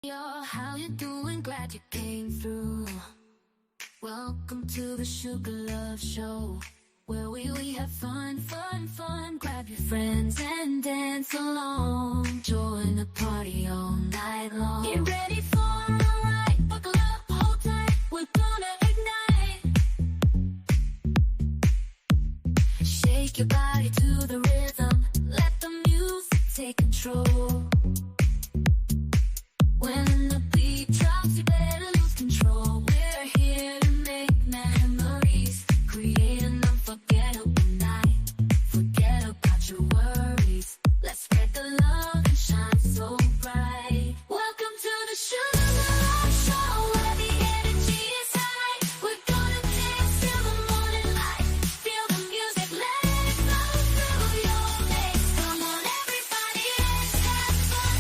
Yo, how you doing? Glad you came through. Welcome to the Sugar Love Show, where we have fun. Grab your friends and dance along. Join the party all night long. Get ready for a ride. Buckle up, hold tight. We're gonna ignite. Shake your body to the rhythm. Let the music take control. When the beat drops, you better lose control. We're here to make memories, create an unforgettable night. Forget about your worries. Let's spread the love and shine so bright. Welcome to the Sugar Love Show, where the energy is high. We're gonna dance till the morning light. Feel the music, let it flow through your veins. Come on, everybody, let's have fun.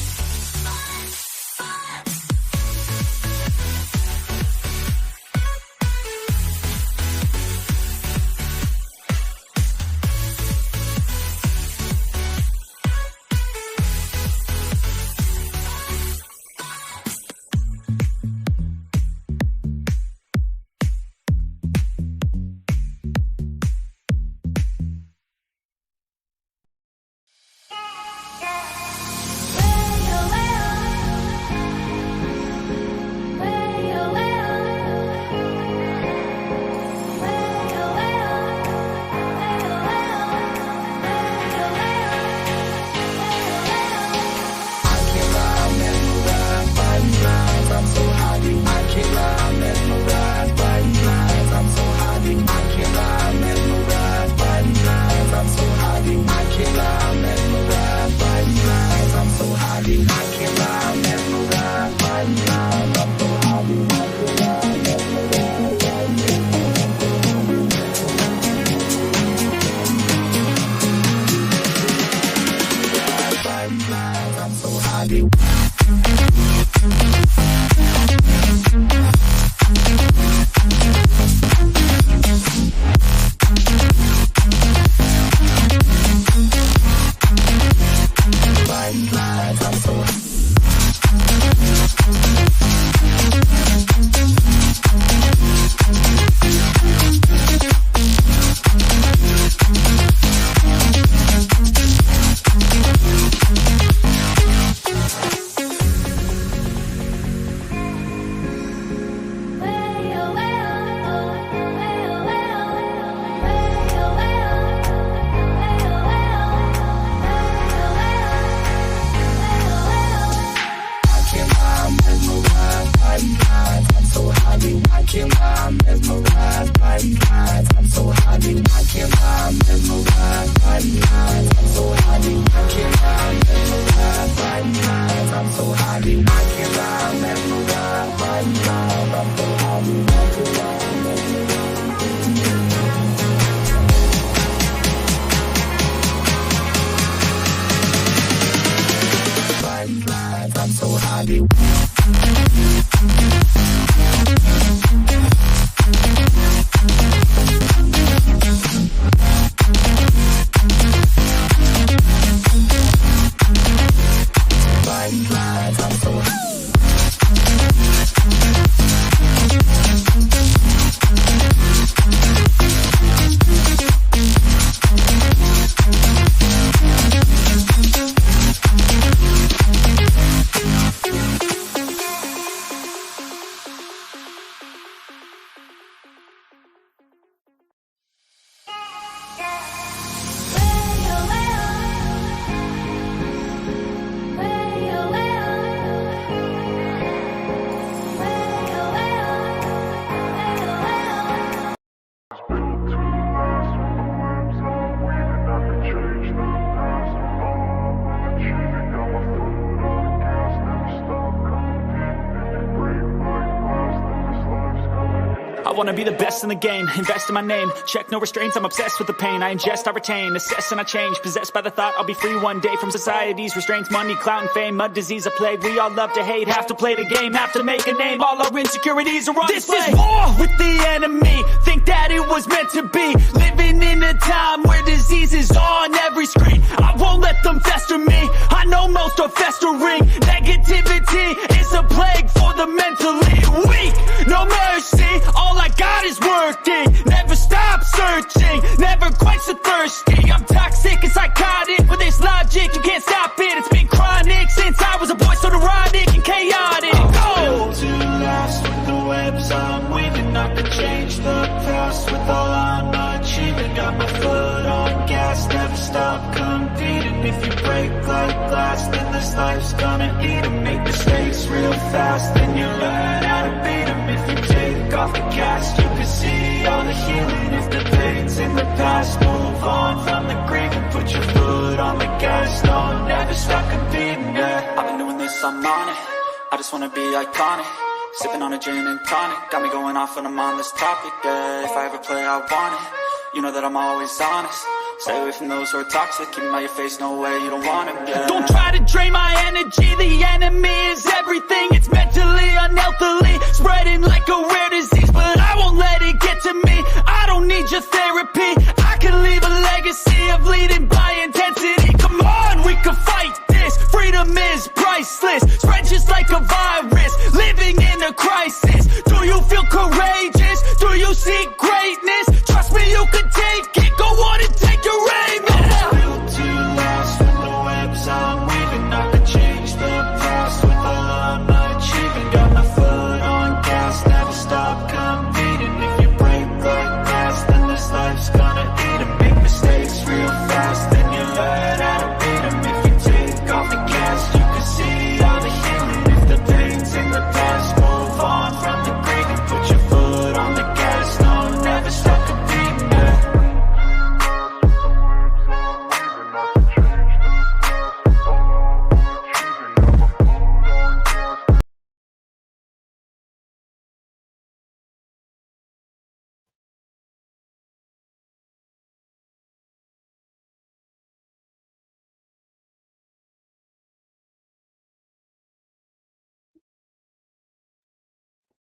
I wanna be the best in the game, invest in my name. Check no restraints, I'm obsessed with the pain. I ingest, I retain, assess and I change. Possessed by the thought I'll be free one day from society's restraints. Money, clout and fame, mud, disease, a plague. We all love to hate, have to play the game, have to make a name. All our insecurities are on display. This is war with the enemy, think that it was meant to be. Living in a time where disease is on every screen. I won't let them fester me, I know most are festering. Negativity is a plague for the mentally weak. No mercy, all I got is working. Never stop searching, never quite so thirsty. I'm toxic and psychotic, with this logic, you can't stop it. It's been chronic since I was a boy, so neurotic and chaotic. Built to last with the webs I'm weaving. I could change the past with all I'm achieving. Got my foot on gas, never stop competing. If you break like glass, then this life's gonna eat 'em. Make mistakes real fast, then you learn how to beat 'em. If you take off the cast, you can see all the healing. If the pain's in the past, move on from the grave and put your foot on the gas. No, never stop competing, yeah. I've been doing this, I'm on it. I just wanna be iconic. Sipping on a gin and tonic, got me going off when I'm on this topic, yeah. If I ever play, I want it. You know that I'm always honest. Stay away from those who are toxic. Keep them out your face, no way, you don't want it, yeah. Don't try to drain my energy. The enemy is everything. It's mentally, unhealthily, spreading like a rare disease. But I won't let it get to me. I don't need your therapy. I can leave a legacy of leading by intensity. Come on, we can fight this. Freedom is priceless. Spread just like a virus. Living in a crisis. Do you feel courageous? Do you seek greatness? Trust me, you can take it. Go on and take your aim. Yeah. Built to last with the webs I'm weaving. I could change the past with all I'm achieving. Got my foot on gas, never stop competing. If you break like glass, then this life's gonna eat 'em. Make mistakes real fast, then you learn how to beat 'em. If you take off the gas, you can see all the healing. If the pain's in the past, move on from the grave and put your foot on the gas. No, never stop competing, yeah.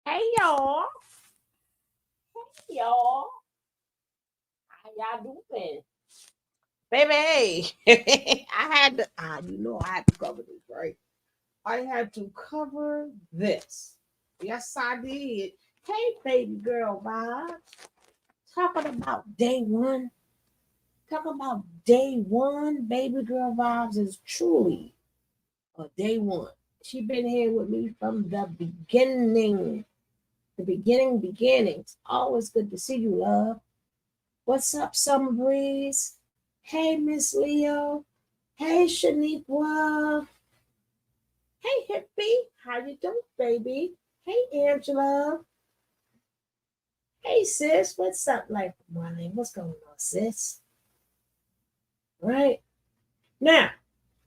Hey y'all, y'all, how y'all doing? Baby, I had to, I had to cover this, right? I had to cover this. Yes, I did. Hey, baby girl vibes. Talking about day one. Talking about day one. Baby girl vibes is truly a day one. She been here with me from the beginning. The beginnings. Always good to see you, love. What's up, Summer Breeze? Hey, Miss Leo. Hey, Shaniqua. Hey, Hippie. How you doing, baby? Hey, Angela. Hey, sis. What's up, like my name? What's going on, sis? Right now,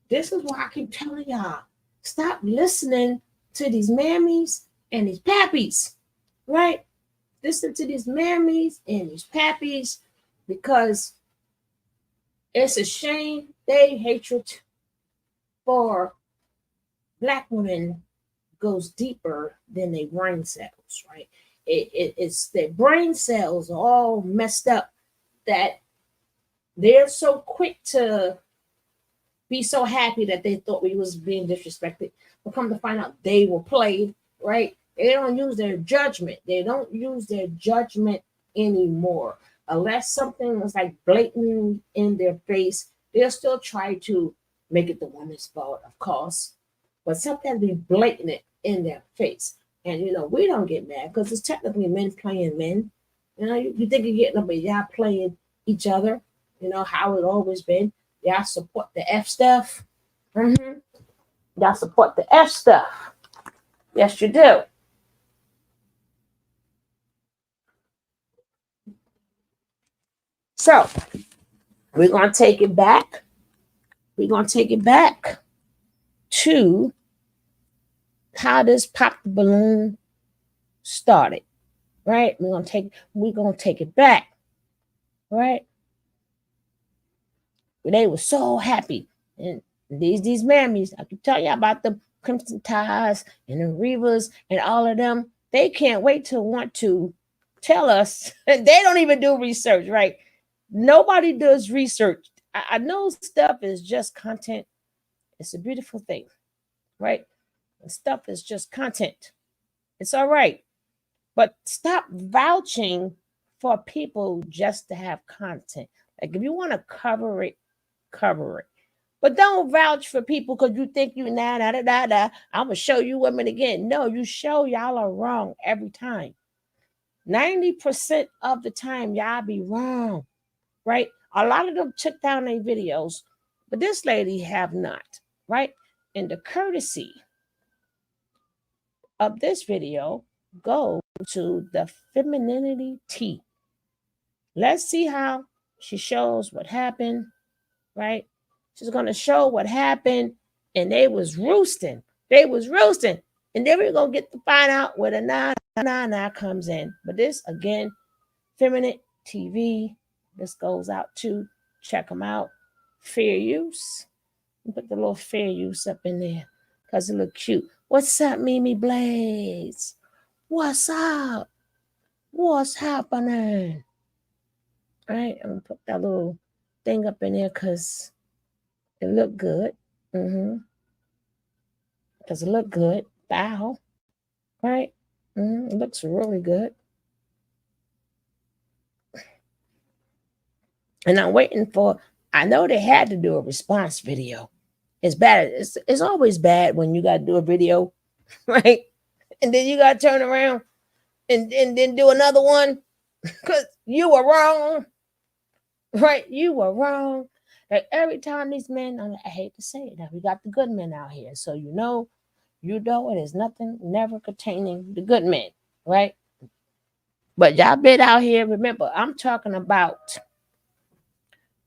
this is why I keep telling y'all: stop listening to these mammies and these pappies. Right? Listen to these mammies and these pappies because it's a shame they hatred for Black women goes deeper than their brain cells, right? It's their brain cells are all messed up that they're so quick to be so happy that they thought we was being disrespected, but come to find out they were played, right? They don't use their judgment. They don't use their judgment anymore. Unless something is like blatant in their face, they'll still try to make it the woman's fault, of course. But sometimes be blatant in their face. And, we don't get mad because it's technically men playing men. You think you're getting up, but y'all playing each other. How it always been. Y'all support the F stuff. Y'all support the F stuff. Yes, you do. So, we're going to take it back. We're going to take it back to how this Pop the Balloon started, right? We're going to take it back, right? They were so happy. And these mammies, I can tell you about the Crimson Tides and the Reavers and all of them. They can't wait to want to tell us. They don't even do research, right? Nobody does research. I know stuff is just content. It's a beautiful thing, right? Stuff is just content. It's all right. But stop vouching for people just to have content. Like if you want to cover it, cover it. But don't vouch for people because you think you I'm gonna show you women again. No, you show y'all are wrong every time. 90% of the time, y'all be wrong, right? A lot of them took down their videos, but this lady have not, right? And the courtesy of this video go to the femininity tea. Let's see how she shows what happened, right? She's gonna show what happened, and they was roosting. They was roosting. And then we're gonna get to find out where the na comes in. But this again, feminine TV. This goes out to check them out. Fair use. Put the little fair use up in there because it look cute. What's up, Mimi Blaze? What's up? What's happening? All right, I'm gonna put that little thing up in there because it look good. Because it look good. Bow. Right? It looks really good. And I'm waiting for, I know they had to do a response video. It's bad. It's always bad when you got to do a video, right? And then you got to turn around and then do another one because you were wrong, right? You were wrong. Like every time these men, I hate to say it, now we got the good men out here. So you know it is nothing, never containing the good men, right? But y'all been out here. Remember, I'm talking about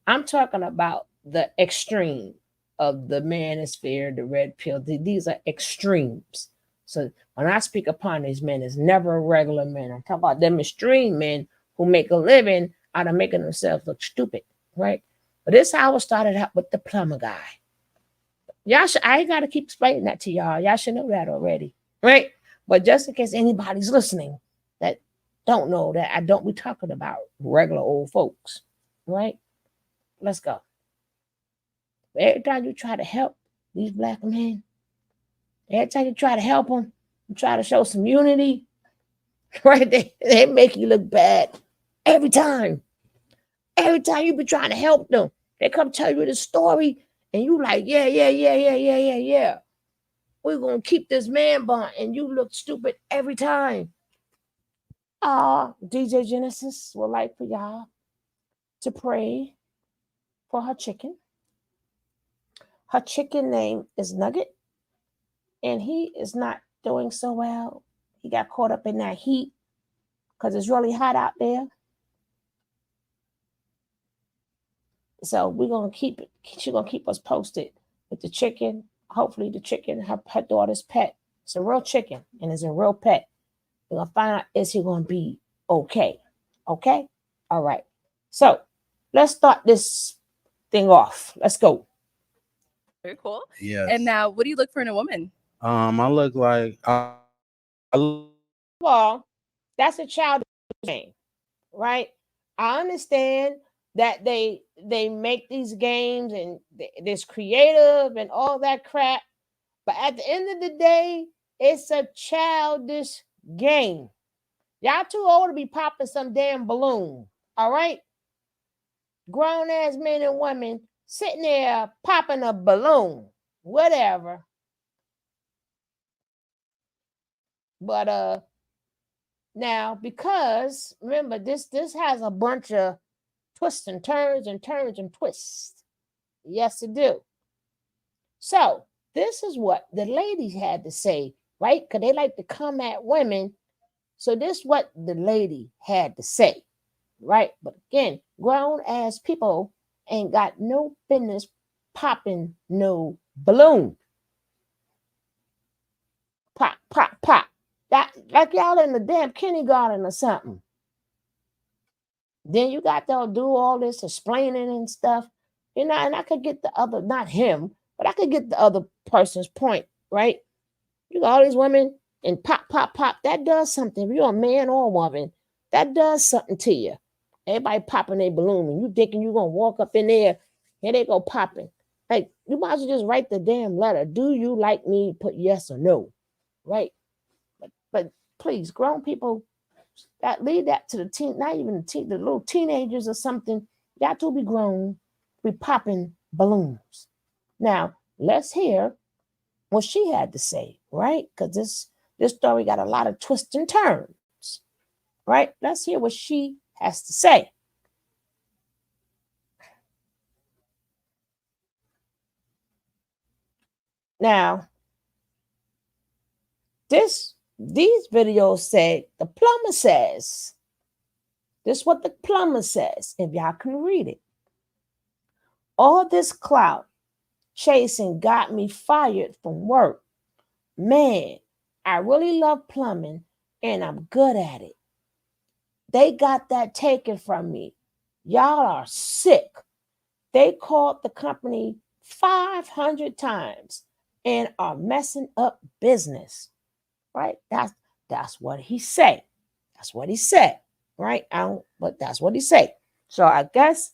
the extreme of the manosphere, the red pill. These are extremes. So when I speak upon these men, it's never regular men. I'm talking about them extreme men who make a living out of making themselves look stupid, right? But this how it started out with the Plumer guy. I ain't got to keep explaining that to y'all. Y'all should know that already, right? But just in case anybody's listening that don't know that, I don't be talking about regular old folks, right? Let's go. Every time you try to help these black men, every time you try to help them, you try to show some unity, right? They make you look bad every time. Every time you be trying to help them, they come tell you the story, and you like, yeah. We're gonna keep this man bun, and you look stupid every time. DJ Genesis would like for y'all to pray for her chicken. Her chicken name is Nugget, and he is not doing so well. He got caught up in that heat because it's really hot out there. So we're gonna keep it. She's gonna keep us posted with the chicken. Hopefully, the chicken, her daughter's pet. It's a real chicken and it's a real pet. We're gonna find out is he gonna be okay? Okay, all right. So let's start this thing off. Let's go. Very cool. Yes. And now, what do you look for in a woman? I look like Well, that's a childish game, right? I understand that they make these games and this creative and all that crap, but at the end of the day, it's a childish game. Y'all too old to be popping some damn balloon. All right, grown ass men and women sitting there popping a balloon, whatever. But now because remember this has a bunch of twists and turns and twists. Yes, it do. So this is what the ladies had to say, right? Because they like to come at women. So this is what the lady had to say, right? But again, grown ass people ain't got no business popping no balloon. Pop, pop, pop. That like y'all in the damn kindergarten or something. Then you got to do all this explaining and stuff, you know, and I could get the other, not him, but I could get the other person's point, right? You got all these women and pop, pop, pop. That does something. If you're a man or a woman, that does something to you. Everybody popping their balloon and you thinking you're going to walk up in there and they go popping. Hey, you might as well just write the damn letter. Do you like me? Put yes or no, right? But please, grown people, that leave that to the teen, not even the little teenagers or something. Got to be grown, be popping balloons. Now let's hear what she had to say, right? Because this story got a lot of twists and turns, right? Let's hear what she has to say. Now, these videos say the plumber says. This is what the plumber says. If y'all can read it. All this clout chasing got me fired from work. Man, I really love plumbing and I'm good at it. They got that taken from me. Y'all are sick. They called the company 500 times and are messing up business. Right? That's what he said. That's what he said. Right? But that's what he said. So I guess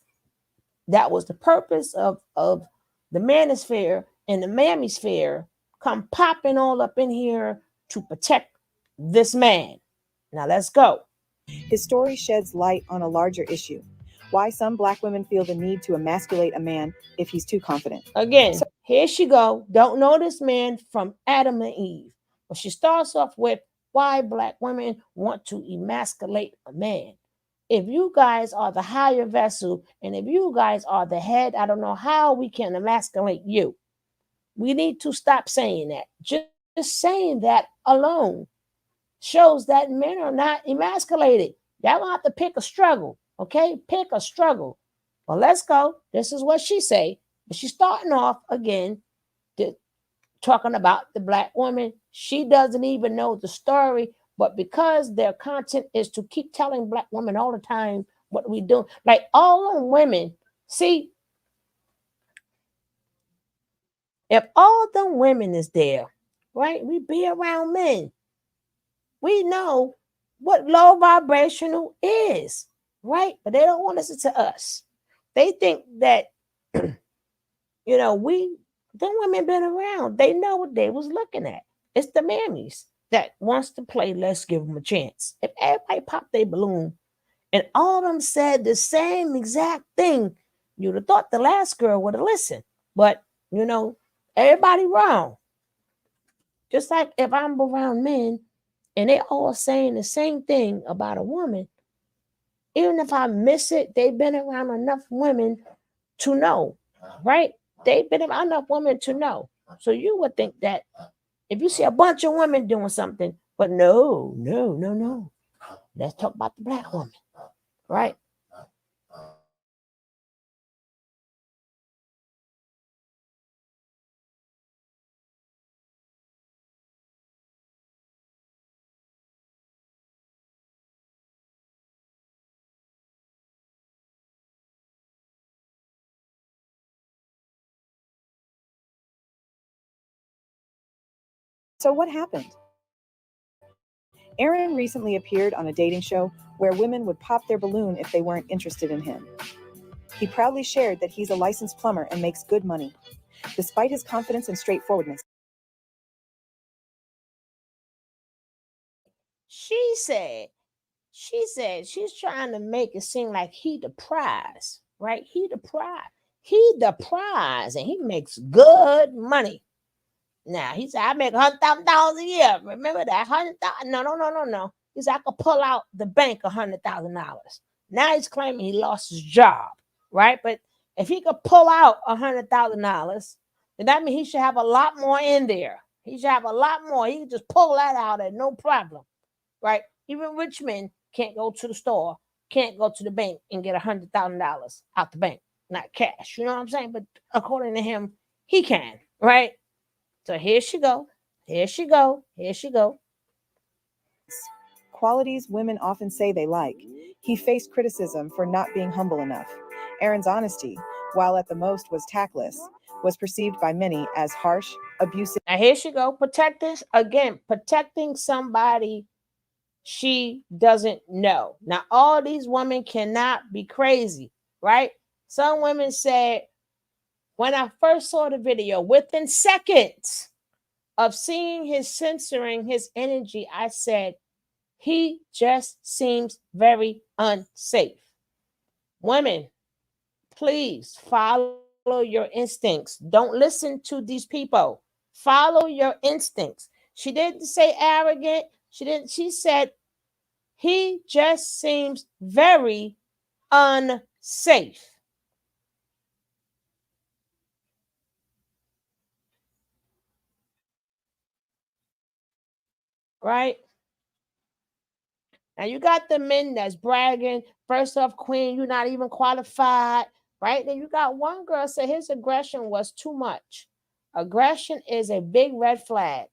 that was the purpose of the manosphere and the mammosphere come popping all up in here to protect this man. Now let's go. His story sheds light on a larger issue: why some Black women feel the need to emasculate a man if he's too confident. Again, here she go. Don't know this man from Adam and Eve. But she starts off with why Black women want to emasculate a man. If you guys are the higher vessel and if you guys are the head, I don't know how we can emasculate you. We need to stop saying that. Just saying that alone shows that men are not emasculated. Y'all gonna have to pick a struggle, okay? Pick a struggle. Well, let's go. This is what she say. But she's starting off again talking about the Black woman. She doesn't even know the story, but because their content is to keep telling Black women all the time what we do, like all the women, see, if all the women is there, right, we be around men. We know what low vibrational is, right? But they don't want to listen to us. They think that, the women been around. They know what they was looking at. It's the mammies that wants to play. Let's give them a chance. If everybody popped their balloon and all of them said the same exact thing, you'd have thought the last girl would have listened. But, everybody wrong. Just like if I'm around men and they all saying the same thing about a woman, even if I miss it, they've been around enough women to know, right? They've been around enough women to know. So you would think that if you see a bunch of women doing something, but no. Let's talk about the Black woman, right? So what happened? Aaron recently appeared on a dating show where women would pop their balloon if they weren't interested in him. He proudly shared that he's a licensed plumber and makes good money. Despite his confidence and straightforwardness, She said she's trying to make it seem like he the prize, right? He the prize. He the prize, and he makes good money. Now he said, I make $100,000 a year. Remember that? 100,000. No. He said, I could pull out the bank $100,000. Now he's claiming he lost his job, right? But if he could pull out $100,000, then that means he should have a lot more in there. He should have a lot more. He can just pull that out at no problem, right? Even rich men can't go to the store, can't go to the bank and get $100,000 out the bank, not cash. You know what I'm saying? But according to him, he can, right? So here she go. qualities women often say they like. He faced criticism for not being humble enough. Aaron's honesty, while at the most was tactless, was perceived by many as harsh, abusive. Now here she go. Protecting somebody she doesn't know. Now all these women cannot be crazy, right? Some women said When I first saw the video, within seconds of seeing his censoring his energy, I said, he just seems very unsafe. Women, please follow your instincts. Don't listen to these people. Follow your instincts. She didn't say arrogant. She said he just seems very unsafe. Right? Now you got the men that's bragging. First off, queen, you're not even qualified. Right? Then you got one girl said his aggression was too much. Aggression is a big red flag.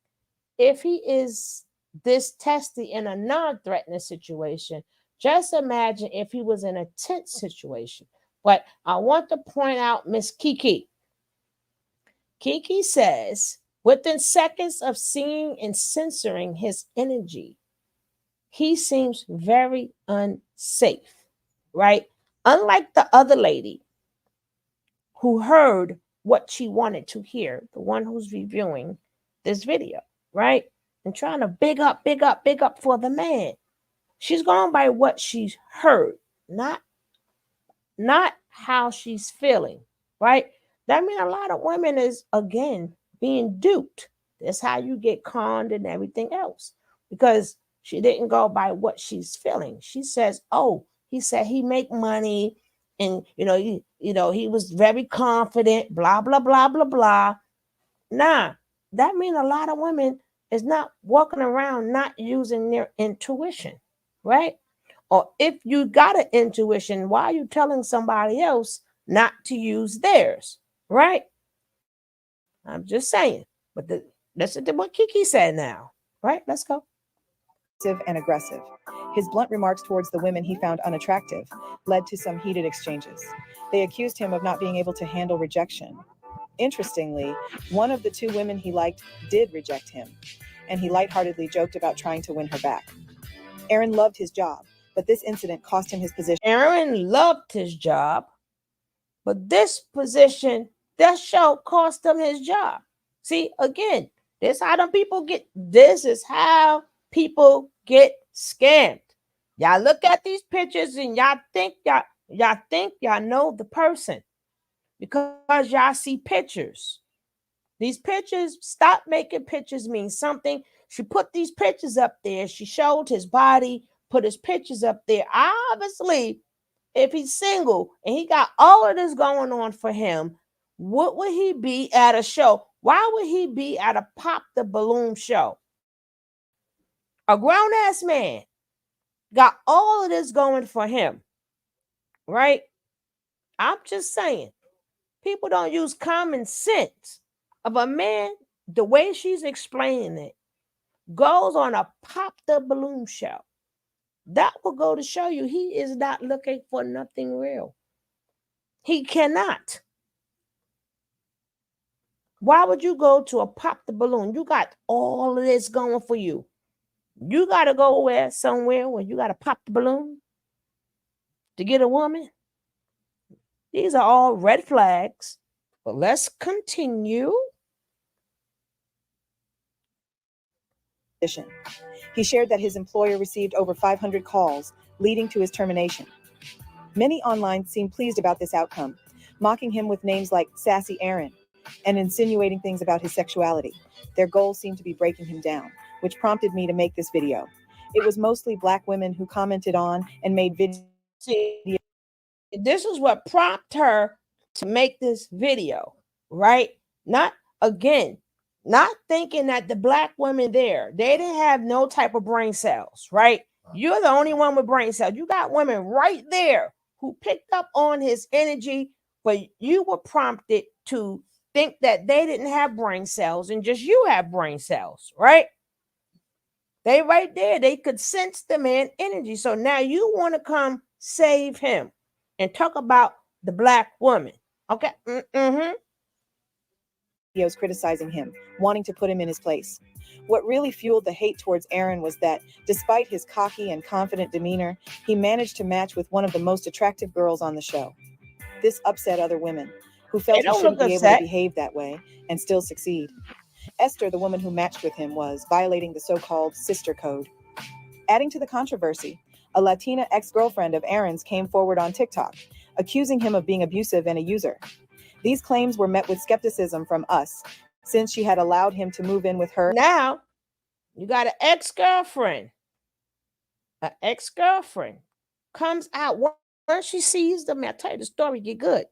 If he is this testy in a non-threatening situation, just imagine if he was in a tense situation. But I want to point out Miss Kiki. Kiki says, within seconds of seeing and censoring his energy, he seems very unsafe, right? Unlike the other lady who heard what she wanted to hear, the one who's reviewing this video, right? And trying to big up, big up, big up for the man. She's going by what she's heard, not how she's feeling, right? That means a lot of women is again being duped. That's how you get conned and everything else. Because she didn't go by what she's feeling. She says, "Oh, he said he make money, and he was very confident. Blah blah blah blah blah." Nah, that means a lot of women is not walking around not using their intuition, right? Or if you got an intuition, why are you telling somebody else not to use theirs, right? I'm just saying. But listen to what Kiki said now, right? Let's go. And aggressive. His blunt remarks towards the women he found unattractive led to some heated exchanges. They accused him of not being able to handle rejection. Interestingly, one of the two women he liked did reject him, and he lightheartedly joked about trying to win her back. Aaron loved his job, but this incident cost him his position. Aaron loved his job, but this position, that show cost him his job. See, again, this is how people get scammed. Y'all look at these pictures and y'all think y'all know the person because y'all see pictures. These pictures, stop making pictures mean something. She put these pictures up there. She showed his body, put his pictures up there. Obviously, if he's single and he got all of this going on for him, what would he be at a show? Why would he be at a pop the balloon show? A grown ass man got all of this going for him, right? I'm just saying, people don't use common sense. Of a man, the way she's explaining it, goes on a pop the balloon show. That will go to show you he is not looking for nothing real. He cannot. Why would you go to a pop the balloon? You got all of this going for you. You got to go somewhere where you got to pop the balloon to get a woman. These are all red flags. But let's continue. He shared that his employer received over 500 calls, leading to his termination. Many online seemed pleased about this outcome, mocking him with names like Sassy Aaron and insinuating things about his sexuality. Their goal seemed to be breaking him down, which prompted me to make this video. It was mostly Black women who commented on and made videos. See, this is what prompted her to make this video, right? Not thinking that the Black women there, they didn't have no type of brain cells, right? You're the only one with brain cells. You got women right there who picked up on his energy, but you were prompted to think that they didn't have brain cells and just you have brain cells, right? They right there, they could sense the man energy. So now you want to come save him and talk about the Black woman. Okay. Videos criticizing him, wanting to put him in his place. What really fueled the hate towards Aaron was that, despite his cocky and confident demeanor, he managed to match with one of the most attractive girls on the show. This upset other women, who who felt he don't shouldn't look be able to upset. behave that way and still succeed. Esther, the woman who matched with him, was violating the so-called sister code. Adding to the controversy, a Latina ex-girlfriend of Aaron's came forward on TikTok, accusing him of being abusive and a user. These claims were met with skepticism from us, since she had allowed him to move in with her. Now, you got an ex-girlfriend. An ex-girlfriend comes out once she sees them. I tell you the story, get good.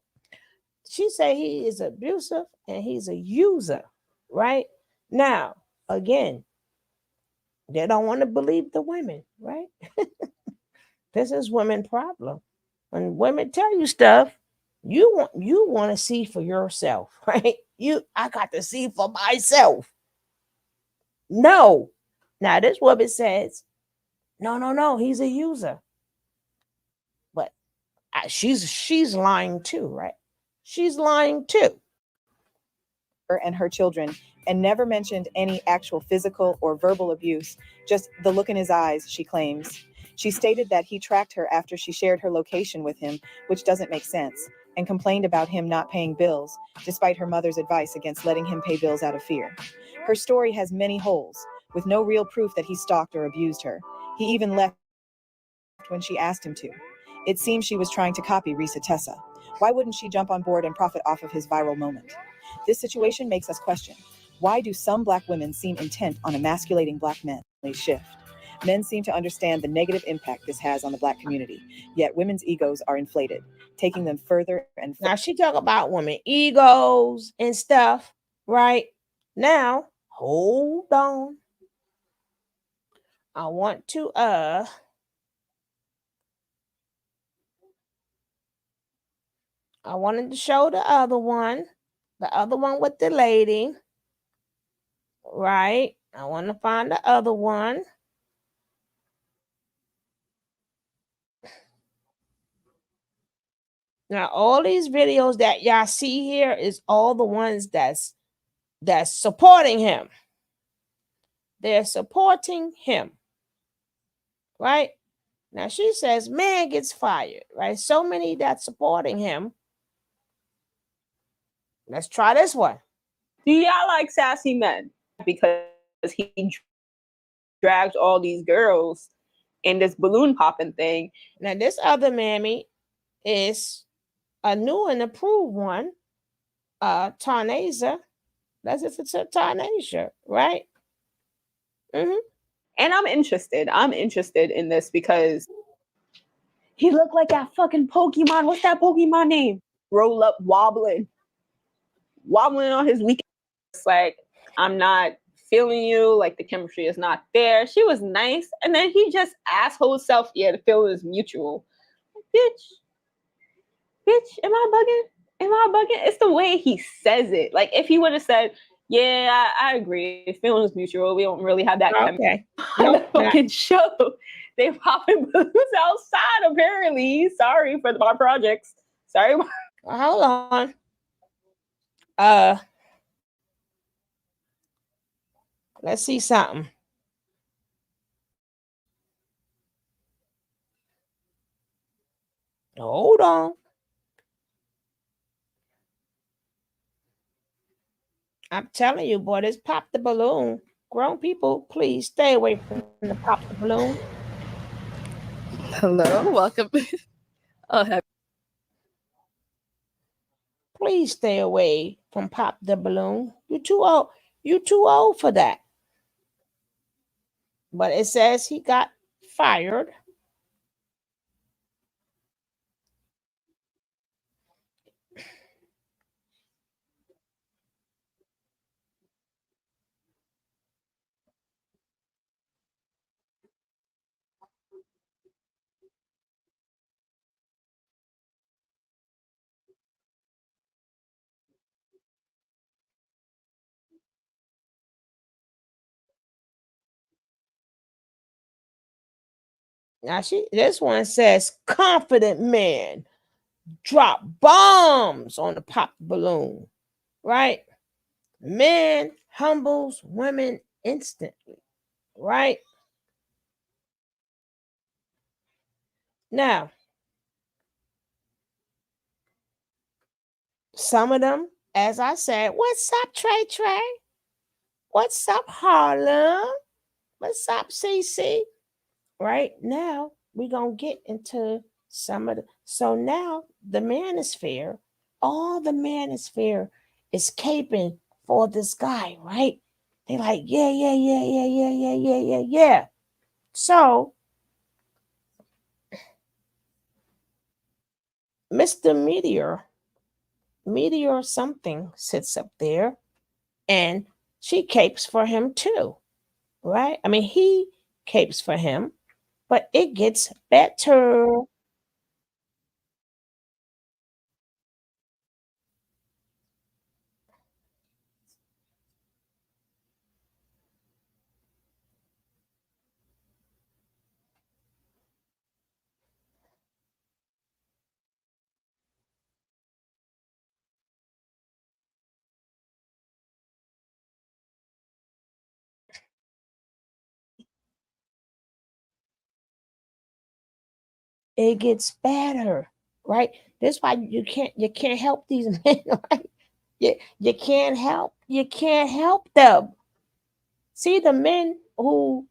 She said he is abusive and he's a user, right? Now, again, they don't want to believe the women, right? This is women problem. When women tell you stuff, you want to see for yourself, right? I got to see for myself. No. Now this woman says, no, he's a user. But she's lying too, right? She's lying too. And her children, and never mentioned any actual physical or verbal abuse, just the look in his eyes, she claims. She stated that he tracked her after she shared her location with him, which doesn't make sense, and complained about him not paying bills, despite her mother's advice against letting him pay bills out of fear. Her story has many holes, with no real proof that he stalked or abused her. He even left when she asked him to. It seems she was trying to copy Risa Tessa. Why wouldn't she jump on board and profit off of his viral moment? This situation makes us question, why do some Black women seem intent on emasculating Black men? Shift. Men seem to understand the negative impact this has on the Black community, yet women's egos are inflated, taking them further and further. Now she talk about women egos and stuff, right? Now, hold on. I want to I wanted to show the other one with the lady, right? I want to find the other one. Now, all these videos that y'all see here is all the ones that's supporting him. They're supporting him, right? Now she says man gets fired, right? So many that's supporting him. Let's try this one. Do y'all like sassy men? Because he dragged all these girls in this balloon popping thing. Now this other mammy is a new and approved one, Tarnaza. That's if it's a Tarnasia, right? Mm-hmm. And I'm interested in this because he looked like that fucking Pokemon. What's that Pokemon name? Roll up wobbling on his weekend. It's like, I'm not feeling you. Like the chemistry is not there. She was nice. And then he just asshole self, yeah, the feeling is mutual. Bitch, am I bugging? It's the way he says it. Like if he would have said, yeah, I agree. Feeling is mutual. We don't really have that chemistry. Okay. On the fucking show. They popping balloons outside, apparently. Sorry for my projects. Sorry. Hold on. Let's see something. Hold on. I'm telling you, boy, this pop the balloon. Grown people, please stay away from the pop the balloon. Hello, welcome. Please stay away from pop the balloon. You're too old. You're too old for that. But it says he got fired. Now this one says confident man drop bombs on the pop balloon, right? Man humbles women instantly, right? Now, Some of them, as I said, what's up, Trey Trey? What's up, Harlem? What's up, CC? Right now, we're going to get into some of the. So now, the manosphere, all the manosphere is caping for this guy, right? They like, yeah, yeah, yeah, yeah, yeah, yeah, yeah, yeah, yeah. So, Mr. Meteor something sits up there and she capes for him too, right? I mean, he capes for him, but it gets better. It gets better, right? That's why you can't help these men, right? You can't help them. See you the men who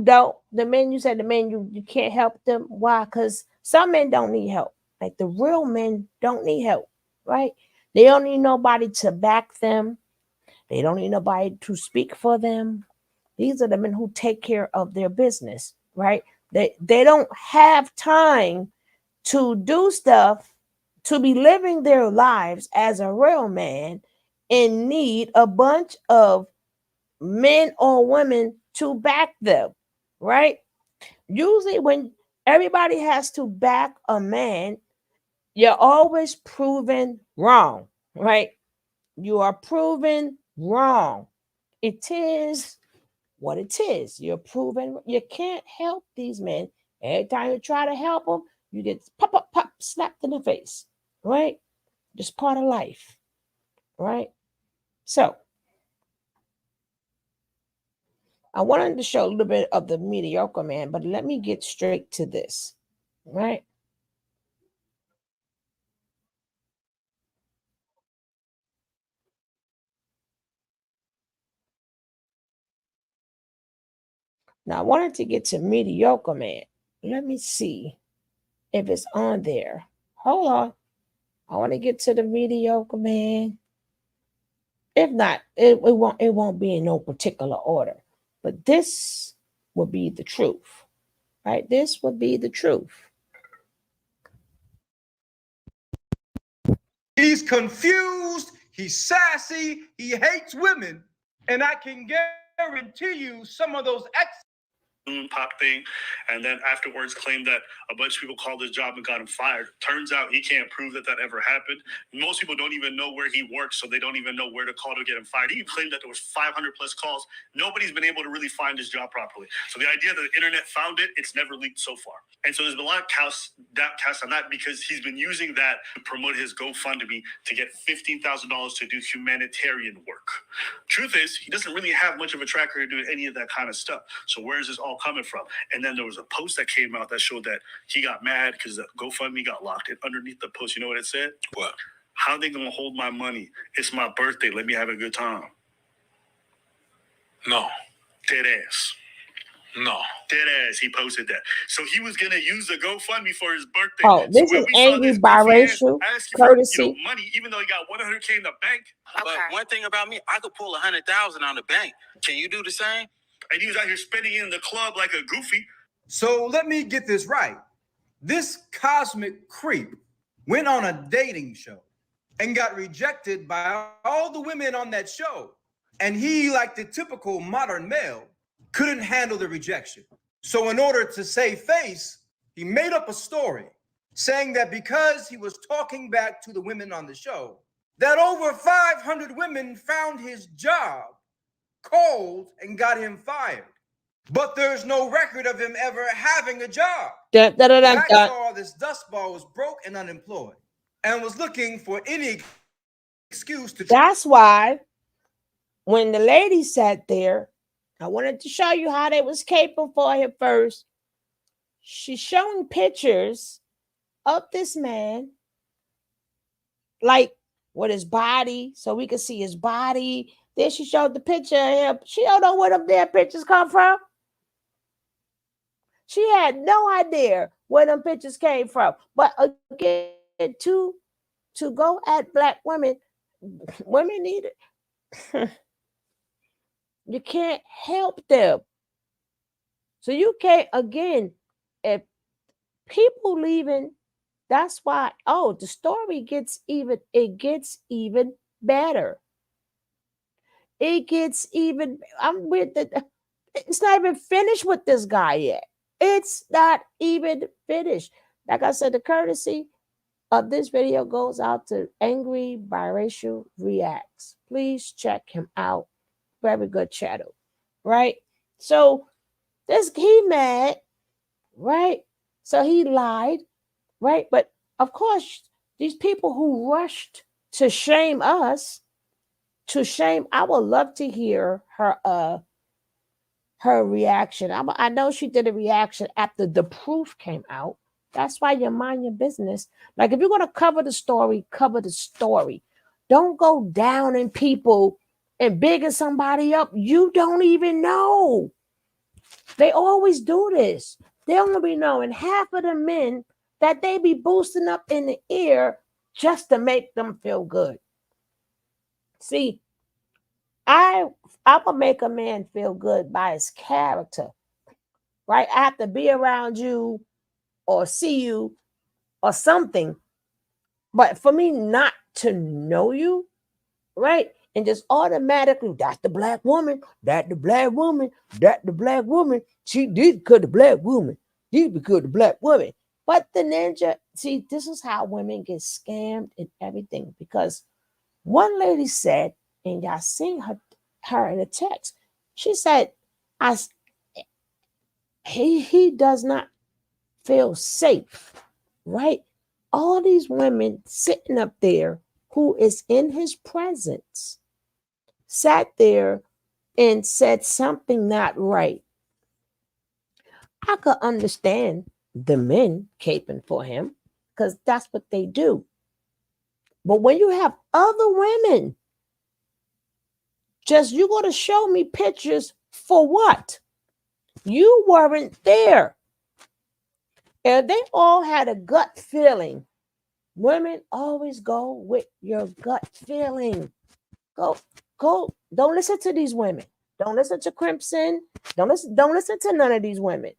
don't the men you said the men you can't help them. Why? Because some men don't need help. Like the real men don't need help, right? They don't need nobody to back them. They don't need nobody to speak for them. These are the men who take care of their business, right? They don't have time to do stuff, to be living their lives as a real man and need a bunch of men or women to back them, right? Usually, when everybody has to back a man, you're always proven wrong, right? You are proven wrong. It is what it is. You're proven you can't help these men. Every time you try to help them, you get pop, pop, pop, slapped in the face, right? Just part of life, right? So I wanted to show a little bit of the mediocre man, but let me get straight to this, right? Now I wanted to get to mediocre man. Let me see if it's on there. Hold on. I want to get to the mediocre man. If not, it won't be in no particular order. But this would be the truth, right? This would be the truth. He's confused, he's sassy, he hates women, and I can guarantee you some of those pop thing, and then afterwards claimed that a bunch of people called his job and got him fired. Turns out he can't prove that ever happened. Most people don't even know where he works, so they don't even know where to call to get him fired. He claimed that there was 500 plus calls. Nobody's been able to really find his job properly. So the idea that the internet found it, it's never leaked so far. And so there's been a lot of cast on that because he's been using that to promote his GoFundMe to get $15,000 to do humanitarian work. Truth is, he doesn't really have much of a track record doing any of that kind of stuff. So where is this all coming from? And then there was a post that came out that showed that he got mad because the GoFundMe got locked. And underneath the post, you know what it said? What? How are they going to hold my money? It's my birthday. Let me have a good time. No. Dead ass. No. Dead ass. He posted that. So he was going to use the GoFundMe for his birthday. Oh, this so is angry biracial courtesy. For, money, even though he got 100K in the bank. Okay. But one thing about me, I could pull 100,000 on the bank. Can you do the same? And he was out here spending it in the club like a goofy. So let me get this right. This cosmic creep went on a dating show and got rejected by all the women on that show. And he, like the typical modern male, couldn't handle the rejection. So in order to save face, he made up a story saying that because he was talking back to the women on the show, that over 500 women found his job cold and got him fired. But there's no record of him ever having a job. That's all this dustball was broke and unemployed and was looking for any excuse to. That's why when the lady sat there, I wanted to show you how they was capable for him first. She's showing pictures of this man like with his body, so we could see his body. Then she showed the picture of him. She don't know where them damn pictures come from. She had no idea where them pictures came from. But again, to go at black women, women need it. You can't help them. So you can't, again, if people leaving, that's why, oh, the story gets even better. It gets even, I'm with the, it's not even finished with this guy yet. It's not even finished. Like I said, the courtesy of this video goes out to Angry Biracial Reacts. Please check him out. Very good channel, right? So this he mad, right? So he lied, right? But of course, these people who rushed to shame us, I would love to hear her reaction. I know she did a reaction after the proof came out. That's why you mind your business. Like if you're gonna cover the story, cover the story. Don't go down in people and bigging somebody up you don't even know. They always do this. They only be knowing half of the men that they be boosting up in the ear just to make them feel good. See, I will make a man feel good by his character, right? I have to be around you or see you or something, but for me not to know you, right? And just automatically, that's the black woman, that the black woman, that the black woman. She did because the black woman, did because the black woman. But the ninja, see, this is how women get scammed and everything. Because one lady said, and y'all seen her in the text, she said, he does not feel safe, right? All these women sitting up there who is in his presence sat there and said something not right. I could understand the men caping for him because that's what they do. But when you have other women, just you going to show me pictures for what? You weren't there. And they all had a gut feeling. Women always go with your gut feeling. Go. Don't listen to these women. Don't listen to Crimson. Don't listen to none of these women.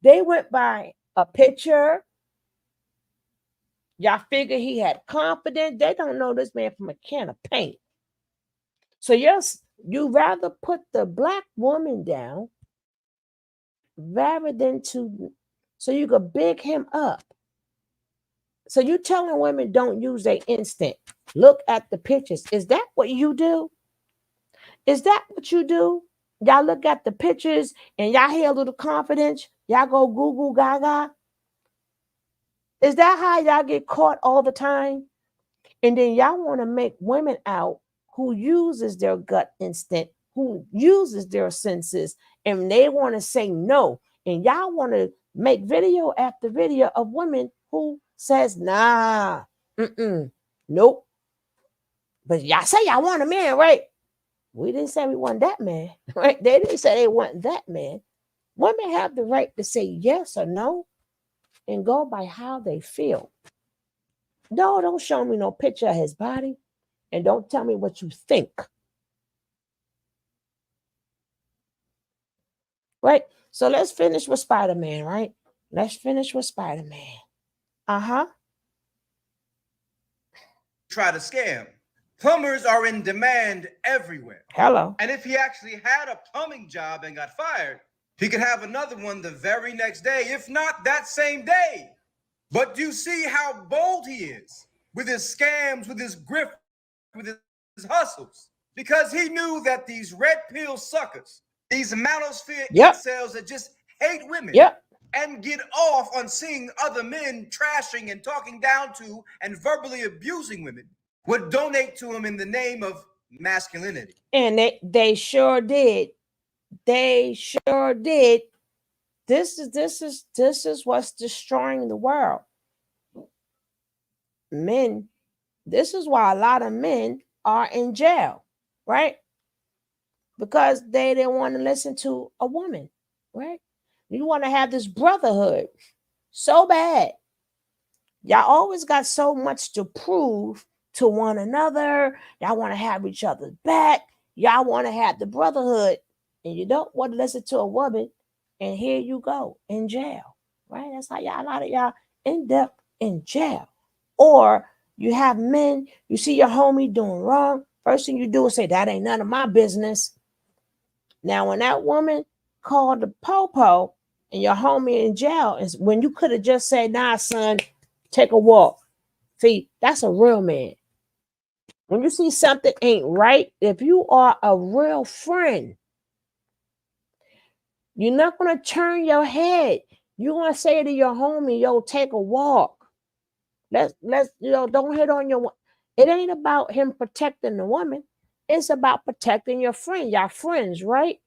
They went by a picture. Y'all figure he had confidence. They don't know this man from a can of paint. So yes, you rather put the black woman down rather than so you could big him up. So you telling women don't use their instinct. Look at the pictures. Is that what you do? Is that what you do? Y'all look at the pictures and y'all hear a little confidence. Y'all go Google Gaga. Is that how y'all get caught all the time? And then y'all want to make women out who uses their gut instinct, who uses their senses, and they want to say no. And y'all want to make video after video of women who says, nah, nope. But y'all say y'all want a man, right? We didn't say we want that man, right? They didn't say they want that man. Women have the right to say yes or no and go by how they feel. No, don't show me no picture of his body and don't tell me what you think. Right? So let's finish with Spider-Man, right? Let's finish with Spider-Man. Uh-huh. Try to scam. Plumbers are in demand everywhere. Hello. And if he actually had a plumbing job and got fired, he could have another one the very next day, if not that same day. But do you see how bold he is with his scams, with his grift, with his hustles? Because he knew that these red pill suckers, these manosphere incels that just hate women and get off on seeing other men trashing and talking down to and verbally abusing women would donate to him in the name of masculinity. And they sure did. They sure did. This is what's destroying the world. men, this is why a lot of men are in jail, right? Because they didn't want to listen to a woman, right? You want to have this brotherhood so bad. Y'all always got so much to prove to one another. Y'all want to have each other's back. Y'all want to have the brotherhood. And you don't want to listen to a woman. And here you go in jail, right? That's how y'all, a lot of y'all end up in jail. Or you have men, you see your homie doing wrong. First thing you do is say, that ain't none of my business. Now, when that woman called the popo and your homie in jail, is when you could have just said, nah, son, take a walk. See, that's a real man. When you see something ain't right, if you are a real friend, you're not going to turn your head. You're going to say to your homie, yo, take a walk. Let's, don't hit on your, it ain't about him protecting the woman. It's about protecting your friend, your friends, right?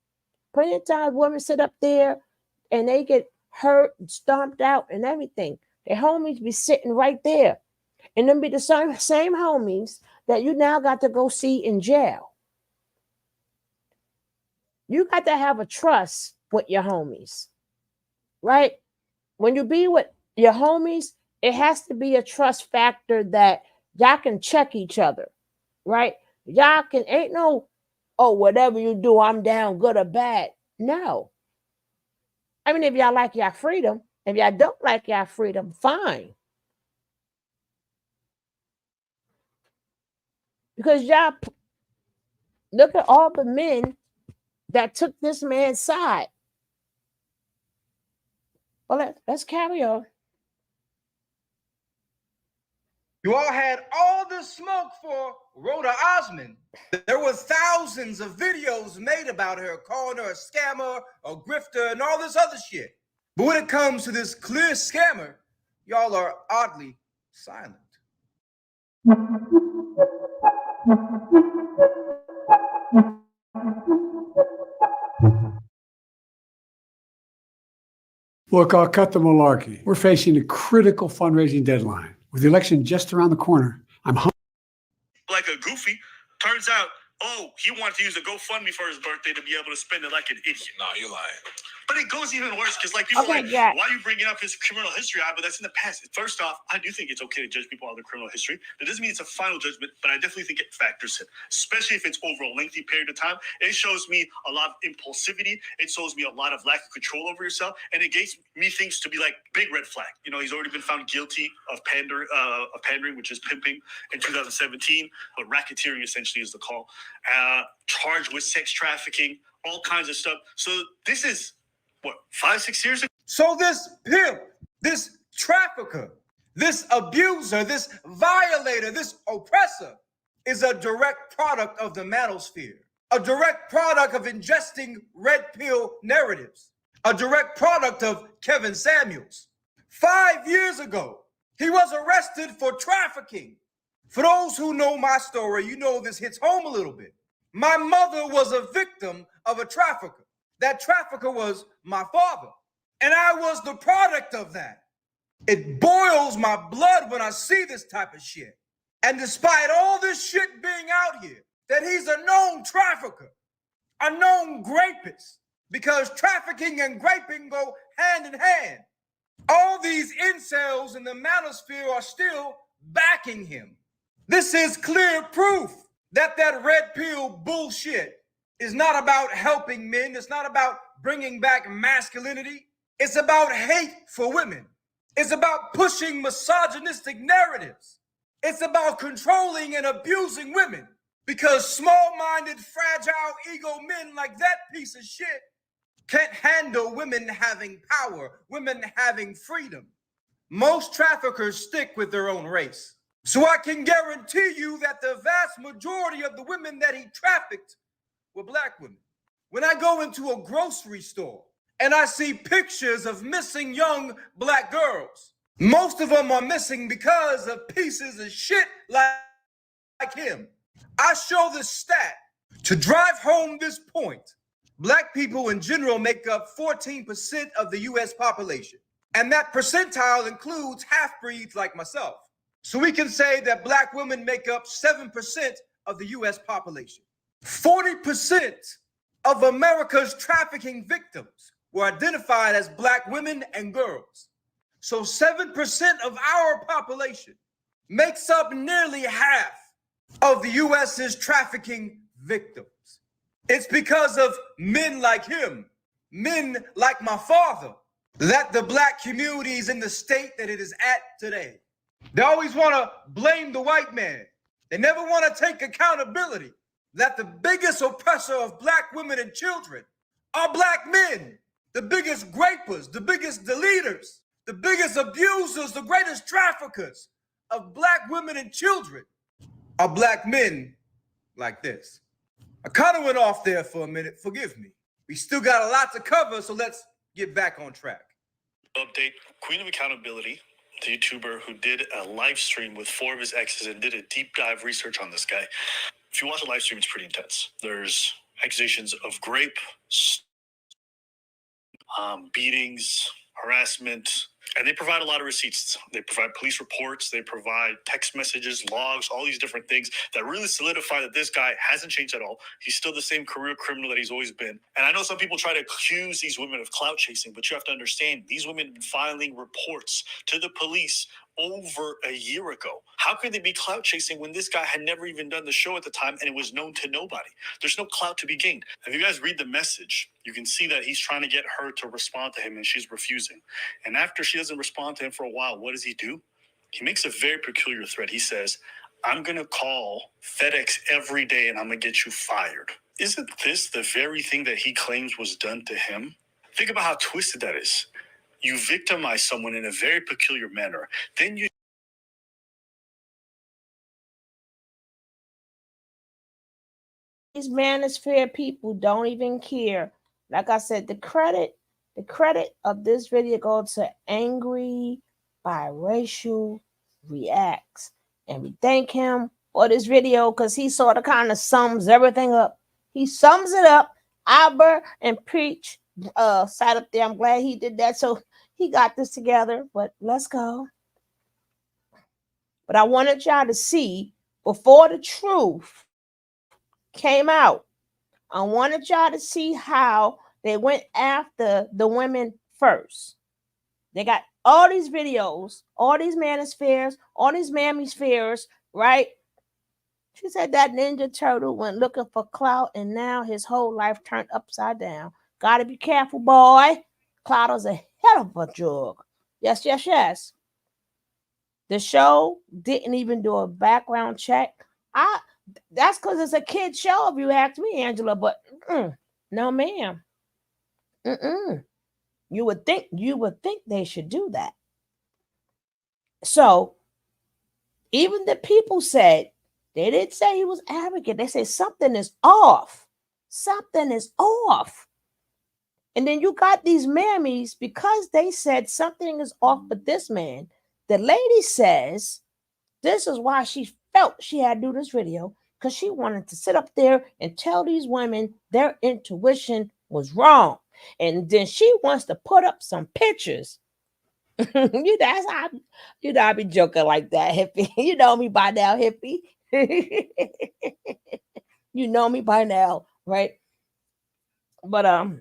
Plenty of times women sit up there and they get hurt, stomped out and everything. Their homies be sitting right there. And then be the same homies that you now got to go see in jail. You got to have a trust with your homies, right? When you be with your homies, it has to be a trust factor that y'all can check each other, right? Y'all can, ain't no, oh, whatever you do, I'm down, good or bad. No. I mean, if y'all like y'all freedom, if y'all don't like y'all freedom, fine. Because y'all look at all the men that took this man's side. Well, let's carry on. You all had all the smoke for Rhoda Osmond. There were thousands of videos made about her, calling her a scammer, a grifter, and all this other shit. But when it comes to this clear scammer, y'all are oddly silent. Look, I'll cut the malarkey. We're facing a critical fundraising deadline. With the election just around the corner, I'm like a goofy. Turns out, he wanted to use a GoFundMe for his birthday to be able to spend it like an idiot. Nah, you're lying. But it goes even worse because, like, people are like, why are you bringing up his criminal history? But that's in the past. First off, I do think it's okay to judge people on their criminal history. That doesn't mean it's a final judgment, but I definitely think it factors in, especially if it's over a lengthy period of time. It shows me a lot of impulsivity. It shows me a lot of lack of control over yourself, and it gives me things to be like big red flag. You know, he's already been found guilty of pandering, which is pimping, in 2017, but racketeering essentially is the call. Charged with sex trafficking, all kinds of stuff. So this is, what, 5-6 years ago? So this pimp, this trafficker, this abuser, this violator, this oppressor is a direct product of the manosphere, a direct product of ingesting red pill narratives, a direct product of Kevin Samuels. 5 years ago, he was arrested for trafficking. For those who know my story, you know this hits home a little bit. My mother was a victim of a trafficker. That trafficker was my father, and I was the product of that. It boils my blood when I see this type of shit. And despite all this shit being out here, that he's a known trafficker, a known rapist, because trafficking and raping go hand in hand. All these incels in the manosphere are still backing him. This is clear proof that red pill bullshit is not about helping men. It's not about bringing back masculinity. It's about hate for women. It's about pushing misogynistic narratives. It's about controlling and abusing women because small-minded, fragile ego men like that piece of shit can't handle women having power, women having freedom. Most traffickers stick with their own race. So I can guarantee you that the vast majority of the women that he trafficked were black women. When I go into a grocery store and I see pictures of missing young black girls, most of them are missing because of pieces of shit like him. I show this stat to drive home this point. Black people in general make up 14% of the US population. And that percentile includes half-breeds like myself. So we can say that black women make up 7% of the US population. 40% of America's trafficking victims were identified as black women and girls. So 7% of our population makes up nearly half of the US's trafficking victims. It's because of men like him, men like my father, that the black community is in the state that it is at today. They always want to blame the white man. They never want to take accountability that the biggest oppressor of black women and children are black men. The biggest grapers, the biggest deleters, the biggest abusers, the greatest traffickers of black women and children are black men like this. I kind of went off there for a minute. Forgive me. We still got a lot to cover, so let's get back on track. Update, Queen of Accountability, the YouTuber who did a live stream with 4 of his exes and did a deep dive research on this guy. If you watch the live stream, it's pretty intense. There's accusations of rape, beatings, harassment, and they provide a lot of receipts. They provide police reports, they provide text messages, logs, all these different things that really solidify that this guy hasn't changed at all. He's still the same career criminal that he's always been. And I know some people try to accuse these women of clout chasing, but you have to understand, these women have been filing reports to the police over a year ago. How could they be clout chasing when this guy had never even done the show at the time and it was known to nobody? There's no clout to be gained. If you guys read the message, you can see that he's trying to get her to respond to him and she's refusing. And after she doesn't respond to him for a while, what does he do? He makes a very peculiar threat. He says, I'm going to call FedEx every day and I'm going to get you fired. Isn't this the very thing that he claims was done to him? Think about how twisted that is. You victimize someone in a very peculiar manner. Then you these manosphere people don't even care. Like I said, the credit of this video goes to Angry Biracial Reacts. And we thank him for this video because he sort of kind of sums everything up. He sums it up. Aber and Preach sat up there. I'm glad he did that. So he got this together, but let's go. But I wanted y'all to see before the truth came out. I wanted y'all to see how they went after the women first. They got all these videos, all these manospheres, all these mammospheres, right? She said that Ninja Turtle went looking for clout and now his whole life turned upside down. Gotta be careful, boy. Clout is a hell of a drug. Yes, yes, yes. The show didn't even do a background check. That's because it's a kid show, if you ask me, Angela. But no, ma'am. You would think they should do that. So even the people said, they didn't say he was arrogant. They said something is off. Something is off. And then you got these mammies, because they said something is off with this man. The lady says this is why she felt she had to do this video, because she wanted to sit up there and tell these women their intuition was wrong. And then she wants to put up some pictures. I be joking like that, hippie. You know me by now, hippie. You know me by now, right? But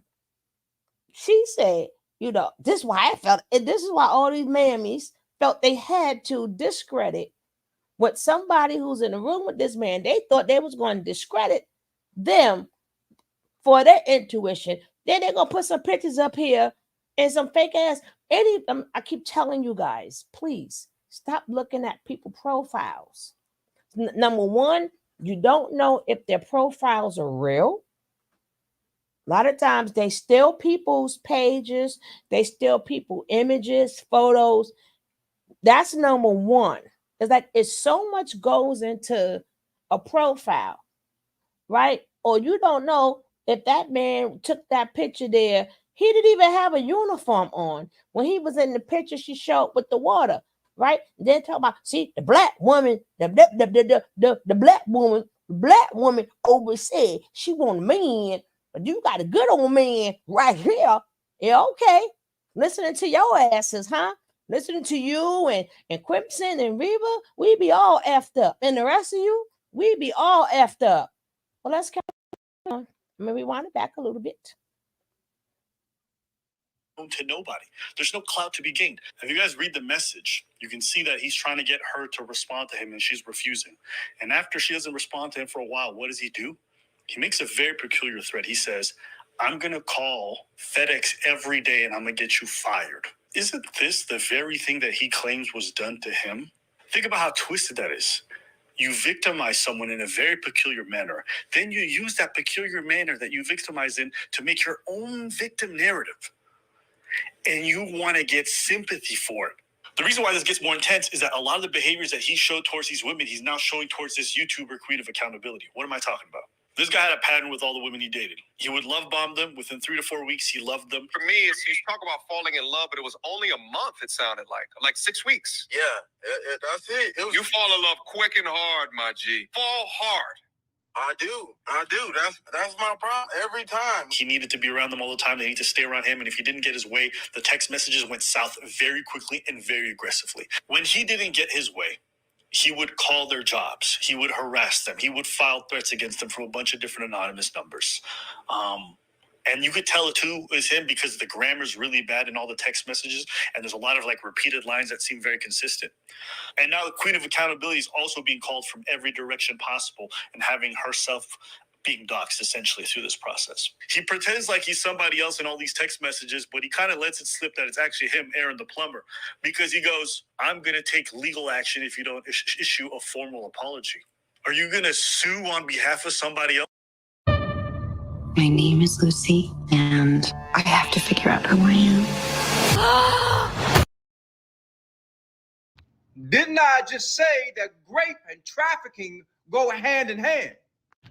she said, this is why I felt, and this is why all these mammies felt they had to discredit what somebody who's in the room with this man. They thought they was going to discredit them for their intuition. Then they're going to put some pictures up here and some fake ass. I keep telling you guys, please stop looking at people profiles. Number one, you don't know if their profiles are real. A lot of times they steal people's pages, they steal people's images, photos. That's number one. It's like it's so much goes into a profile, right? Or you don't know if that man took that picture there. He didn't even have a uniform on when he was in the picture she showed with the water, right? Then talk about, see, the black woman, the black woman always said she want a man, but you got a good old man right here. Yeah, okay. Listening to your asses, huh? Listening to you and Crimson and Reba, we be all effed up. And the rest of you, we be all effed up. Well, let's count on. I'm going to rewind it back a little bit. To nobody. There's no clout to be gained. If you guys read the message, you can see that he's trying to get her to respond to him and she's refusing. And after she doesn't respond to him for a while, what does he do? He makes a very peculiar threat. He says, I'm going to call FedEx every day and I'm going to get you fired. Isn't this the very thing that he claims was done to him? Think about how twisted that is. You victimize someone in a very peculiar manner. Then you use that peculiar manner that you victimize in to make your own victim narrative. And you want to get sympathy for it. The reason why this gets more intense is that a lot of the behaviors that he showed towards these women, he's now showing towards this YouTuber queen of accountability. What am I talking about? This guy had a pattern with all the women he dated. He would love bomb them. Within 3 to 4 weeks, he loved them. For me, it's you talk about falling in love, but it was only a month, it sounded like 6 weeks. Yeah, that's it. You fall in love quick and hard, my G. Fall hard. I do. That's my problem every time. He needed to be around them all the time. They need to stay around him. And if he didn't get his way, the text messages went south very quickly and very aggressively. When he didn't get his way, he would call their jobs. He would harass them. He would file threats against them from a bunch of different anonymous numbers. And you could tell it too is him because the grammar's really bad in all the text messages. And there's a lot of like repeated lines that seem very consistent. And now the queen of accountability is also being called from every direction possible and having herself being doxxed essentially through this process. He pretends like he's somebody else in all these text messages, but he kind of lets it slip that it's actually him, Aaron the plumber, because he goes, I'm going to take legal action if you don't issue a formal apology. Are you going to sue on behalf of somebody else? My name is Lucy, and I have to figure out who I am. Didn't I just say that rape and trafficking go hand in hand?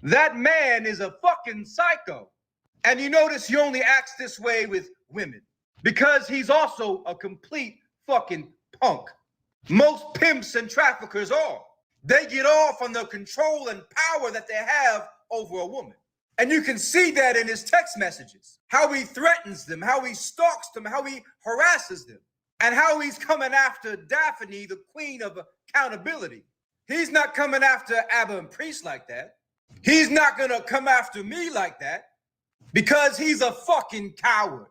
That man is a fucking psycho. And you notice he only acts this way with women because he's also a complete fucking punk. Most pimps and traffickers are. They get off on the control and power that they have over a woman. And you can see that in his text messages, how he threatens them, how he stalks them, how he harasses them, and how he's coming after Daphne, the queen of accountability. He's not coming after Abba and Priest like that. He's not gonna come after me like that because he's a fucking coward.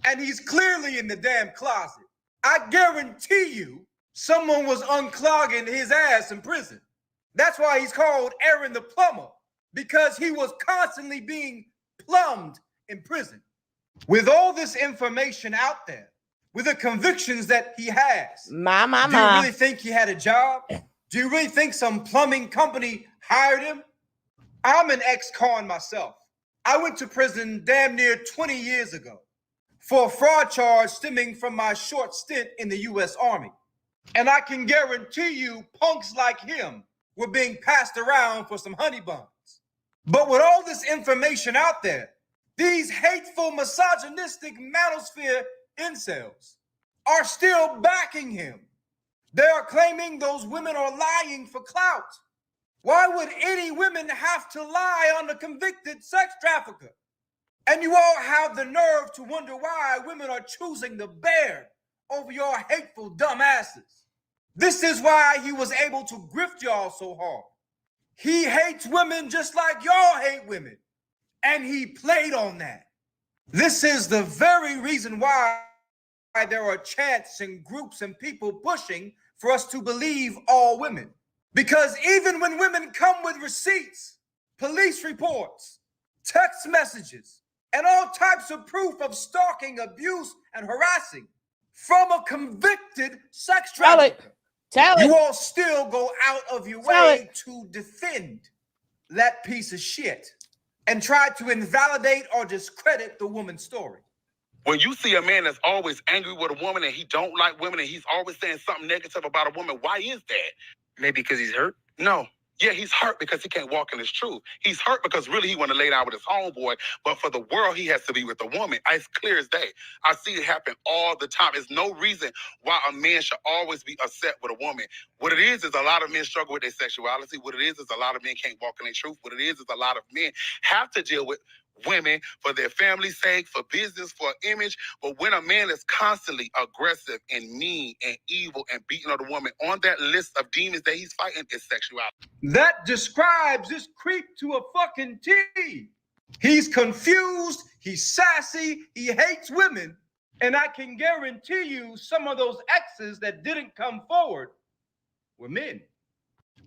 And he's clearly in the damn closet. I guarantee you someone was unclogging his ass in prison. That's why he's called Aaron the plumber, because he was constantly being plumbed in prison. With all this information out there, with the convictions that he has, do you really think he had a job? Do you really think some plumbing company hired him? I'm an ex-con myself. I went to prison damn near 20 years ago for a fraud charge stemming from my short stint in the U.S. Army. And I can guarantee you punks like him were being passed around for some honey buns. But with all this information out there, these hateful, misogynistic manosphere incels are still backing him. They are claiming those women are lying for clout. Why would any women have to lie on a convicted sex trafficker? And you all have the nerve to wonder why women are choosing the bear over your hateful dumb asses. This is why he was able to grift y'all so hard. He hates women just like y'all hate women. And he played on that. This is the very reason why there are chants and groups and people pushing for us to believe all women. Because even when women come with receipts, police reports, text messages, and all types of proof of stalking, abuse, and harassing from a convicted sex trafficker, you all still go out of your way to defend that piece of shit and try to invalidate or discredit the woman's story. When you see a man that's always angry with a woman and he don't like women and he's always saying something negative about a woman, why is that? Maybe because he's hurt? No. Yeah, he's hurt because he can't walk in his truth. He's hurt because really he want to lay down with his homeboy, but for the world, he has to be with a woman. It's clear as day. I see it happen all the time. There's no reason why a man should always be upset with a woman. What it is a lot of men struggle with their sexuality. What it is a lot of men can't walk in their truth. What it is a lot of men have to deal with women for their family's sake, for business, for image. But when a man is constantly aggressive and mean and evil and beating on the woman, on that list of demons that he's fighting is sexuality. That describes this creep to a fucking T. He's confused, he's sassy, he hates women, and I can guarantee you some of those exes that didn't come forward were men.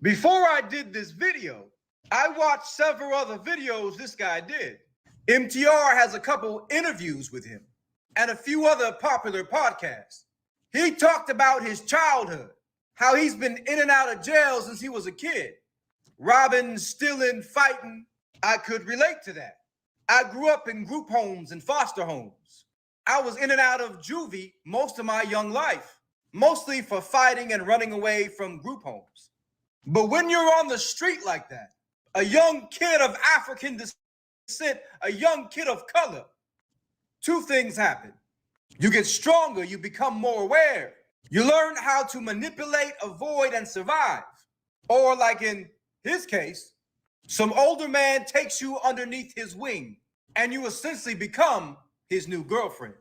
Before I did this video, I watched several other videos this guy did. MTR has a couple interviews with him and a few other popular podcasts. He talked about his childhood, how he's been in and out of jail since he was a kid. Robbing, stealing, fighting. I could relate to that. I grew up in group homes and foster homes. I was in and out of juvie most of my young life, mostly for fighting and running away from group homes. But when you're on the street like that, a young kid of African descent, a young kid of color, two things happen. You get stronger, you become more aware. You learn how to manipulate, avoid, and survive. Or like in his case, some older man takes you underneath his wing and you essentially become his new girlfriend.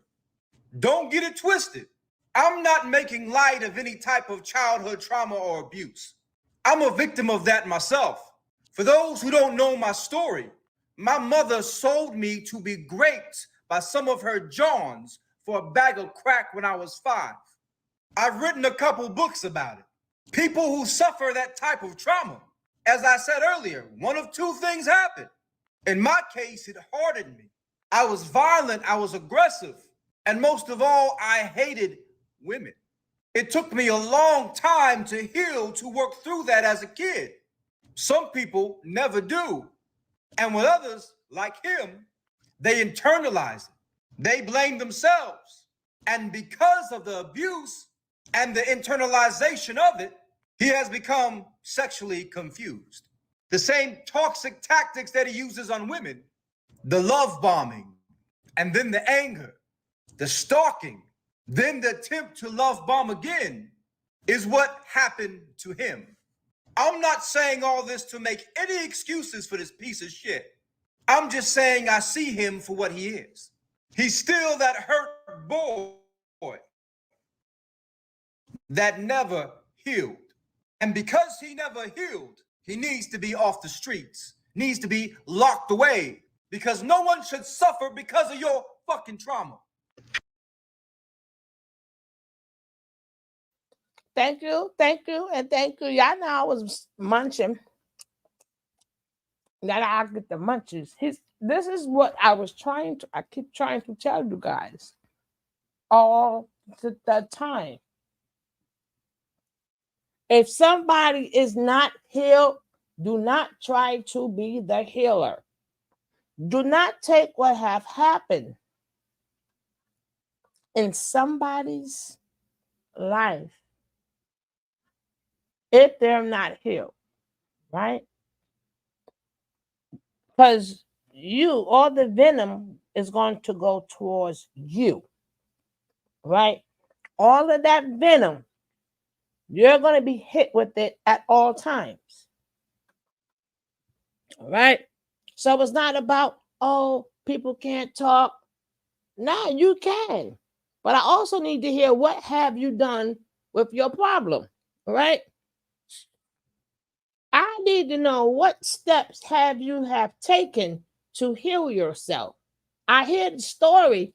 Don't get it twisted. I'm not making light of any type of childhood trauma or abuse. I'm a victim of that myself. For those who don't know my story, my mother sold me to be raped by some of her Johns for a bag of crack when I was 5. I've written a couple books about it. People who suffer that type of trauma, as I said earlier, one of two things happened. In my case, it hardened me. I was violent, I was aggressive, and most of all, I hated women. It took me a long time to heal, to work through that as a kid. Some people never do. And with others, like him, they internalize it. They blame themselves. And because of the abuse and the internalization of it, he has become sexually confused. The same toxic tactics that he uses on women, the love bombing, and then the anger, the stalking, then the attempt to love bomb again, is what happened to him. I'm not saying all this to make any excuses for this piece of shit. I'm just saying I see him for what he is. He's still that hurt boy that never healed. And because he never healed, he needs to be off the streets, needs to be locked away, because no one should suffer because of your fucking trauma. Thank you, and thank you. Y'all know I was munching. That I get the munchies. This is what I keep trying to tell you guys all the time. If somebody is not healed, do not try to be the healer. Do not take what have happened in somebody's life if they're not healed, right? Because all the venom is going to go towards you, right? All of that venom, you're going to be hit with it at all times, all right? So it's not about, oh, people can't talk. No, you can. But I also need to hear, what have you done with your problem, all right? I need to know, what steps have you taken to heal yourself? I hear the story,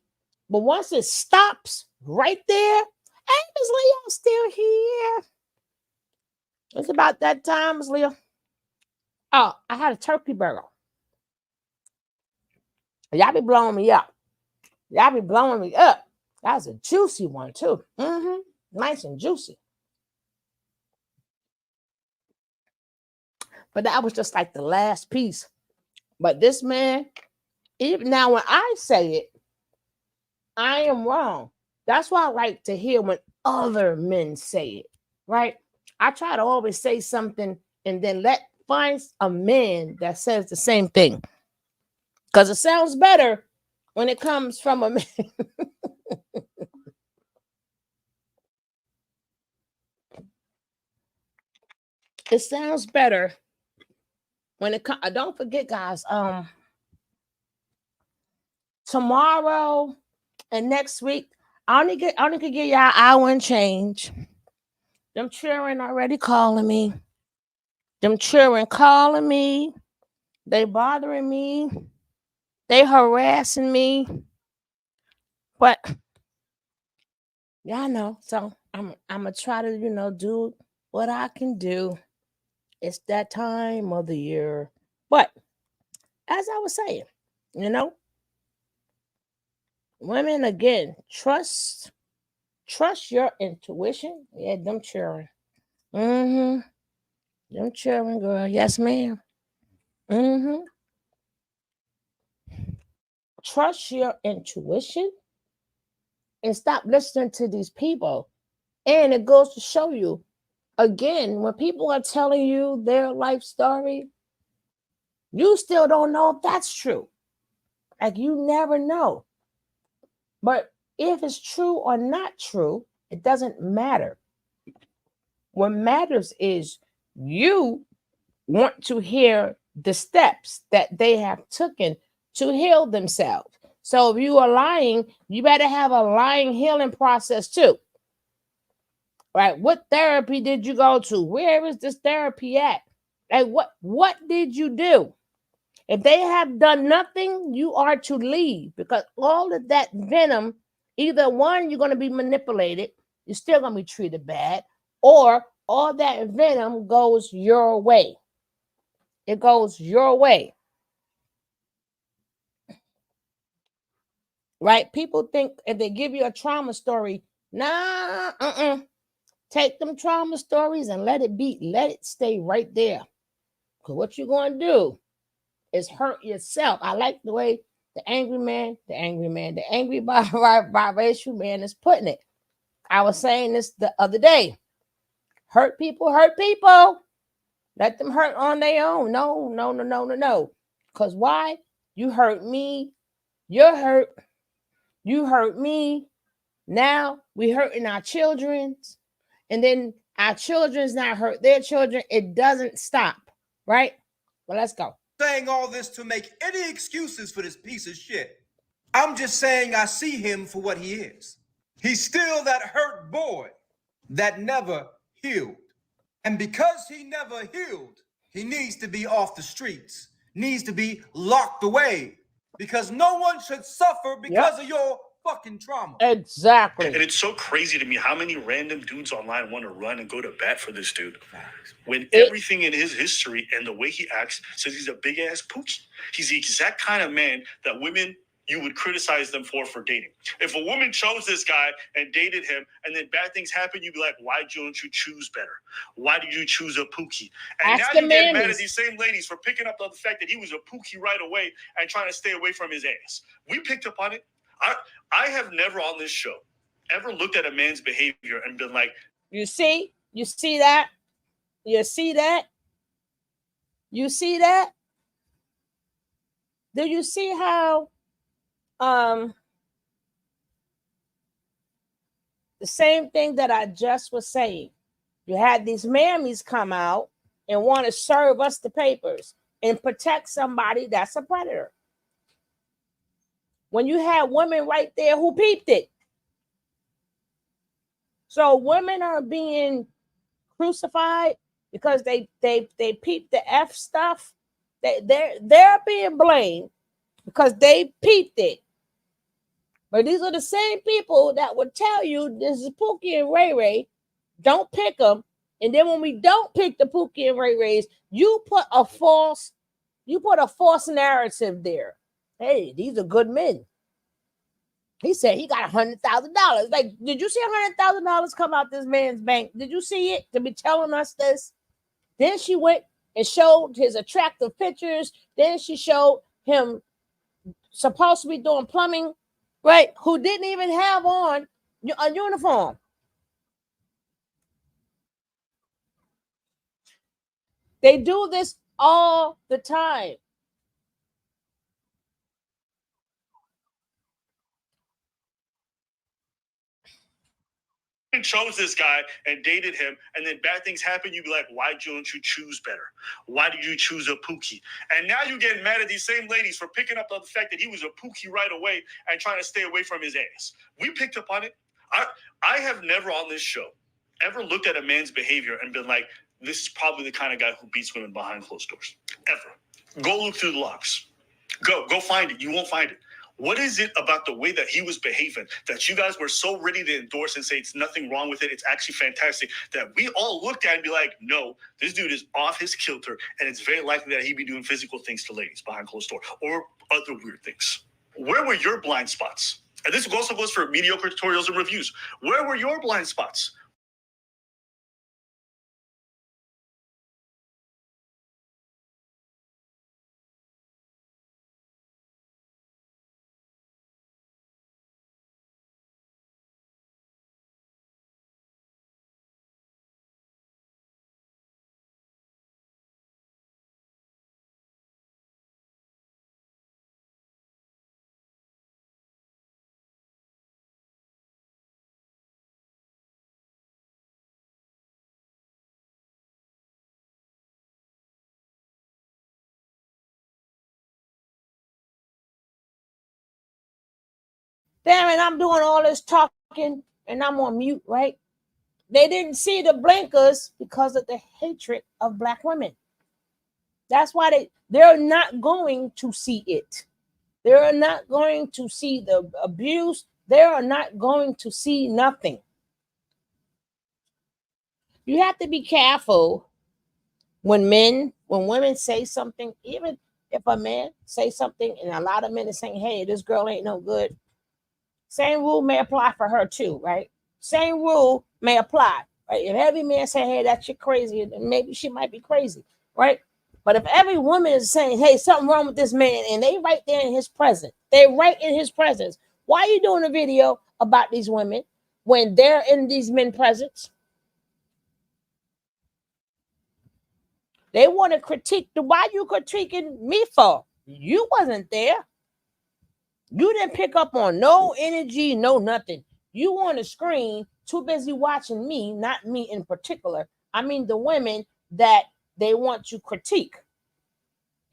but once it stops right there, hey, Miss Leo, still here. It's about that time, Miss Leo. Oh, I had a turkey burger. Y'all be blowing me up. Y'all be blowing me up. That was a juicy one, too. Nice and juicy. But that was just like the last piece. But this man, even now when I say it, I am wrong. That's why I like to hear when other men say it, right? I try to always say something and then find a man that says the same thing. Because it sounds better when it comes from a man. It sounds better when it comes. Don't forget, guys, tomorrow and next week, I only could give y'all an hour and change. Them children already calling me. Them children calling me. They bothering me. They harassing me. But y'all know, so I'm gonna try to, do what I can do. It's that time of the year. But as I was saying, women again, trust your intuition. Yeah, them children. Mm-hmm. Them children, girl. Yes, ma'am. Mm-hmm. Trust your intuition and stop listening to these people. And it goes to show you, again, when people are telling you their life story, you still don't know if that's true. Like, you never know. But if it's true or not true, it doesn't matter. What matters is you want to hear the steps that they have taken to heal themselves. So if you are lying, you better have a lying healing process too. Right? What therapy did you go to? Where is this therapy at? Like, what did you do? If they have done nothing, you are to leave, because all of that venom, either one, you're going to be manipulated, you're still going to be treated bad, or all that venom goes your way. It goes your way. Right? People think if they give you a trauma story, take them trauma stories and let it stay right there. Because what you're going to do is hurt yourself. I like the way the angry biracial man is putting it. I was saying this the other day. Hurt people. Let them hurt on their own. No. Because why? You hurt me. You're hurt. You hurt me. Now we hurting our children's. And then our children's not hurt their children. It doesn't stop. Right? Well, let's go. Saying all this to make any excuses for this piece of shit. I'm just saying I see him for what he is. He's still that hurt boy that never healed. And because he never healed, he needs to be off the streets, needs to be locked away, because no one should suffer because of your fucking trauma. Exactly. And it's so crazy to me how many random dudes online want to run and go to bat for this dude. When everything in his history and the way he acts says he's a big ass pookie. He's the exact kind of man that women, you would criticize them for dating. If a woman chose this guy and dated him and then bad things happen, you'd be like, why don't you choose better? Why did you choose a pookie? And now you get mad at these same ladies for picking up on the fact that he was a pookie right away and trying to stay away from his ass. We picked up on it. I have never on this show ever looked at a man's behavior and been like, you see that? You see that? You see that? Do you see how the same thing that I just was saying? You had these mammies come out and want to serve us the papers and protect somebody that's a predator. When you had women right there who peeped it. So women are being crucified because they peeped the F stuff. They're being blamed because they peeped it. But these are the same people that would tell you this is Pookie and Ray Ray. Don't pick them. And then when we don't pick the Pookie and Ray Rays, you put a false narrative there. Hey, these are good men. He said he got $100,000. Like, did you see $100,000 come out this man's bank? Did you see it to be telling us this? Then she went and showed his attractive pictures. Then she showed him supposed to be doing plumbing, right? Who didn't even have on a uniform. They do this all the time. chose this guy and dated him, and then bad things happen, you'd be like, why don't you choose better? Why did you choose a Pookie? And now you're getting mad at these same ladies for picking up on the fact that he was a Pookie right away and trying to stay away from his ass. We picked up on it. I have never on this show ever looked at a man's behavior and been like, this is probably the kind of guy who beats women behind closed doors. Ever. Go look through the logs. Go find it. You won't find it. What is it about the way that he was behaving that you guys were so ready to endorse and say it's nothing wrong with it, it's actually fantastic, that we all looked at and be like, no, this dude is off his kilter, and it's very likely that he'd be doing physical things to ladies behind closed door or other weird things? Where were your blind spots? And this also goes for mediocre tutorials and reviews. Where were your blind spots? Damn it, I'm doing all this talking and I'm on mute, right? They didn't see the blinkers because of the hatred of black women. That's why they're not going to see it. They're not going to see the abuse. They are not going to see nothing. You have to be careful when women say something, even if a man say something and a lot of men are saying, hey, this girl ain't no good. Same rule may apply for her too, right? Same rule may apply, right? If every man say, hey, that shit crazy, then maybe she might be crazy, right? But if every woman is saying, hey, something wrong with this man, and they right there in his presence, they're right in his presence. Why are you doing a video about these women when they're in these men presence? They want to critique why you critiquing me for? You wasn't there. You didn't pick up on no energy, no nothing. You on the screen, too busy watching me, not me in particular. I mean the women that they want to critique.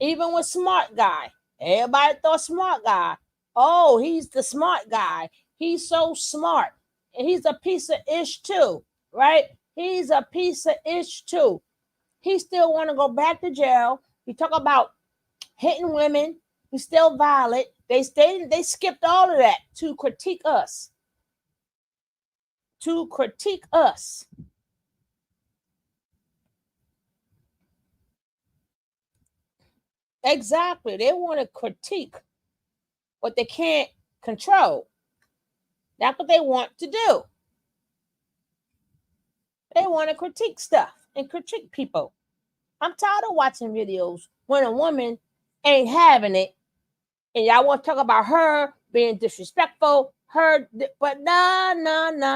Even with smart guy. Everybody thought smart guy. Oh, he's the smart guy. He's so smart. And he's a piece of ish too, right? He's a piece of ish too. He still want to go back to jail. He talk about hitting women. He's still violent. They skipped all of that to critique us. To critique us. Exactly. They want to critique what they can't control. That's what they want to do. They want to critique stuff and critique people. I'm tired of watching videos when a woman ain't having it and y'all want to talk about her being disrespectful, but no.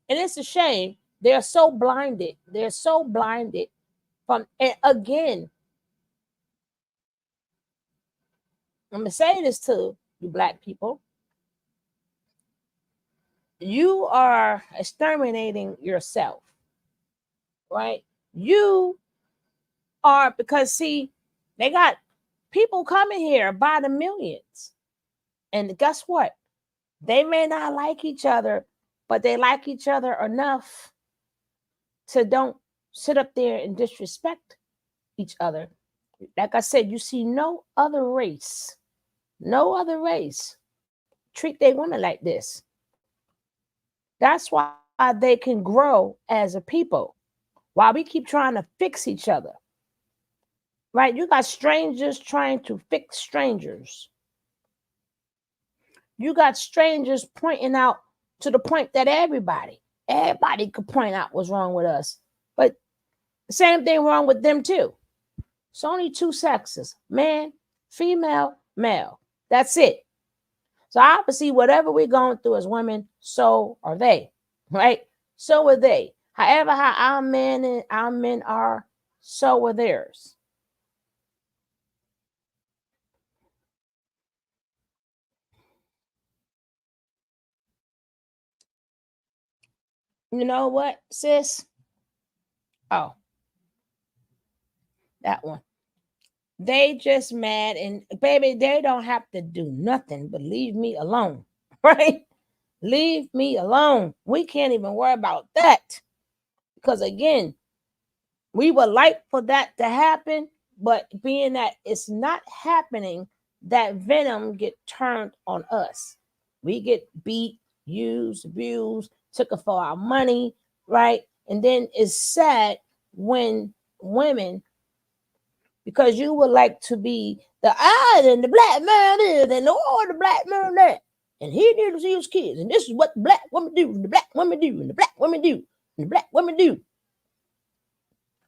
And it's a shame. They're so blinded. They're so blinded from, and again, I'm going to say this to you black people. You are exterminating yourself, right? You are, because see, they got people coming here by the millions. And guess what? They may not like each other, but they like each other enough to don't sit up there and disrespect each other. Like I said, you see no other race treat their women like this. That's why they can grow as a people. While we keep trying to fix each other, right? You got strangers trying to fix strangers. You got strangers pointing out to the point that everybody could point out what's wrong with us. But the same thing wrong with them too. It's only two sexes, man, female, male. That's it. So obviously, whatever we're going through as women, so are they, right? So are they. However, how our men are, so are theirs. You know what, sis? Oh, that one. They just mad and baby, they don't have to do nothing but leave me alone. Right? Leave me alone. We can't even worry about that. Because again, we would like for that to happen, but being that it's not happening, that venom get turned on us. We get beat, used, abused, took it for our money, right? And then it's sad when women, because you would like to be the and the black man is, and the black man that, and he did to see his kids, and this is what the black women do, and the black women do, and the black women do, and the black women do.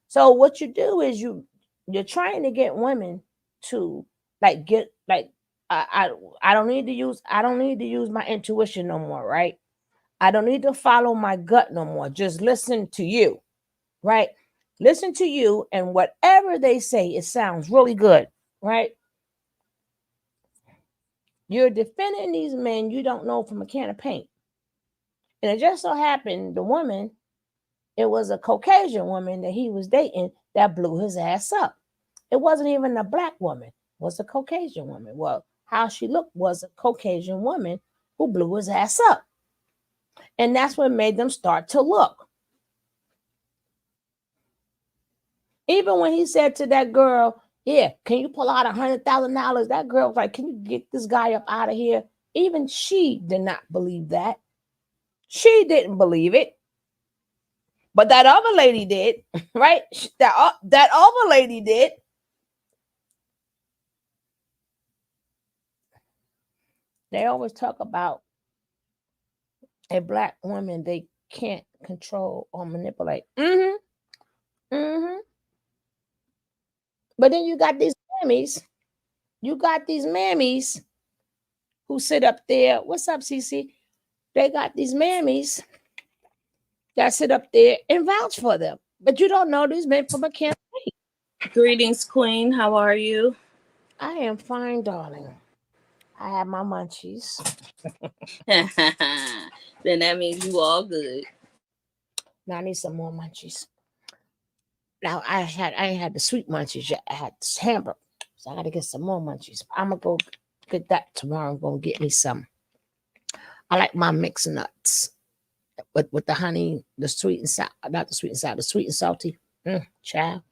So what you do is you're trying to get women to like get like I don't need to use my intuition no more, right? I don't need to follow my gut no more. Just listen to you, right? Listen to you, and whatever they say, it sounds really good, right? You're defending these men you don't know from a can of paint. And it just so happened the woman, it was a Caucasian woman that he was dating that blew his ass up. It wasn't even a black woman, it was a Caucasian woman. Well, how she looked was a Caucasian woman who blew his ass up. And that's what made them start to look. Even when he said to that girl, yeah, can you pull out $100,000? That girl was like, can you get this guy up out of here? Even she did not believe that. She didn't believe it. But that other lady did, right? That other lady did. They always talk about a black woman they can't control or manipulate. But then you got these mammies. You got these mammies who sit up there. What's up, Cece? They got these mammies that sit up there and vouch for them. But you don't know these men from a campaign. Greetings, Queen. How are you? I am fine, darling. I have my munchies. Then that means you all good. Now I need some more munchies. Now I ain't had the sweet munchies yet. I had this hamburger. So I gotta get some more munchies. I'm gonna go get that tomorrow. I'm gonna get me some. I like my mixed nuts with the honey, the sweet and sour, not the sweet and sour, the sweet and salty. Child.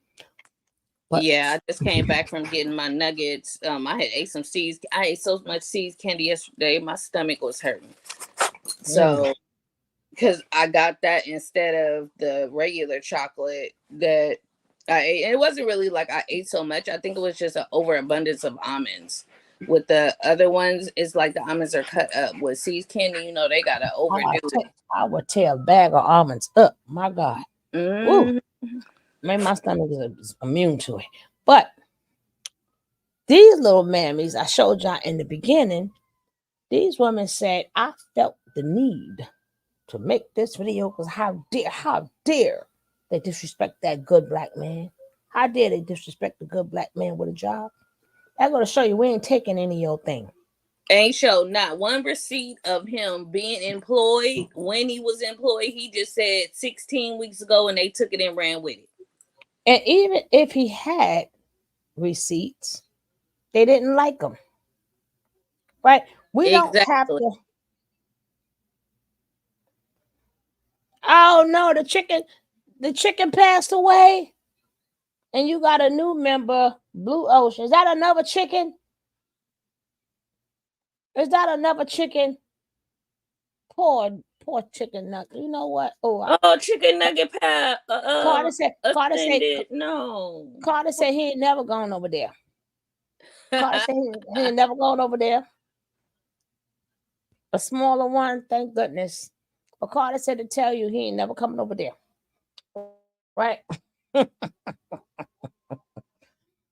But yeah, I just came back from getting my nuggets. I had ate some seeds. I ate so much seeds candy yesterday, my stomach was hurting. So, because I got that instead of the regular chocolate that I ate. And it wasn't really like I ate so much. I think it was just an overabundance of almonds. With the other ones, it's like the almonds are cut up. With seeds candy, you know, they gotta overdo it. I would tear a bag of almonds up. My God. Ooh. Maybe my stomach is immune to it. But these little mammies I showed y'all in the beginning, these women said, I felt the need to make this video because how dare they disrespect that good black man? How dare they disrespect the good black man with a job? I'm going to show you we ain't taking any of your thing. Ain't show not one receipt of him being employed when he was employed. He just said 16 weeks ago and they took it and ran with it. And even if he had receipts, they didn't like him. Right? We don't have to. Oh no, the chicken passed away. And you got a new member, Blue Ocean. Is that another chicken? Is that another chicken? Poor chicken nugget. You know what? Chicken nugget pie. Carter said, no. Carter said he ain't never gone over there. Carter said he ain't never gone over there. A smaller one, thank goodness. But Carter said to tell you he ain't never coming over there. Right?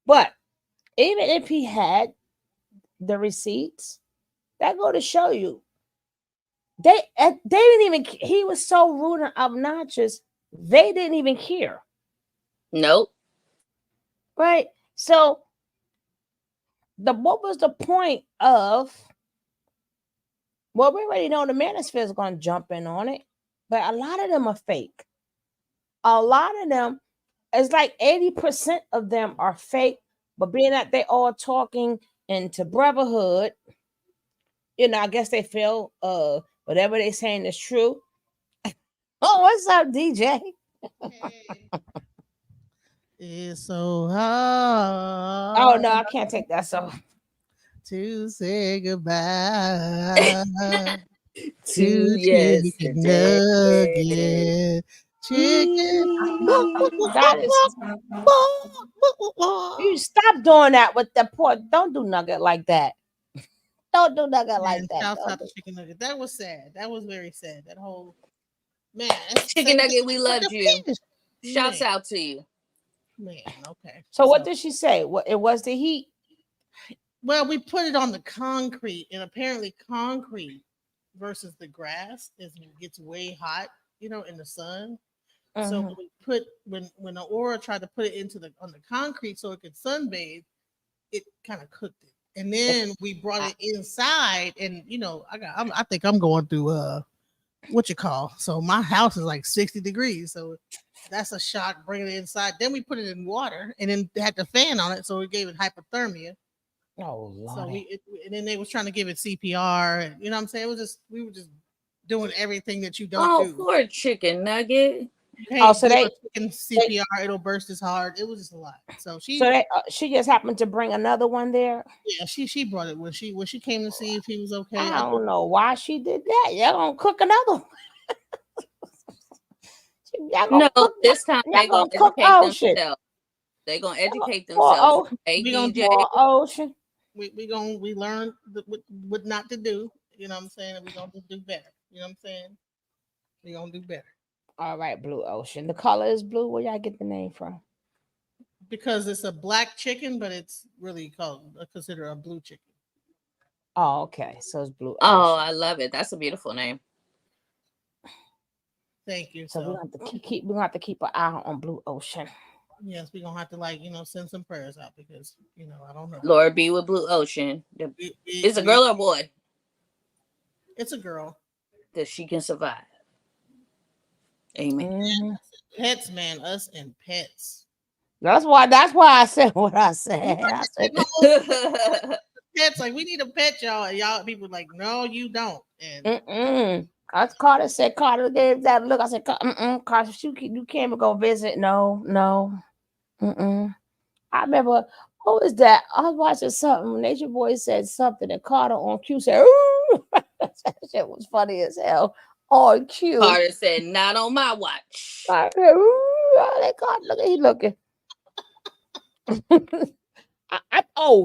But even if he had the receipts, that go to show you they didn't even. He was so rude and obnoxious. They didn't even care. Nope. Right. So what was the point of? Well, we already know the manosphere is going to jump in on it. but a lot of them are fake. A lot of them, it's like 80% of them are fake. But being that they all talking into brotherhood, I guess they feel whatever they saying is true. Oh, what's up, DJ? It's so hard. Oh no, I can't take that song. To say goodbye To to chicken yesterday. nugget. Chicken. That is, you stop doing that with the poor. Don't do nugget like that. Don't do nugget like Man, that. shouts Don't out do. to chicken nugget. That was sad. That was very sad. That whole man. Chicken Nugget, we loved you. Shouts Man. out to you. Man, okay. So what did she say? What it was the heat? Well, we put it on the concrete, and apparently concrete versus the grass gets way hot, in the sun. So when we put when the Aura tried to put it on the concrete so it could sunbathe, it kind of cooked it. And then we brought it inside, and I think I'm going through what you call. So my house is like 60 degrees, so that's a shock bringing it inside. Then we put it in water, and then had the fan on it, so it gave it hypothermia. Oh Lord. So and then they was trying to give it CPR, and you know what I'm saying. We were just doing everything that you don't do. Poor chicken nugget. Hey, so they chicken CPR, it'll burst his heart. It was just a lot. So she just happened to bring another one there. Yeah, she brought it when she came to see if he was okay. I don't know why she did that. Y'all gonna cook another one. No, this time they're gonna educate themselves. They're gonna educate themselves. Hey, DJ. Ocean. We learned what not to do. You know what I'm saying? And we're gonna do better. You know what I'm saying? We're gonna do better. All right, Blue Ocean. The color is blue. Where y'all get the name from? Because it's a black chicken, but it's really considered a blue chicken. Oh, okay. So it's Blue Ocean. Oh, I love it. That's a beautiful name. Thank you. So we have to keep an eye on Blue Ocean. Yes, we're gonna have to send some prayers out because I don't know. Lord be with Blue Ocean. It's a girl or a boy? It's a girl. That she can survive. Amen. Mm-hmm. Pets, man, us and pets. That's why I said what I said. Pets, like we need a pet, y'all. And y'all people like, no, you don't. And Carter said, Carter gave that look. I said, Carter, you can't go visit. No. I remember, what was that? I was watching something. Nature Boy said something, and Carter on cue said, ooh. That shit was funny as hell. On cue. Carter said, not on my watch. I said, ooh, God, look, he looking.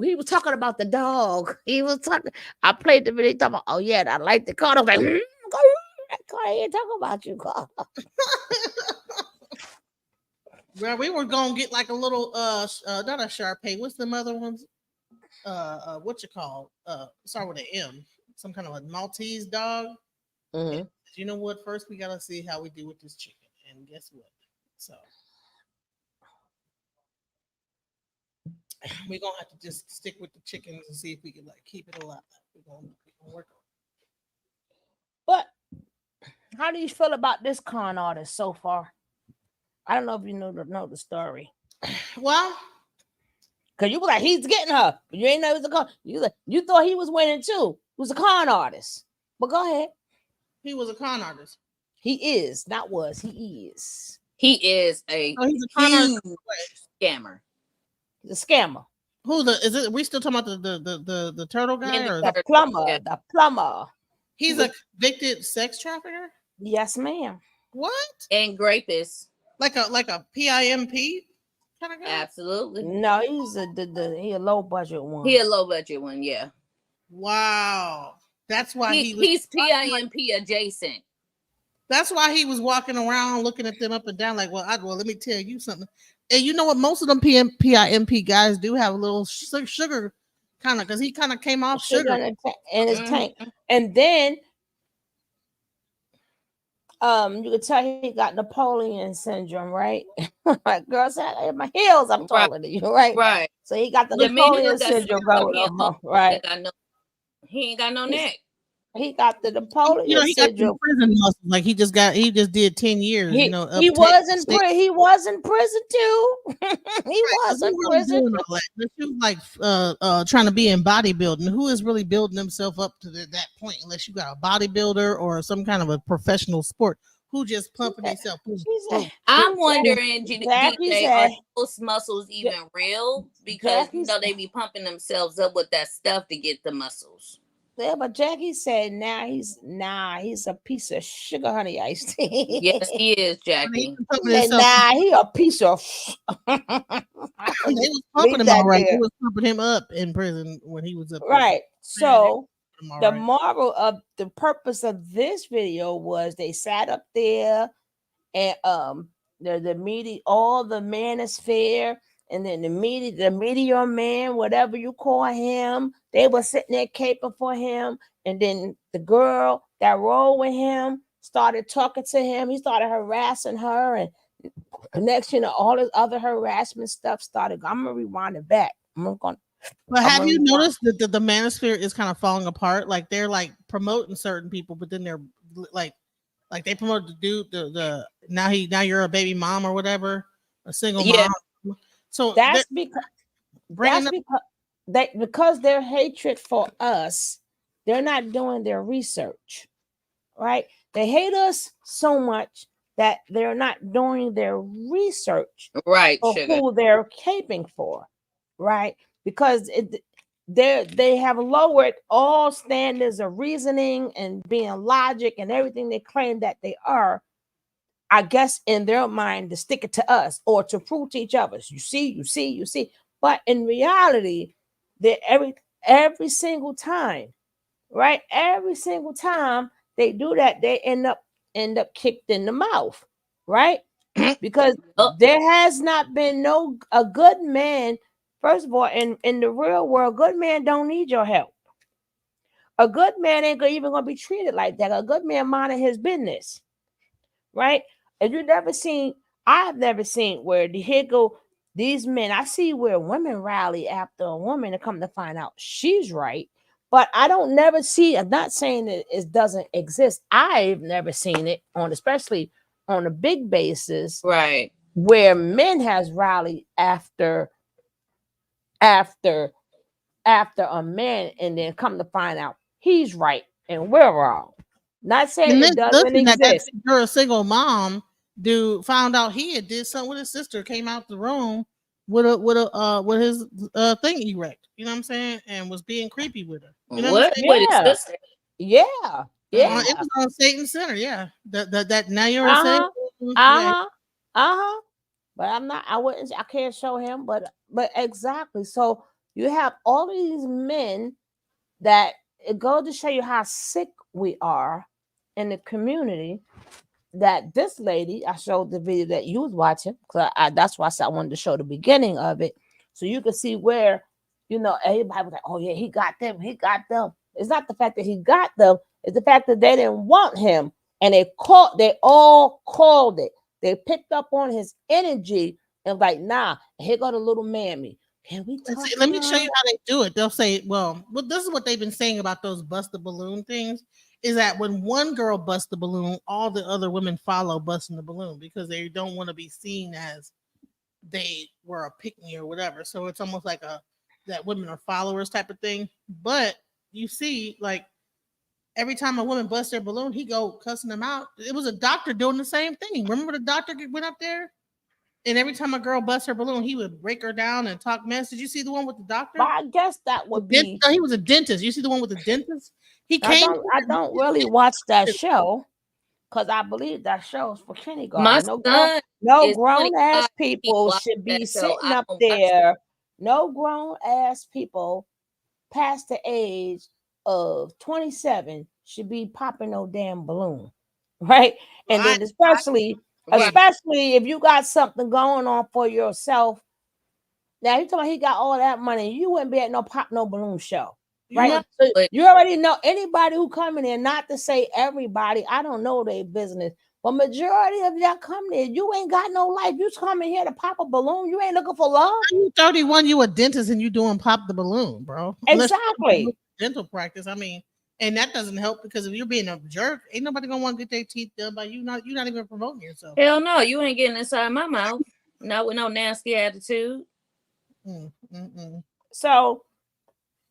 He was talking about the dog. He was talking. I played the video. Talking about, oh yeah, I like the car. I was like, Carter ain't talking about you, Carter. Well, we were gonna get like a little not a Shar-Pei. What's the other ones? What you call? Start with an M. Some kind of a Maltese dog. Mm-hmm. You know what? First, we gotta see how we do with this chicken. And guess what? So we're gonna have to just stick with the chickens and see if we can keep it alive. We're gonna work on it. But how do you feel about this con artist so far? I don't know if you know the story. Well, because you were like, he's getting her, but you ain't know it was a con. You thought he was winning too. He was a con artist. But go ahead. He was a con artist. He is, not was. He is. He is a huge scammer. The scammer. Is it? We still talking about the turtle guy or the plumber? Yeah. The plumber. He's a convicted sex trafficker. Yes, ma'am. What? And rapist. Like a PIMP kind of guy. Absolutely. No, he's he a low budget one. He a low budget one. Yeah. Wow. That's why he's PIMP adjacent. That's why he was walking around looking at them up and down like, well, let me tell you something. And you know what? Most of them PIMP guys do have a little sugar kind of, because he kind of came off sugar in his tank. And then you could tell he got Napoleon syndrome, right? Like, girl said, my heels, I'm taller than you, right? Right. So he got the Napoleon syndrome going on, right? He ain't got no neck. He got the Napoleon You know, he got the syndrome. prison muscles. Like he just did 10 years. You know, He was in prison. He was in prison too. He was in prison. Doing all that. She was like trying to be in bodybuilding. Who is really building himself up to that point? Unless you got a bodybuilder or some kind of a professional sport. Who just pumping themselves? I'm wondering, Jackie DJ, said- are those muscles even real? Because you know they be pumping themselves up with that stuff to get the muscles. Yeah, but Jackie said now he's a piece of sugar honey iced tea. Yes, he is, Jackie. He said, he a piece of. They was pumping him all right. They was pumping him up in prison when he was up there. Right. So all the right. moral of the purpose of this video was they sat up there and the media, all the manosphere, and then the meteor man, whatever you call him, they were sitting there caping for him. And then the girl that rolled with him started talking to him. He started harassing her, and next, all this other harassment stuff started. I'm gonna rewind it back. But have you noticed that the manosphere is kind of falling apart? Like they're like promoting certain people, but then they're like they promote the dude, the now you're a baby mom or whatever, a single mom. So that's because their hatred for us, they're not doing their research, right? They hate us so much that they're not doing their research, right? For who they're caping for, right? Because they have lowered all standards of reasoning and being logic and everything they claim that they are, I guess, in their mind, to stick it to us or to prove to each other. You see. But in reality, they every single time, right? Every single time they do that, they end up kicked in the mouth, right? Because there has not been a good man. First of all, in the real world, good man don't need your help. A good man ain't even gonna be treated like that. A good man minding his business, right? And I've never seen where here go these men. I see where women rally after a woman to come to find out she's right, but I don't never see. I'm not saying that it doesn't exist. I've never seen it especially on a big basis, right? Where men has rallied after a man, and then come to find out he's right and we're wrong. Not saying it doesn't exist. You're a single mom. Dude found out he had did something with his sister. Came out the room with his thing erect. You know what I'm saying? And was being creepy with her. You know what I'm saying? Yeah. Yeah. It was on Satan Center. Yeah. That now you're a Satan. But I can't show him, but exactly. So you have all of these men that it goes to show you how sick we are in the community. That this lady, I showed the video that you was watching, because that's why I said I wanted to show the beginning of it, so you could see where, everybody was like, oh yeah, he got them. It's not the fact that he got them, it's the fact that they didn't want him, and they all called it. They picked up on his energy and like, nah, here go the little mammy. Can we talk? Let me show you how they do it. They'll say, well, this is what they've been saying about those bust the balloon things, is that when one girl busts the balloon, all the other women follow busting the balloon because they don't want to be seen as they were a pick-me or whatever. So it's almost like that women are followers type of thing. But you see, like, every time a woman busts their balloon, he go cussing them out. It was a doctor doing the same thing. Remember the doctor went up there? And every time a girl busts her balloon, he would break her down and talk mess. Did you see the one with the doctor? But I guess that would be. He was a dentist. You see the one with the dentist? I don't really watch that show because I believe that show is for kindergarten. No grown ass people should be sitting up there. No grown ass people past the age of 27 should be popping no damn balloon, right? And then especially if you got something going on for yourself. Now you talking about he got all that money, you wouldn't be at no pop no balloon show, right? So you already know anybody who come in there, not to say everybody, I don't know their business, but majority of y'all come there, you ain't got no life. You coming here to pop a balloon, you ain't looking for love. You 31, you a dentist and you doing pop the balloon, bro. Exactly. Dental practice. I mean, And that doesn't help because if you're being a jerk, ain't nobody gonna want to get their teeth done by you. You're not even promoting yourself. Hell no, you ain't getting inside my mouth. Not with no nasty attitude. So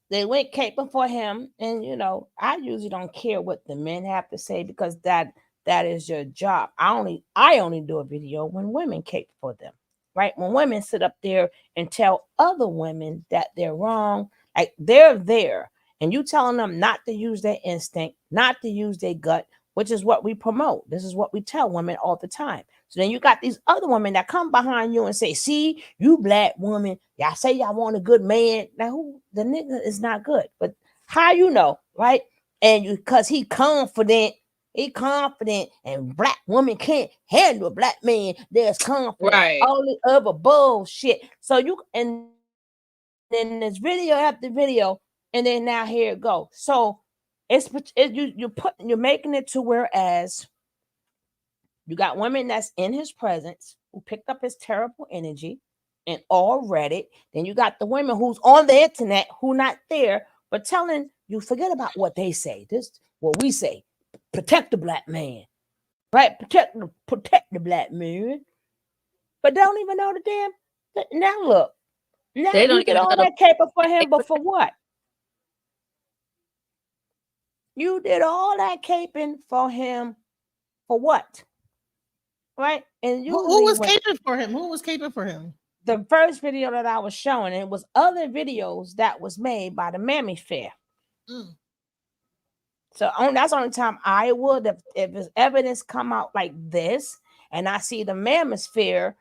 they went caping for him, and I usually don't care what the men have to say because that is your job. I only do a video when women cape for them, right? When women sit up there and tell other women that they're wrong, like they're there, and you telling them not to use their instinct, not to use their gut, which is what we promote. This is what we tell women all the time. So then you got these other women that come behind you and say, see, you black woman, y'all say y'all want a good man. Now, who the nigga is not good, but how you know, right? And you, because he confident, and black women can't handle a black man that's confident. Right. All the other bullshit. So and then this video after video, and then now here it goes. So you're making it to whereas you got women that's in his presence who picked up his terrible energy and all read it. Then you got the women who's on the internet who not there, but telling you forget about what they say. This what we say. Protect the black man. Right? Protect the black man. But they don't even know the damn. Now look. Now They don't you did even all know that caper for him, but for what? You did all that caping for him for what? Right? And who was usually caping for him? Who was caping for him? the first video that I was showing, it was other videos that was made by the Mammy Fair. So that's the only time I would, if there's evidence come out like this, and I see the Mammosphere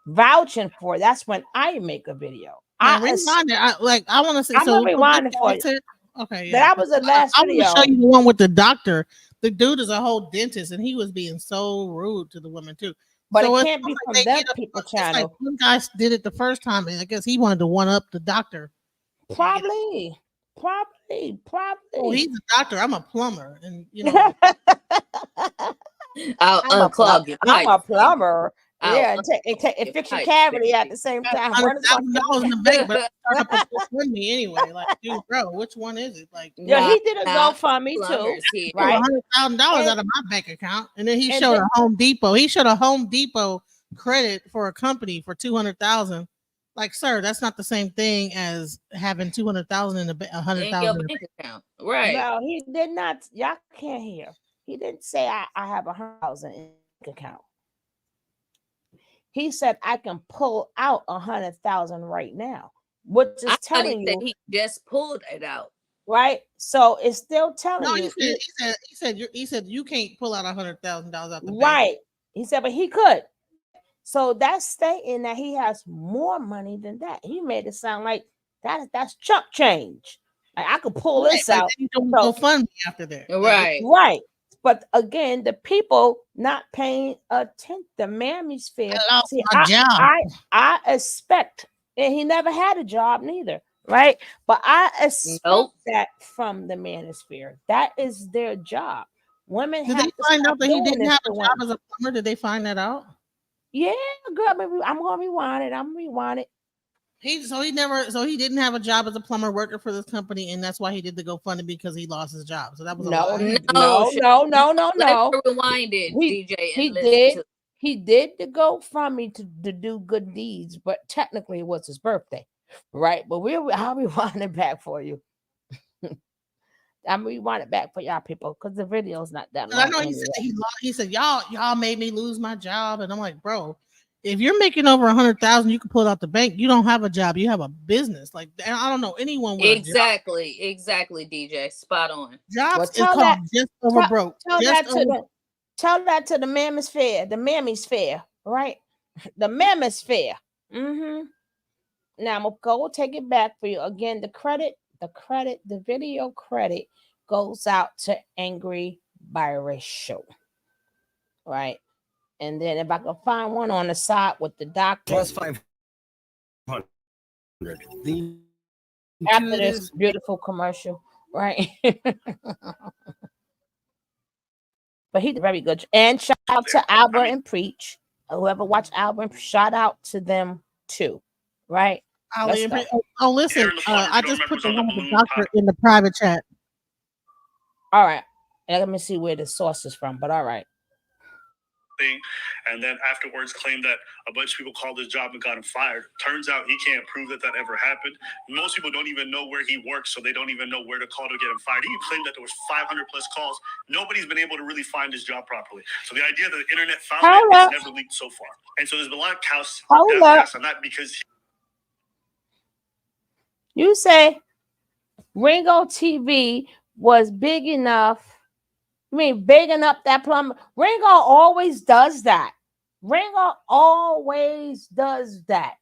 vouching for it, that's when I make a video. Now, rewind it. I want to say. I'm So gonna rewind it for you. Okay, That was the last I video. want to show you the one with the doctor. The dude is a whole dentist, and he was being so rude to the women too. But so it can't be from them people channel. Like one guy did it the first time, and I guess he wanted to one up the doctor. Probably. Oh, he's a doctor. I'm a plumber, and I'll unclog your pipe. I'm a plumber. Yeah, and fix your cavity at the same time. $100,000 in the bank, but start up a GoFundMe anyway. Like, dude, bro, which one is it? Like, yeah, he did a GoFundMe too, right? $100,000 out of my bank account, and then he showed a Home Depot. He showed a Home Depot credit for a company for $200,000. Like, sir, that's not the same thing as having $200,000 in the $100,000 in your bank account, right? No, he did not. Y'all can't hear. He didn't say I have $100,000 in bank account. He said I can pull out $100,000 right now, which is telling you he just pulled it out, right? So it's still telling you. He said you can't pull out $100,000 out the bank. Right. He said, but he could. So that's stating that he has more money than that. He made it sound like that's chump change. Like I could pull this out. Go fund me after that. Right. Right. But again, the people not paying attention. The Mammosphere. See, I expect, and he never had a job neither, right? But I expect that from the Mammosphere. That is their job. Women Did have they to find stop out that he doing didn't this have to a job women. as a plumber? Did they find that out? Yeah, girl. I'm gonna rewind it. He didn't have a job as a plumber working for this company, and that's why he did the GoFundMe because he lost his job. So that was No. Rewind it, DJ. He did the GoFundMe to do good deeds, but technically it was his birthday, right? But I'll rewind it back for you. I'm rewind it back for y'all people because the video's not that long. I know he said y'all made me lose my job, and I'm like, bro, if you're making over 100,000, you can pull it out the bank. You don't have a job, you have a business. Like I don't know anyone with exactly, DJ, spot on. Jobs is called just over broke. Tell that to the Mammosphere, right? The Mammosphere. Now I'm gonna go take it back for you again. The video credit goes out to Angry Biracial, right? And then if I can find one on the side with the doctor plus 500. After this beautiful commercial, right? But he did very good. And shout out to Albert and Preach. Whoever watched Albert, shout out to them too, right? Listen, I just put the one with the doctor in the private chat. All right. And let me see where the source is from, but all right. And then afterwards claimed that a bunch of people called his job and got him fired. Turns out he can't prove that that ever happened. Most people don't even know where he works, so they don't even know where to call to get him fired. He claimed that there was 500 plus calls. Nobody's been able to really find his job properly. So the idea that the internet found it's never leaked so far. And so there's been a lot of cows on that because you say Ringo TV was big enough. I mean, bigging up that Plumer. Ringo always does that. Ringo always does that.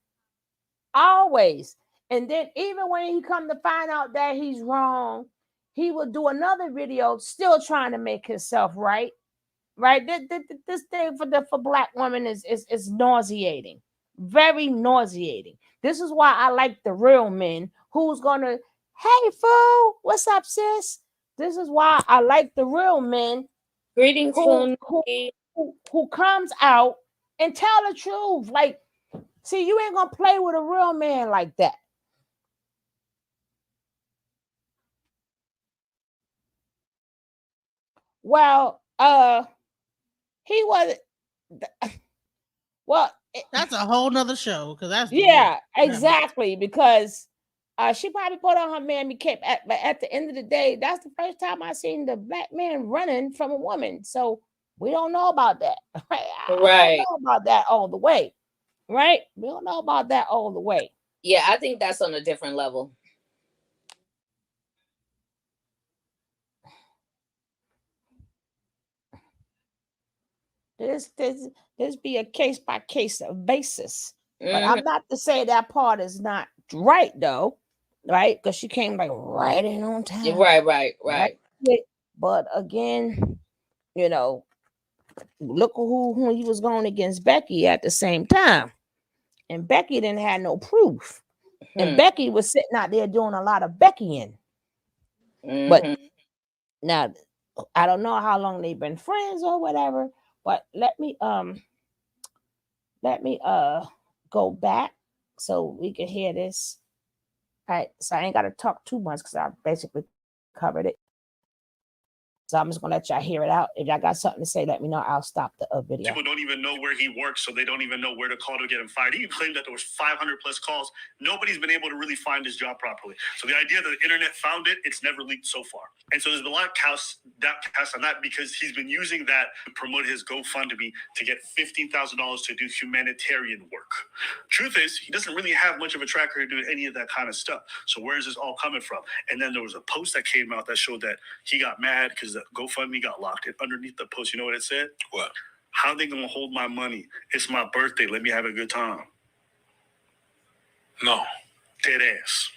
Always. And then even when he come to find out that he's wrong, he will do another video still trying to make himself right. Right? This thing for black women is nauseating. Very nauseating. This is why I like the real men who's gonna, hey fool, what's up, sis? This is why I like the real men. Greetings, who comes out and tell the truth. Like, see, you ain't gonna play with a real man like that. Well, he was. Well, that's a whole nother show because that's exactly because she probably put on her Miami cape. But at the end of the day, that's the first time I seen the black man running from a woman. So we don't know about that. Right? I don't know about that all the way. Right? We don't know about that all the way. Yeah, I think that's on a different level. This be a case by case basis. But I'm not to say that part is not right though, right? Because she came like right in on time. Right. But again, you know, look who he was going against Becky at the same time. And Becky didn't have no proof. And Becky was sitting out there doing a lot of Beckying. But now I don't know how long they've been friends or whatever, but let me go back so we can hear this. All right, so I ain't got to talk too much because I basically covered it. So I'm just gonna let y'all hear it out. If y'all got something to say, let me know. I'll stop the video. People don't even know where he works, so they don't even know where to call to get him fired. He claimed that there was 500 plus calls. Nobody's been able to really find his job properly. So the idea that the internet found it's never leaked so far. And so there's been a lot of cows on that because he's been using that to promote his GoFundMe to get $15,000 to do humanitarian work. Truth is, he doesn't really have much of a track record doing any of that kind of stuff. So where is this all coming from? And then there was a post that came out that showed that he got mad because the GoFundMe got locked. And underneath the post, you know what it said? What? How are they gonna hold my money? It's my birthday. Let me have a good time. No. Dead ass.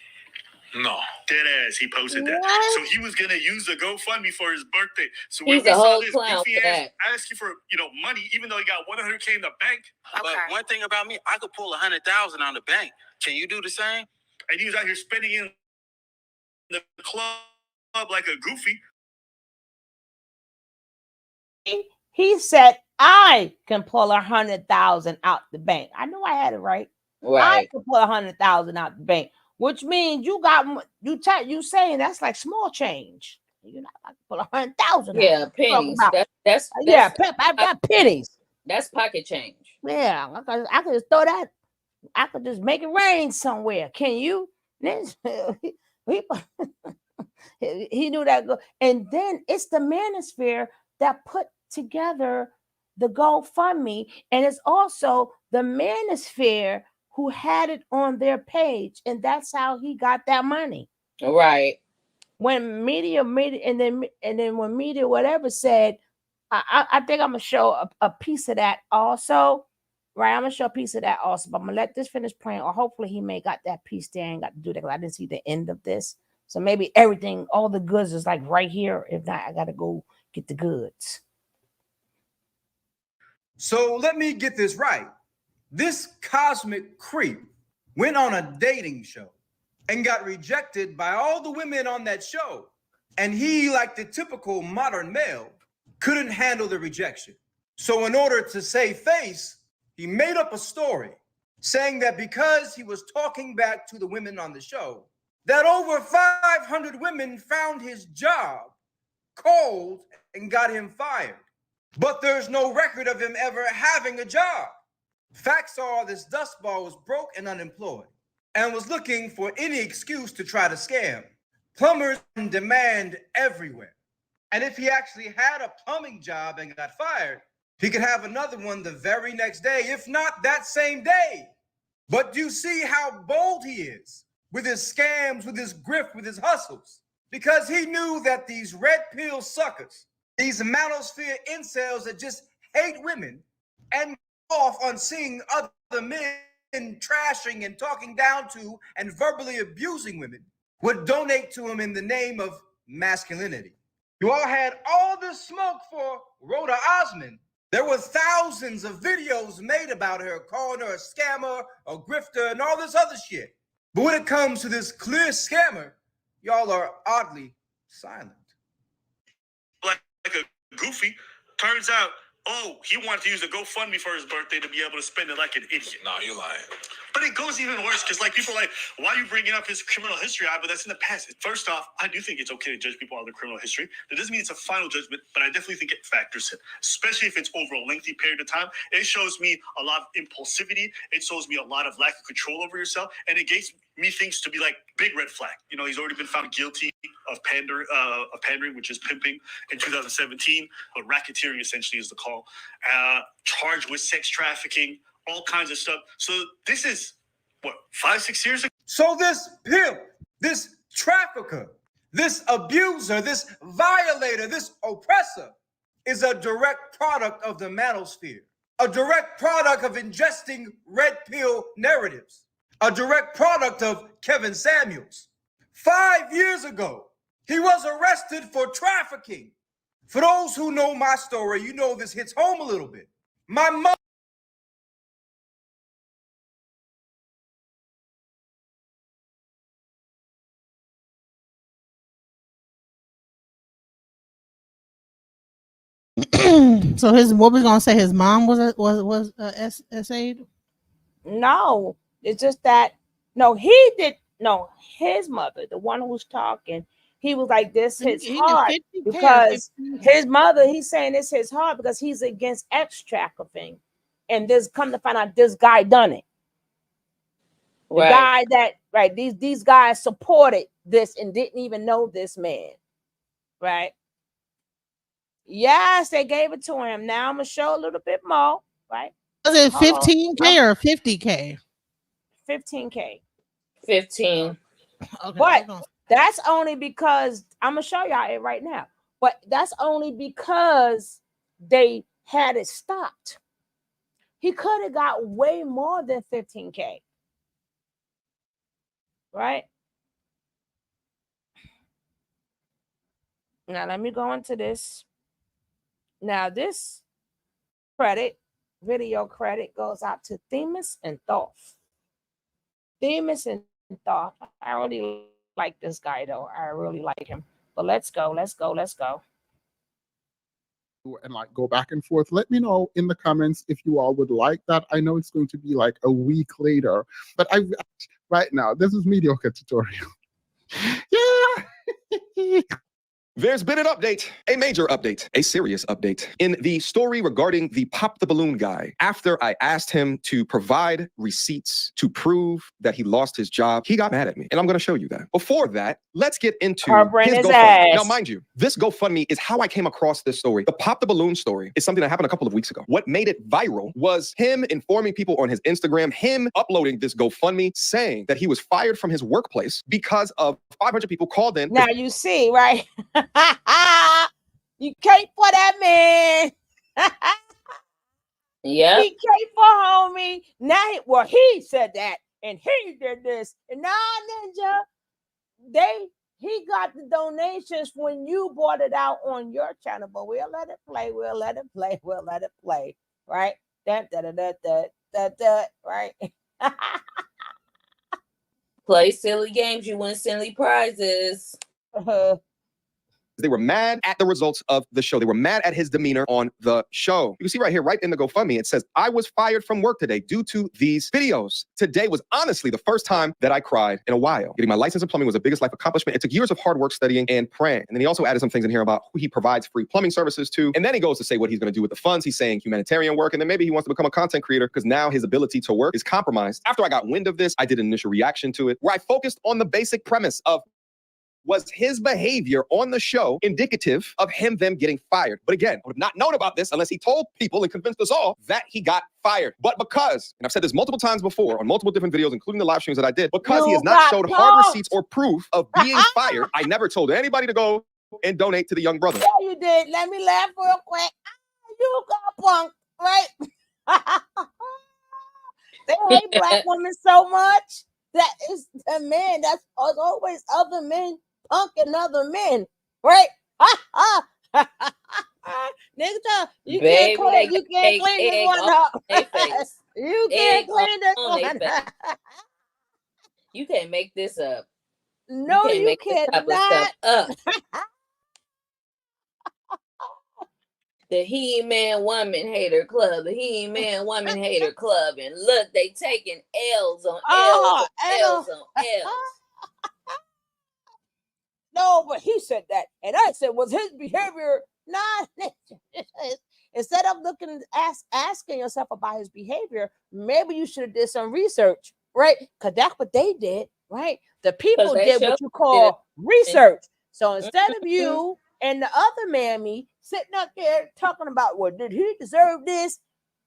No. Dead ass. He posted that. So he was gonna use the GoFundMe for his birthday. So when He's we a saw whole this clown goofy for ass that. asking for money, even though he got 100K in the bank. But one thing about me, I could pull 100,000 on the bank. Can you do the same? And he was out here spending in the club like a goofy. He said, I can pull 100,000 out the bank. I know I had it right. I can pull 100,000 out the bank, which means you got you saying that's like small change. You're not like pull 100,000. Yeah, pennies. That's pennies. That's pocket change. Yeah, I could just throw that. I could just make it rain somewhere. Can you? He knew that. And then it's the manosphere that put together the GoFundMe, and it's also the manosphere who had it on their page, and that's how he got that money. Right. When media and then when media whatever said, I think I'm gonna show a piece of that also. Right, I'm gonna show a piece of that also, but I'm gonna let this finish playing, or hopefully he may got that piece there and got to do that because I didn't see the end of this. So maybe everything, all the goods is like right here. If not, I gotta go get the goods. So let me get this right. This cosmic creep went on a dating show and got rejected by all the women on that show. And he, like the typical modern male, couldn't handle the rejection. So in order to save face, he made up a story saying that because he was talking back to the women on the show, that over 500 women found his job called and got him fired. But there's no record of him ever having a job. Facts are this dustball was broke and unemployed and was looking for any excuse to try to scam. Plumbers in demand everywhere. And if he actually had a plumbing job and got fired, he could have another one the very next day, if not that same day. But do you see how bold he is with his scams, with his grift, with his hustles? Because he knew that these red pill suckers, these manosphere incels that just hate women and off on seeing other men trashing and talking down to and verbally abusing women, would donate to him in the name of masculinity. You all had all this smoke for Rhoda Osmond. There were thousands of videos made about her, calling her a scammer, a grifter, and all this other shit. But when it comes to this clear scammer, y'all are oddly silent. Like a goofy. Turns out, he wanted to use a GoFundMe for his birthday to be able to spend it like an idiot. Nah, you're lying. But it goes even worse because, like, people are like, why are you bringing up his criminal history? But that's in the past. First off, I do think it's okay to judge people on their criminal history. That doesn't mean it's a final judgment, but I definitely think it factors in, especially if it's over a lengthy period of time. It shows me a lot of impulsivity. It shows me a lot of lack of control over yourself, and it gives me things to be like big red flag. You know, he's already been found guilty of pandering, which is pimping, in 2017. But racketeering essentially is the call. Charged with sex trafficking, all kinds of stuff. So this is, 5-6 years ago? So this pimp, this trafficker, this abuser, this violator, this oppressor is a direct product of the manosphere, a direct product of ingesting red pill narratives, a direct product of Kevin Samuels. 5 years ago, he was arrested for trafficking. For those who know my story, you know this hits home a little bit. My mother. So what we gonna say? His mom was SA'd? No, it's just that he did. No, his mother, the one who's talking, he was like, this hits hard because his mother, he's saying this hits hard because he's against X trafficking, and this come to find out this guy done it. The guy that these guys supported this and didn't even know this man, right? Yes, they gave it to him. Now I'm gonna show a little bit more, right? Was it 15K or 50K? 15K. 15. Okay, but that's only because I'm gonna show y'all it right now. But that's only because they had it stopped. He could have got way more than 15K, right? Now let me go into this. Now this video credit goes out to Themis and Thoth. Themis and Thoth. I really like this guy though. I really like him. But let's go. And like go back and forth. Let me know in the comments if you all would like that. I know it's going to be like a week later, but right now this is mediocre tutorial. Yeah. There's been an update, a major update, a serious update in the story regarding the Pop the Balloon guy. After I asked him to provide receipts to prove that he lost his job, he got mad at me, and I'm going to show you that. Before that, let's get into his GoFundMe. Now, mind you, this GoFundMe is how I came across this story. The Pop the Balloon story is something that happened a couple of weeks ago. What made it viral was him informing people on his Instagram, him uploading this GoFundMe, saying that he was fired from his workplace because of 500 people called in. Now you see, right? You can't for that man. Yeah. He can't for homie. Now he said that and he did this. And now Ninja, he got the donations when you bought it out on your channel, but we'll let it play. Right? Right? Play silly games, you win silly prizes. They were mad at the results of the show. They were mad at his demeanor on the show. You can see right here, right in the GoFundMe, it says, I was fired from work today due to these videos. Today was honestly the first time that I cried in a while. Getting my license in plumbing was the biggest life accomplishment. It took years of hard work, studying, and praying. And then he also added some things in here about who he provides free plumbing services to. And then he goes to say what he's going to do with the funds. He's saying humanitarian work. And then maybe he wants to become a content creator because now his ability to work is compromised. After I got wind of this, I did an initial reaction to it where I focused on the basic premise of, was his behavior on the show indicative of them getting fired? But again, I would have not known about this unless he told people and convinced us all that he got fired. But because, and I've said this multiple times before on multiple different videos, including the live streams that I did, because he has not showed hard receipts or proof of being fired, I never told anybody to go and donate to the young brother. Yeah, you did. Let me laugh real quick. You got punked, right? They hate black women so much. That is the men. That's always other men punking other men, right? Nigga, you Baby, can't clean. You can't clean this one up. You can't clean this one up. You can't make this up. No, you cannot. Up. The He-Man Woman Hater Club, the He-Man Woman Hater Club, and look, they taking L's on L's on L's on L's. No, but he said that, and I said, was his behavior not? Instead of asking yourself about his behavior, maybe you should have did some research, right? Because that's what they did, right? The people did what you call research. So instead of you and the other mammy sitting up there talking about, well, did he deserve this?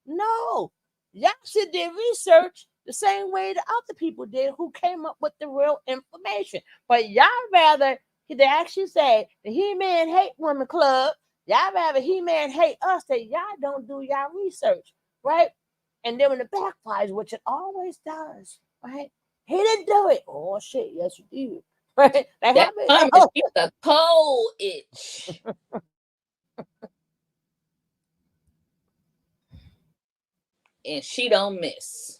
No, y'all should did research the same way the other people did who came up with the real information. But y'all rather, they actually say the He-Man Hate Women Club, y'all rather He-Man hate us that y'all don't do y'all research, right? And then when it backfires, which it always does, right? He didn't do it. Oh shit, yes you did. Right? That she's a cold itch. And she don't miss.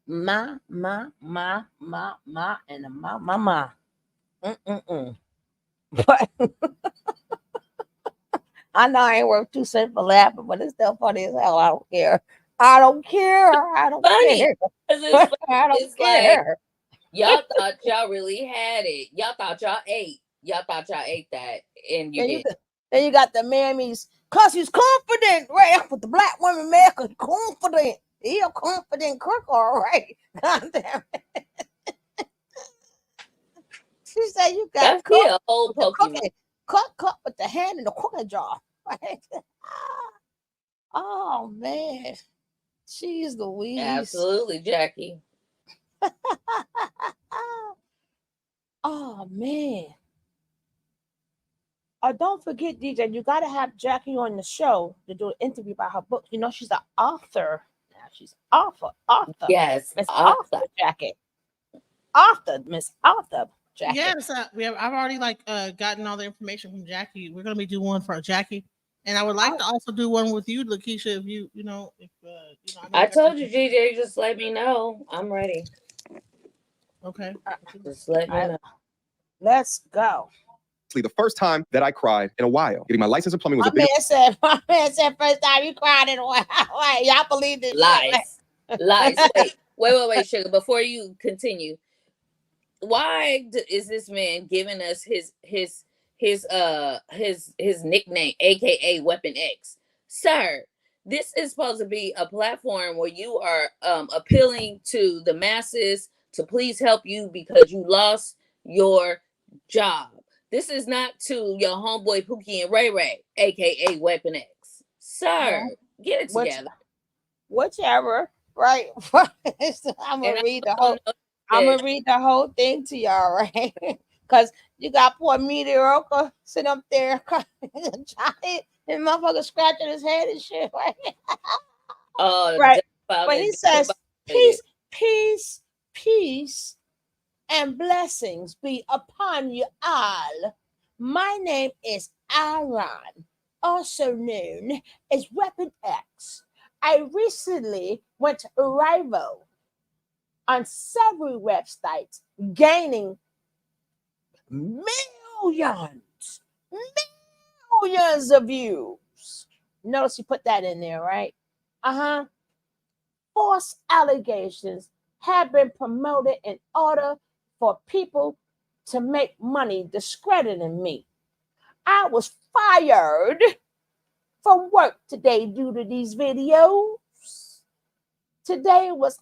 Ma, and a ma. But I know I ain't worth 2 cents for laughing, but it's still funny as hell. I don't care. I don't care. I don't care. I don't care. Like, y'all thought y'all really had it. Y'all thought y'all ate. Y'all thought y'all ate that, and you did. Then you got the mammies, cause he's confident, right? With the black woman, man, cause confident. He a confident crook, all right. God damn it. She said you got a whole Pokemon. Cut with the hand in the cookie jar. Right? Oh man. She's Louise. Absolutely, Jackie. Oh man. Don't forget, DJ, you got to have Jackie on the show to do an interview about her book. You know, she's an author. Now she's author. Yes, Miss author Jackie. Author, Miss Author Jackie. Yes, I've already gotten all the information from Jackie. We're gonna be doing one for Jackie, and I would like to also do one with you, Lakeisha. If you know. I told you, DJ, just let me know. I'm ready. Okay. Just let me know. Let's go. The first time that I cried in a while. Getting my license in plumbing was my man said first time you cried in a while. Wait, y'all believe this? Lies. Wait, Sugar. Before you continue, why is this man giving us his nickname, aka Weapon X, sir? This is supposed to be a platform where you are appealing to the masses to please help you because you lost your job. This is not to your homeboy Pookie and Ray Ray, aka Weapon X. Sir, get it together. Whichever, right? I'm gonna read the whole thing to y'all, right? Because you got poor mediocre sitting up there and motherfucker scratching his head and shit, right? Right. But he says, peace, and blessings be upon you all. My name is Aaron, also known as Weapon X. I recently went to Arrival on several websites, gaining millions of views. Notice you put that in there, right? False allegations have been promoted in order for people to make money discrediting me. I was fired from work today due to these videos. Today was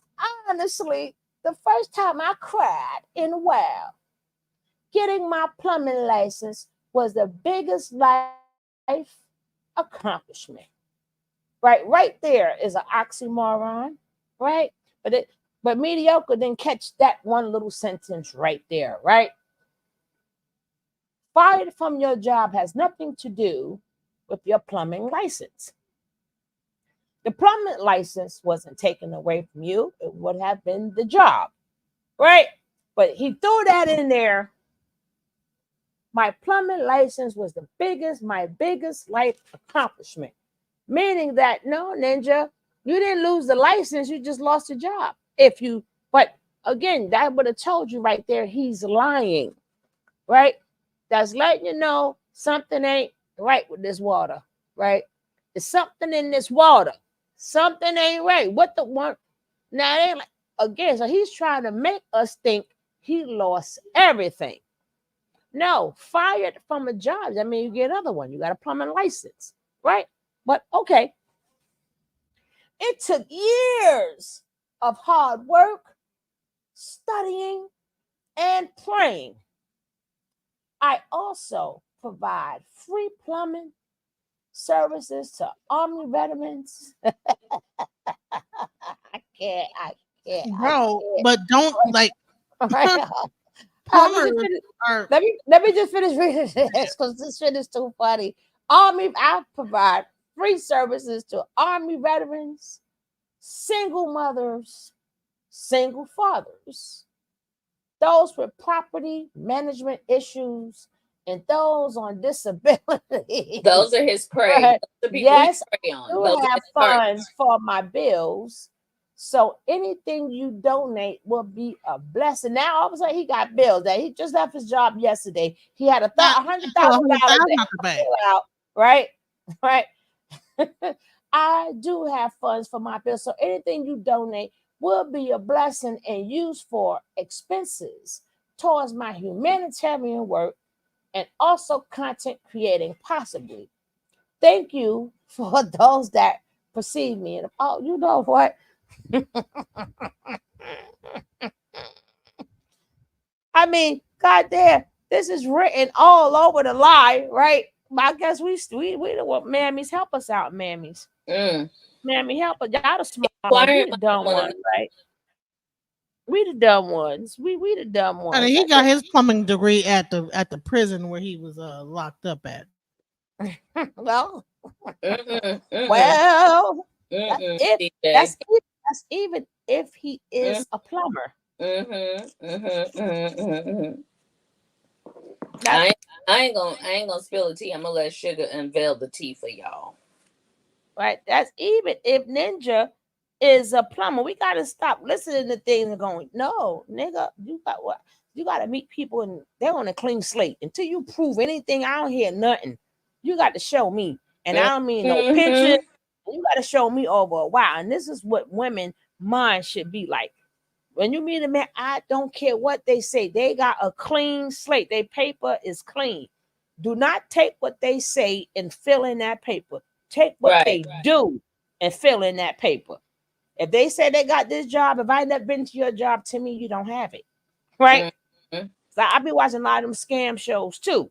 honestly the first time I cried in a while. Getting my plumbing license was the biggest life accomplishment. Right there is an oxymoron, right? But mediocre didn't catch that one little sentence right there, right? Fired from your job has nothing to do with your plumbing license. The plumbing license wasn't taken away from you. It would have been the job, right? But he threw that in there. My plumbing license was my biggest life accomplishment. Meaning that, no, Ninja, you didn't lose the license, you just lost the job. But again, that would have told you right there, he's lying, right? That's letting you know something ain't right with this water, right? There's something in this water. Something ain't right. What the one? Now, it ain't like, again, so he's trying to make us think he lost everything. No, fired from a job. I mean, you get another one. You got a plumbing license, right? But okay. It took years of hard work, studying, and praying. I also provide free plumbing services to Army veterans. I can't. Bro, but don't like Let me just finish reading this because this shit is too funny. I provide free services to Army veterans, single mothers, single fathers, those with property management issues, and those on disability. Those are his prey. Yes, I do have funds for my bills. So anything you donate will be a blessing. Now all of a sudden he got bills that he just left his job yesterday. He had $100,000 out, right? Right. I do have funds for my bills. So anything you donate will be a blessing and used for expenses towards my humanitarian work and also content creating possibly. Thank you for those that perceive me. And oh, you know what? I mean, goddamn, this is written all over the lie, right? I guess we don't want mammies help us out, mammies. Mammy help us. Y'all the smart ones, we the dumb ones, right? We the dumb ones. We the dumb ones. And he got his plumbing degree at the prison where he was locked up at. Well, well, that's even if he is a plumber. I ain't gonna spill the tea. I'm gonna let Sugar unveil the tea for y'all. Right. That's even if Ninja is a plumber. We gotta stop listening to things and going, no, nigga, you got what? You gotta meet people and they're on a clean slate. Until you prove anything, I don't hear nothing. You got to show me. And I don't mean no pictures. You got to show me over a while. And this is what women mind should be like. When you meet a man, I don't care what they say. They got a clean slate. Their paper is clean. Do not take what they say and fill in that paper. Take what they do and fill in that paper. If they say they got this job, if I never been to your job, to me, you don't have it. Right? So I be watching a lot of them scam shows too.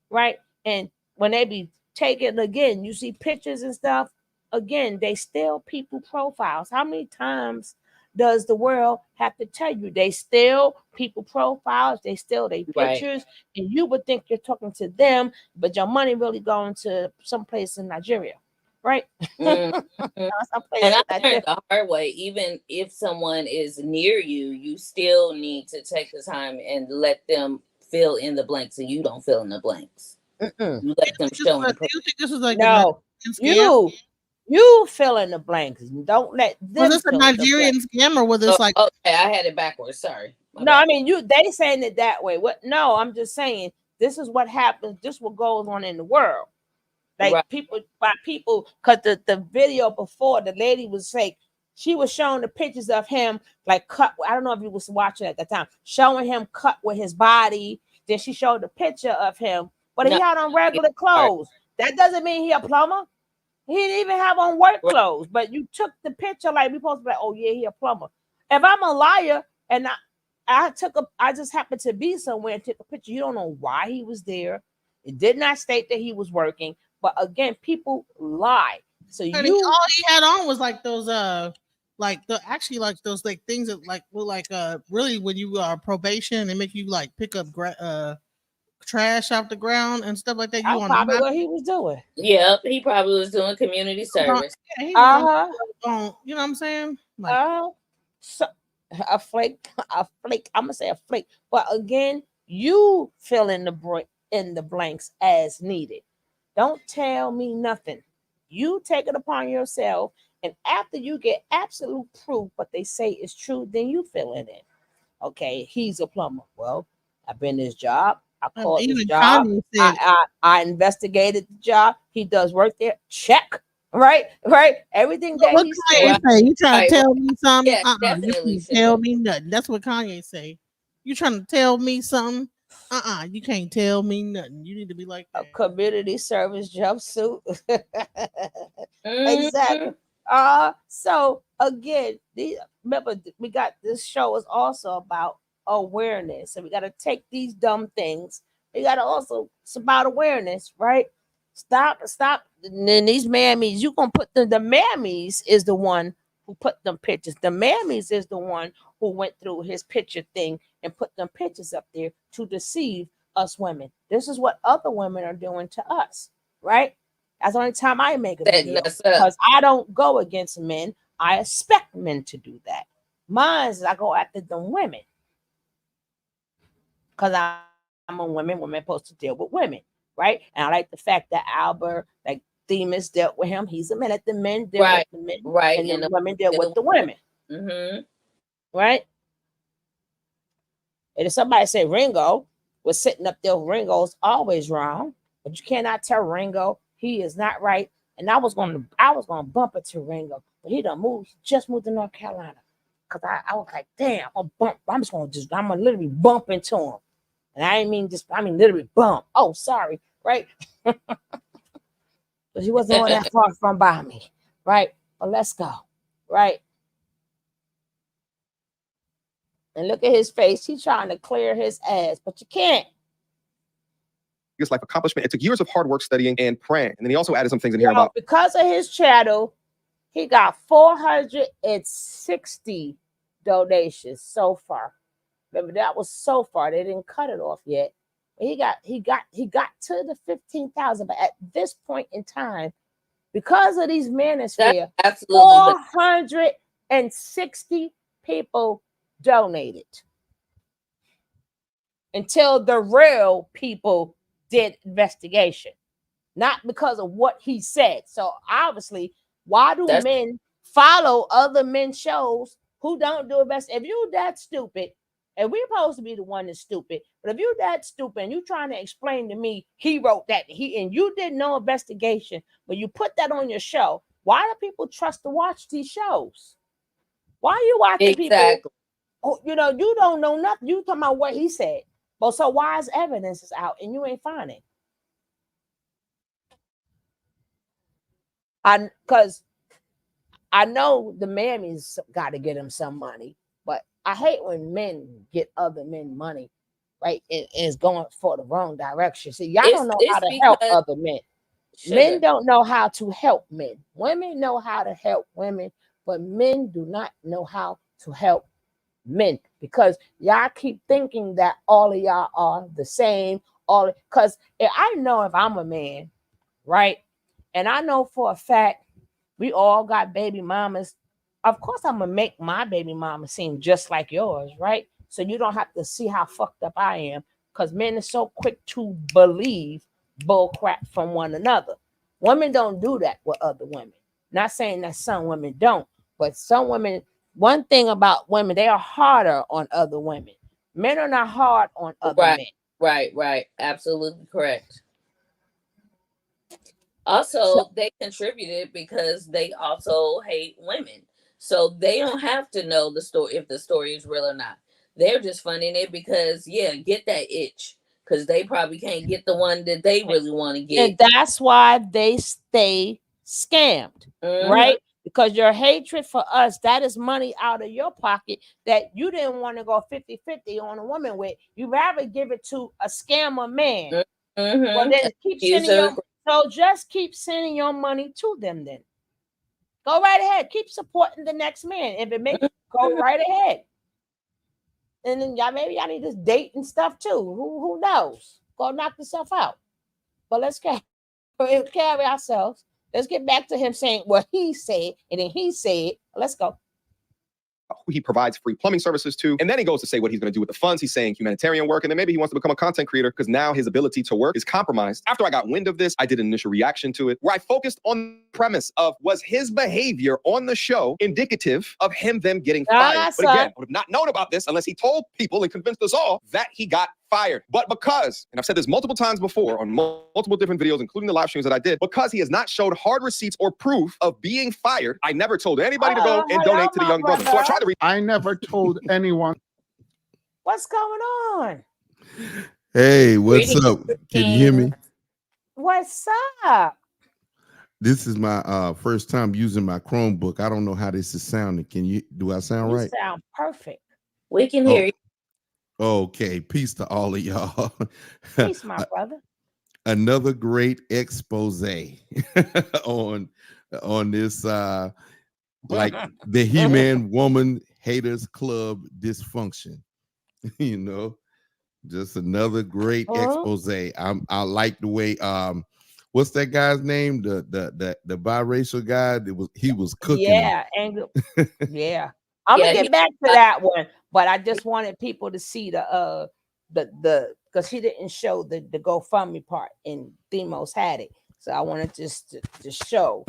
Right? And when they be taking, again, you see pictures and stuff. Again, they steal people profiles. How many times does the world have to tell you they steal people profiles, they steal their pictures, and you would think you're talking to them, but your money really going to someplace in Nigeria, right? And I learned the hard way. Even if someone is near you, you still need to take the time and let them fill in the blanks, and you don't fill in the blanks. You let them show. Do you think this is like no? You fill in the blanks. Don't let them Was this a fill in the Nigerian blanks. scam or was this like? Okay, I had it backwards. Sorry. No, I mean they saying it that way. What? No, I'm just saying this is what happens. This is what goes on in the world. Like people, because the video before, the lady was like, she was showing the pictures of him like cut. I don't know if you was watching at the time, showing him cut with his body. Then she showed the picture of him, but he had on regular clothes. That doesn't mean he a plumber. He didn't even have on work clothes. But you took the picture like we supposed to be like, oh yeah, he a plumber. If I'm a liar and I just happened to be somewhere and took a picture, you don't know why he was there. It did not state that he was working. But again, people lie. So all he had on was like those like those like things that like look like really when you are probation, they make you like pick up trash off the ground and stuff like that. That's probably what he was doing. Yep, he probably was doing community service. Yeah, he was you know what I'm saying? Like, so a flake. I'm gonna say a flake. But again, you fill in the blanks as needed. Don't tell me nothing. You take it upon yourself, and after you get absolute proof what they say is true, then you fill it in. Okay, he's a plumber. Well, I've been this job. I called this job. I investigated the job. He does work there. Check. Right. Everything that what he Kanye said. say? You trying to tell me something? Yeah, You definitely can't tell me nothing. That's what Kanye say. You trying to tell me something? You can't tell me nothing. You need to be like that. A community service jumpsuit. Exactly. So again, remember we got this show is also about awareness. So we got to take these dumb things. We got to also, it's about awareness, right? Stop. And then these mammies, you gonna put the mammies is the one who put them pictures. The mammies is the one who went through his picture thing and put them pictures up there to deceive us women. This is what other women are doing to us, right? That's the only time I make a video because I don't go against men. I expect men to do that. Mine is I go after them women because I'm a woman. Women supposed to deal with women, right? And I like the fact that Albert, like Themis, dealt with him. He's a man. Let the men deal with the men, right? And the women deal with the women, right? And if somebody say Ringo was sitting up there, Ringo's always wrong, but you cannot tell Ringo he is not right. And I was gonna bump it to Ringo, but he just moved to North Carolina. Cause I was like, damn, I'm gonna literally bump into him. And I mean literally bump. Oh, sorry, right? But he wasn't all that far from by me, right? But let's go, right? And look at his face. He's trying to clear his ass, but you can't. Biggest life accomplishment. It took years of hard work studying and praying. And then he also added some things in here about because of his channel, he got 460 donations so far. Remember, that was so far. They didn't cut it off yet. He got to the 15,000. But at this point in time, because of these manosphere, 460 people donated until the real people did investigation, not because of what he said. So obviously, why do men follow other men's shows who don't do best? If you that stupid, and we're supposed to be the one that's stupid, but if you that stupid and you trying to explain to me he wrote that and you did no investigation, but you put that on your show, why do people trust to watch these shows? Why are you watching people? Oh, you don't know nothing. You talking about what he said. Well, so why is evidence is out and you ain't finding? Because I know the mammies got to get him some money, but I hate when men get other men money, right? And it's going for the wrong direction. See, y'all don't know how to help other men. Men don't know how to help men. Women know how to help women, but men do not know how to help men because y'all keep thinking that all of y'all are the same. Because I know if I'm a man, right, and I know for a fact we all got baby mamas, of course I'm gonna make my baby mama seem just like yours, right? So you don't have to see how fucked up I am, because men are so quick to believe bull crap from one another. Women don't do that with other women. Not saying that some women don't, but some women, one thing about women, they are harder on other women. Men are not hard on other men. Right. Absolutely correct. Also, they contributed because they also hate women. So they don't have to know the story if the story is real or not. They're just funding it because get that itch. Because they probably can't get the one that they really want to get. And that's why they stay scammed, right? Because your hatred for us, that is money out of your pocket that you didn't want to go 50-50 on a woman with. You rather give it to a scammer man. Well, then just keep sending your money to them then. Go right ahead. Keep supporting the next man. If it makes go right ahead. And then maybe y'all need to date and stuff too. Who knows? Go knock yourself out. But let's carry ourselves. Let's get back to him saying what he said, and then he said, let's go. Who he provides free plumbing services to. And then he goes to say what he's going to do with the funds. He's saying humanitarian work. And then maybe he wants to become a content creator because now his ability to work is compromised. After I got wind of this, I did an initial reaction to it where I focused on the premise of was his behavior on the show indicative of them getting fired. But again, I would have not known about this unless he told people and convinced us all that he got fired. But because, and I've said this multiple times before on multiple different videos, including the live streams that I did, because he has not showed hard receipts or proof of being fired, I never told anybody to go and donate to the young brother. So I tried to I never told anyone. What's going on? Hey, what's up? Can you hear me? What's up? This is my first time using my Chromebook. I don't know how this is sounding. Do I sound right? You sound perfect. We can hear you. Okay, peace to all of y'all. Peace, my brother. Another great expose on this like the He-Man Woman Haters Club dysfunction. Just another great expose. I like the way what's that guy's name? The biracial guy. He was cooking. Yeah, yeah. I'm gonna get back to that one, but I just wanted people to see the because he didn't show the GoFundMe part, and Themos had it, so I wanted just to show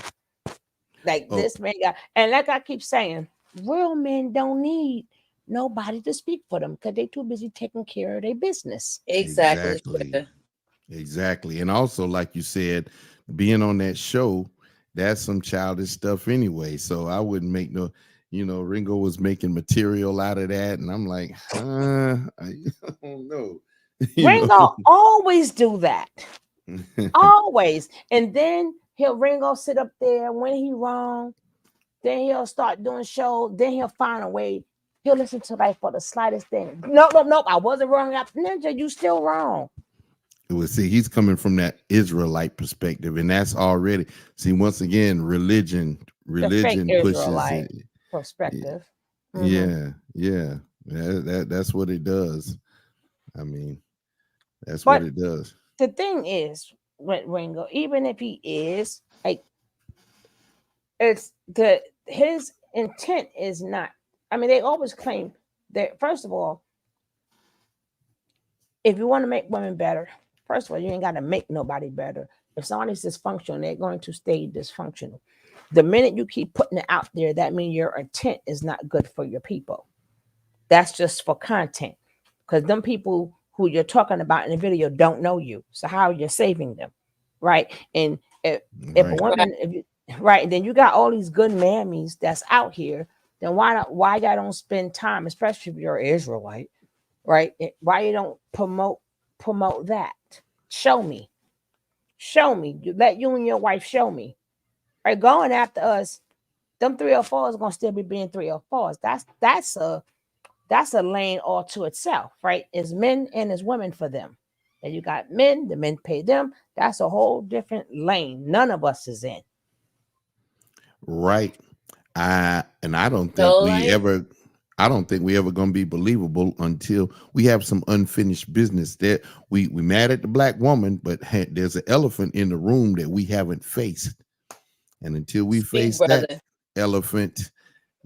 this man got, and like I keep saying, real men don't need nobody to speak for them because they're too busy taking care of their business. Exactly. And also, like you said, being on that show, that's some childish stuff anyway. So I wouldn't make no. Ringo was making material out of that, and I'm like, I don't know. Ringo always do that, always, and then Ringo sit up there when he wrong, then he'll start doing shows, then he'll find a way. He'll listen to for the slightest thing. Nope. I wasn't wrong. Ninja, you still wrong. Well, see, he's coming from that Israelite perspective, and that's already once again, religion pushes it. Perspective. Yeah. That's what it does. I mean, that's what it does. The thing is, with Ringo, even if he is his intent is not. I mean, they always claim that. First of all, if you want to make women better, first of all, you ain't got to make nobody better. If somebody's dysfunctional, they're going to stay dysfunctional. The minute you keep putting it out there, that means your intent is not good for your people. That's just for content. Because them people who you're talking about in the video don't know you. So how are you saving them? Right? And if a woman, then you got all these good mammies that's out here, then why y'all don't spend time, especially if you're Israelite, right? Why you don't promote that? Show me. Let you and your wife show me. Right, going after us, them 304s are gonna still be being 304s. That's a lane all to itself, right? It's men and it's women for them. And you got men, the men pay them. That's a whole different lane. None of us is in. Right. I don't think we ever gonna be believable until we have some unfinished business. That we mad at the black woman, but there's an elephant in the room that we haven't faced. And until we face that elephant,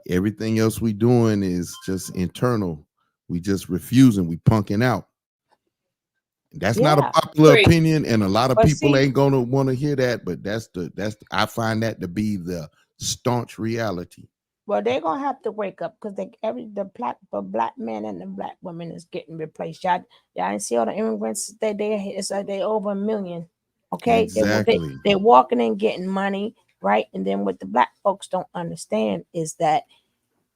everything else we doing is just internal. We just refusing. We punking out. That's not a popular opinion, and a lot of people ain't gonna want to hear that. But I find that to be the staunch reality. Well, they're gonna have to wake up because the black men and the black women is getting replaced. Y'all ain't see all the immigrants it's like they over 1 million. Okay, Exactly. they're walking in getting money, right? And then what the black folks don't understand is that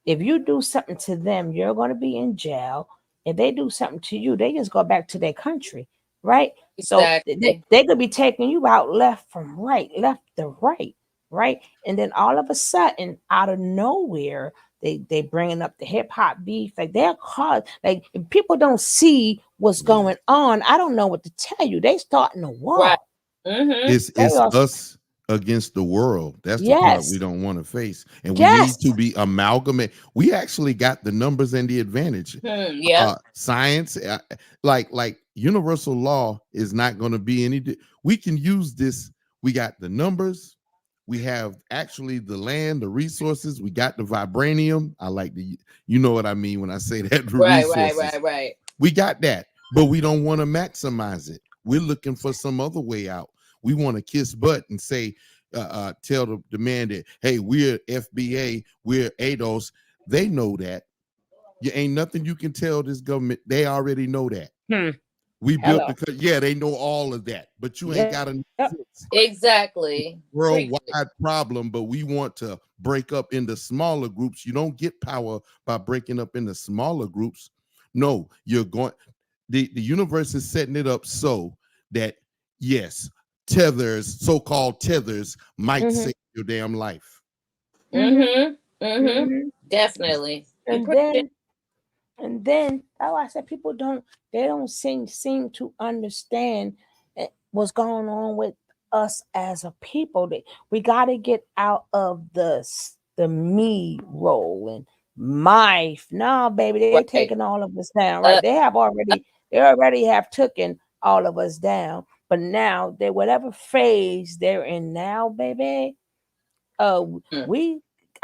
if you do something to them, you're going to be in jail. If they do something to you, they just go back to their country, right? Exactly. So they could be taking you out left from right, left to right, right? And then all of a sudden, out of nowhere, they bringing up the hip hop beef. Like they're caught. Like if people don't see what's going on, I don't know what to tell you. They starting a war. Right. Mm-hmm. It's us against the world. That's the part we don't want to face. And we need to be amalgamate. We actually got the numbers and the advantage. Science, like universal law is not going to be any. We can use this. We got the numbers. We have actually the land, the resources. We got the vibranium. I like the, you know what I mean when I say that. The resources. Right. We got that, but we don't want to maximize it. We're looking for some other way out. We want to kiss butt and say, tell the man that, hey, we're FBA, we're ADOS. They know that. You ain't nothing you can tell this government. They already know that. We built because they know all of that, but you ain't got to exactly worldwide problem. But we want to break up into smaller groups. You don't get power by breaking up into smaller groups. No, you're going. The universe is setting it up so that yes, tethers, so-called tethers, might save your damn life. Definitely. And then oh, I said people don't seem to understand what's going on with us as a people. We got to get out of the me role and my. No, baby, they're taking all of us down, right? They already have taken all of us down, but now they whatever phase they're in now, baby. I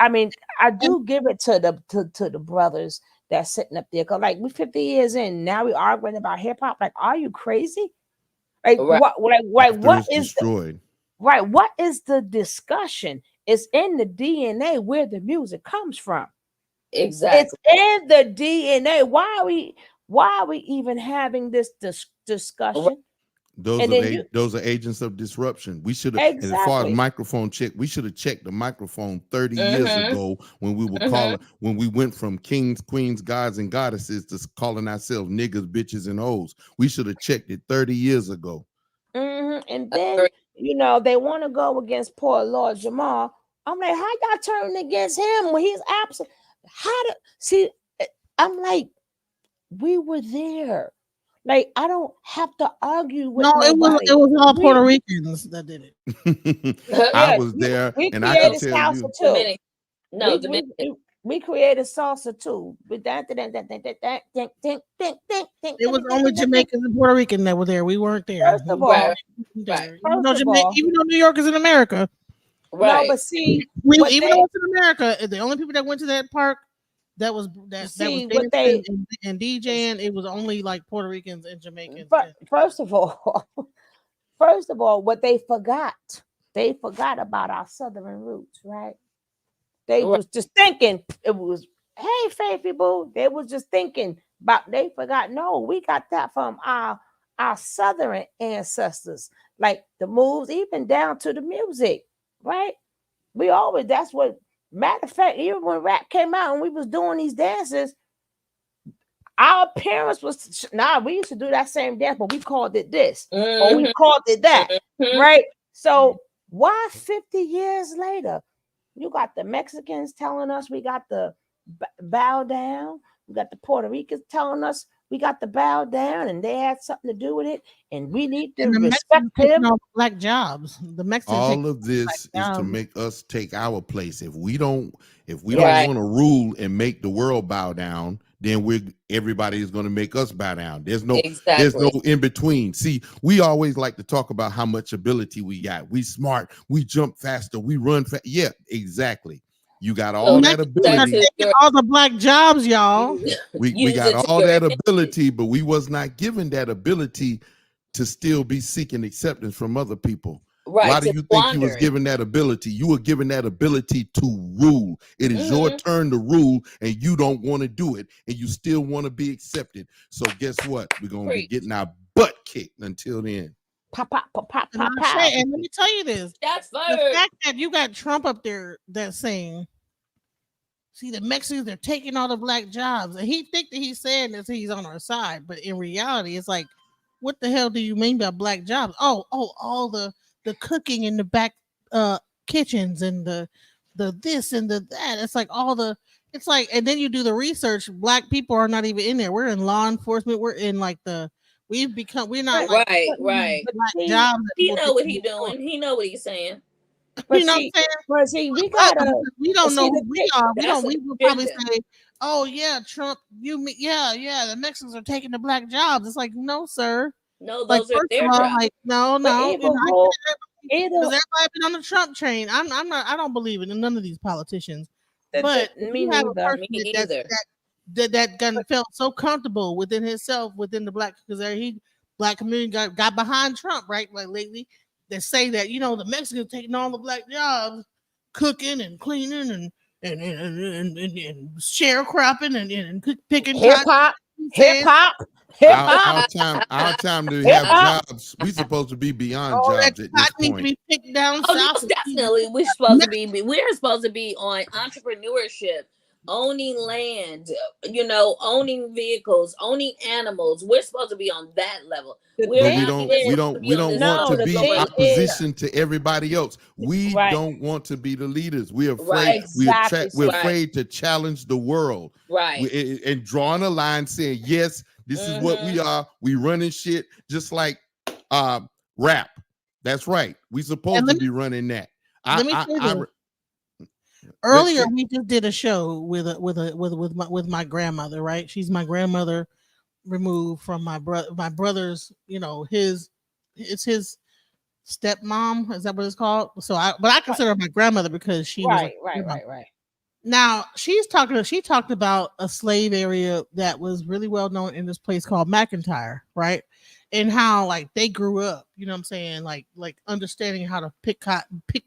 mean, I do give it to the brothers that's sitting up there. Cause like we 50 years in, now we arguing about hip hop. Like, are you crazy? Like what is destroyed? What is the discussion? It's in the DNA where the music comes from. Exactly. It's in the DNA. Why are we even having this discussion? Those are agents of disruption. We should have, as far as microphone check, we should have checked the microphone 30 years ago when we were calling, when we went from kings, queens, gods, and goddesses to calling ourselves niggas, bitches, and hoes. We should have checked it 30 years ago. And then they want to go against poor Lord Jamal. I'm like, how y'all turning against him when he's absent? I'm like, we were there. Like, I don't have to argue with nobody. It was all Puerto Ricans that did it. I was there, and I can tell you. We created salsa too. It was only Jamaicans and Puerto Rican that were there. We weren't there. First of all, even though New York is in America. Right. No, but see, even though it's in America, the only people that went to that park that was dancing and DJing, it was only like Puerto Ricans and Jamaicans. But first of all, what they forgot about our Southern roots, right? They was just thinking it was, hey, Faithy Boo. They was just thinking about, they forgot, no, we got that from our Southern ancestors, like the moves, even down to the music, right? We always, that's what, matter of fact, even when rap came out and we was doing these dances, our parents was, we used to do that same dance, but we called it this, or we called it that, right? So why 50 years later, you got the Mexicans telling us we got the bow down, we got the Puerto Ricans telling us we got the bow down, and they had something to do with it, and we need to respect them. Black jobs. The Mexicans. All of this is to make us take our place. If we don't want to rule and make the world bow down, then everybody is going to make us bow down. There's no in between. See, we always like to talk about how much ability we got. We smart, we jump faster, we run fast. Yeah, exactly. You got all that ability. All the black jobs, y'all. We got all that ability, but we was not given that ability to still be seeking acceptance from other people. Right. Why do you think you was given that ability? You were given that ability to rule. It is your turn to rule, and you don't want to do it, and you still want to be accepted. So guess what? We're gonna be getting our butt kicked until then. Pop, pop, pop, pop, And, pop, pop. and let me tell you this: that's the fact that you got Trump up there that's saying, "See, the Mexicans, they're taking all the black jobs," and he think that he's saying this, he's on our side, but in reality, it's like, what the hell do you mean by black jobs? Oh, all the cooking in the back kitchens and the this and the that. It's like all the. It's like, and then you do the research. Black people are not even in there. We're in law enforcement. We're in like the. We're not like right. black jobs. He know what he's doing. He know what he's saying. But You know see, what I'm saying? we gotta. We don't know see, who we are. We That's don't. We an will probably agenda. say, "Oh yeah, Trump. Yeah. The Mexicans are taking the black jobs." It's like, no, sir. No, Like, those are first their of all, jobs. like, no. But You know, either because everybody been on the Trump train. I'm not. I don't believe it in none of these politicians. But if me you have a neither. person Me that either. that gun felt so comfortable within himself, within the black, because black community got behind Trump, right? Like lately, they say that, you know, the Mexicans taking all the black jobs, cooking and cleaning and sharecropping and picking hip hop, hip hop, hip hop. Our time to have jobs. We supposed to be beyond all that jobs at this cotton need to point. be picked down Oh, south. yes, definitely. We're supposed to be on entrepreneurship, owning land, owning vehicles, owning animals. We're supposed to be on that level. But We're we not don't even we supposed to don't be we on don't this want to the be thing opposition to everybody else. We Right. don't want to be the leaders. We're afraid. Right. Exactly, We're right. afraid to challenge the world. Right. And drawing a line saying, yes, this is what we are. We running shit just like rap. That's right. We supposed to be running that. Let me tell you. Earlier, we just did a show with my grandmother. Right, she's my grandmother, removed from my brother's. You know, it's his stepmom. Is that what it's called? So I consider her my grandmother because she was right. Now she talked about a slave area that was really well known in this place called McIntyre, right? And how like they grew up, you know what I'm saying, like understanding how to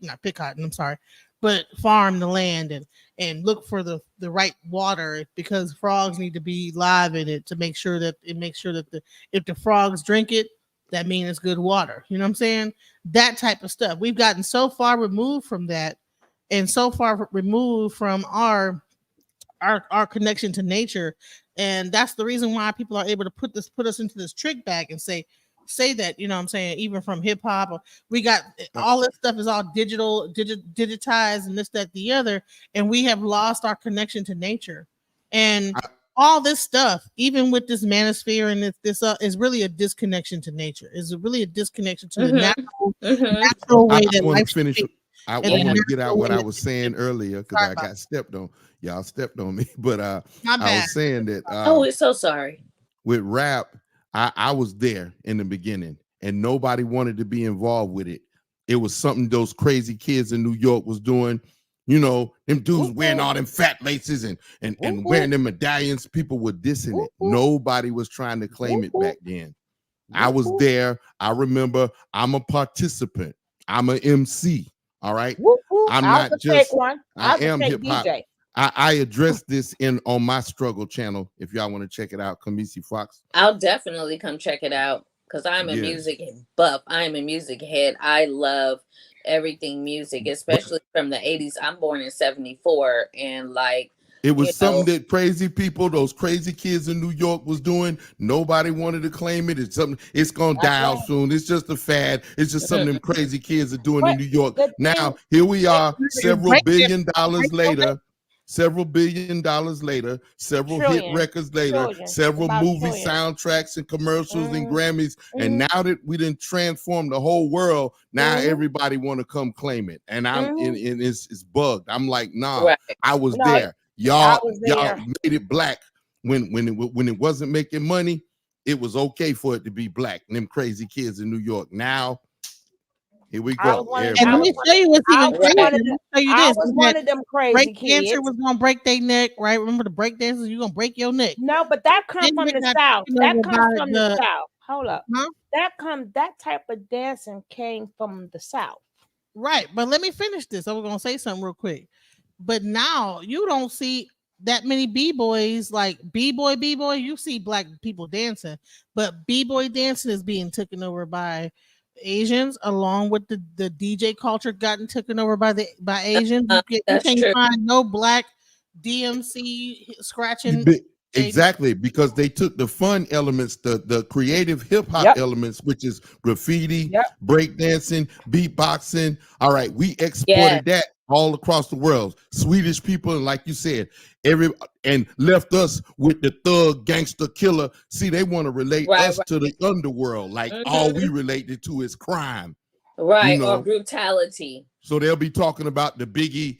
not pick cotton, I'm sorry, but farm the land and look for the right water, because frogs need to be live in it to make sure that if the frogs drink it, that means it's good water. You know what I'm saying? That type of stuff. We've gotten so far removed from that, and so far removed from our connection to nature, and that's the reason why people are able to put us into this trick bag and say that, you know what I'm saying, even from hip hop, we got all this stuff is all digitized and this, that, the other, and we have lost our connection to nature. And all this stuff, even with this manosphere and this is really a disconnection to nature. Is really a disconnection to the natural way that life should be. I want to get out what I was saying earlier because I got stepped on. Y'all stepped on me, but I was saying that. We're so sorry. With rap, I was there in the beginning, and nobody wanted to be involved with it. It was something those crazy kids in New York was doing. You know, them dudes wearing all them fat laces and wearing them medallions. People were dissing it. Nobody was trying to claim it back then. I was there. I remember. I'm a participant. I'm an MC. All right. I'm not just one. I am hip hop. I addressed this on my struggle channel. If y'all want to check it out, Kamisi Fox. I'll definitely come check it out because I'm a music buff. I'm a music head. I love everything music, especially from the 80s. I'm born in 74, and like it was something that crazy people, those crazy kids in New York was doing. Nobody wanted to claim it. It's something, it's gonna die out soon. It's just a fad. It's just something them crazy kids are doing in New York. Now, here we are, several billion dollars later, several hit records later, several movie soundtracks and commercials and Grammys. And now that we didn't transform the whole world, now everybody want to come claim it. And it's bugged. I'm like, nah, I was there. Y'all made it black when it wasn't making money. It was okay for it to be black. And them crazy kids in New York. Now, here we go. And let me tell you what's even crazier. Let me tell you this. One of them crazy kids. Dancer was gonna break their neck, right? Remember the break dancers? You're gonna break your neck. No, but that comes from the South. That comes from the South. hold up. Huh? That type of dancing came from the South. Right, but let me finish this. I was gonna say something real quick. But now you don't see that many b-boys like b-boy. You see black people dancing, but b-boy dancing is being taken over by Asians, along with the DJ culture gotten taken over by Asians. You That's can't true. find no black DMC scratching. Exactly, because they took the fun elements, the creative hip hop Yep. elements, which is graffiti, Yep. breakdancing, beatboxing. All right, we Yeah. exported that all across the world. Swedish people, and like you said, and left us with the thug gangster killer. See, they want to relate us to the underworld, like all we related to is crime. Right, You know? or brutality. So they'll be talking about the Biggie,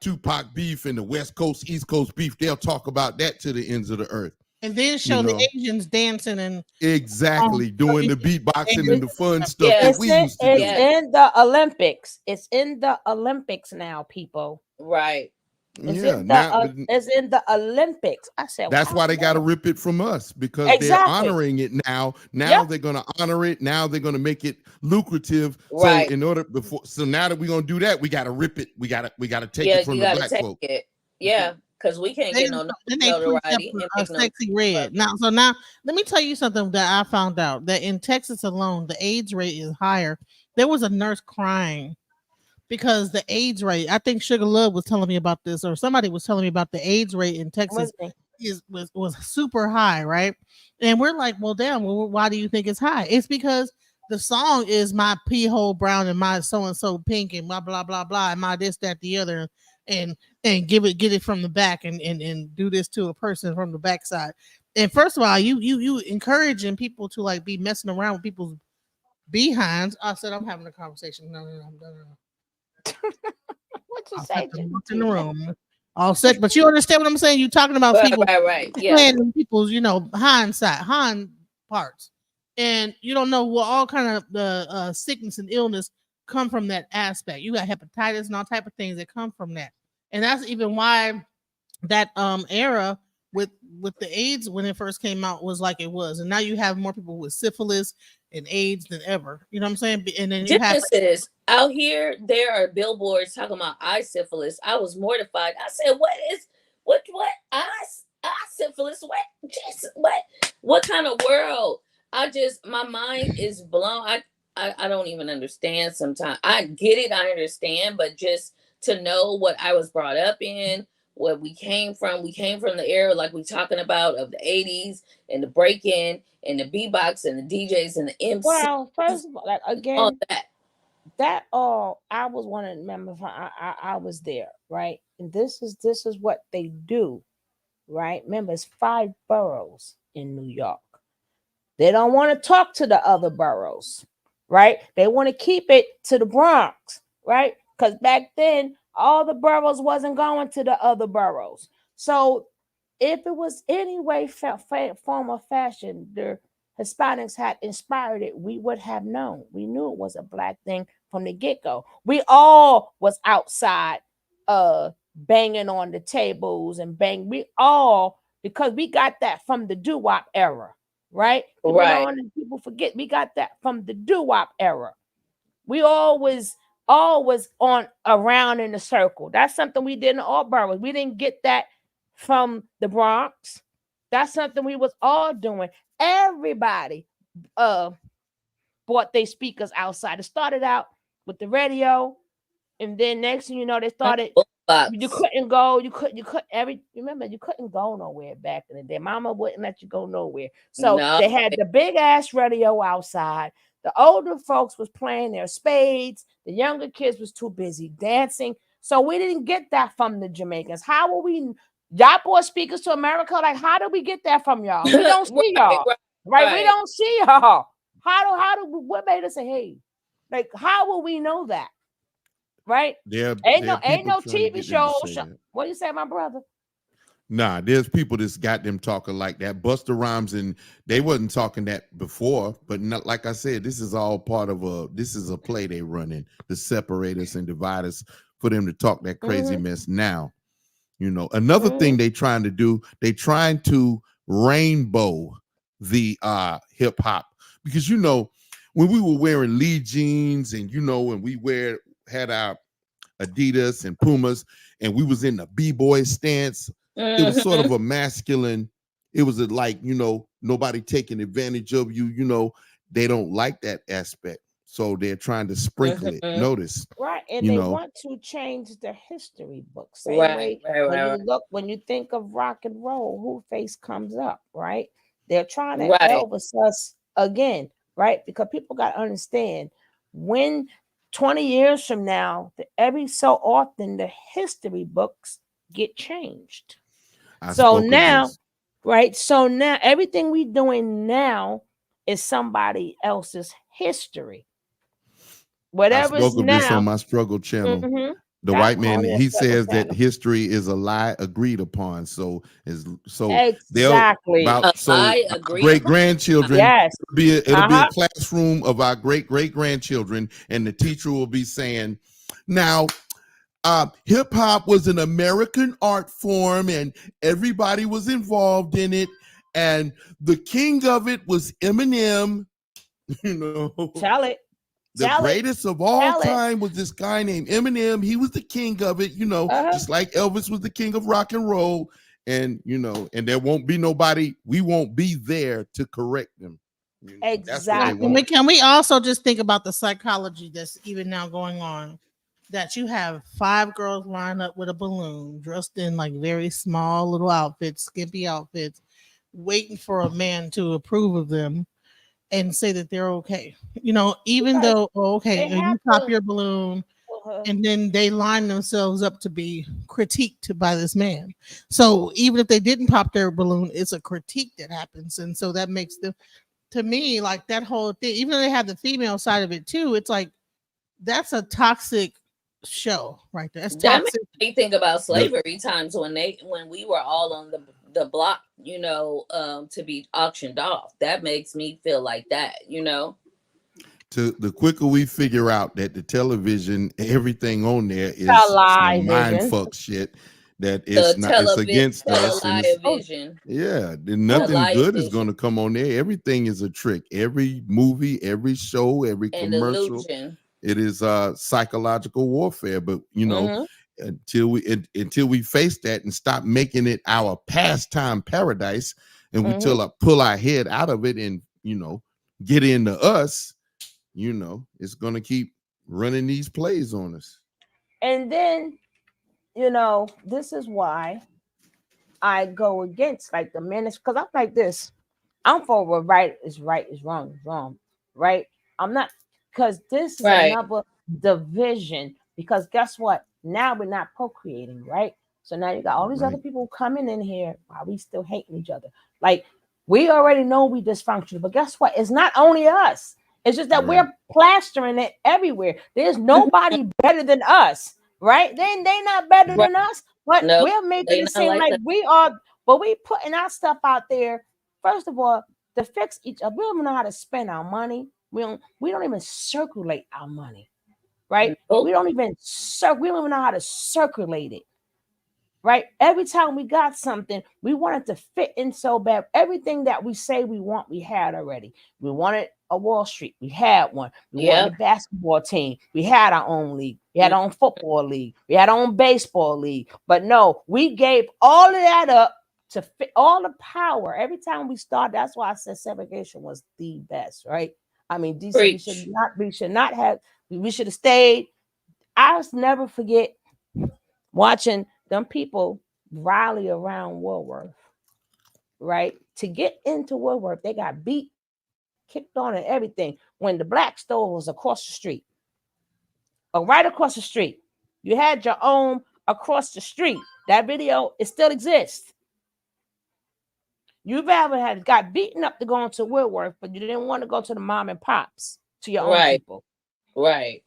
Tupac beef and the West Coast, East Coast beef. They'll talk about that to the ends of the earth. And then show the Asians dancing and exactly doing the beatboxing and the fun stuff that It's we in, used to it's do. in the Olympics. It's in the Olympics now, people. Right. It's Yeah, in now it's in the Olympics. I said that's why they got to rip it from us, because they're Exactly. honoring it now. Yep. They're going to honor it. Now they're going to make it lucrative. Right. So in order so now that we're going to do that, we got to rip it. We got to take Yeah, it from you the gotta black take folk. it. Yeah, because we can't get no Then they pushed up notoriety. a sexy red. Now let me tell you something that I found out, that in Texas alone, the AIDS rate is higher. There was a nurse crying because the AIDS rate, I think Sugar Love was telling me about this, or somebody was telling me about the AIDS rate in Texas was super high, right? And we're like, well, damn, why do you think it's high? It's because the song is my pee hole brown and my so and so pink and blah blah blah blah and my this that the other and get it from the back and do this to a person from the backside. And first of all, you encouraging people to like be messing around with people's behinds. I said I'm having a conversation. No. What you I'll say? walk in the room. All set, but you understand what I'm saying? You're talking about people right. Yeah. playing in people's, hind parts, and you don't know what all kind of the sickness and illness come from that aspect. You got hepatitis and all type of things that come from that, and that's even why that era with the AIDS when it first came out was like it was, and now you have more people with syphilis and AIDS than ever. You know what I'm saying? And then you have Genesis, out here, there are billboards talking about eye syphilis. I was mortified. I said, what eye syphilis? What kind of world? My mind is blown. I don't even understand sometimes. I get it, I understand, but just to know what I was brought up in, where we came from the era like we talking about of the 80s and the break-in and the beatbox and the DJs and the MC. Well, first of all, like again, all that I was one of the members. I was there, right? And this is what they do, right? Remember, it's 5 boroughs in New York. They don't want to talk to the other boroughs, right? They want to keep it to the Bronx, right? Because back then, all the boroughs wasn't going to the other boroughs. So if it was any way, form, or fashion, the Hispanics had inspired it, we would have known. We knew it was a black thing from the get-go. We all was outside banging on the tables and we all, because we got that from the doo-wop era, right? People forget we got that from the doo-wop era. We always on around in a circle. That's something we did in all boroughs. We didn't get that from the Bronx. That's something we was all doing. Everybody bought their speakers outside. It started out with the radio, and then next thing you know, they started. You couldn't go. You couldn't remember, you couldn't go nowhere back in the day. Mama wouldn't let you go nowhere. So they had the big ass radio outside. The older folks was playing their spades. The younger kids was too busy dancing. So we didn't get that from the Jamaicans. How will we? Y'all brought speakers to America. Like, how do we get that from y'all? We don't see y'all. Right? We don't see y'all. How do what made us say, hey? Like, how will we know that? Right? Ain't no TV show. What you say, my brother? Nah, there's people that's got them talking like that. Busta Rhymes, and they wasn't talking that before, but not, like I said, this is all part of a play they running to separate us and divide us for them to talk that crazy mess now. Another thing they trying to do, they trying to rainbow the hip hop, because you know when we were wearing Lee jeans and you know when we had our Adidas and Pumas and we was in the b-boy stance, it was sort of a masculine. It was like, you know, nobody taking advantage of you. You know, they don't like that aspect, so they're trying to sprinkle it. Notice, right, and you they know, want to change the history book. Same way when you think of rock and roll, who face comes up, right? They're trying to Elvis us again, right? Because people got to understand when 20 years from now, every so often the history books get changed. So now, right? So now everything we doing now is somebody else's history. I Whatever's spoke of this now. on my struggle channel. Mm-hmm. The white man, he says that history is a lie agreed upon. So they'll about great grandchildren. Yes. It'll be a classroom of our great grandchildren, and the teacher will be saying, now hip hop was an American art form, and everybody was involved in it, and the king of it was Eminem. You know, tell it. The greatest of all time was this guy named Eminem. He was the king of it, you know, just like Elvis was the king of rock and roll. And, you know, and there won't be nobody, we won't be there to correct them. You know, exactly. Can we also just think about the psychology that's even now going on? That you have 5 girls lined up with a balloon, dressed in like very small little outfits, skimpy outfits, waiting for a man to approve of them and say that they're okay. You know, even though, you pop your balloon and then they line themselves up to be critiqued by this man. So even if they didn't pop their balloon, it's a critique that happens. And so that makes them, to me, like that whole thing, even though they have the female side of it too, it's like, that's a toxic show right there. That's toxic. That makes me think about slavery times when we were all on the block, you know, to be auctioned off. That makes me feel like that, you know. The quicker we figure out that the television, everything on there is mind fuck shit, that it's it's against us. And nothing good is going to come on there. Everything is a trick. Every movie, every show, every commercial. It is psychological warfare, but you know, until we face that and stop making it our pastime paradise, and we pull our head out of it and, you know, get into us, you know, it's gonna keep running these plays on us. And then, you know, this is why I go against like the ministry, because I'm like this. I'm for what right, is wrong, right? I'm not, because this is another division. Because guess what? Now we're not procreating, right? So now you got all these other people coming in here while we still hating each other. Like, we already know we dysfunctional, but guess what? It's not only us. It's just that we're plastering it everywhere. There's nobody better than us, right? They not better than us, but we're making it seem like we are. But we putting our stuff out there. First of all, to fix each other, we don't even know how to spend our money. We don't even circulate our money, right? We don't even know how to circulate it. Right? Every time we got something, we wanted to fit in so bad. Everything that we say we want, we had already. We wanted a Wall Street, we had one. We wanted a basketball team, we had our own league. We had our own football league. We had our own baseball league. But no, we gave all of that up to fit all the power. Every time we start, that's why I said segregation was the best, right? I mean, DC, we should have stayed. I'll never forget watching them people rally around Woolworth, right? To get into Woolworth, they got beat, kicked on, and everything when the black store was across the street. Or right across the street. You had your own across the street. That video, it still exists. You've ever got beaten up to go into Woolworth, but you didn't want to go to the mom and pops, to your own people. Right.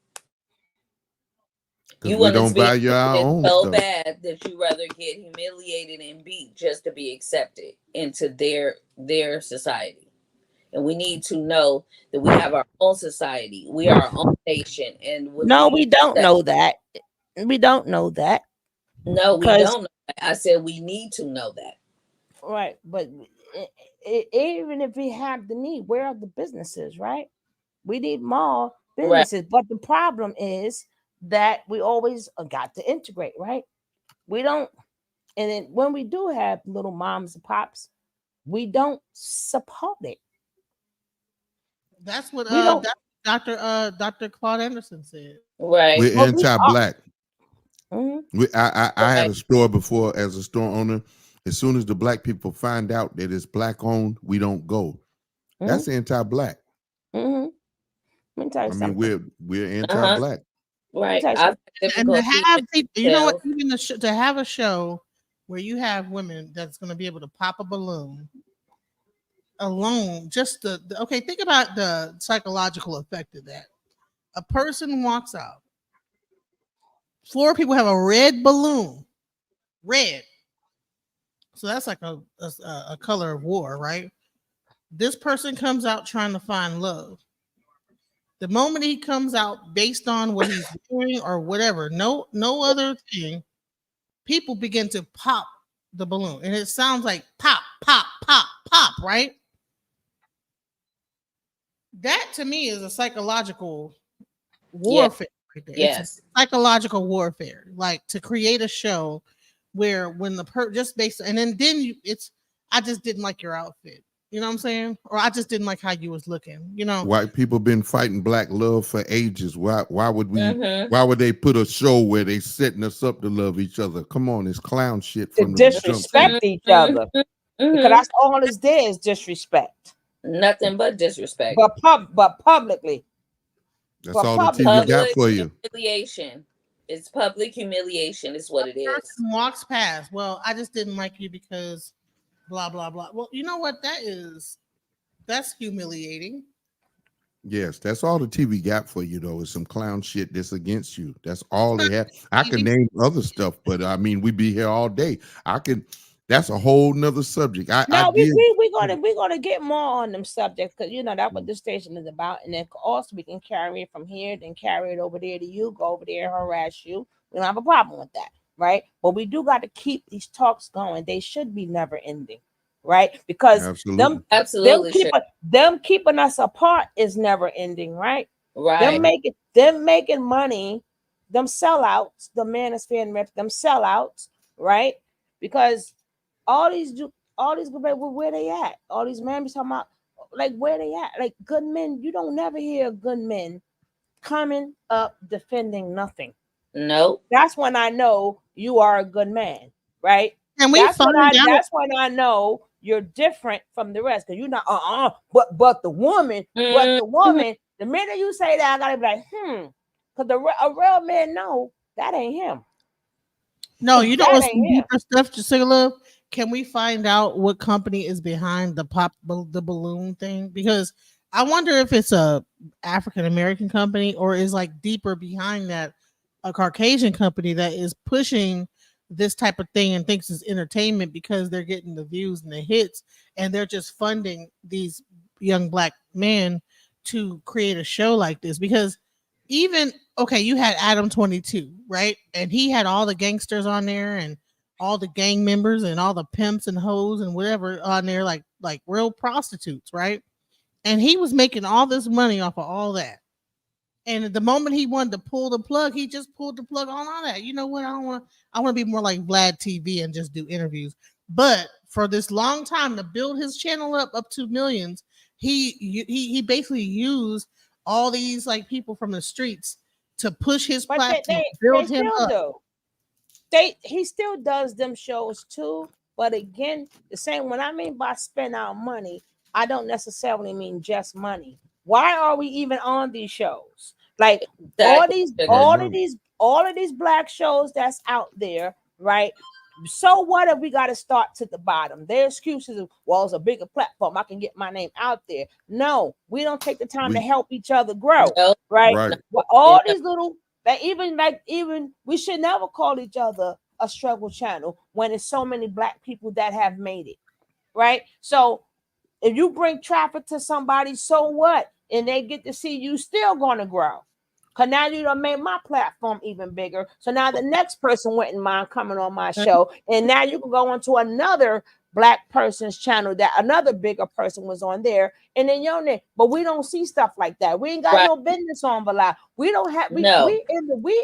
You we don't value our own so stuff. Bad that you rather get humiliated and beat just to be accepted into their society. And we need to know that we have our own society. We are our own nation. And no, we don't know that. We don't know that. No, we don't know that. I said we need to know that. Right, but even if we have the need, where are the businesses, right? We need more Right. businesses, but the problem is that we always got to integrate, right? We don't, and then when we do have little moms and pops, we don't support it. That's what We don't. Dr. Claude Anderson said. Right. We're Well, we are. anti-black. Mhm. I had Right. a store before as a store owner. As soon as the black people find out that it's black owned, we don't go. That's anti-black. Mm-hmm. Let me tell you I mean, something. we're Uh-huh. anti-black. Let me Right. tell you I something. have And to difficulty have with people, you know what? sales. Even to have a show where you have women that's going to be able to pop a balloon alone, just okay. Think about the psychological effect of that. A person walks out. 4 people have a red balloon, red. So that's like a color of war, right? This person comes out trying to find love. The moment he comes out based on what he's doing or whatever, no other thing, people begin to pop the balloon. And it sounds like pop, pop, pop, pop, right? That to me is a psychological Yes. warfare right there. It's a Yes. psychological warfare, like to create a show where when just based and then it's I just didn't like your outfit. You know what I'm saying? Or I just didn't like how you was looking. You know, White people been fighting black love for ages. Why would we? Mm-hmm. Why would they put a show where they setting us up to love each other? Come on, it's clown shit To from the jump disrespect street. each Mm-hmm. other, because Mm-hmm. that's all it's there is disrespect. Nothing but disrespect. But publicly, That's but all the TV publicly. got Public for you. humiliation. It's public humiliation is what it is. person walks past. Well, I just didn't like you because blah blah blah. Well, you know what that is? That's humiliating. Yes, that's all the TV got for you, though. Is some clown shit that's against you. That's all It's they not have. I can TV. name other stuff, but I mean, we be here all day. I can. That's a whole nother subject. I No, did. we're gonna get more on them subjects because that's what this station is about, and then also we can carry it from here, then carry it over there to you, go over there, harass you. We don't have a problem with that, right? But we do got to keep these talks going. They should be never ending, right? Because Absolutely. Absolutely should. them keeping us apart is never ending, right? Right. Them making money, them sellouts, the manosphere and rep, them sellouts, right? Because all these good men, where they at? All these men be talking about like where they at? Like good men, you don't never hear good men coming up defending nothing. Nope. That's when I know you are a good man, right? And we find out. That's when I know you're different from the rest. Because you're not but the woman, the minute you say that, I gotta be like, because a real man know that ain't him. No, you know That what's ain't some him. deeper stuff, Love? Can we find out what company is behind the balloon thing? Because I wonder if it's a African American company or is like deeper behind that a Caucasian company that is pushing this type of thing and thinks it's entertainment because they're getting the views and the hits and they're just funding these young black men to create a show like this because even okay, you had Adam 22, right? And he had all the gangsters on there and all the gang members and all the pimps and hoes and whatever on there, like real prostitutes, right? And he was making all this money off of all that. And the moment he wanted to pull the plug, he just pulled the plug on all that. You know what? I want to be more like Vlad TV and just do interviews. But for this long time to build his channel up to millions, he basically used all these like people from the streets to push his But platform, they build him still up. do. He still does them shows too. But again, the same when I mean by spend our money, I don't necessarily mean just money. Why are we even on these shows? Like Exactly. all of these black shows that's out there, right? So what if we got to start to the bottom? Their excuses of, well, it's a bigger platform. I can get my name out there. No, we don't take the time to help each other grow, Nope. right? Right. Well, all these little that even we should never call each other a struggle channel when there's so many black people that have made it, right? So if you bring traffic to somebody, so what? And they get to see you still going to grow. Because now you done made my platform even bigger. So now the next person wouldn't mind coming on my show. And now you can go into another black person's channel that another bigger person was on there, and then your name. But we don't see stuff like that. We ain't got no business on Valai. We don't have we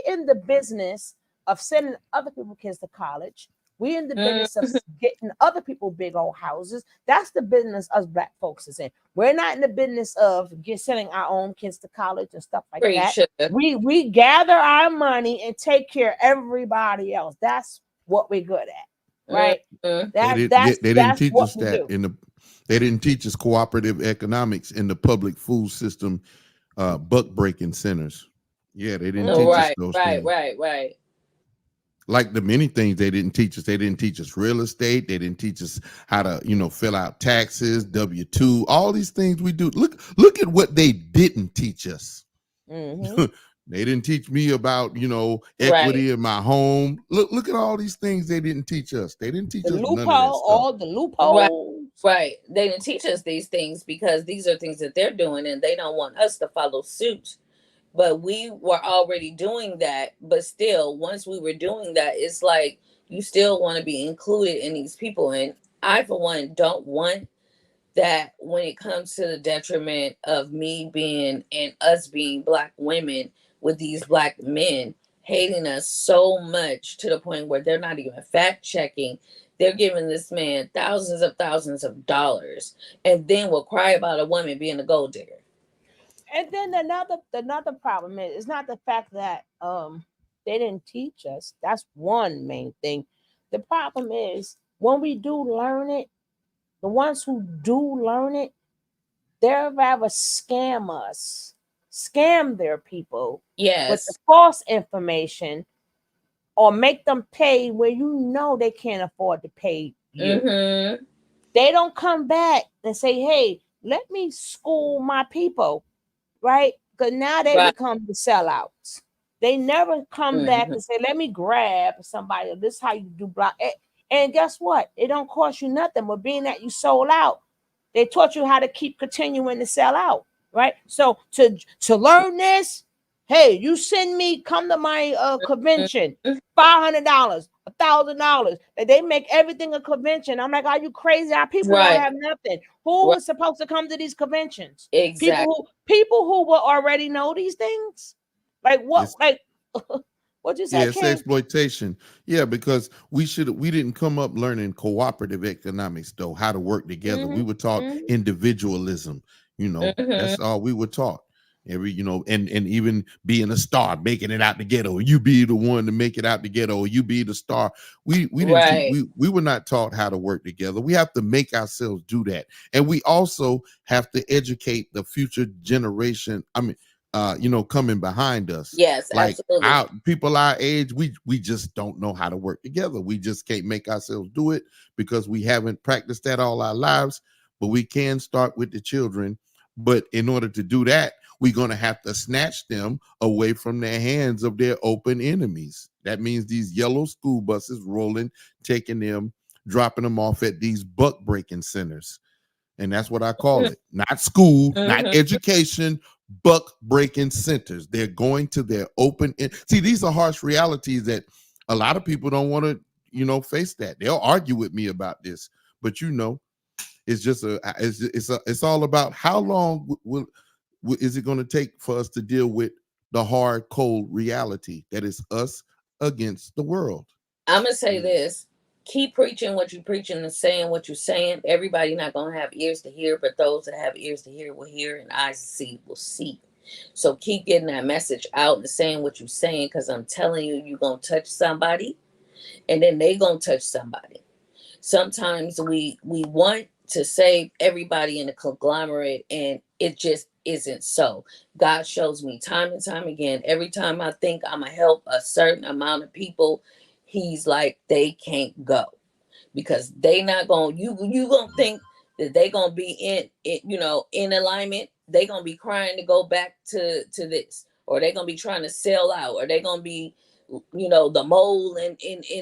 in the business of sending other people's kids to college. We in the business of getting other people big old houses. That's the business us black folks is in. We're not in the business of sending our own kids to college and stuff like that. We gather our money and take care of everybody else. That's what we're good at, right? They didn't teach us that they didn't teach us cooperative economics in the public food system, buck breaking centers. Yeah, they didn't teach us those things. Right. Like the many things they didn't teach us. They didn't teach us real estate. They didn't teach us how to, fill out taxes, W-2, all these things we do. Look at what they didn't teach us. Mm-hmm. They didn't teach me about, equity in my home. Look at all these things they didn't teach us. They didn't teach us none of that stuff. All the loopholes. Right. They didn't teach us these things because these are things that they're doing and they don't want us to follow suit. But we were already doing that. But still, once we were doing that, it's like you still want to be included in these people. And I, for one, don't want that when it comes to the detriment of me being and us being black women with these black men hating us so much to the point where they're not even fact checking. They're giving this man thousands of dollars and then will cry about a woman being a gold digger. And then another problem is it's not the fact that they didn't teach us. That's one main thing. The problem is when we do learn it, the ones who do learn it, they'll rather scam us, scam their people with the false information, or make them pay where they can't afford to pay you. Mm-hmm. They don't come back and say, hey, let me school my people. Right? Because now they become the sellouts. They never come back and say, let me grab somebody. This is how you do block. And guess what? It don't cost you nothing. But being that you sold out, they taught you how to keep continuing to sell out. Right? So to learn this, hey, you send me, come to my convention, $500, $1,000. They make everything a convention. I'm like, are you crazy? Our people don't have nothing. Who was supposed to come to these conventions? Exactly. People who will already know these things. Like what? What you say? Yeah, it's exploitation. Yeah, because we didn't come up learning cooperative economics though, how to work together. We were taught individualism. That's all we were taught. And even being a star, making it out the ghetto. You be the one to make it out the ghetto, or you be the star. We didn't we were not taught how to work together. We have to make ourselves do that. And we also have to educate the future generation. Coming behind us. Yes, like absolutely. People our age, we just don't know how to work together. We just can't make ourselves do it because we haven't practiced that all our lives. But we can start with the children. But in order to do that, we're going to have to snatch them away from their hands of their open enemies. That means these yellow school buses rolling, taking them, dropping them off at these buck breaking centers. And that's what I call it. Not school, not education, buck breaking centers. They're going to their open end. See, these are harsh realities that a lot of people don't want to, face that. They'll argue with me about this, but it's just it's all about how long is it going to take for us to deal with the hard, cold reality that is us against the world. I'm gonna say this: keep preaching what you're preaching and saying what you're saying. Everybody not gonna have ears to hear, but those that have ears to hear will hear, and eyes to see will see. So keep getting that message out and saying what you're saying, because I'm telling you, you're gonna touch somebody, and then they gonna touch somebody. Sometimes we want to save everybody in a conglomerate, and it just isn't so. God shows me time and time again, every time I think I'm gonna help a certain amount of people, he's like, they can't go, because they not gonna, you gonna think that they gonna be in alignment. They gonna be crying to go back to this, or they gonna be trying to sell out, or they gonna be the mole in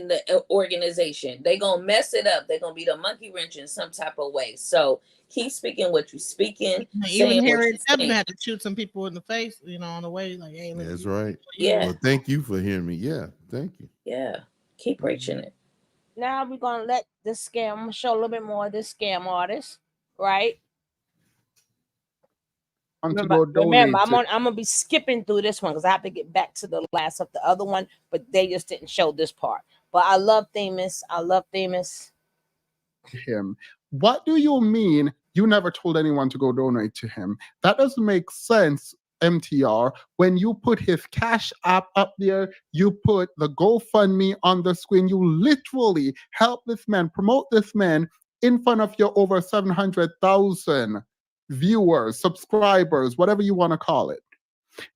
the organization. They gonna mess it up. They're gonna be the monkey wrench in some type of way. So keep speaking what you're speaking. Even Harriet Tubman had to shoot some people in the face, on the way. Like, hey, that's right. Yeah. Well, thank you for hearing me. Yeah, thank you. Yeah, keep preaching it. now we're gonna let this scam. I'm gonna show a little bit more of this scam artist, right? To Remember, go remember, donate I'm to gonna be skipping through this one because I have to get back to the last of the other one, but they just didn't show this part. But I love Themis. I love Themis. him. What do you mean you never told anyone to go donate to him? That doesn't make sense, MTR. When you put his Cash App up there, you put the GoFundMe on the screen, you literally help this man, promote this man in front of your over 700,000 viewers, subscribers, whatever you want to call it.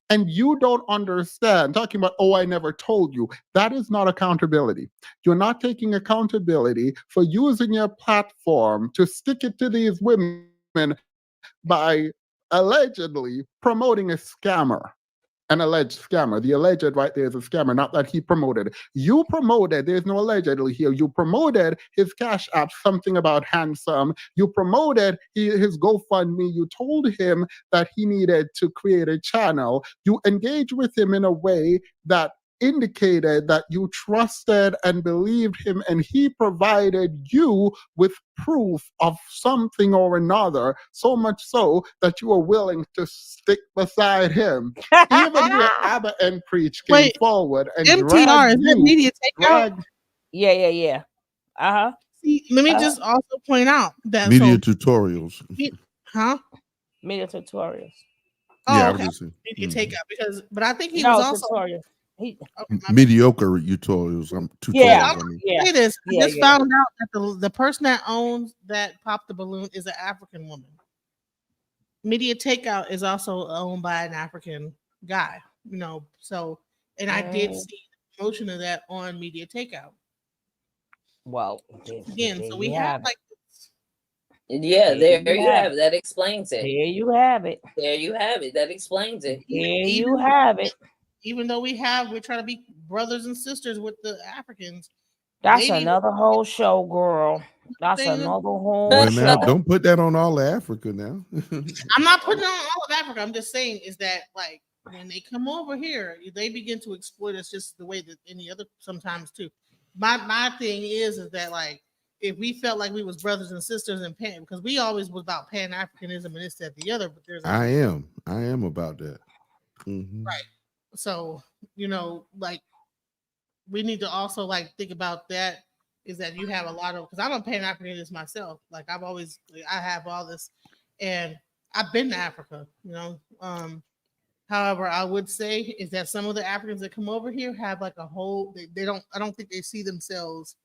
And you don't understand, talking about, oh, I never told you. That is not accountability. You're not taking accountability for using your platform to stick it to these women by allegedly promoting a scammer. An alleged scammer. The alleged right there is a scammer, not that he promoted. You promoted, there's no allegedly here. You promoted his Cash App, something about handsome. You promoted his GoFundMe. You told him that he needed to create a channel. You engaged with him in a way that indicated that you trusted and believed him, and he provided you with proof of something or another, so much so that you were willing to stick beside him. Even where Abba and Preach came forward and MTR, is that media takeout? Yeah. Uh-huh. See, let me just also point out that Media tutorials. Huh? Media tutorials. Oh, Yeah, I okay. was just Media takeout because, but I think he No, was also tutorials. mediocre tutorials. Yeah, Tutorials. I mean. say this. I Yeah, just yeah. found out that the person that owns that Pop the Balloon is an African woman. Media Takeout is also owned by an African guy, you know. So, and I did see the promotion of that on Media Takeout. Well, Again, so we have like Yeah, there you have it. That explains it. There you have it. There you have it. That explains it. There you have it. Even though we're trying to be brothers and sisters with the Africans. That's another whole show, girl. That's They- another whole Well, show. now don't put that on all of Africa now. I'm not putting it on all of Africa. I'm just saying is that like when they come over here, they begin to exploit us just the way that any other sometimes too. My thing is that like if we felt like we was brothers and sisters in Pan, because we always was about Pan Africanism and this, that, the other, but there's I am about that. right. So you know, like we need to also like think about that. Is that you have a lot of, because I'm a Pan Africanist myself. Like I have all this, and I've been to Africa. You know, however, I would say is that some of the Africans that come over here have like a whole. They don't. I don't think they see themselves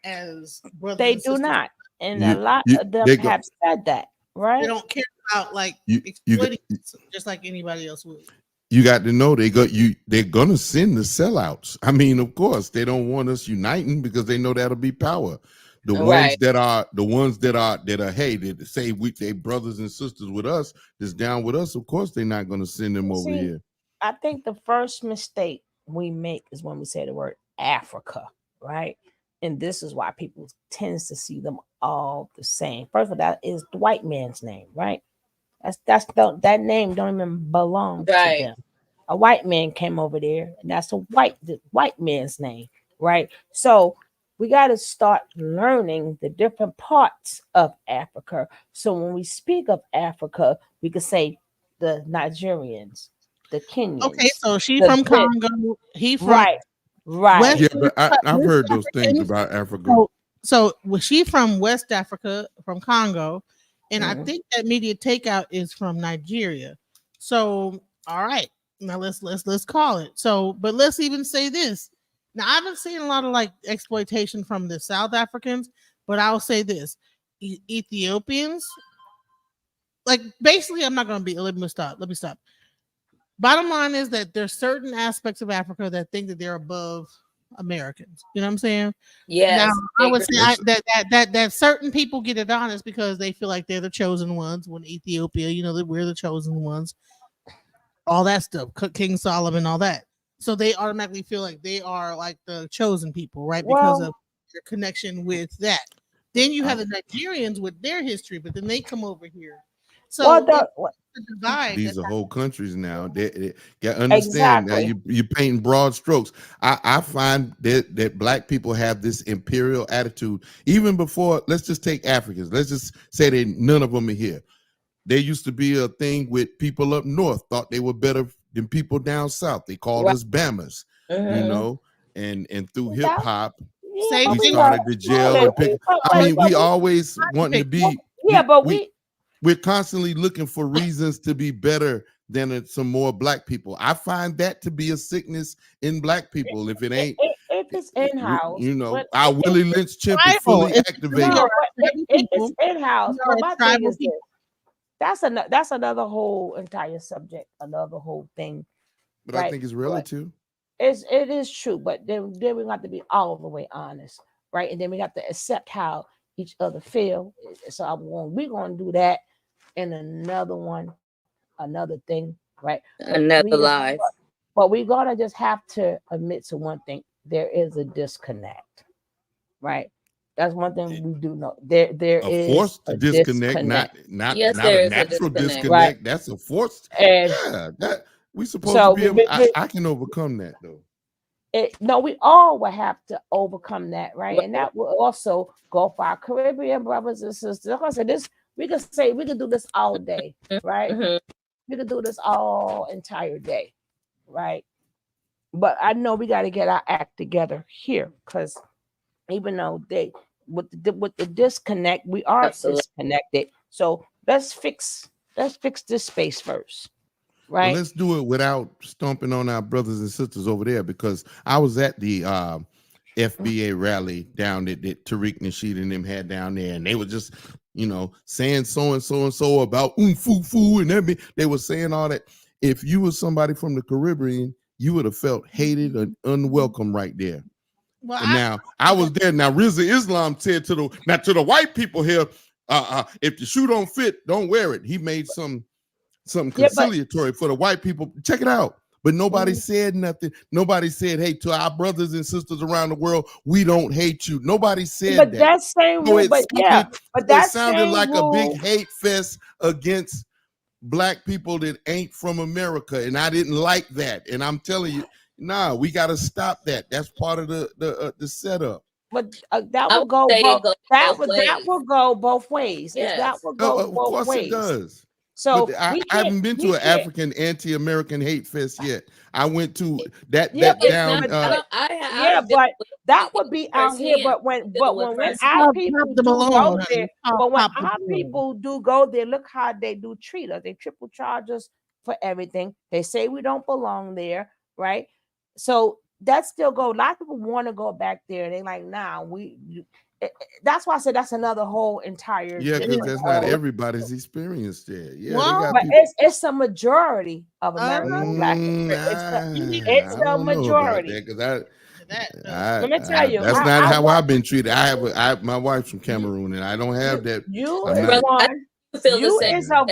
as brothers. They and do sisters. not, and a lot of them have said that, right? They don't care about like You exploiting us just like anybody else would. You got to know they're gonna send the sellouts. I mean, of course, they don't want us uniting because they know that'll be power. The ones that are hey, they say they brothers and sisters with us, that's down with us, of course they're not gonna send them over here. I think the first mistake we make is when we say the word Africa, right? And this is why people tends to see them all the same. First of all, that is the white man's name, right? That name don't even belong to them. A white man came over there, and that's the white man's name, right? So we got to start learning the different parts of Africa. So when we speak of Africa, we could say the Nigerians, the Kenyans. Okay, so she from Congo. He from right. Yeah, but I've heard those things about Africa. So was she from West Africa, from Congo, and I think that Media Takeout is from Nigeria. So all right, now let's call it. So, but let's even say this. Now I haven't seen a lot of like exploitation from the South Africans, but I'll say this: Ethiopians. Like basically, I'm not going to be. Let me stop. Bottom line is that there's certain aspects of Africa that think that they're above Americans. You know what I'm saying? Yes. Now, I would say that certain people get it honest because they feel like they're the chosen ones. When Ethiopia, you know, that we're the chosen ones. All that stuff, King Solomon, all that. So they automatically feel like they are like the chosen people, right? Because of their connection with that. Then you have the Nigerians with their history, but then they come over here. So the divide. These are whole countries now. They got to understand now. You painting broad strokes. I find that black people have this imperial attitude even before. Let's just take Africans. Let's just say that none of them are here. There used to be a thing with people up north thought they were better than people down south. They called us Bammers, you know, and through hip hop, we started to jail and pick. I mean, we always wanting to be. We're constantly looking for reasons to be better than some more black people. I find that to be a sickness in black people. If it ain't, if it's in-house, you know, our Willie Lynch chimp is fully activated. It's in-house. But my thing is this. That's another whole entire subject, another whole thing. But right? I think it's relative. It is true, but then we got to be all the way honest, right? And then we got to accept how each other feel. So we're going to do that in another thing, right? Another life. But we're going to just have to admit to one thing: there is a disconnect, right? That's one thing we do know. There is forced disconnect, not yes, not a natural disconnect. Right. That's a forced. And that we supposed to be able. I can overcome that though. No, we all will have to overcome that, right? And that will also go for our Caribbean brothers and sisters. Like I said, we can do this all day, right? We can do this all entire day, right? But I know we got to get our act together here, because even though with the disconnect, we are disconnected. So let's fix this space first. Right. Well, let's do it without stomping on our brothers and sisters over there, because I was at the FBA rally down that Tariq Nasheed and them had down there, and they were just, saying so and so about foo and everything. They were saying all that. If you were somebody from the Caribbean, you would have felt hated and unwelcome right there. Well, I was there. Now, Rizza Islam said to the white people here, if the shoe don't fit, don't wear it. He made something conciliatory for the white people. Check it out. But nobody said nothing. Nobody said, hey, to our brothers and sisters around the world, we don't hate you. Nobody said that. But that same rule, it sounded like a big hate fest against black people that ain't from America. And I didn't like that. And I'm telling you, we got to stop that. That's part of the setup. But that will go both ways. Yes. That will go both ways. It does. So but I haven't been to an African anti-American hate fest yet. I went to that but that would be out here. But when our people do go there, look how they do treat us. They triple charge us for everything. They say we don't belong there, right? So that still go. A lot of people want to go back there. They're like, that's why I said that's another whole entire. Yeah, because that's not everybody's experience there. Yeah, but it's a majority of American black. It's a majority. Let me tell you, that's not how I've been treated. My wife's from Cameroon, and I don't have that. You is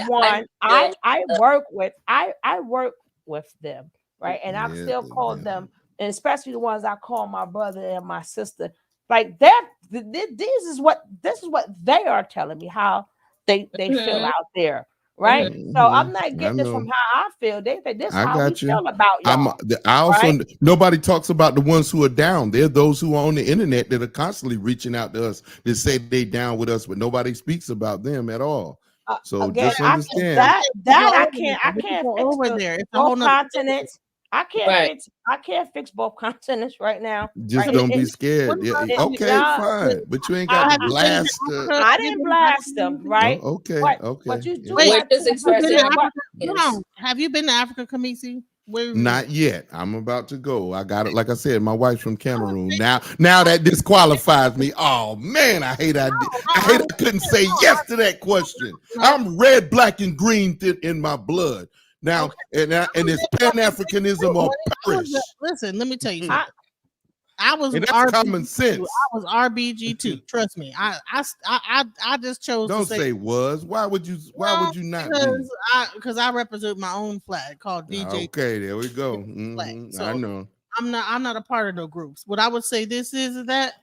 one. I work with. I work with them, right? And I still call them, and especially the ones I call my brother and my sister. Like this is what they are telling me how they feel out there, right? So I'm not getting this from how I feel. They say this is how we feel about y'all. I also nobody talks about the ones who are down. There are those who are on the internet that are constantly reaching out to us to say they down with us, but nobody speaks about them at all. So again, just understand that I can't fix over there. It's both continents. I can't fix both continents right now. Just don't be scared. Okay, fine. But you ain't got to blast. I didn't blast them, right? Oh, okay. But you do. Have you been to Africa, Kamisi? Not yet. I'm about to go. I got it. Like I said, my wife's from Cameroon. Now that disqualifies me. Oh man, I hate I couldn't say yes to that question. I'm red, black, and green in my blood. Now, and it's Pan-Africanism or perish. Listen, let me tell you something. I was common sense. I was RBG too. Trust me. I just chose. Don't say was. Why would you not? Because I represent my own flag called DJ. Okay, there we go. So I know. I'm not a part of no groups. What I would say is that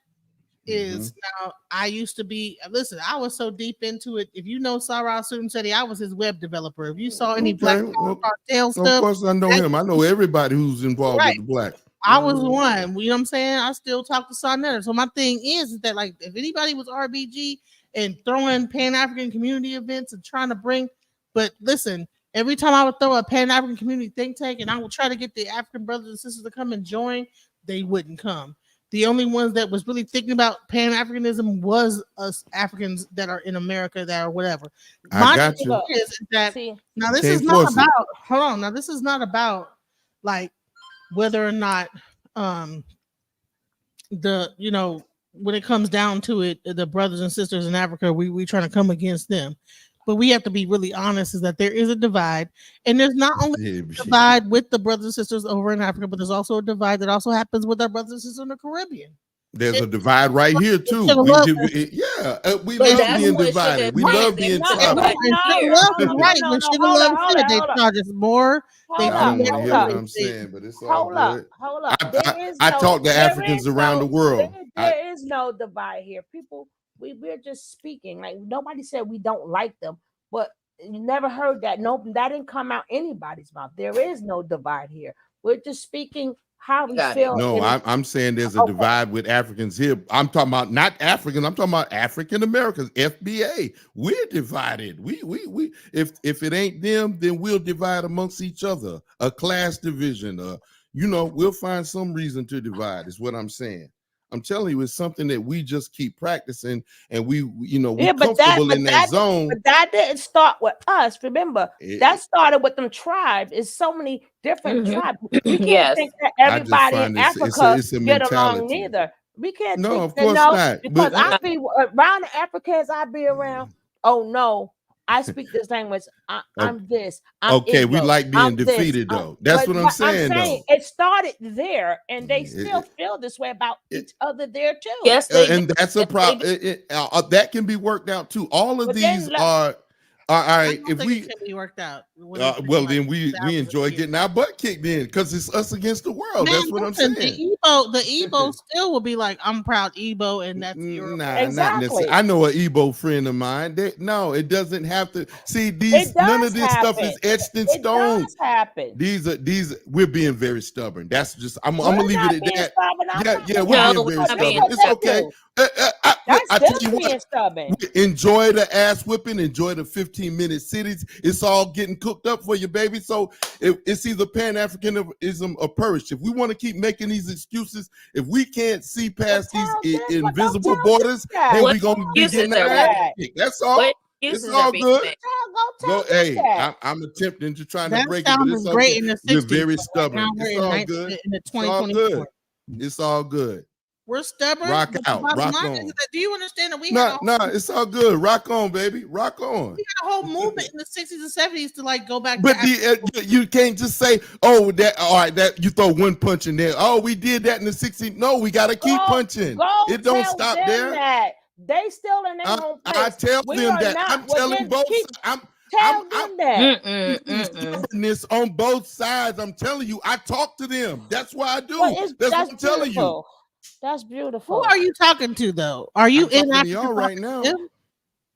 is now I used to be listen, I was so deep into it. If you know Sarah Sunseti, I was his web developer. If you saw any Black Cartel Of stuff, course, I know him. I know everybody who's involved with the black. I was one. You know what I'm saying? I still talk to Sonetta. So my thing is that like if anybody was RBG and throwing Pan-African community events and trying to bring, but listen, every time I would throw a Pan-African community think tank and I would try to get the African brothers and sisters to come and join, they wouldn't come. The only ones that was really thinking about Pan-Africanism was us Africans that are in America that are whatever. I got you. Is that now this Can't is not force it. about hold on. Now this is not about like whether or not the when it comes down to it, the brothers and sisters in Africa, we trying to come against them. But we have to be really honest is that there is a divide. And there's not only a divide with the brothers and sisters over in Africa, but there's also a divide that also happens with our brothers and sisters in the Caribbean. There's a divide right here too. We love being divided. We love being tribal. They charge us more. I don't want to hear what I'm saying, but it's all good. Hold up. I talk to Africans around the world. There is no divide here. People, we're just speaking. Like nobody said we don't like them, but you never heard that. No, that didn't come out anybody's mouth. There is no divide here. We're just speaking how we feel. No, I'm saying there's a divide with Africans here. I'm talking about not Africans. I'm talking about African Americans. FBA. We're divided. We if it ain't them, then we'll divide amongst each other. A class division. We'll find some reason to divide. Is what I'm saying. I'm telling you, it's something that we just keep practicing, and we're comfortable in that zone. But that didn't start with us. Remember, that started with them tribes. It's so many different tribes. We can't think that everybody in Africa get along neither. We can't. No, think of course not. Because But I be around the Africans I be around. Oh no, I speak this language. I'm this. I'm okay, we Igbo. like being I'm defeated, this. though. That's what I'm saying, though. It started there, and they still feel this way about each other there too. Yes, and that's a problem. That can be worked out too. All of these are all right. If we can be worked out, well, then we enjoy getting our butt kicked in because it's us against the world. That's what I'm saying. The Igbo still will be like, I'm proud Igbo, and that's your not necessarily. I know an Igbo friend of mine. No, it doesn't have to. See, none of this stuff is etched in stone. Does happen. These. We're being very stubborn. That's just. I'm gonna leave it at that. Yeah, we're being very stubborn. It's okay. I tell you what, enjoy the ass whipping, enjoy the 15-minute cities. It's all getting cooked up for you, baby. So it's either Pan-Africanism or perish. If we want to keep making these excuses, if we can't see past these invisible borders, then we're going to be getting our ass kicked. That's all. It's all good. Hey, I'm attempting to try to break it, but it's okay. We're very stubborn. It's all good. It's all good. It's all good. We're stubborn. Rock out. Rock on. Do you understand that we No, it's all good. Rock on, baby. Rock on. We had a whole movement in the 60s and 70s to like go back. But you can't just say, all right, that you throw one punch in there. Oh, we did that in the 60s. No, we got to keep punching. It don't stop there. They still in their own place. I tell them that. I'm telling both sides. Tell them that. Stubbornness on both sides. I'm telling you, I talk to them. That's why I do. That's what I'm telling you. That's beautiful. Who are you talking to, though? Are you in y'all right now?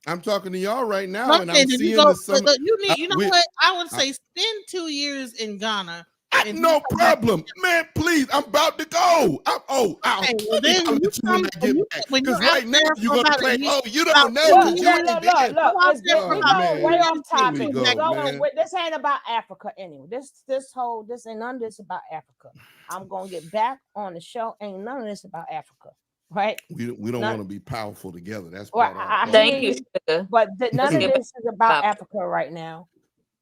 I'm talking to y'all right now, and I'm seeing you know what? I would say spend 2 years in Ghana. No problem, man. Please, I'm about to go. Because right now you're gonna play. Oh, you don't know. Look. Way off topic. This ain't about Africa anyway. This ain't none of this about Africa. I'm gonna get back on the show. Ain't none of this about Africa, right? We don't want to be powerful together. That's part of thank you. But none of this is about Africa right now,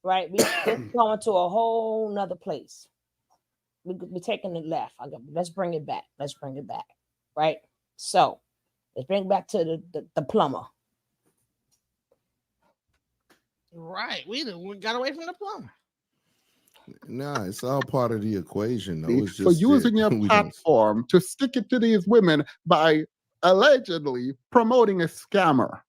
right? We're going to a whole nother place. We're taking it left. Let's bring it back. Right? So let's bring it back to the Plumer. Right. We got away from the Plumer. Nah, it's all part of the equation, though. It's just for using your platform to stick it to these women by allegedly promoting a scammer.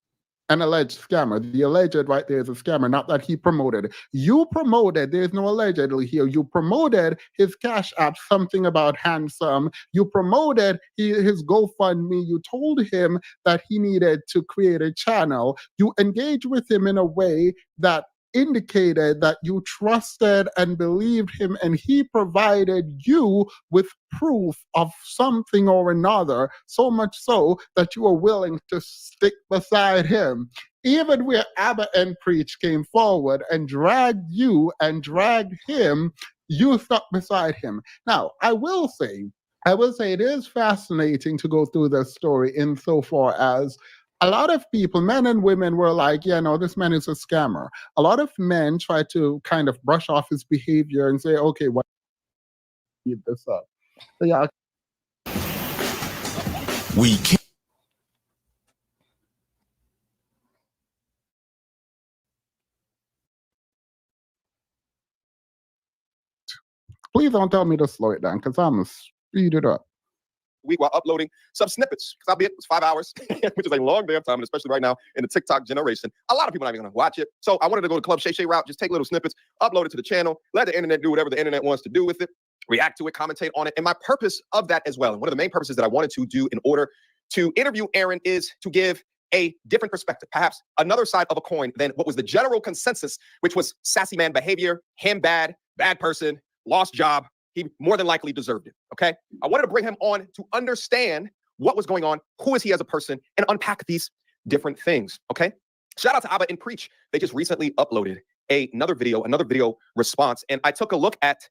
an alleged scammer. The alleged right there is a scammer, not that he promoted. You promoted, there's no allegedly here. You promoted his Cash App, something about handsome. You promoted his GoFundMe. You told him that he needed to create a channel. You engaged with him in a way that indicated that you trusted and believed him, and he provided you with proof of something or another, so much so that you were willing to stick beside him. Even where Abba and Preach came forward and dragged you and dragged him, you stuck beside him. Now, I will say it is fascinating to go through this story insofar as a lot of people, men and women, were like, yeah, no, this man is a scammer. A lot of men try to kind of brush off his behavior and say, okay, why keep this up? So yeah. We can't. Please don't tell me to slow it down, because I'm going to speed it up. Week while uploading some snippets, because albeit it was 5 hours, which is a long damn time, and especially right now in the TikTok generation, a lot of people are not even going to watch it. So I wanted to go to Club Shay Shay route, just take little snippets, upload it to the channel, let the internet do whatever the internet wants to do with it, react to it, commentate on it. And my purpose of that as well, and one of the main purposes that I wanted to do in order to interview Aaron, is to give a different perspective, perhaps another side of a coin than what was the general consensus, which was sassy man behavior, him bad person, lost job. He more than likely deserved it, okay? I wanted to bring him on to understand what was going on, who is he as a person, and unpack these different things, okay? Shout out to Abba and Preach. They just recently uploaded another video response, and I took a look at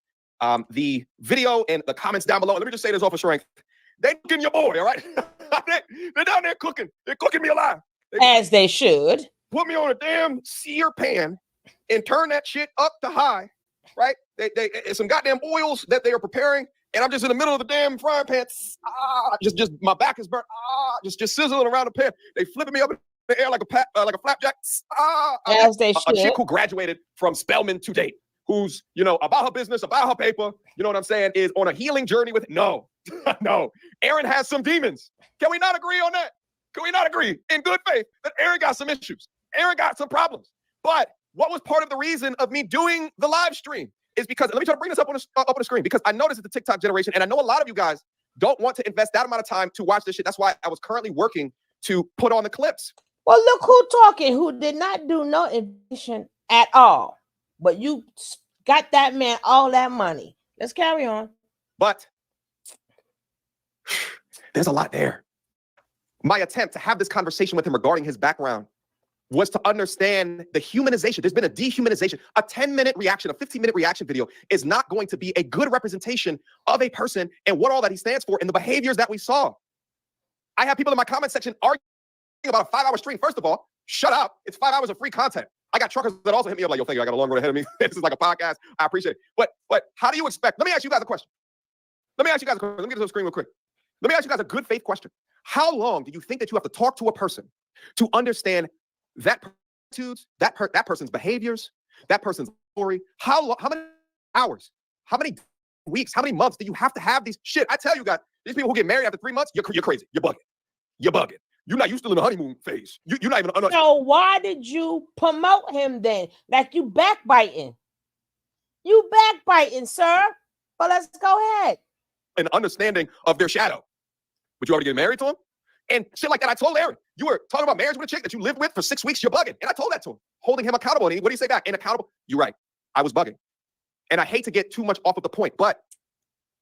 the video and the comments down below. And let me just say this off of strength. They cooking your boy, all right? They're down there cooking. They're cooking me alive. As they should. Put me on a damn sear pan and turn that shit up to high, right? They some goddamn oils that they are preparing, and I'm just in the middle of the damn frying pan. Just my back is burnt. Just sizzling around the pan. They flipping me up in the air like a flapjack. As they should. A chick who graduated from Spelman to date, who's about her business, about her paper. You know what I'm saying? Is on a healing journey with no. Aaron has some demons. Can we not agree on that? Can we not agree in good faith that Aaron got some issues? Aaron got some problems. But what was part of the reason of me doing the live stream is because, let me try to bring this up on the screen, because I noticed that the TikTok generation, and I know a lot of you guys don't want to invest that amount of time to watch this shit. That's why I was currently working to put on the clips. Well, look who talking, who did not do no investigation at all. But you got that man all that money. Let's carry on. But there's a lot there. My attempt to have this conversation with him regarding his background was to understand the humanization. There's been a dehumanization. A 10-minute reaction, a 15-minute reaction video is not going to be a good representation of a person and what all that he stands for and the behaviors that we saw. I have people in my comment section arguing about a 5-hour stream. First of all, shut up. It's 5 hours of free content. I got truckers that also hit me up like, yo, thank you, I got a long road ahead of me. This is like a podcast. I appreciate it. But how do you expect? Let me ask you guys a question. Let me get to the screen real quick. Let me ask you guys a good faith question. How long do you think that you have to talk to a person to understand that person's behaviors, that person's story? How many hours? How many weeks? How many months do you have to have these shit? I tell you guys, these people who get married after 3 months, you're crazy. You're bugging. You still in the honeymoon phase. You're not even. So why did you promote him then? Like you backbiting. You backbiting, sir. But let's go ahead. An understanding of their shadow. Would you already get married to him? And shit like that. I told Aaron, you were talking about marriage with a chick that you lived with for 6 weeks. You're bugging. And I told that to him, holding him accountable. And what do you say back? And accountable. You're right. I was bugging. And I hate to get too much off of the point, but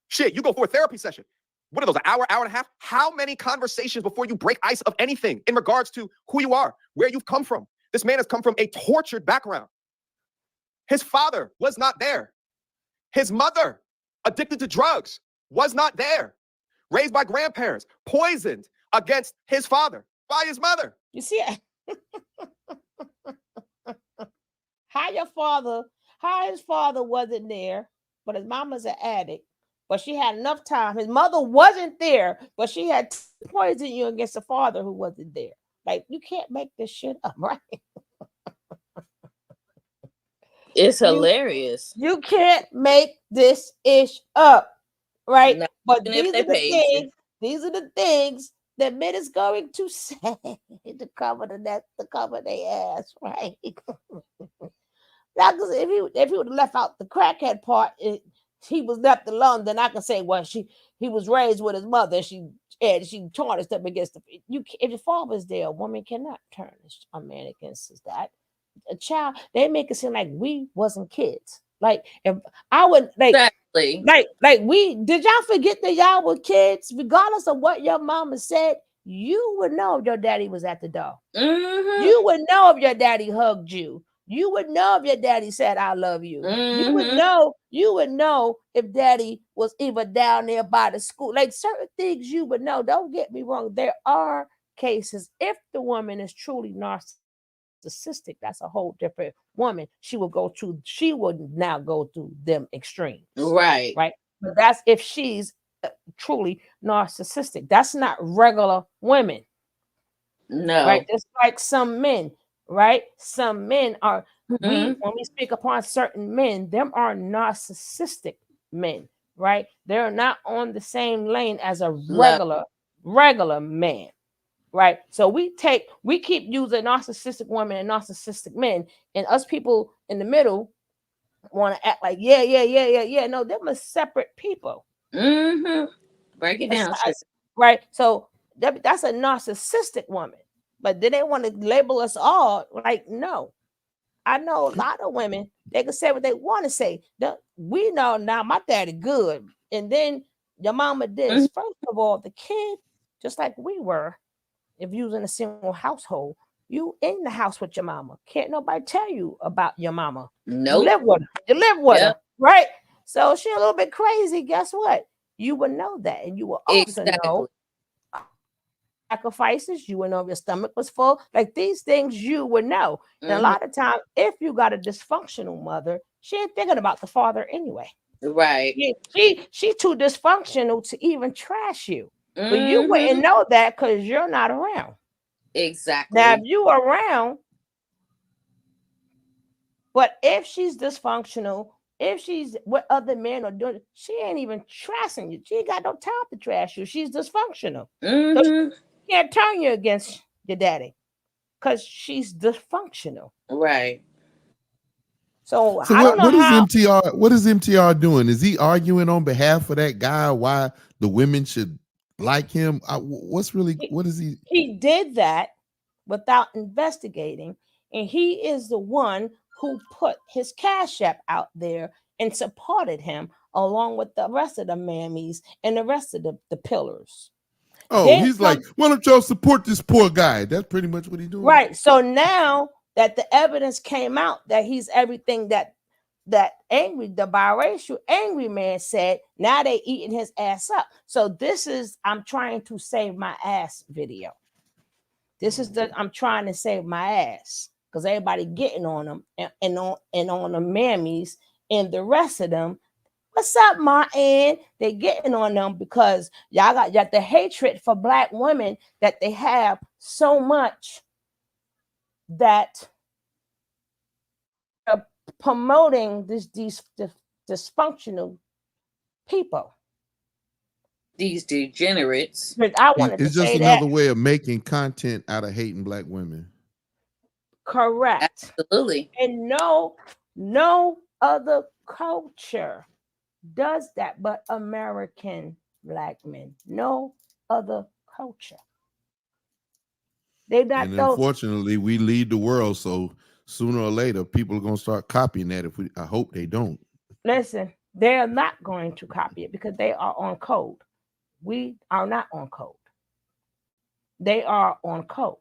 shit, you go for a therapy session. What are those, an hour and a half? How many conversations before you break ice of anything in regards to who you are, where you've come from? This man has come from a tortured background. His father was not there. His mother, addicted to drugs, was not there. Raised by grandparents, poisoned against his father by his mother. You see, how his father wasn't there, but his mama's an addict, but she had enough time. His mother wasn't there, but she had poisoned you against the father who wasn't there. Like, you can't make this shit up, right? It's hilarious. You can't make this ish up, right? No, but these are the things the men is going to say to cover to cover their ass, right? Now, because if he would have left out the crackhead part, he was left alone. Then I can say, well, he was raised with his mother. She tarnished him against the you. If your father's there, a woman cannot tarnish a man against his dad. A child, they make it seem like we wasn't kids. Like if I would Exactly. like we did y'all forget that y'all were kids, regardless of what your mama said, you would know if your daddy was at the door. You would know if your daddy hugged you. You would know if your daddy said I love you. You would know if daddy was even down there by the school. Like certain things you would know. Don't get me wrong. There are cases if the woman is truly narcissistic, that's a whole different woman. She would now go through them extremes. Right. Right. But that's if she's truly narcissistic. That's not regular women. No. Right. Just like some men, right? Some men are when we speak upon certain men, them are narcissistic men, right? They're not on the same lane as a regular man. Right. So we keep using narcissistic women and narcissistic men, and us people in the middle want to act like yeah. No, them are separate people. Break it down. Right. So that's a narcissistic woman. But then they want to label us all like, no. I know a lot of women, they can say what they want to say. We know now my daddy good. And then your mama this. First of all, the kid, just like we were, if you was in a single household, you in the house with your mama. Can't nobody tell you about your mama. Nope. You live with her, right? So she a little bit crazy. Guess what? You would know that. And you will also know sacrifices. You would know if your stomach was full. Like these things you would know. And a lot of times, if you got a dysfunctional mother, she ain't thinking about the father anyway. Right. She too dysfunctional to even trash you. But you wouldn't know that because you're not around. Exactly. Now, if you around, but if she's dysfunctional, if she's what other men are doing, she ain't even trashing you. She ain't got no time to trash you. She's dysfunctional. So she can't turn you against your daddy because she's dysfunctional. Right. So I don't know what is MTR doing? Is he arguing on behalf of that guy why the women should like him? What is he? He did that without investigating, and he is the one who put his Cash App out there and supported him along with the rest of the mammies and the rest of the pillars. Oh, he's like, why don't y'all support this poor guy? That's pretty much what he's doing. Right. So now that the evidence came out that he's everything that the biracial angry man said, now they eating his ass up. So this is I'm trying to save my ass video. This is I'm trying to save my ass because everybody getting on them and on the mammies and the rest of them. What's up, Martin? They getting on them because y'all got the hatred for black women that they have so much that are promoting these dysfunctional people. These degenerates. I wanted it's to just say another that. way of making content out of hating black women. Correct. Absolutely. And no other culture does that but American black men. No other culture. They not and unfortunately, we lead the world, so sooner or later, people are gonna start copying that. I hope they don't. Listen, they're not going to copy it because they are on code. We are not on code. They are on code.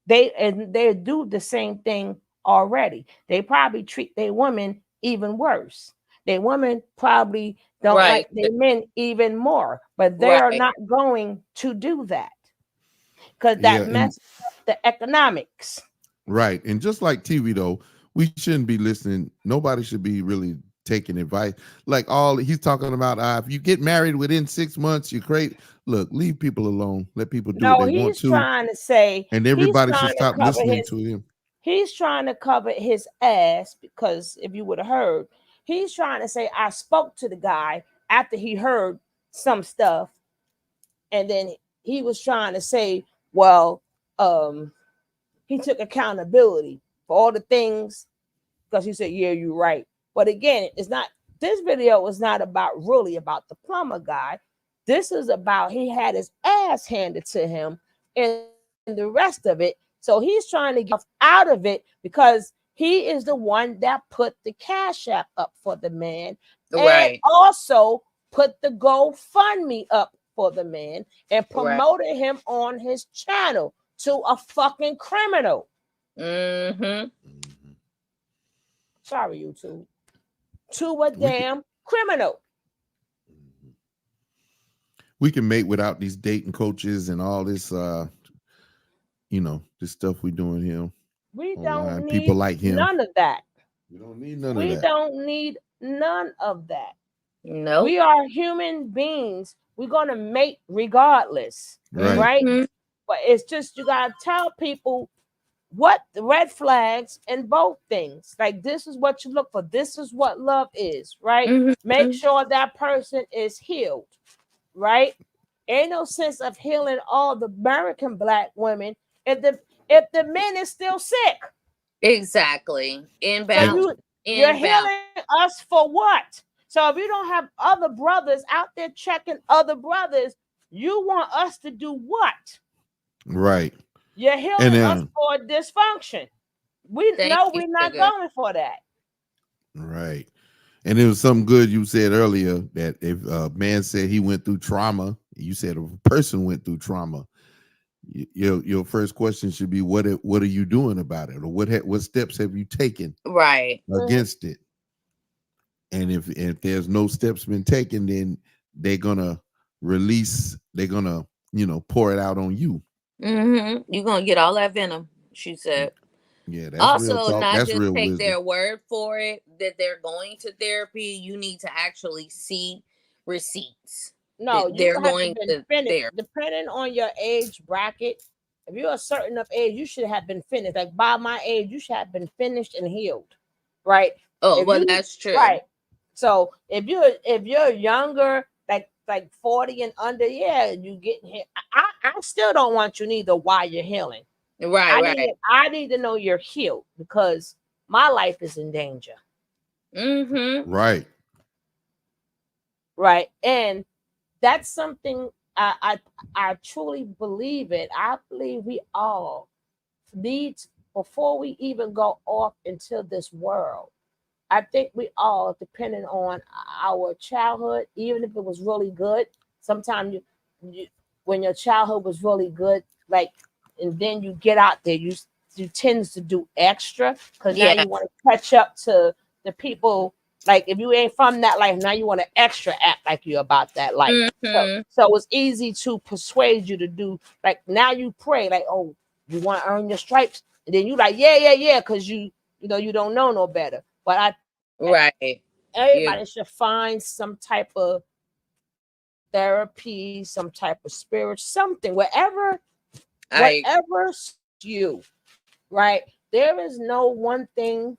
They do the same thing already. They probably treat their women even worse. Their women probably don't like their men even more, but they are not going to do that because that messes up the economics. Right. And just like TV though, we shouldn't be listening. Nobody should be really taking advice. Like he's talking about if you get married within 6 months, you're great. Look, leave people alone. Let people do what they want to. He's trying to say, and everybody should stop listening to him. He's trying to cover his ass because if you would have heard, he's trying to say, I spoke to the guy after he heard some stuff, and then he was trying to say, well, he took accountability for all the things because he said, yeah, you're right. But again, it's not, this video was not really about the Plumer guy. This is about he had his ass handed to him and the rest of it. So he's trying to get out of it because he is the one that put the Cash App up for the man and also put the GoFundMe up for the man and promoted him on his channel to a fucking criminal. Sorry, YouTube. To a damn criminal. We can mate without these dating coaches and all this this stuff we doing here. We online. don't need People like him. none of that. We don't need none of We that. don't need none of that. No. We are human beings. We're gonna mate regardless. Right? But it's just you gotta tell people what the red flags in both things. Like this is what you look for. This is what love is, right? Make sure that person is healed, right? Ain't no sense of healing all the American black women if the men is still sick. Exactly. So you're healing us for what? So if you don't have other brothers out there checking other brothers, you want us to do what? Right. You're healing us for dysfunction. We know we're not going for that. Right. And it was something good you said earlier that if a man said he went through trauma, you said if a person went through trauma, your first question should be what are you doing about it, or what steps have you taken against it? And if there's no steps been taken, then they're gonna pour it out on you. You're gonna get all that venom, she said. Yeah, that's also real talk. not That's just real take wisdom. their word for it that they're going to therapy. You need to actually see receipts. No, they're you going have been to finished. therapy. Depending on your age bracket, if you're a certain enough age, you should have been finished. Like by my age, you should have been finished and healed, right? Oh, well, that's true. Right. So if you're younger, like 40 and under, yeah, you getting hit. I still don't want you neither while you're healing. I need to know you're healed because my life is in danger. Right. Right. And that's something I truly believe it. I believe we all need, before we even go off into this world, I think we all, depending on our childhood, even if it was really good, sometimes you when your childhood was really good, like, and then you get out there, you tend to do extra because now you want to catch up to the people. Like if you ain't from that life, now you want to extra act like you're about that life. So it's easy to persuade you to do, like, now you pray like, oh, you want to earn your stripes, and then you like, yeah, because you don't know no better. But everybody should find some type of therapy, some type of spirit, something, whatever you, right? There is no one thing,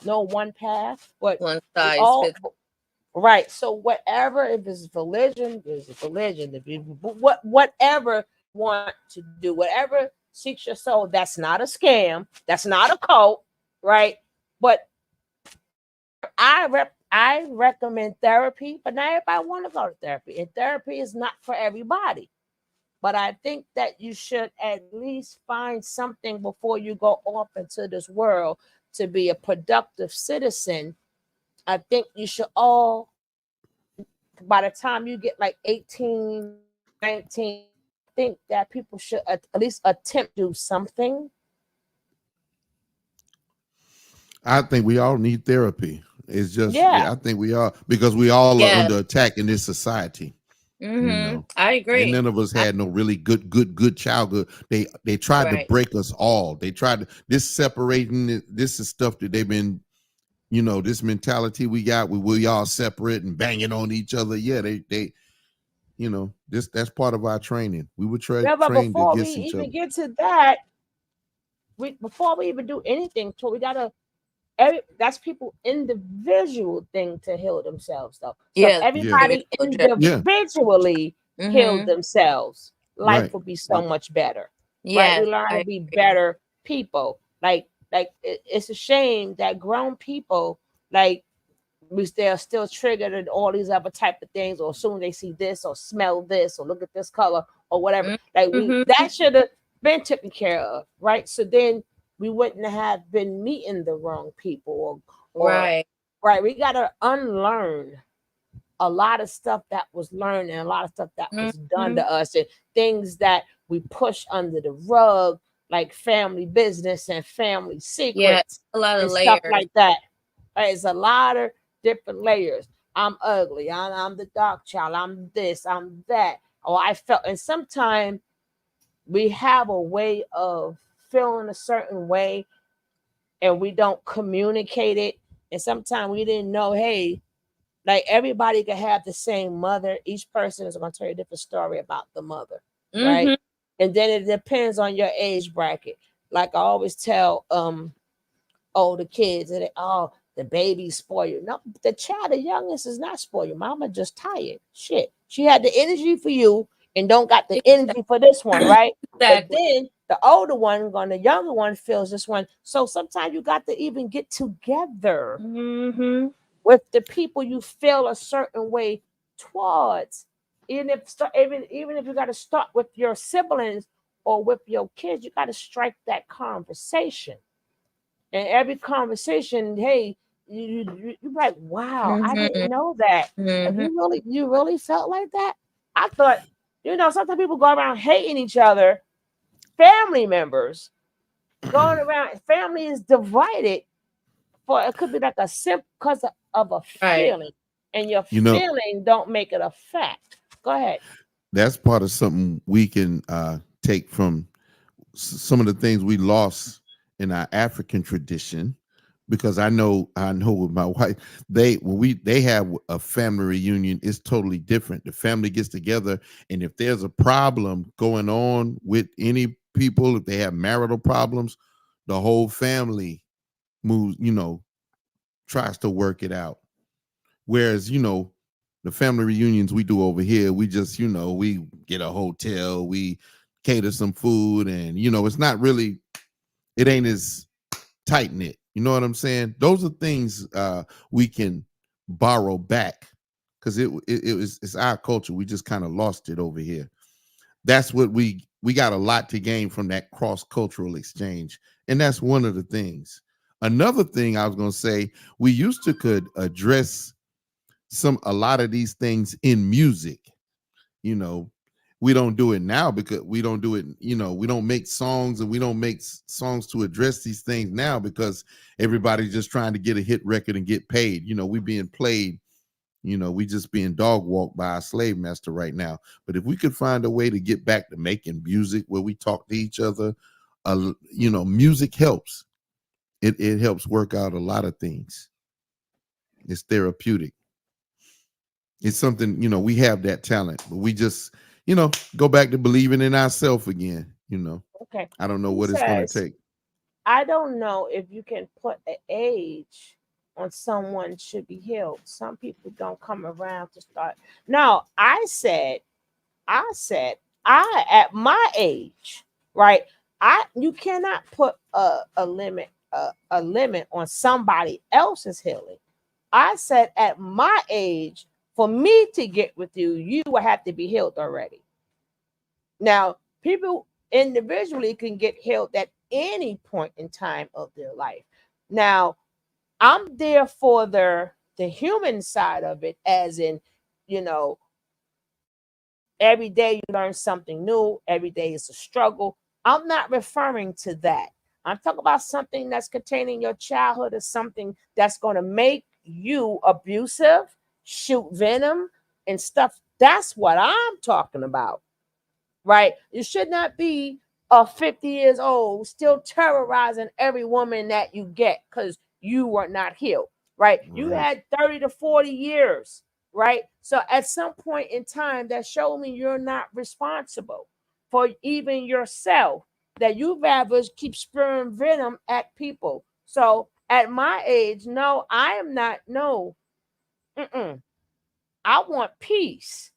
no one path, but one size fits. Right. So whatever, if it's religion, there's a religion. If you, whatever you want to do, whatever seeks your soul, that's not a scam. That's not a cult, right? But I recommend therapy, but not everybody want to go to therapy. And therapy is not for everybody. But I think that you should at least find something before you go off into this world to be a productive citizen. I think you should all, by the time you get like 18, 19, I think that people should at least attempt to do something. I think we all need therapy. It's just, I think we are, because we all are under attack in this society. I agree. And none of us had no really good childhood. They tried to break us all. They tried to, this separating, this is stuff that they've been, this mentality we got, we all separate and banging on each other. Yeah, they that's part of our training. We were trained against each other. Get to that, before we even do anything, so we gotta. That's people individual thing to heal themselves, though. So everybody individually heal themselves. life Right. would be so much better. Right? Yes, We learn I to be agree. better people. It's a shame that grown people like they're still triggered and all these other type of things, or as soon as they see this or smell this or look at this color or whatever. Like Mm-hmm. that should have been taken care of, right? So then we wouldn't have been meeting the wrong people or Right. right. We gotta unlearn a lot of stuff that was learned and a lot of stuff that was done Mm-hmm. to us and things that we push under the rug, like family business and family Yeah, secrets a lot of and stuff layers. like that. It's a lot of different layers. I'm ugly. I'm the dark child. I'm this. I'm that. Oh, I felt, and sometimes we have a way of feeling a certain way and we don't communicate it. And sometimes we didn't know, hey, like everybody could have the same mother. Each person is going to tell you a different story about the mother, right? Mm-hmm. And then it depends on your age bracket. Like I always tell older kids that oh the baby spoil you. No, the child, the youngest is not spoil you. Mama just tired. Shit. She had the energy for you and don't got the energy for this one, right? But Exactly. then the older one, the younger one feels this one. So sometimes you got to even get together Mm-hmm. with the people you feel a certain way towards. Even if you got to start with your siblings or with your kids, you got to strike that conversation. And every conversation, hey, you're like, wow, I Mm-hmm. didn't know that. And Mm-hmm. you really felt like that. I thought, sometimes people go around hating each other, family members going around, family is divided for it could be like a simple because of a Right. feeling, and your You know, feeling don't make it a fact. Go ahead. that's part of something we can take from some of the things we lost in our African tradition. Because I know with my wife, they have a family reunion, it's totally different. The family gets together, and if there's a problem going on with any people, if they have marital problems, the whole family moves, tries to work it out. Whereas, the family reunions we do over here, we just, we get a hotel, we cater some food, and it's not really, it ain't as tight knit. You know what I'm saying? Those are things we can borrow back because it's our culture. We just kind of lost it over here. That's what we got a lot to gain from that cross cultural exchange, and that's one of the things. Another thing I was going to say, we used to could address a lot of these things in music. you know we don't do it now because we don't do it, we don't make songs, and we don't make songs to address these things now because everybody's just trying to get a hit record and get paid. We being played, we just being dog walked by a slave master right now. But if we could find a way to get back to making music where we talk to each other, music helps. It helps work out a lot of things. It's therapeutic. It's something, we have that talent, but we just, go back to believing in ourselves again. Okay. I don't know He what it's going to says, take. I don't know if you can put an age on someone should be healed. Some people don't come around to start. No, I said, I at my age, right? You cannot put a limit on somebody else's healing. I said at my age, for me to get with you, you will have to be healed already. Now, people individually can get healed at any point in time of their life. Now, I'm there for the human side of it, as in, you know, every day you learn something new, every day is a struggle. I'm not referring to that. I'm talking about something that's containing your childhood or something that's going to make you abusive, shoot venom and stuff. That's what I'm talking about, right? You should not be 50 years old still terrorizing every woman that you get because you were not healed, right? You Right. had 30 to 40 years, right? So at some point in time, that showed me you're not responsible for even yourself, that you rather keep spewing venom at people. So at my age, no, I am not, no, mm-mm. I want peace.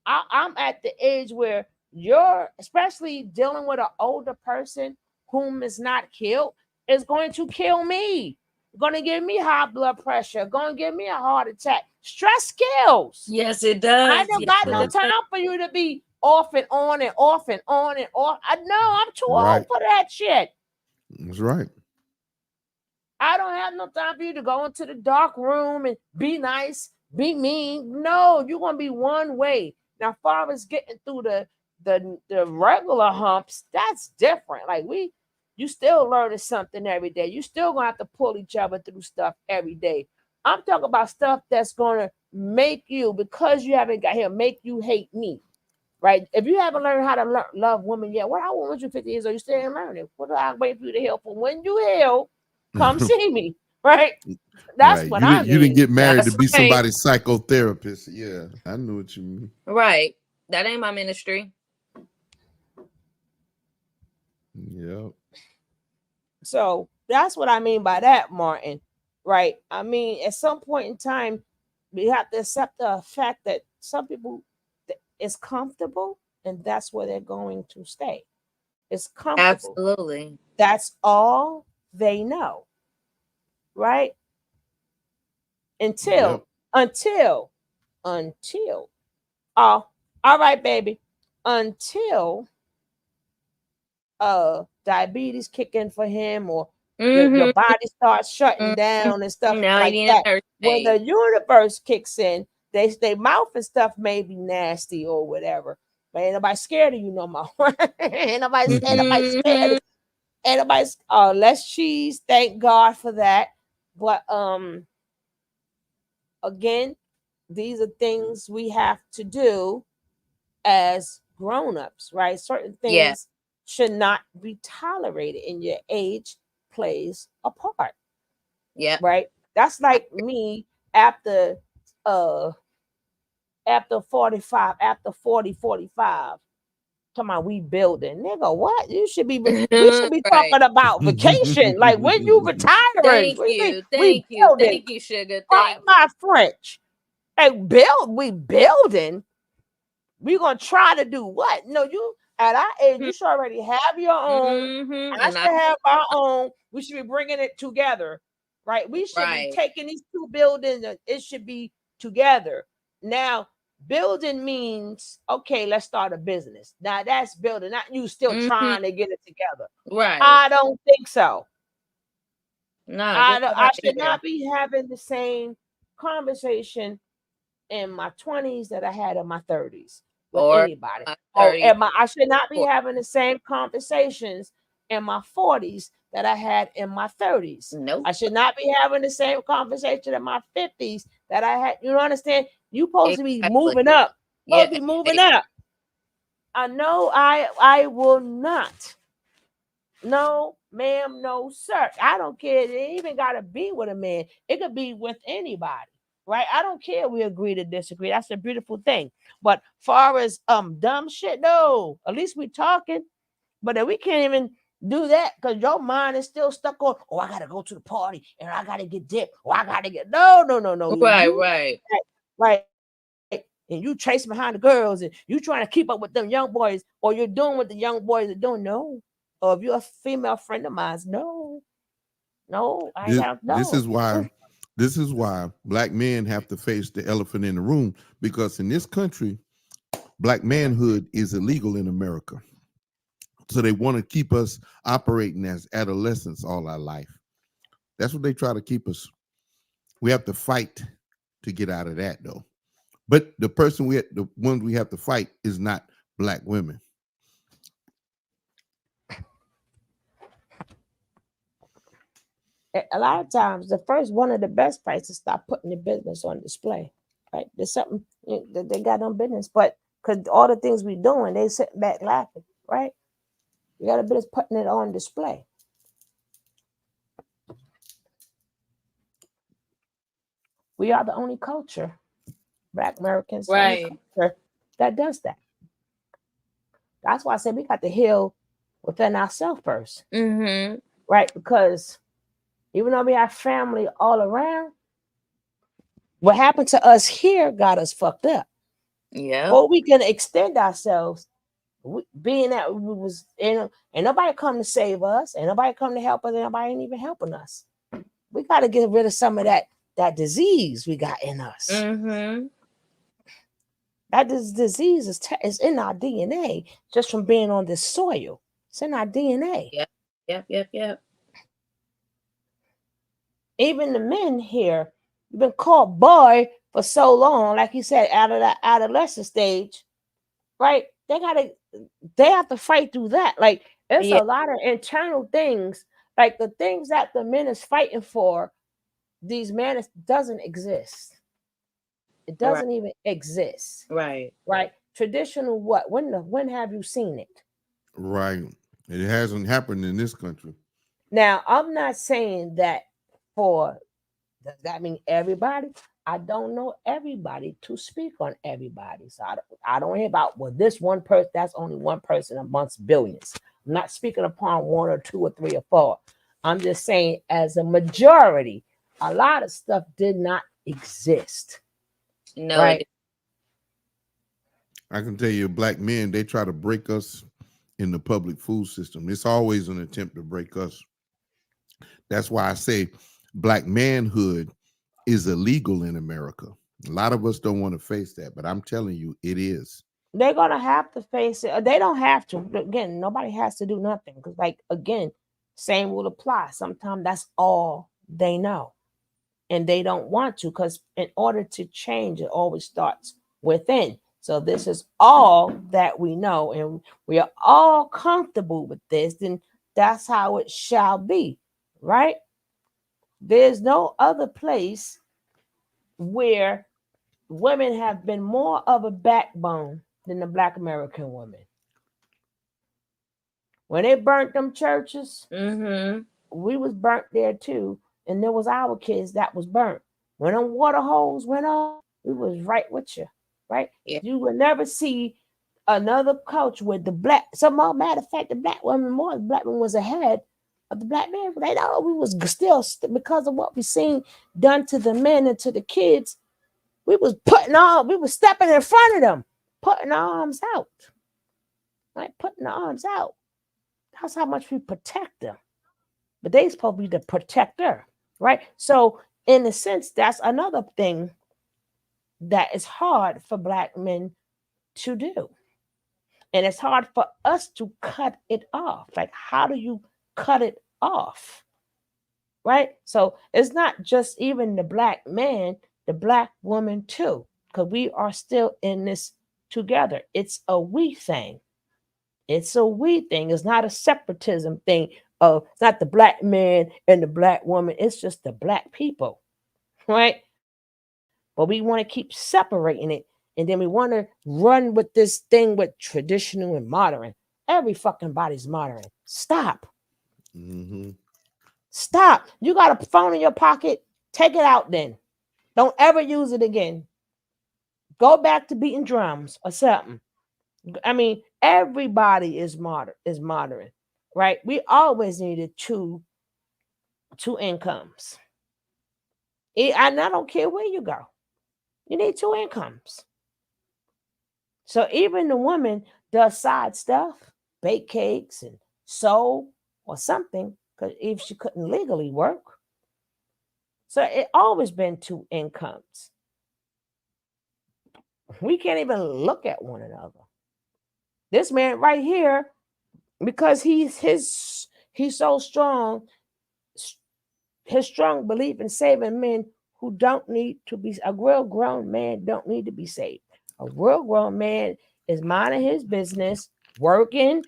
I'm at the age where you're especially dealing with an older person whom is not killed, is going to kill me. Going to give me high blood pressure. Going to give me a heart attack. Stress kills. Yes, it I does. don't Yes, got it no Right. does. time for you to be off and on and off and on and off. I know I'm too old Right. for that shit. That's right. I don't have no time for you to go into the dark room and be nice, be mean. No, you're gonna be one way. Now, far as getting through the regular humps, that's different. Like you still learning something every day. You still gonna have to pull each other through stuff every day. I'm talking about stuff that's gonna make you, because you haven't got here, make you hate me. Right? If you haven't learned how to love women yet, what I want you 50 years old, you still ain't learning. What do I wait for you to heal for? When you heal, come see me. Right? That's Right. what You I didn't mean. get married to That's be right. somebody's psychotherapist. Yeah, I know what you mean. Right. That ain't my ministry. Yep. So that's what I mean by that, Martin. Right? I mean, at some point in time, we have to accept the fact that some people it's comfortable and that's where they're going to stay. It's comfortable. Absolutely. That's all they know. Right? Yep. Until oh, all right, baby. Until diabetes kick in for him, or your body starts shutting down and stuff Now like you need that. a nurse When the aid. universe kicks in, they mouth and stuff may be nasty or whatever, but ain't nobody scared of you no more. ain't nobody scared of, ain't nobody's less cheese, thank God for that. But again, these are things we have to do as grown-ups, right? Certain Yeah. things should not be tolerated, and your age plays a part, Yeah. right? That's like me after uh after 45, after 40, 45. Come on, we building. Nigga, what? We should be Right. talking about vacation. Like when you retiring. Thank We you. we Thank you. building. Thank you, sugar. Pardon Thank my French. Like we building. We gonna try to do what? No, you at our age, you. you should already have your own. I And I should have my own. We should be bringing it together, right? We should be right. taking these two buildings, and it should be together. Now, building means okay. Let's start a business. Now that's building, not you still trying to get it together. Right. I don't think so. No, you're not I right should either. not be having the same conversation in my 20s that I had in my 30s with Or anybody. Oh, 30. I should not be having the same conversations in my 40s that I had in my 30s. Nope. I should not be having the same conversation in my 50s that I had. You understand? You supposed to be Exactly. moving up. Yeah. Supposed to be moving up. I know I will not. No, ma'am, no, sir. I don't care. It ain't even gotta be with a man. It could be with anybody, right? I don't care. We agree to disagree. That's a beautiful thing. But far as dumb shit, no. At least we talking. But if we can't even do that because your mind is still stuck on, oh, I gotta go to the party and I gotta get dipped. Oh, I gotta get no. Right, You right. right. And you chasing behind the girls and you trying to keep up with them young boys, or you're doing what the young boys are doing. No. Or if you're a female friend of mine, no, I ain't This, got this no. is why this is why black men have to face the elephant in the room, because in this country, black manhood is illegal in America. So they want to keep us operating as adolescents all our life. That's what they try to keep us. We have to fight to get out of that, though. But the ones we have to fight is not black women. A lot of times, the first one of the best fights is stop putting your business on display. Right? There's something that they got on business, but because all the things we doing, they sitting back laughing. Right? You got a business putting it on display. We are the only culture, Black Americans, the only Right. culture that does that. That's why I said we got to heal within ourselves first, right? Because even though we have family all around, what happened to us here got us fucked up. Yeah. Or we can extend ourselves, Being that we was and nobody come to save us, and nobody come to help us, and nobody ain't even helping us. We got to get rid of some of that disease we got in us. That disease is in our DNA just from being on this soil. It's in our DNA. Yep. Even the men here been called boy for so long, like you said, out of that adolescent stage, right? They have to fight through that. Like it's a lot of internal things, like the things that the men is fighting for. These men doesn't exist. It doesn't even exist. Right. Traditional what? When have you seen it? Right. It hasn't happened in this country. Now, I'm not saying that for does that mean everybody? I don't know everybody to speak on everybody. So I don't hear about this one person, that's only one person amongst billions. I'm not speaking upon one or two or three or four. I'm just saying as a majority, a lot of stuff did not exist. No, right? I can tell you, black men, they try to break us in the public food system. It's always an attempt to break us. That's why I say black manhood is illegal in America. A lot of us don't want to face that, but I'm telling you, it is. They're gonna have to face it. They don't have to. Again, nobody has to do nothing because, like, again, same will apply. Sometimes that's all they know, and they don't want to because in order to change, it always starts within. So this is all that we know, and we are all comfortable with this. Then that's how it shall be, right? There's no other place where women have been more of a backbone than the Black American woman. When they burnt them churches, we was burnt there too, and there was our kids that was burnt. When them water holes went off, we was right with you, right? You will never see another culture with the black. Some matter of fact, the black woman was ahead of the black man. They know we was still because of what we seen done to the men and to the kids. We was stepping in front of them, putting arms out, right? Putting the arms out. That's how much we protect them. But they supposed to be the protector, right? So, in a sense, that's another thing that is hard for black men to do. And it's hard for us to cut it off. Like, how do you cut it off? Right? So, it's not just even the black man, the black woman too, because we are still in this together. It's a we thing. It's a we thing. It's not a separatism thing. It's not the black man and the black woman. It's just the black people, right? But we want to keep separating it, and then we want to run with this thing with traditional and modern. Every fucking body's modern. Stop. Stop. You got a phone in your pocket. Take it out then. Don't ever use it again. Go back to beating drums or something. I mean, everybody is modern, right? We always needed two incomes. And I don't care where you go. You need two incomes. So even the woman does side stuff, bake cakes and sew or something, because if she couldn't legally work. So it always been two incomes. We can't even look at one another. This man right here, because he's so strong, his strong belief in saving men who don't need to be, a real grown man don't need to be saved. A real grown man is minding his business, working,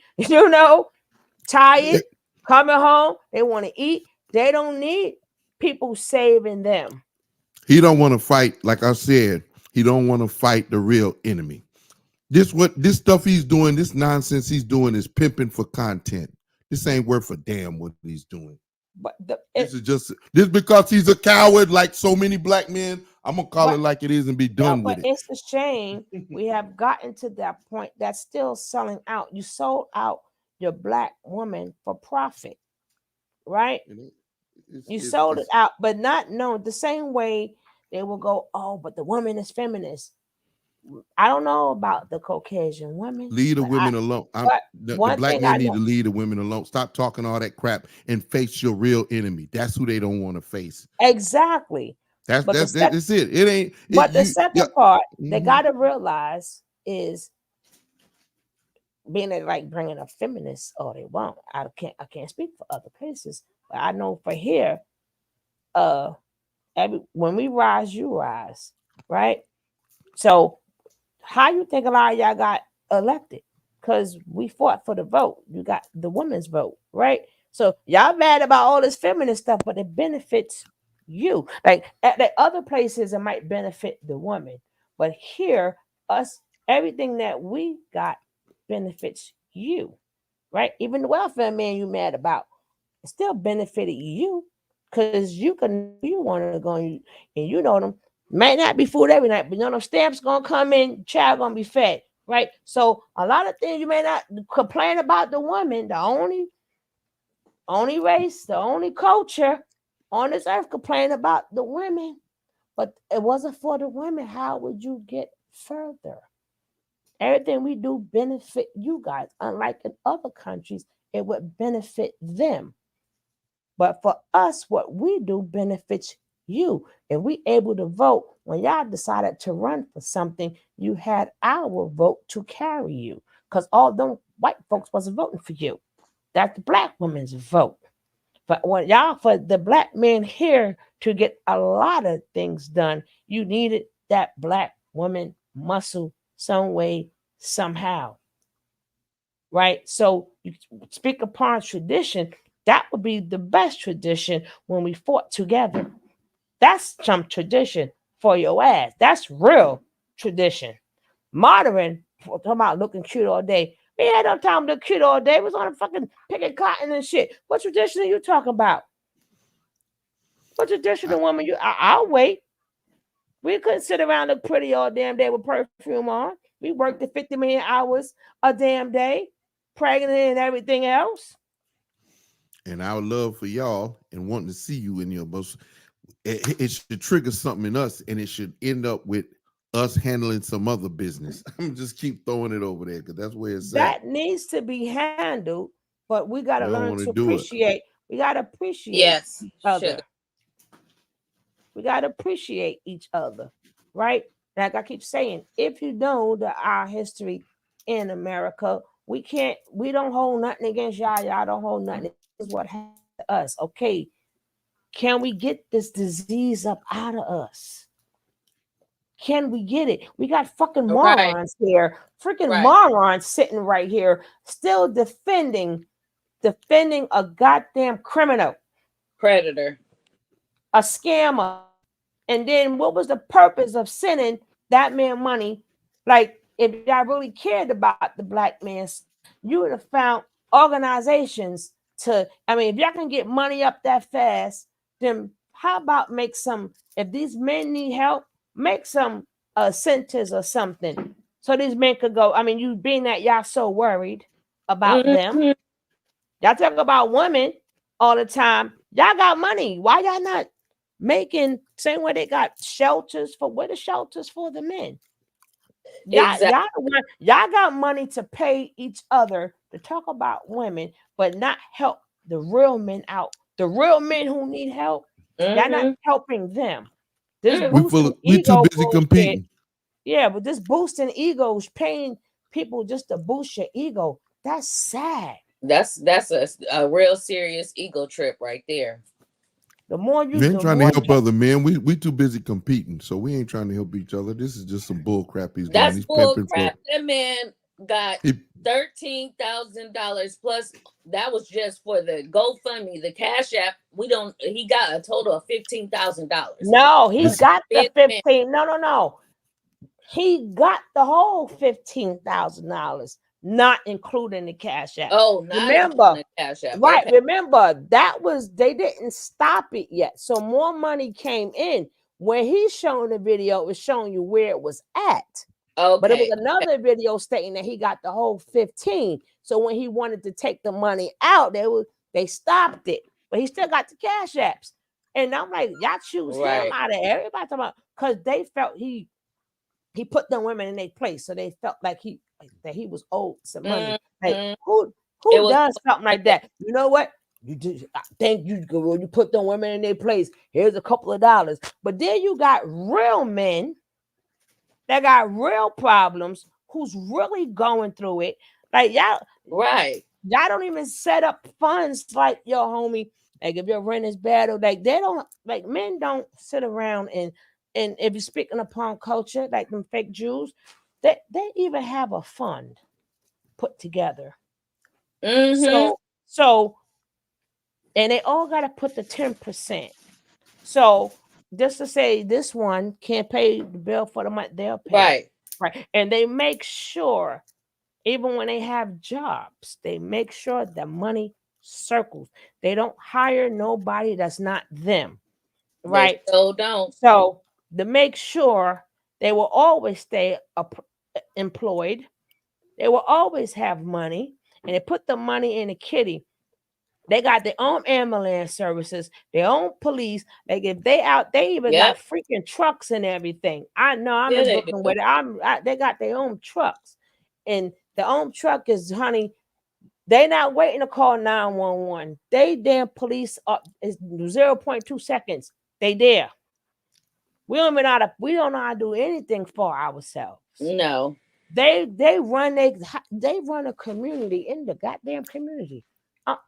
tired, coming home, they want to eat. They don't need people saving them. He don't want to fight, like I said, he don't want to fight the real enemy. This stuff he's doing, this nonsense he's doing is pimping for content. This ain't worth a damn what he's doing. But this is just because he's a coward, like so many black men. I'm gonna call it like it is and be done with it. It's a shame we have gotten to that point that's still selling out. You sold out your black woman for profit, right? You sold it out, but not knowing the same way they will go, oh, but the woman is feminist. I don't know about the Caucasian women. Leave the women alone. But The one black thing I men need know to leave the women alone. Stop talking all that crap and face your real enemy. That's who they don't want to face. exactly. That's But the that's that, sec- that's it. It ain't it. but the You yeah. second part they Mhm. got to realize is being like bringing a feminist all they want. I can't speak for other places, but I know for here, when we rise, you rise, right? So how you think a lot of y'all got elected? Because we fought for the vote. You got the women's vote, right? So y'all mad about all this feminist stuff, but it benefits you. Like at the other places, it might benefit the woman, but here, us, everything that we got benefits you, right? Even the welfare man you mad about, it still benefited you because you want to go and you know them might not be food every night, but you know them stamps gonna come in, child gonna be fed, right? So a lot of things you may not complain about the woman, the only race, the only culture on this earth complain about the women, but it wasn't for the women. How would you get further? Everything we do benefit you guys. Unlike in other countries, it would benefit them. But for us, what we do benefits you. If we able to vote, when y'all decided to run for something, you had our vote to carry you. Because all them white folks wasn't voting for you. That's the black women's vote. But when y'all, for the black men here to get a lot of things done, you needed that black woman muscle some way, somehow. Right? So you speak upon tradition, that would be the best tradition when we fought together. That's some tradition for your ass. That's real tradition. Modern, talking about looking cute all day. We had no time to look cute all day. We was on a fucking picking cotton and shit. What tradition are you talking about? What traditional woman I'll wait. We couldn't sit around look pretty all damn day with perfume on. We worked the 50 million hours a damn day, pregnant and everything else. And our love for y'all and wanting to see you in your most, it should trigger something in us, and it should end up with us handling some other business. I'm just keep throwing it over there because that's where it's at. That needs to be handled, but we got to We don't learn want to to do it. appreciate. We got to appreciate Yes, each sugar. other. We got to appreciate each other, right? Like I keep saying, if you know our history in America, we don't hold nothing against y'all. Y'all don't hold nothing. This is what happened to us. Okay, can we get this disease up out of us? Can we get it? We got fucking Right, morons here, freaking right. morons sitting right here, still defending a goddamn criminal, Predator. a scammer. And then what was the purpose of sending that man money? Like, if y'all really cared about the black man, you would have found organizations to, I mean, if y'all can get money up that fast, then how about make some, if these men need help, make some centers or something. So these men could go. I mean, you being that y'all so worried about them. Mhm. Y'all talk about women all the time. Y'all got money. Why y'all not making same way they got shelters for where the shelters for the men? Exactly. Y'all got money to pay each other to talk about women, but not help the real men out. The real men who need help, y'all not Mhm. helping them. This Mhm. boosting We too ego busy bullshit. competing. Yeah, but this boosting egos, paying people just to boost your ego, that's sad. That's a real serious ego trip right there. We ain't The trying to more help other men. We too busy competing, so we ain't trying to help each other. This is just some bull crap he's doing. That's He's bull pimping for. crap. That man got He, $13,000 plus. That was just for the GoFundMe, the Cash App. We don't. He got a total of $15,000. no, he this got the Big man. 15. No. He got the whole $15,000, not including the cash app. Oh, not including Remember, the Cash App. right? Okay. Remember, that was they didn't stop it yet. So more money came in. When he's showing the video, it was showing you where it was at. But it was Okay. another video stating that he got the whole 15. So when he wanted to take the money out, they stopped it. But he still got the cash apps. And I'm like, y'all choose him Right. out of everybody talking about because they felt he He put them women in their place, so they felt like that he was owed some money. Like Mhm. It who was does something like that? You know what? You just I think you when you put them women in their place. Here's a couple of dollars. But then you got real men that got real problems who's really going through it. Like right. y'all don't even set up funds like your homie. Like if your rent is bad, or like they don't like men don't sit around and if you're speaking upon culture, like them fake Jews, they even have a fund put together. Mm-hmm. So and they all gotta put the 10%. So just to say this one can't pay the bill for the month, they'll pay Right. it. Right. And they make sure, even when they have jobs, they make sure the money circles. They don't hire nobody that's not them. They Right. still don't. So to make sure they will always stay employed, they will always have money, and they put the money in a kitty. They got their own ambulance services, their own police. Like if they out, they even got Yep. freaking trucks and everything. I know I'm Yeah, in they Brooklyn do. with it. They got their own trucks, and the own truck is, honey. They not waiting to call 911. They damn police up is 0.2 seconds. They there. We don't know how to do anything for ourselves. No. They run a community in the goddamn community.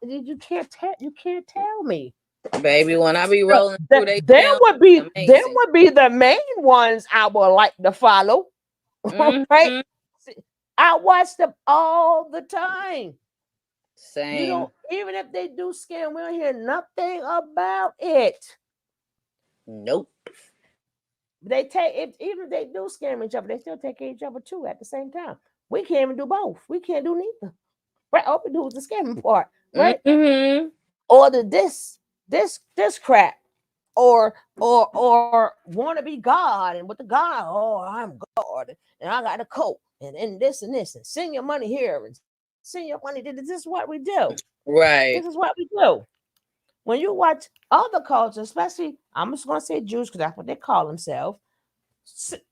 You can't tell me. Baby, when I be rolling through they There town, would be amazing. the main ones I would like to follow. Right? Mm-hmm. I watch them all the time. You Same. don't, even if they do scam, we don't hear nothing about it. Nope. They take it, even if they do scam each other, they still take care of each other too at the same time. We can't even do both. We can't do neither. Right? All we do is the scamming part, right? Mm-hmm. Or this crap, or want to be God, and with the God, oh, I'm God, and I got a coat, and this and this, and send your money here, and send your money. This is what we do. Right. This is what we do. When you watch other cultures, especially, I'm just gonna say Jews because that's what they call themselves.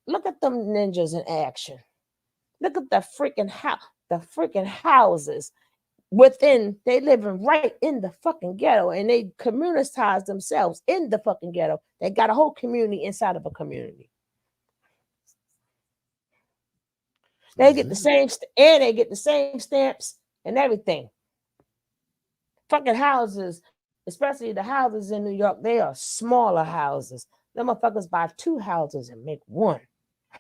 Look at them ninjas in action. Look at the freaking houses within. They living right in the fucking ghetto, and they communitize themselves in the fucking ghetto. They got a whole community inside of a community. They get the same and they get the same stamps and everything. Fucking houses, especially the houses in New York, they are smaller houses. Them motherfuckers buy 2 houses and make 1.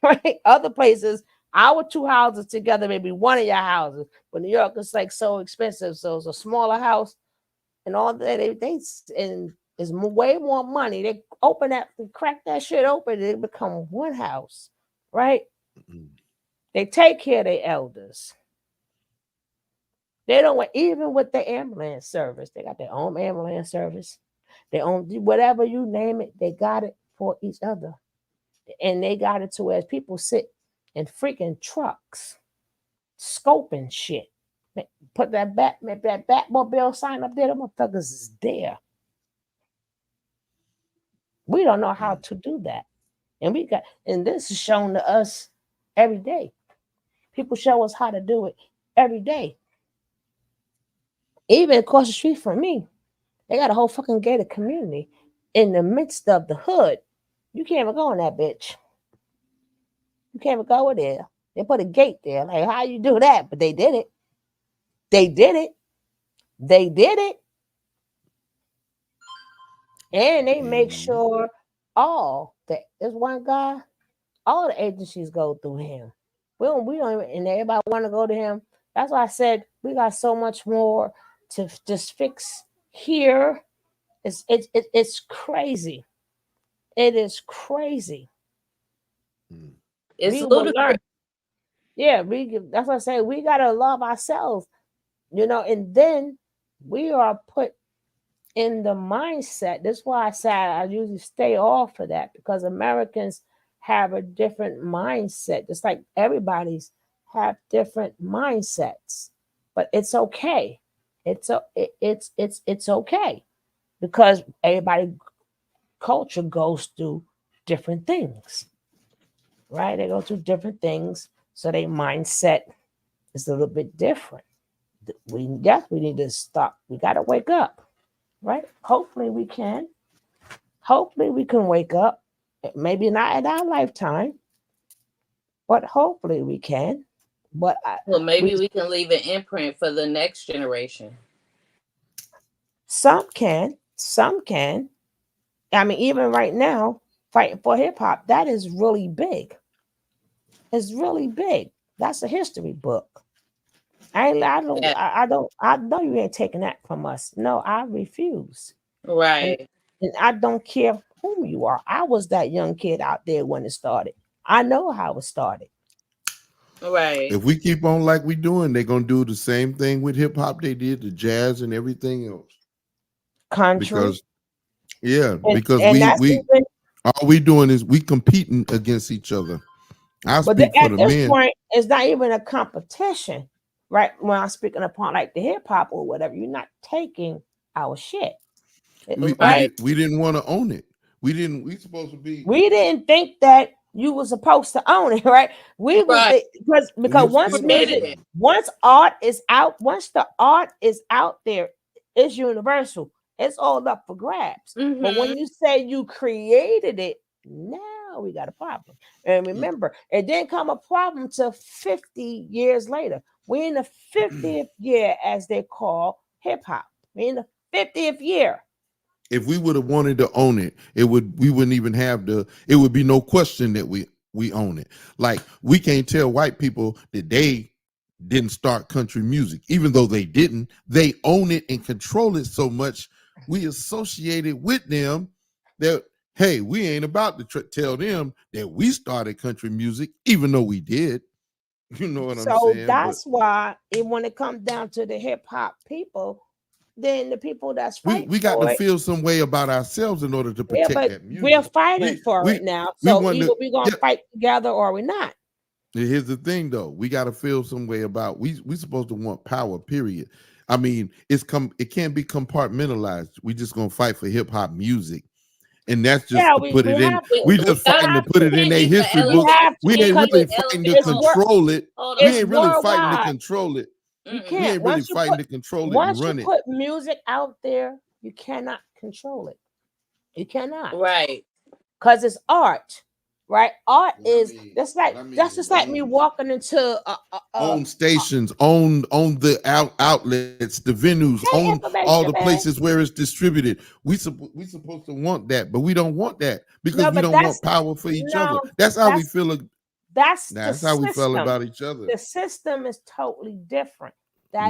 Right? Other places, our 2 houses together may be 1 of your houses, but New York is like so expensive, so it's a smaller house and all that. They and it's way more money. They open that, crack that shit open, it become 1 house, right? They take care of their elders. They don't want, even with the ambulance service, they got their own ambulance service. They own whatever you name it, they got it for each other. And they got it to where people sit in freaking trucks, scoping shit. Put that Batmobile sign up there, the motherfuckers is there. We don't know how to do that. And this is shown to us every day. People show us how to do it every day. Even across the street from me, they got a whole fucking gated community in the midst of the hood. You can't even go in that bitch. You can't even go there. They put a gate there. Like, how you do that? But they did it. They did it. They did it. And they make sure there's one guy, all the agencies go through him. We don't even, and everybody want to go to him. That's why I said we got so much more to just fix here. It's crazy. It is crazy. It's We will learn. ludicrous. Yeah, that's what I say. We gotta love ourselves, and then we are put in the mindset. That's why I say I usually stay off of that, because Americans have a different mindset, just like everybody's have different mindsets. But it's okay. It's okay, because everybody culture goes through different things. right? They go through different things, so their mindset is a little bit different. We need to stop. We got to wake up, right? Hopefully we can. Hopefully we can wake up. Maybe not in our lifetime, but hopefully we can. But well, maybe we can leave an imprint for the next generation. Some can. Some can. I mean, even right now, fighting for hip hop, that is really big. It's really big. That's a history book. I know you ain't taking that from us. No, I refuse. Right. And I don't care who you are. I was that young kid out there when it started. I know how it started. Right. If we keep on like we doing, they're gonna do the same thing with hip hop they did to jazz and everything else. Country. Because And that's we even, all we doing is we competing against each other. I speak for at the this men. point, it's not even a competition, right? When I'm speaking upon like the hip hop or whatever, you're not taking our shit. We didn't want to own it. We supposed to be. We didn't think that you were supposed to own it, right? We would because once art is out, once the art is out there, it's universal. It's all up for grabs. But when you say you created it, now we got a problem. And remember, it didn't come a problem till 50 years later. We're in the 50th year, as they call hip hop. We're in the 50th year. If we would have wanted to own it, we wouldn't even have it would be no question that we own it. Like, we can't tell white people that they didn't start country music, even though they didn't. They own it and control it so much. We associate it with them that, hey, we ain't about to tell them that we started country music, even though we did. You know what I'm saying? So that's why when it comes down to the hip hop people, then the people that's fighting we got for to it, feel some way about ourselves in order to protect but that music. we're fighting for it now. So either we're gonna fight together or we're not. Here's the thing, though. We got to feel some way about we supposed to want power, period. I mean, it can't be compartmentalized. We just gonna fight for hip hop music. And that's just to put it in. We just fighting to put it in a history book. We ain't really fighting to control it. We ain't really fighting to control it. You We can't. ain't really fighting to control it and Once run you it. put music out there, you cannot control it. You cannot. Right. Because it's art. Right? Art is that's just like me walking into own stations, own the outlets, the venues, own all the places where it's distributed. We supposed to want that, but we don't want that because we don't want power for each other. That's how we feel. That's how we feel about each other. The system is totally different.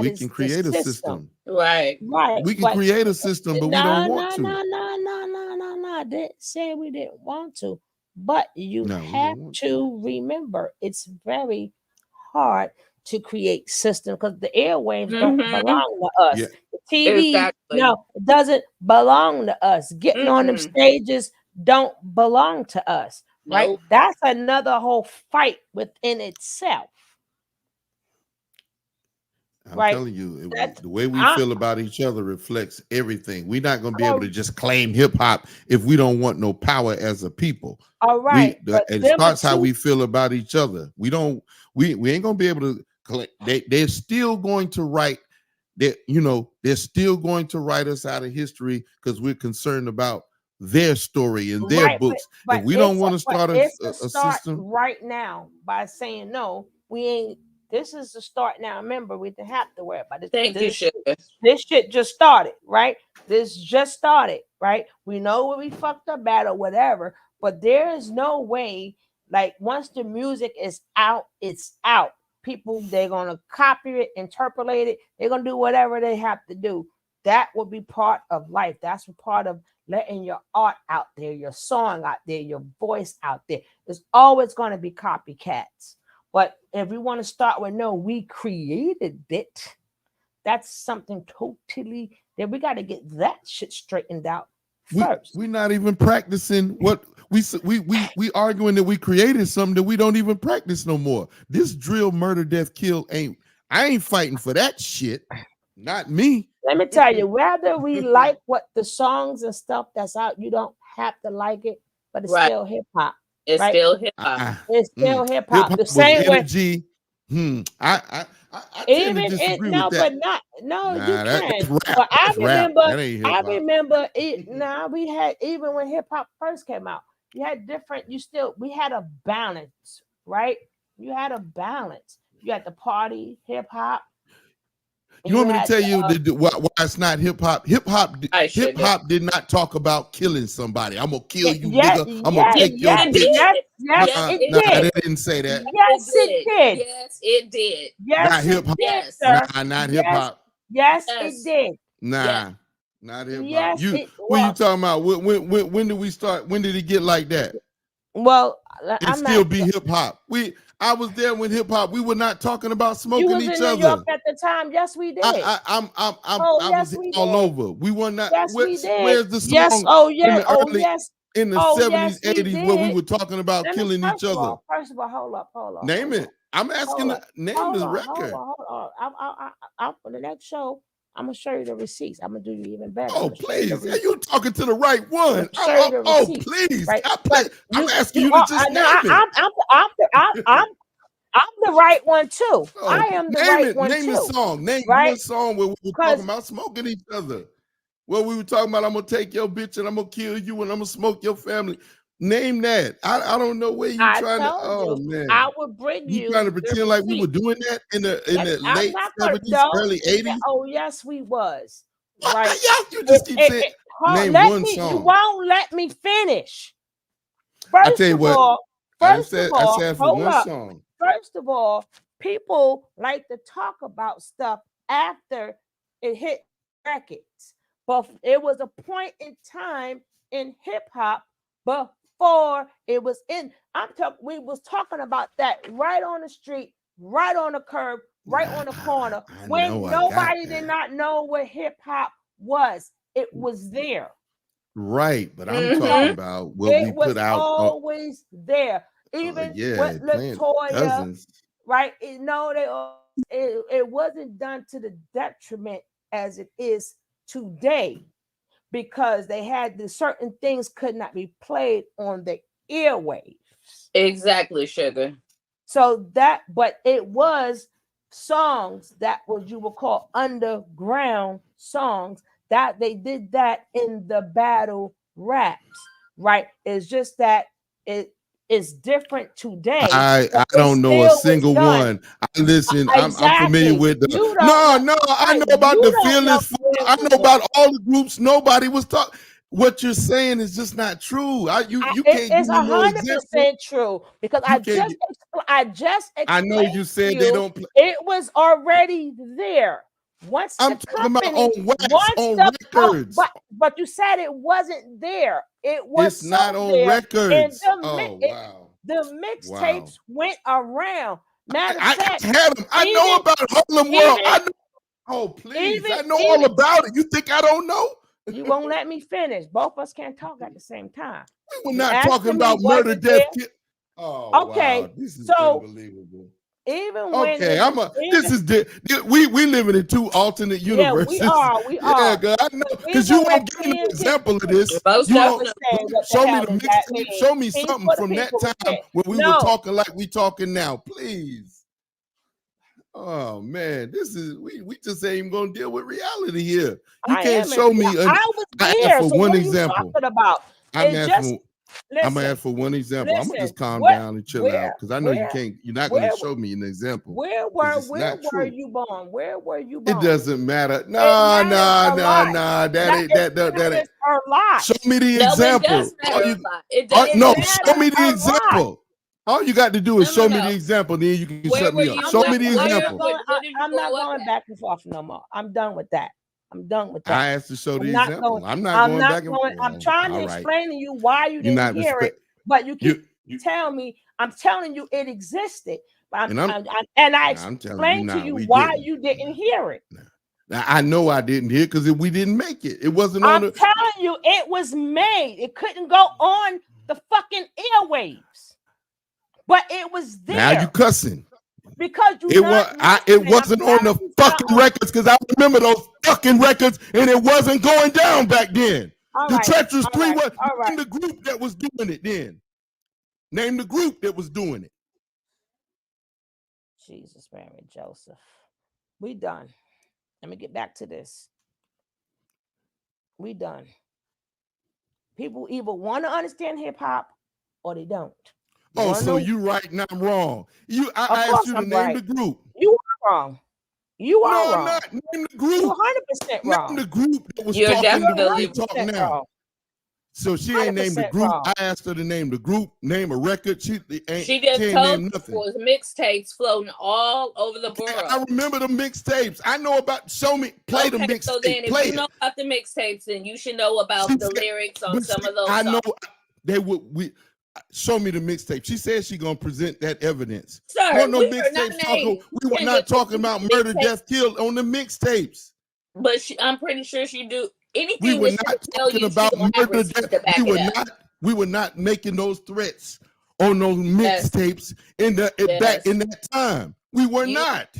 We can create a system. Right. We can create a system, but we don't want to. No. Didn't say we didn't want to, but you have to remember it's very hard to create system because the airwaves don't belong to us. Yeah. The TV, no, it doesn't belong to us. Getting on them stages don't belong to us. Right? Nope. That's another whole fight within itself. I'm telling you, the way we feel about each other reflects everything. We're not going to be able to just claim hip hop if we don't want no power as a people. All right, it starts how we feel about each other. We ain't going to be able to. They're still going to write that. They're still going to write us out of history because we're concerned about their story and their books. But if we don't want to start a system right now by saying no, we ain't. This is the start now. Remember, we didn't have to worry about this. Thank you, Sugar. This shit just started, right? This just started, right? We know where we fucked up at or whatever, but there is no way, like, once the music is out, it's out. People, they're gonna copy it, interpolate it, they're gonna do whatever they have to do. That will be part of life. That's part of letting your art out there, your song out there, your voice out there. There's always gonna be copycats. But if we want to start with no, we created it. That's something totally that we got to get that shit straightened out first. We're not even practicing what we arguing that we created something that we don't even practice no more. This drill, murder, death, kill I ain't fighting for that shit. Not me. Let me tell you, whether we like what the songs and stuff that's out, you don't have to like it, but it's still hip hop. It's right? still hip hop. It's still hip Hip hop. hop The was same way. energy. I tend to Even disagree no, with that. but not no, you Nah, can. that's rap. But That's rap. That ain't hip I hop. remember it. Now we had even when hip hop first came out, you had different. We had a balance, right? You had a balance. You had the party hip hop. You want me to had tell you why it's not hip hop? Hip hop did not talk about killing somebody. I'm gonna kill you, nigga. I'm gonna take your bitch. It Nah, did. they didn't say that. Yes, it did. Yes, it did. Yes, Not hip hop. Yes. Nah, not hip hop. Yes, it did. Nah, not hip hop. Yes, What you talking about? When did we start? When did it get like that? Well, And still be hip hop. I was there when hip hop. We were not talking about smoking you was each in New other. York at the time. Yes, we did. I yes, was we all did. over. We were not. Yes, we did. Where's the song? Yes. Oh, yeah. In the 70s, 80s, where we were talking about killing each other. First of all, hold up. Name it. I'm asking. Name the record. Hold on. For the next show, I'm gonna show you the receipts. I'm gonna do you even better. Oh, please. Are you talking to the right one? Please. Right? I'm asking you to just name it. I'm the right one too. I am the right one too. Name the song. Name one song where we were talking about smoking each other. Where we were talking about I'm gonna take your bitch and I'm gonna kill you and I'm gonna smoke your family. Name that. I don't know where you trying to. Oh man, I would bring you. You trying to pretend like we were doing that in the late 70s, early 80s? Oh yes, we was. Right. You just keep saying name one song. You won't let me finish. I tell you what. I said for one song. First of all, people like to talk about stuff after it hit records. But it was a point in time in hip hop before it was in. We was talking about that right on the street, right on the curb, right on the corner, when nobody did not know what hip hop was. It was there. Right, but I'm talking about what we put out. Always there. Even with Latoya, right? It wasn't done to the detriment as it is today, because they had certain things could not be played on the airwaves. Exactly, sugar. So but it was songs that you would call underground songs that they did that in the battle raps, right? It's just that it's different today. I don't know a single one. Listen, I'm familiar with the. I know about the Fearless. I know about all the groups. Nobody was talking. What you're saying is just not true. You can't. It's 100% true, because I just explained. I know you said they don't. It was already there. Once I'm talking about on wax, on records. But you said it wasn't there. It was. It's not on records. Wow. The mixtapes went around. Matter of fact, I had them. I know about Harlem World. I know. Oh, please. I know all about it. You think I don't know? You won't let me finish. Both of us can't talk at the same time. We were not talking about murder, death. Oh, okay. Wow. This is unbelievable. Even when we living in two alternate universes. Yeah, we are. Yeah, girl, I know, because you won't give me an example of this. You won't show me the mixtape. Show me something from that time when we were talking like we talking now, please. Oh man, we just ain't even gonna deal with reality here. You can't show me. I was there. For one example. I'm gonna ask for one example. I'm gonna just calm down and chill out, because I know you can't. You're not gonna show me an example. Where were you born? Where were you born? It doesn't matter. Nah. That show me the example. Show me the example. All you got to do is show me the example, then you can shut me up. Show me the example. I'm not going back and forth no more. I'm done with that. I asked to show the example. I'm not going back and forth. I'm trying to explain to you why you didn't hear it, but you keep telling me. I'm telling you it existed, and I explained to you why you didn't hear it. I know I didn't hear it because we didn't make it. It wasn't on. I'm telling you, it was made. It couldn't go on the fucking airwaves, but it was there. Now you cussing. Because it wasn't on the fucking records, because I remember those fucking records, and it wasn't going down back then. The Treacherous 3 was in the group that was doing it then. Name the group that was doing it. Jesus, Mary, Joseph. We done. Let me get back to this. We done. People either want to understand hip hop or they don't. Oh, so you right and I'm wrong. I Of asked course you to I'm name right. the group. You are wrong. You No, are I'm wrong. not. Name the You're group. 100% wrong. Name the group that was You're talking the way definitely you talk wrong. now. So she ain't named the 100% group. wrong. I asked her to name the group, name a record. She She ain't just told named you nothing. it was mixtapes floating all over the world. I remember the mixtapes. I know about. Show me. Play the mixtape. So then, if play you it. know about the mixtapes, then you should know about the lyrics on some of those I songs. know they would. Show me the mixtape. She said she gonna present that evidence. Sir, What no we are not mixtapes talking? named. We were not talking about murder, death, kill on the mixtapes. But I'm pretty sure she do anything. We were that not she tell talking you, about she gonna have murder, receipts death. to back it up. We were not making those threats on those mixtapes in back in that time. We were not.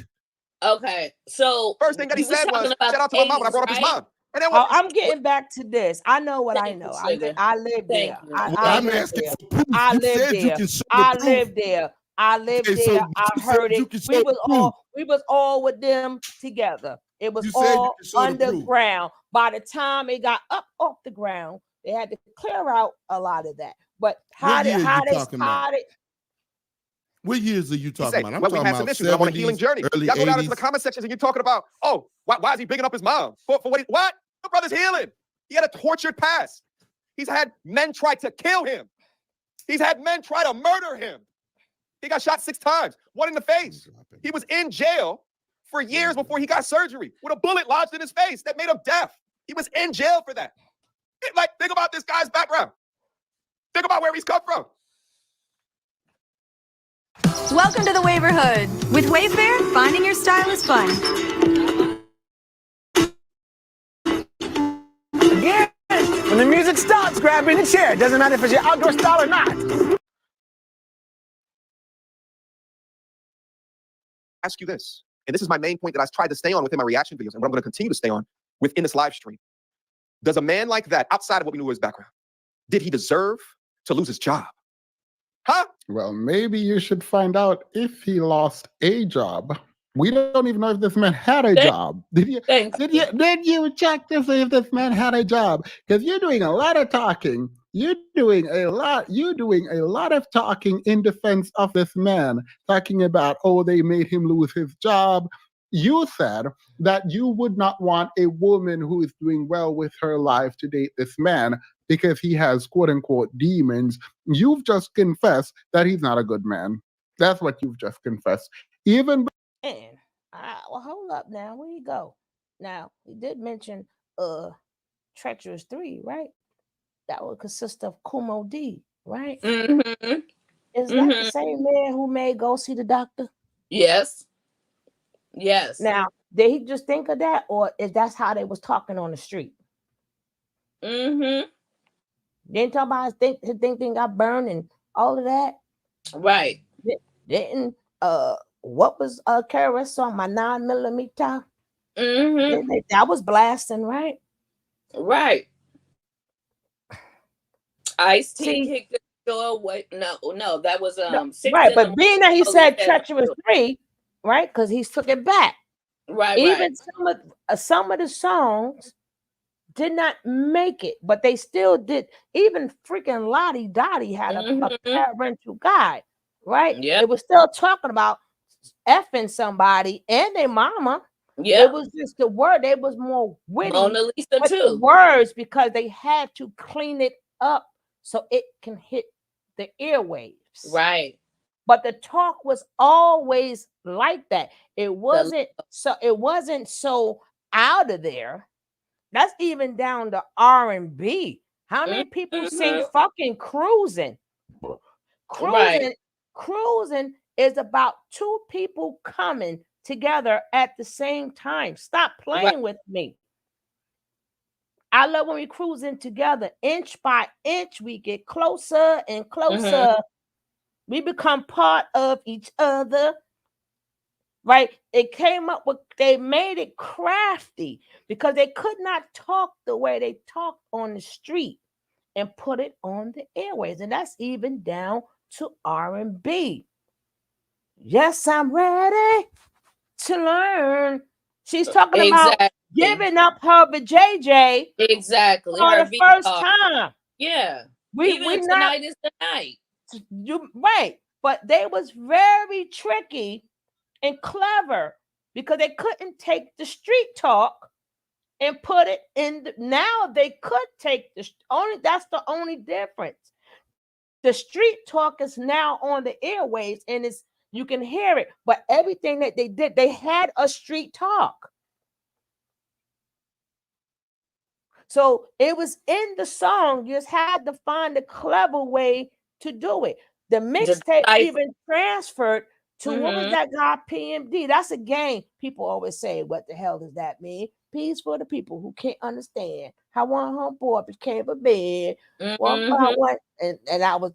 Okay, so first thing that he you was said was, talking about "Shout out to my mom when I 80s, brought up his right? mom." And then Oh, I'm getting back to this. I know what I Thank know. you, sugar. I live there. Thank you. I I'm live asking there. for proof. I You live said you there. can show the I proof. live there. I live Okay, so there. I you said heard you it. can show the proof. We was all with them together. It was You said you all can show the proof. underground. By the time it got up off the ground, they had to clear out a lot of that. But how What did year how you they talking about? started? What years are you He talking said, about? I'm well, we've talking had some about issues. I'm on a healing 70s, journey. early Y'all go down into the 80s. comment sections and you're talking about, oh, why is he bigging up his mom? For what? What? The brother's healing. He had a tortured past. He's had men try to kill him. He's had men try to murder him. He got shot 6 times, 1 in the face. He was in jail for years before he got surgery with a bullet lodged in his face that made him deaf. He was in jail for that. Like, think about this guy's background. Think about where he's come from. Welcome to the Waverhood. With Wayfair, finding your style is fun. Again, when the music stops, grab in the chair. It doesn't matter if it's your outdoor style or not. Ask you this, and this is my main point that I tried to stay on within my reaction videos, and what I'm going to continue to stay on within this live stream. Does a man like that, outside of what we knew of his background, did he deserve to lose his job? Huh? Well, maybe you should find out if he lost a job. We don't even know if this man had a job. Did you check to see if this man had a job? Because you're doing a lot of talking. You're doing a lot of talking in defense of this man, talking about, oh, they made him lose his job. You said that you would not want a woman who is doing well with her life to date this man because he has quote unquote demons. You've just confessed that he's not a good man. That's what you've just confessed. Even And well, hold up now. Where you go? Now we did mention Treacherous 3, right? That would consist of Kumo D, right? Mm-hmm. Is that the same man who made Go See the Doctor? Yes. Yes. Now, did he just think of that, or is that's how they was talking on the street? Mm-hmm. Didn't talk about his thing got burned and all of that. Right. Didn't what was KRS song, My 9mm? Mm-hmm. That was blasting, right? Right. Ice-T kicked the door. Wait, no, that was right. But being that he said Treacherous 3, right? Because he took it back. Right. Even some of the songs did not make it, but they still did. Even freaking Lottie Dottie had a parental guide, right? Yeah. It was still talking about effing somebody and their mama. Yeah. It was just the word. They was more witty Mona Lisa with too. the words because they had to clean it up so it can hit the airwaves. Right. But the talk was always like that. It wasn't so out of there. That's even down to R&B. How many people sing fucking cruising? Cruising is about 2 people coming together at the same time. Stop playing with me. I love when we cruising together, inch by inch, we get closer and closer. We become part of each other. Right? It came up with, they made it crafty because they could not talk the way they talked on the street and put it on the airways. And that's even down to R&B. Yes, I'm ready to learn. She's talking about giving up her with JJ. Exactly. For Her the first VR. time. Yeah. We Even not tonight is the night. You right, but they was very tricky and clever because they couldn't take the street talk and put it in now they could take that's the only difference. The street talk is now on the airwaves and you can hear it, but everything that they did, they had a street talk. So it was in the song. You just had to find a clever way to do it. The mixtape even transferred to what was that guy PMD? That's a game. People always say, what the hell does that mean? Peace for the people who can't understand how one homeboy became a bed. One by one, and I was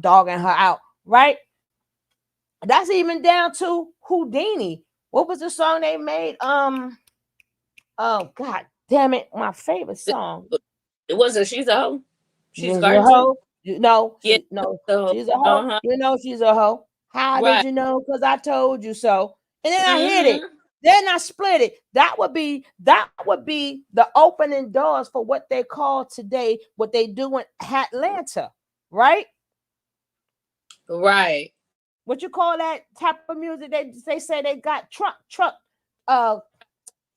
dogging her out, right? That's even down to Houdini. What was the song they made? Oh God damn it, my favorite song. It wasn't She's a Hoe. She's a hoe. No, yeah, she's a hoe. Uh-huh. You know she's a hoe. How did you know? Because I told you so. And then I hit it. Then I split it. That would be the opening doors for what they call today, what they do in Atlanta, right? Right. What you call that type of music? They say they got trap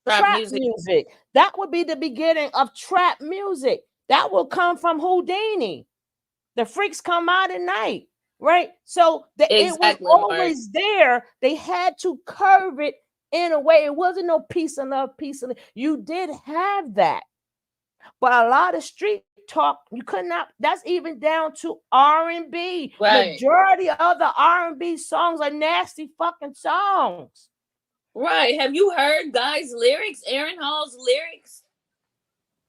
music. That would be the beginning of trap music. That will come from Houdini. The freaks come out at night, right? So it was always there. They had to curve it in a way. It wasn't no peace and love, peace and love. You did have that, but a lot of street talk you could not. That's even down to R&B. Right. Majority of the R&B songs are nasty fucking songs. Right. Have you heard Guy's lyrics? Aaron Hall's lyrics?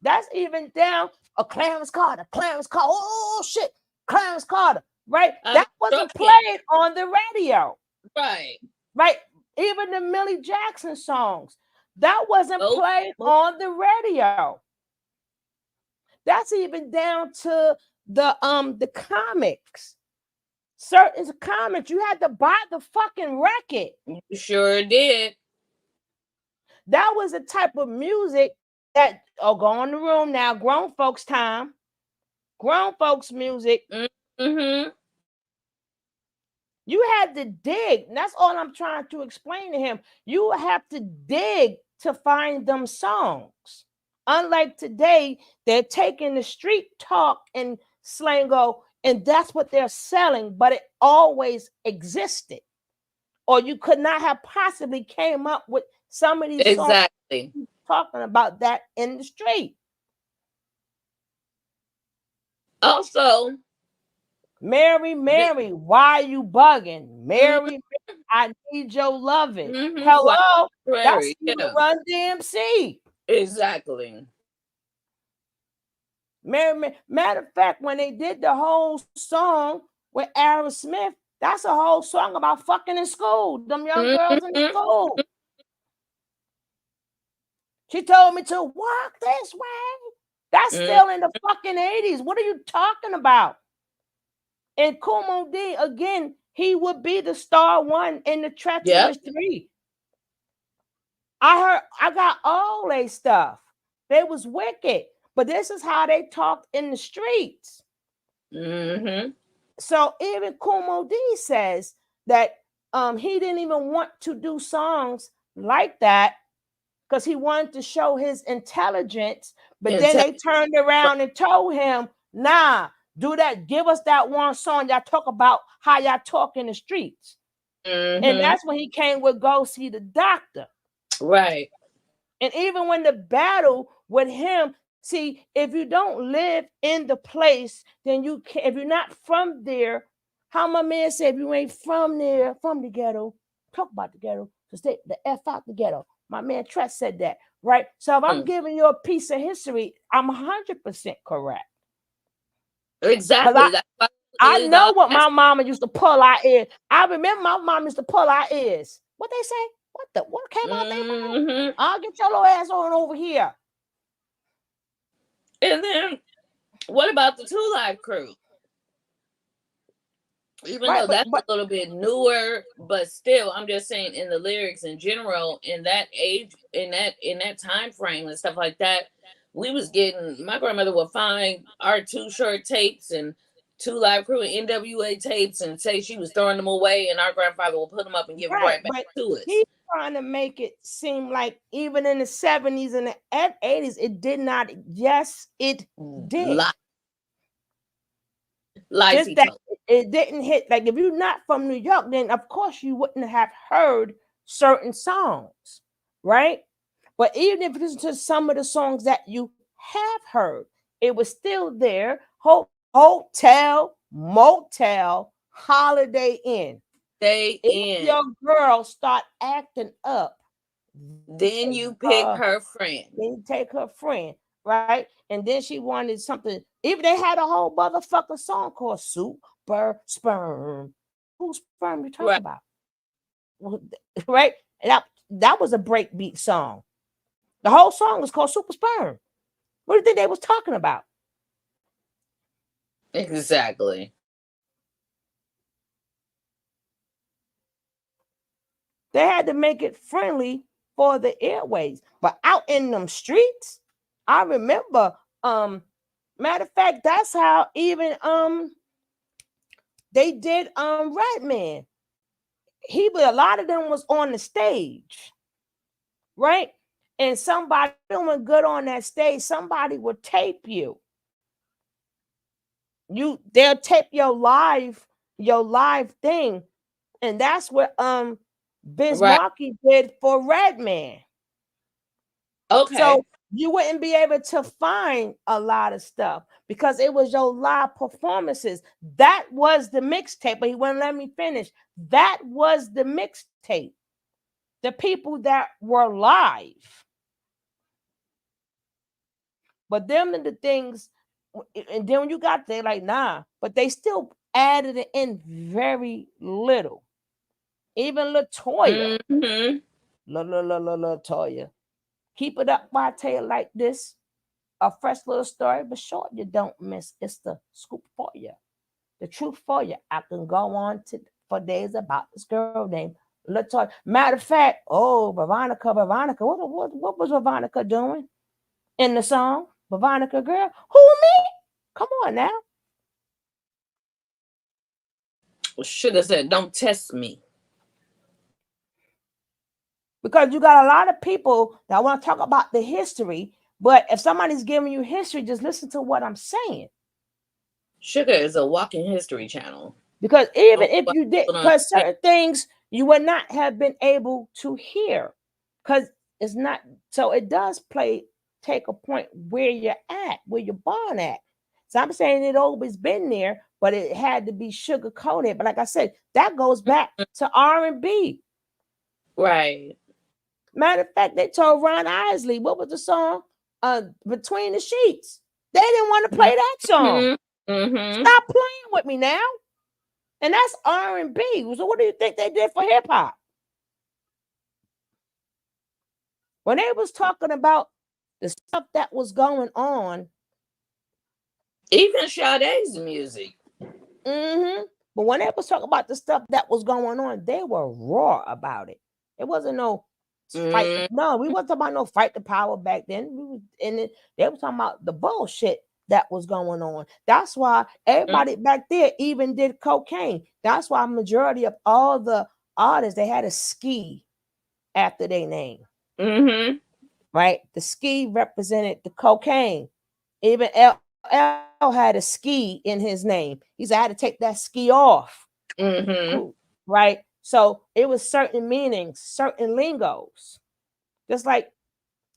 That's even down. Clarence Carter. Oh shit, Clarence Carter. Right. That wasn't played on the radio. Right. Right. Even the Millie Jackson songs. That wasn't played on the radio. That's even down to the comics. Certain comics, you had to buy the fucking record. You sure did. That was the type of music that go in the room now. Grown folks time. Grown folks music. Mm-hmm. You had to dig. And that's all I'm trying to explain to him. You have to dig to find them songs. Unlike today, they're taking the street talk and slango, and that's what they're selling, but it always existed. Or you could not have possibly came up with some of these songs talking about that in the street. Also, Mary, why you bugging? Mary, I need your loving. Hello, that's Run DMC. Exactly. Mary, matter of fact, when they did the whole song with Aerosmith, that's a whole song about fucking in school. Them young girls in school. She told me to walk this way. That's still in the fucking 80s. What are you talking about? And Kumo D, again, he would be the star one in the Treacherous 3. I got all their stuff. They was wicked. But this is how they talked in the streets. Mm-hmm. So even Kumo D says that he didn't even want to do songs like that because he wanted to show his intelligence. But then they turned around and told him, nah, do that. Give us that one song. Y'all talk about how y'all talk in the streets. Mm-hmm. And that's when he came with Go See the Doctor. Right. And even when the battle with him, see, if you don't live in the place, then you can't. If you're not from there, how my man said, if you ain't from there, from the ghetto, talk about the ghetto, to stay the F out the ghetto. My man Tress said that, right? So if I'm giving you a piece of history, I'm 100% correct. Exactly. I know what my mama used to pull our ears. I remember my mom used to pull our ears. What they say? What came out their mouth? I'll get your little ass on over here. And then what about the 2 Live Crew? Even though that's a little bit newer, but still, I'm just saying in the lyrics in general, in that age, in that time frame and stuff like that, we was getting. My grandmother would find our Too Short tapes and Two Live Crew and NWA tapes and say she was throwing them away, and our grandfather would put them up and give them right back to us. He's trying to make it seem like even in the 70s and the 80s, it did not. Yes, it did. Just that it didn't hit. Like if you're not from New York, then of course you wouldn't have heard certain songs, right? But even if you listen to some of the songs that you have heard, it was still there. Hotel, motel, Holiday Inn. If your girl start acting up, then you pick her friend. Then you take her friend, right? And then she wanted something. Even they had a whole motherfucking song called Super Sperm. Whose sperm you talking about? Right? And that was a breakbeat song. The whole song was called Super Sperm. What do you think they was talking about? Exactly. They had to make it friendly for the airways. But out in them streets, I remember, matter of fact, that's how even they did Redman. A lot of them was on the stage, right? And somebody feeling good on that stage, somebody would tape you. They'll tape your live thing. And that's what Biz Markie did for Redman. Okay. So you wouldn't be able to find a lot of stuff because it was your live performances. That was the mixtape, but he wouldn't let me finish. That was the mixtape. The people that were live. But them and the things, and then when you got there, like, nah, but they still added it in very little. Even LaToya. LaToya. Keep it up, I tell you like this. A fresh little story, but short you don't miss. It's the scoop for you. The truth for you. I can go on for days about this girl named LaToya. Matter of fact, Veronica. What was Veronica doing in the song? Veronica girl. Who, me? Come on now. Should have said, don't test me. Because you got a lot of people that want to talk about the history, but if somebody's giving you history, just listen to what I'm saying. Sugar is a walking history channel. Because even if you did, because certain things you would not have been able to hear. Because it's not, so it does take a point where you're at, where you're born at. So I'm saying it always been there, but it had to be sugar coated. But like I said, that goes back to R&B. Right. Matter of fact, they told Ron Isley, what was the song? Between the Sheets. They didn't want to play that song. Stop playing with me now. And that's R&B. So what do you think they did for hip hop? When they was talking about the stuff that was going on, even Sade's music. But when they was talking about the stuff that was going on, they were raw about it. It wasn't no fight. No, we wasn't talking about no fight the power back then. They were talking about the bullshit that was going on. That's why everybody back there even did cocaine. That's why majority of all the artists, they had a ski after their name. Right? The ski represented the cocaine. Even LL had a ski in his name. He said, I had to take that ski off. Right? So it was certain meanings, certain lingos. Just like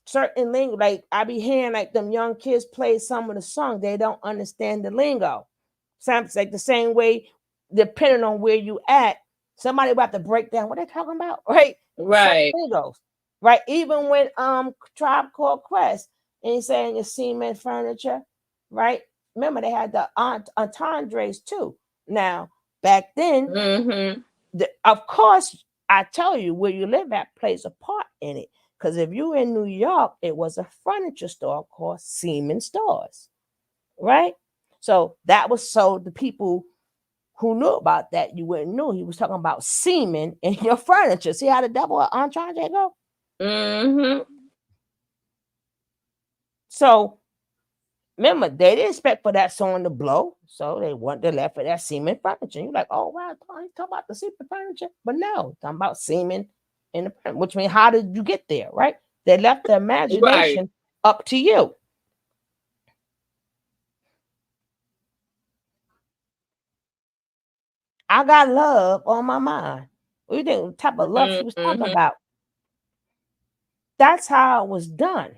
certain lingo, like I be hearing like them young kids play some of the songs, they don't understand the lingo. Sounds like the same way, depending on where you at, somebody will have to break down what they're talking about, right? Right. Lingos, right? Even when Tribe Called Quest and he's saying your cement furniture, right? Remember they had the entendres too. Now back then, of course, I tell you where you live at plays a part in it. Because if you in New York, it was a furniture store called Seaman Stores, right? So that was so the people who knew about that, you wouldn't know he was talking about semen in your furniture. See how the double entendre go? So remember, they didn't expect for that song to blow, so they wanted to left for that semen furniture. You're like, oh wow, he's talking about the semen furniture, but no, talking about semen in the furniture, which means how did you get there, right? They left the imagination up to you. I got love on my mind. What do you think? What type of love she was talking about? That's how it was done.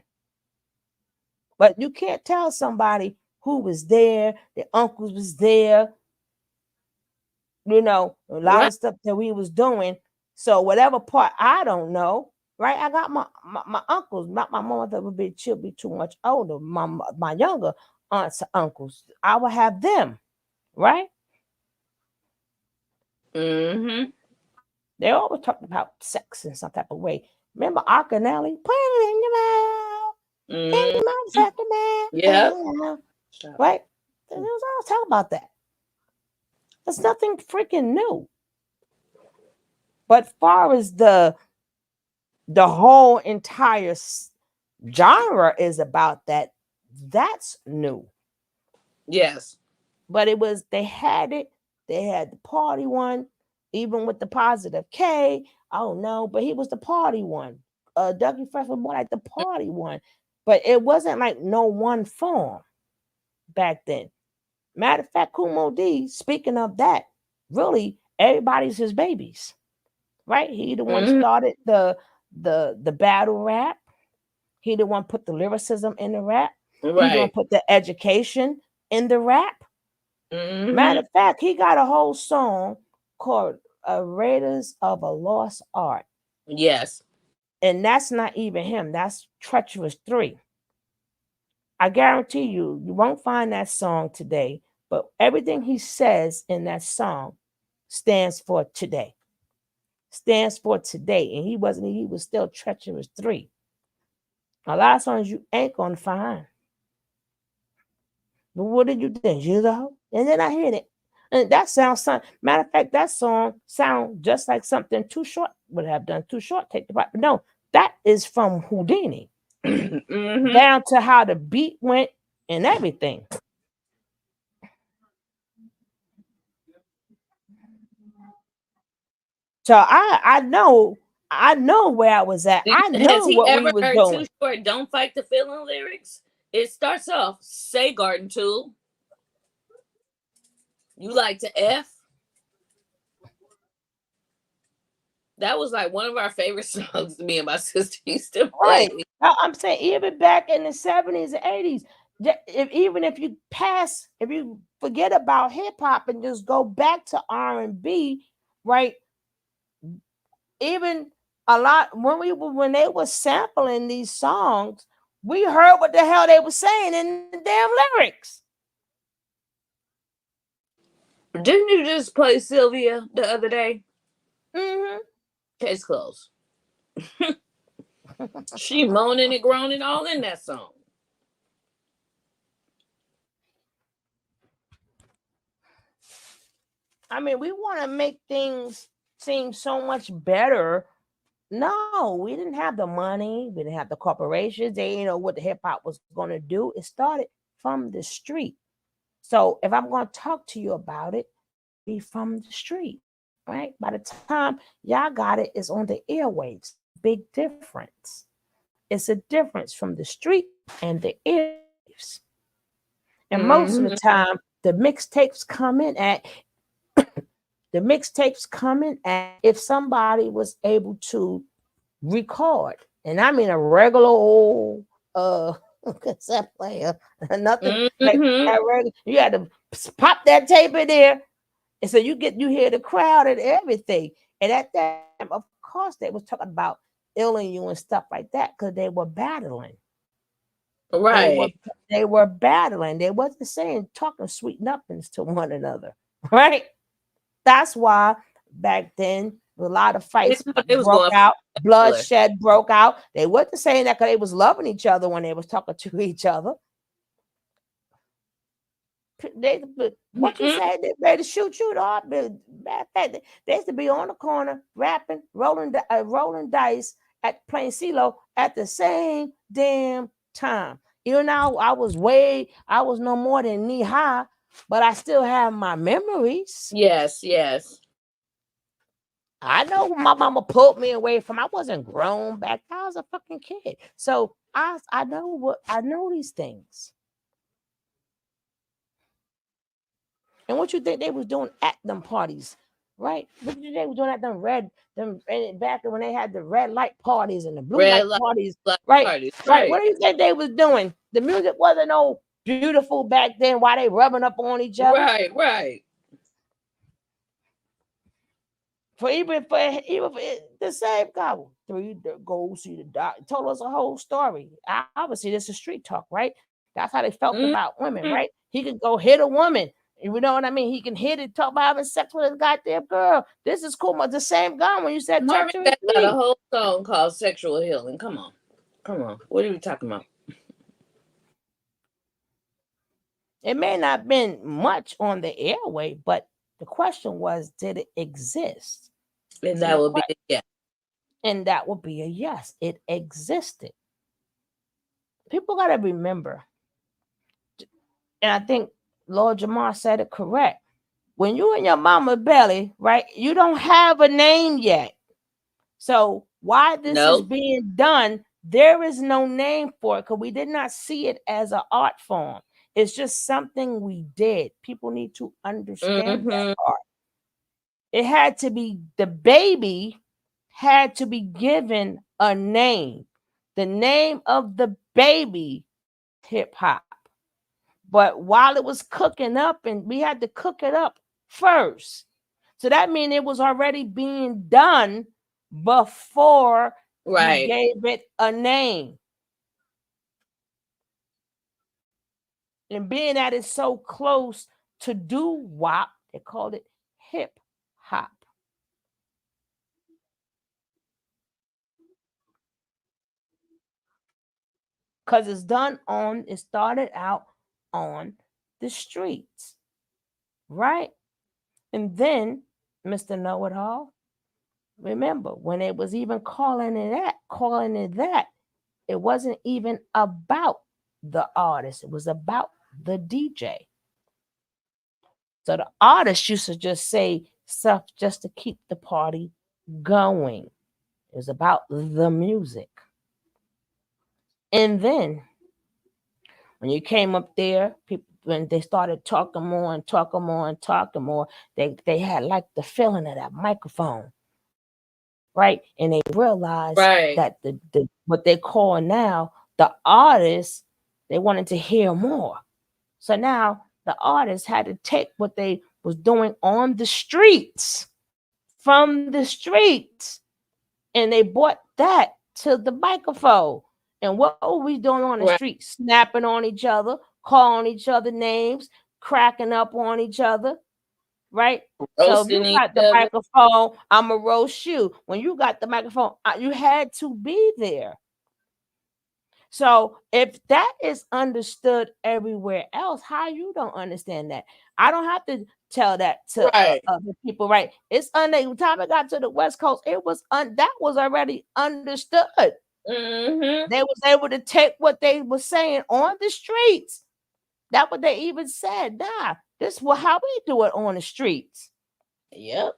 But you can't tell somebody who was there, the uncles was there, you know, a lot of stuff that we was doing. So whatever part I don't know, right? I got my uncles, not my mother would be, she'll be too much older. My younger aunts, uncles, I would have them, right? They always talked about sex in some type of way. Remember Arcanelli? Put it in your mouth. In your mouth, second man. Yeah. Right? They was always talking about that. There's nothing freaking new. But far as the whole entire genre is about that, that's new. Yes. But it was, they had the party one, even with the positive K. Oh no, but he was the party one. Dougie Fresh was more like the party one, but it wasn't like no one form back then. Matter of fact, Kumo D, speaking of that, really everybody's his babies, right? He the one started the battle rap. He the one put the lyricism in the rap. He the one put the education in the rap. Matter of fact, he got a whole song called Raiders of a Lost Art. Yes. And that's not even him. That's Treacherous 3. I guarantee you won't find that song today, but everything he says in that song stands for today. Stands for today. And he was still Treacherous 3. A lot of songs you ain't gonna find. But what did you think? You know? And then I hear it. And that sounds, matter of fact, that song sounds just like something Too Short would have done. Too Short, take the part. No, that is from Houdini. Down to how the beat went and everything. So I know where I was at. I know Has he what ever we was heard doing. Too Short, Don't Fight the Feeling lyrics? It starts off, say garden tool. You like to F? That was like one of our favorite songs me and my sister used to play. Right. I'm saying even back in the 70s and 80s, even if you forget about hip hop and just go back to R&B, right? Even a lot when they were sampling these songs, we heard what the hell they were saying in the damn lyrics. Didn't you just play Sylvia the other day? Case closed. She moaning and groaning all in that song. I mean, we want to make things seem so much better. No, we didn't have the money. We didn't have the corporations. They didn't know what the hip hop was going to do. It started from the street. So if I'm going to talk to you about it, be from the street, right? By the time y'all got it, it's on the airwaves. Big difference. It's a difference from the street and the airwaves. And most of the time, the mixtapes come in at if somebody was able to record, and I mean a regular old cassette player, nothing like that. You had to pop that tape in there, and so you hear the crowd and everything. And at that time, of course, they was talking about illing you and stuff like that because they were battling. Right. They were battling. They wasn't saying talking sweet nothings to one another, right? That's why back then a lot of fights broke out, bloodshed broke out. They wasn't saying that because they was loving each other when they was talking to each other. What you say? They ready to shoot you? Matter of fact, they used to be on the corner rapping, rolling dice at playing CeeLo at the same damn time. You know, I was no more than knee high, but I still have my memories. Yes, yes. I know my mama pulled me away from. I wasn't grown back. I was a fucking kid. So I know these things. And what you think they was doing at them parties, right? What you think they was doing at them back when they had the red light parties and the blue light parties, right? Right. What do you think they was doing? The music wasn't no beautiful back then. Why they rubbing up on each other? Right. For the same guy, go see the doc. Told us a whole story. Obviously, this is street talk, right? That's how they felt about women, right? He could go hit a woman. You know what I mean? He can hit it, talk about having sex with his goddamn girl. This is cool. But the same guy when you said Marvin Gaye got a whole song called "Sexual Healing." Come on. What are we talking about? It may not have been much on the airway, but the question was, did it exist? And that would be a yes. And that would be a yes. It existed. People got to remember, and I think Lord Jamar said it correct. When you in your mama belly, right, you don't have a name yet. So why this is being done, there is no name for it because we did not see it as an art form. It's just something we did. People need to understand that part. It had to be, the baby had to be given a name. The name of the baby, hip hop. But while it was cooking up, and we had to cook it up first. So that means it was already being done before we gave it a name. And being that it's so close to doo-wop, they called it hip hop. Because it started out on the streets, right? And then, Mr. Know-It-All, remember, when it was even calling it that, it wasn't even about the artist. It was about the DJ. So the artist used to just say stuff just to keep the party going. It was about the music. And then when you came up there, people, when they started talking more, they had like the feeling of that microphone, right? And they realized that the what they call now the artists, they wanted to hear more. So now the artists had to take what they was doing on the streets, from the streets, and they brought that to the microphone. And what were we doing on the street? Snapping on each other, calling each other names, cracking up on each other, right? So if you got the microphone, I'm a roast you. When you got the microphone, you had to be there. So if that is understood everywhere else, how you don't understand that? I don't have to tell that to other people, right? It's the time it got to the West Coast, it was that was already understood. They was able to take what they were saying on the streets. That's what they even said. Nah, this is how we do it on the streets. Yep.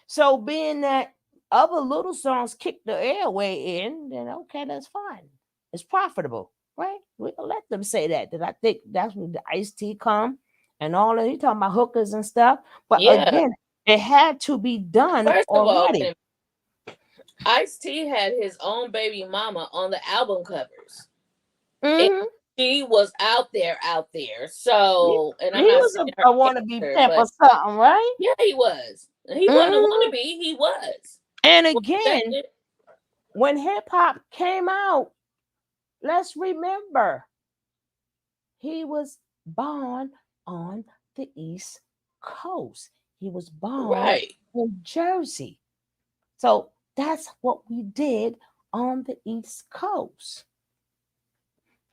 So being that other little songs kick the airway in, then okay, that's fine. It's profitable, right? We can let them say that. That I think that's when the Ice-T come and all of you talking about hookers and stuff. But again, it had to be done already. Ice-T had his own baby mama on the album covers. And she was out there. So, and I'm he not was saying a wannabe pimp or something, right? Yeah, he was. He wasn't a wannabe. He was. And again, when hip hop came out, let's remember, he was born on the East Coast. He was born in Jersey. So that's what we did on the East Coast.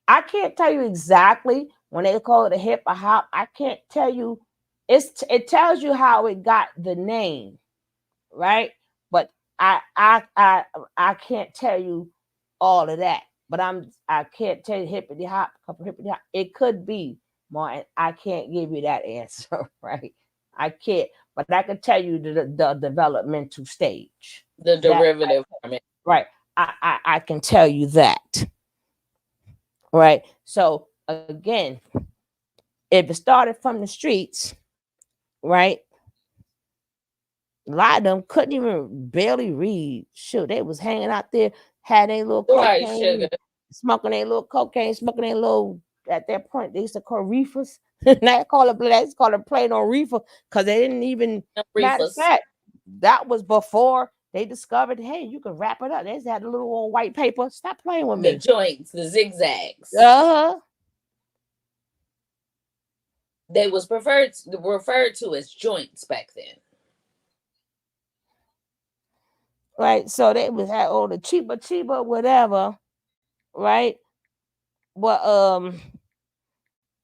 I can't tell you exactly when they call it a hip hop, I can't tell you. It tells you how it got the name, right? But I can't tell you all of that. But I can't tell you hippity hop. It could be more. I can't give you that answer, right? I can't. But I can tell you the developmental stage, the derivative from it, right? I can tell you that, right? So again, if it started from the streets, right? A lot of them couldn't even barely read. Shoot, they was hanging out there, had a little right, cocaine, sugar. smoking a little cocaine, smoking a little. At that point, they used to call reefers. Now they call it plain on reefer because they didn't even. Matter of Reefers. fact, that was before they discovered. Hey, you can wrap it up. They just had a little old white paper. Stop playing with The me. joints, the zigzags. They was referred to as joints back then. Right. So they was had all the cheaper, whatever. Right. But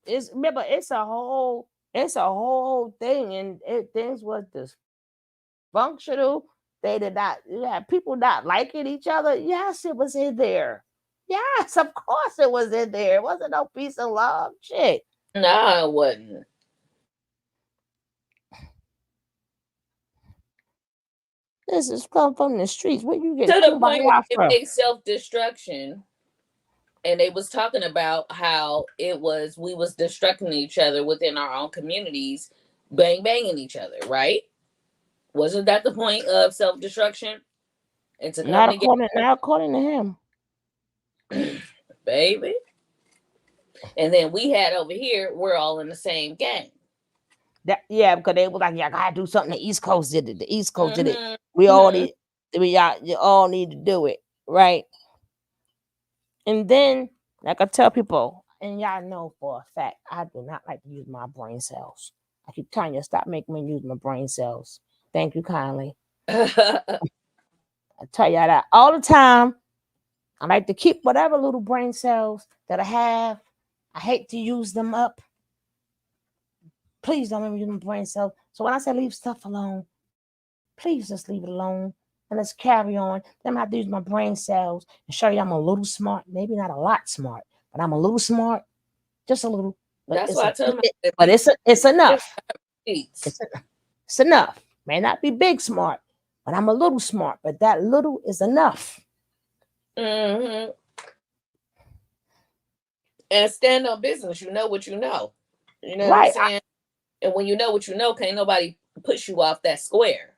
it's a whole thing, and things was dysfunctional. They did not. Yeah, people not liking each other. Yes, it was in there. Yes, of course it was in there. It wasn't no peace and love. Shit. No, it wasn't. This is come from the streets. Where you get To the point where kumbaya it from? made self-destruction. And they was talking about how we was destructing each other within our own communities, banging each other, right? Wasn't that the point of self-destruction? And to come Not together, according to him. baby. And then we had over here, we're all in the same gang. Yeah, because they was like, yeah, I gotta do something. The East Coast did it. The East Coast did it. Mhm. We all you all need to do it, right? And then, like I tell people, and y'all know for a fact, I do not like to use my brain cells. I keep telling you, stop making me use my brain cells. Thank you kindly. I tell y'all that all the time. I like to keep whatever little brain cells that I have. I hate to use them up. Please don't make me use my brain cells. So when I say leave stuff alone, please just leave it alone and let's carry on. Then I have to use my brain cells and show you I'm a little smart. Maybe not a lot smart, but I'm a little smart. Just a little. But That's why I tell them. It's enough. It's It's enough. May not be big smart, but I'm a little smart. But that little is enough. Mm-hmm. And stand on business. You know what you know. You know what I'm saying? And when you know what you know, can't nobody push you off that square.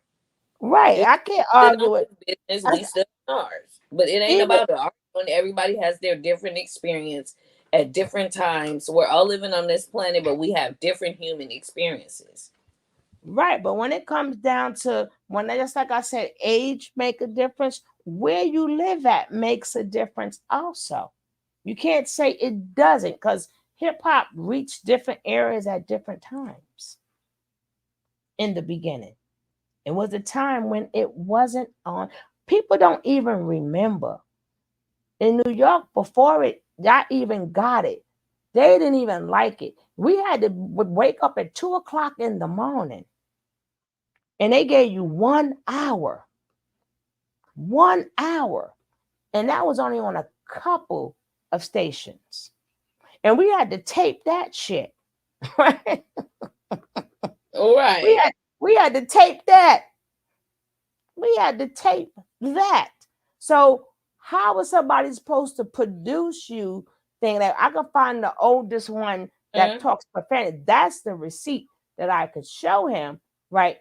Right. I can't argue with business. We stood on ours. But it ain't about the arguing. Everybody has their different experience at different times. We're all living on this planet, but we have different human experiences. Right. But when it comes down to just like I said, age make a difference. Where you live at makes a difference also. You can't say it doesn't, because hip hop reached different areas at different times. In the beginning, it was a time when it wasn't on. People don't even remember. In New York, before y'all even got it, they didn't even like it. We had to wake up at 2:00 in the morning, and they gave you 1 hour. 1 hour. And that was only on a couple of stations. And we had to tape that shit. Right? Right. We had to tape that. We had to tape that. So how was somebody supposed to produce you thing that I could find the oldest one that talks profanity? That's the receipt that I could show him, right?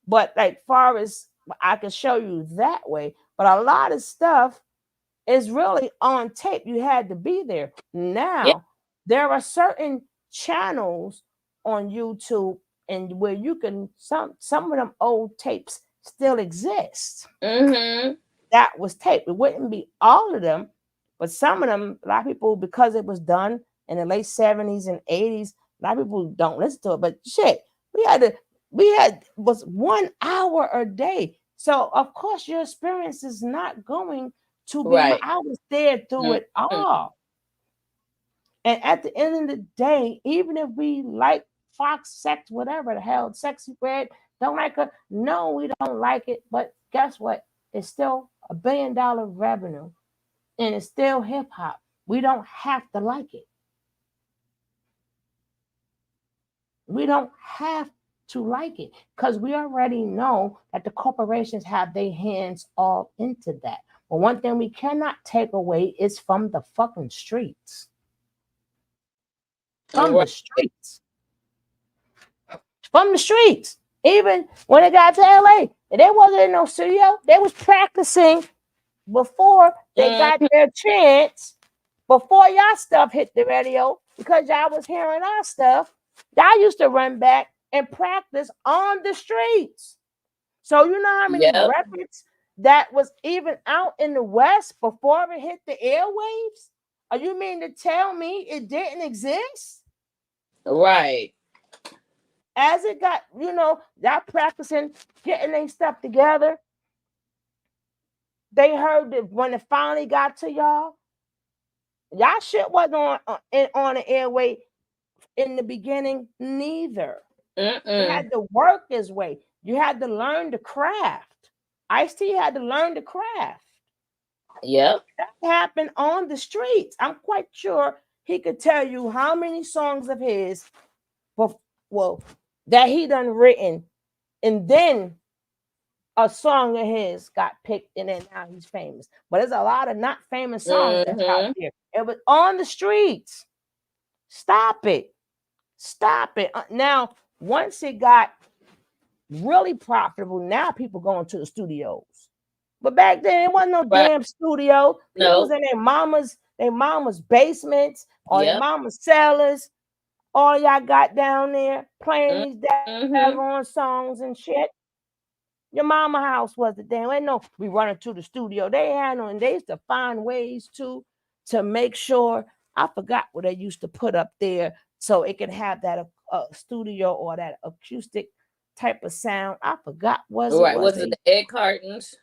But like far as I could show you that way, but a lot of stuff is really on tape. You had to be there. Now there are certain channels on YouTube and where you can some of them old tapes still exist. Mm-hmm. That was taped. It wouldn't be all of them, but some of them, a lot of people, because it was done in the late 70s and 80s, a lot of people don't listen to it. But shit, was 1 hour a day. So of course your experience is not going to be. Right. I was there through it all. And at the end of the day, even if we like Fox sex, whatever the hell, sexy red, don't like her. No, we don't like it. But guess what? It's still $1 billion revenue, and it's still hip hop. We don't have to like it. We don't have to like it because we already know that the corporations have their hands all into that. But one thing we cannot take away is from the fucking streets. From the streets. From the streets. Even when it got to LA, they wasn't in no studio. They was practicing before they got their chance, before y'all stuff hit the radio, because y'all was hearing our stuff. Y'all used to run back and practice on the streets. So you know how many records that was even out in the West before it hit the airwaves? Are you mean to tell me it didn't exist? Right. As it got, y'all practicing, getting their stuff together. They heard that when it finally got to y'all shit wasn't on the airway in the beginning neither. You had to work his way. You had to learn the craft. Ice-T had to learn the craft. Yep. That happened on the streets. I'm quite sure he could tell you how many songs of his, that he done written, and then a song of his got picked, and then now he's famous. But there's a lot of not famous songs that's out there. It was on the streets. Stop it. Stop it. Now, once it got really profitable, now people going to the studios. But back then, it wasn't no damn studio. People was in their mama's basements or their mama's cellars. All y'all got down there playing these daggone songs and shit. Your mama house was the damn. Ain't no we running to the studio. They had no, and they used to find ways to make sure. I forgot what they used to put up there so it could have that studio or that acoustic type of sound. I forgot was it the egg cartons?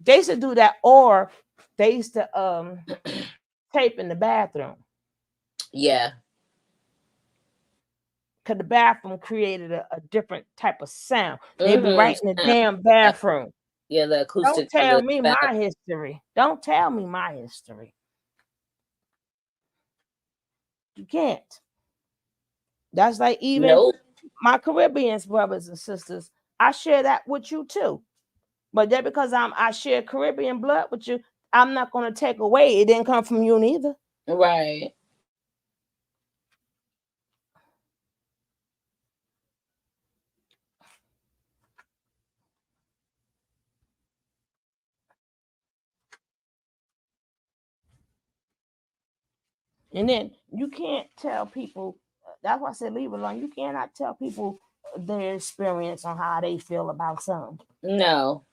They used to do that, or they used to tape in the bathroom. Yeah. Because the bathroom created a different type of sound. They'd be right in the damn bathroom. Yeah, the acoustic. Don't tell me my history. Don't tell me my history. You can't. That's like even my Caribbean brothers and sisters. I share that with you too. But that because I share Caribbean blood with you, I'm not going to take away. It didn't come from you neither. Right. And then you can't tell people. That's why I said leave it alone. You cannot tell people their experience on how they feel about something. No.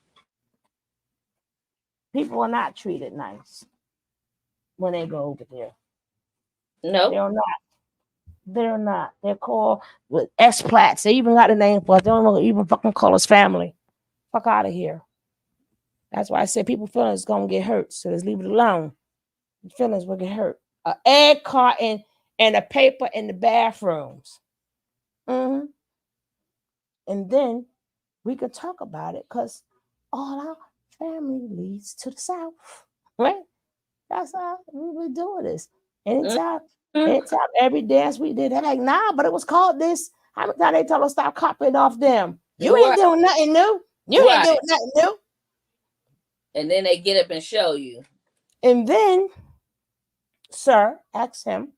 People are not treated nice when they go over there. No. They're not. They're not. They're called with S-plats. They even got a name for us. They don't even fucking call us family. Fuck out of here. That's why I said people feelings gonna get hurt. So let's leave it alone. The feelings will get hurt. An egg carton and a paper in the bathrooms. And then we could talk about it because all our family leads to the South. Right? That's how we were doing this. Anytime, every dance we did, they're like, nah, but it was called this. How many times they tell us stop copying off them? You ain't doing nothing new. You ain't doing nothing new. And then they get up and show you. And then, sir, ask him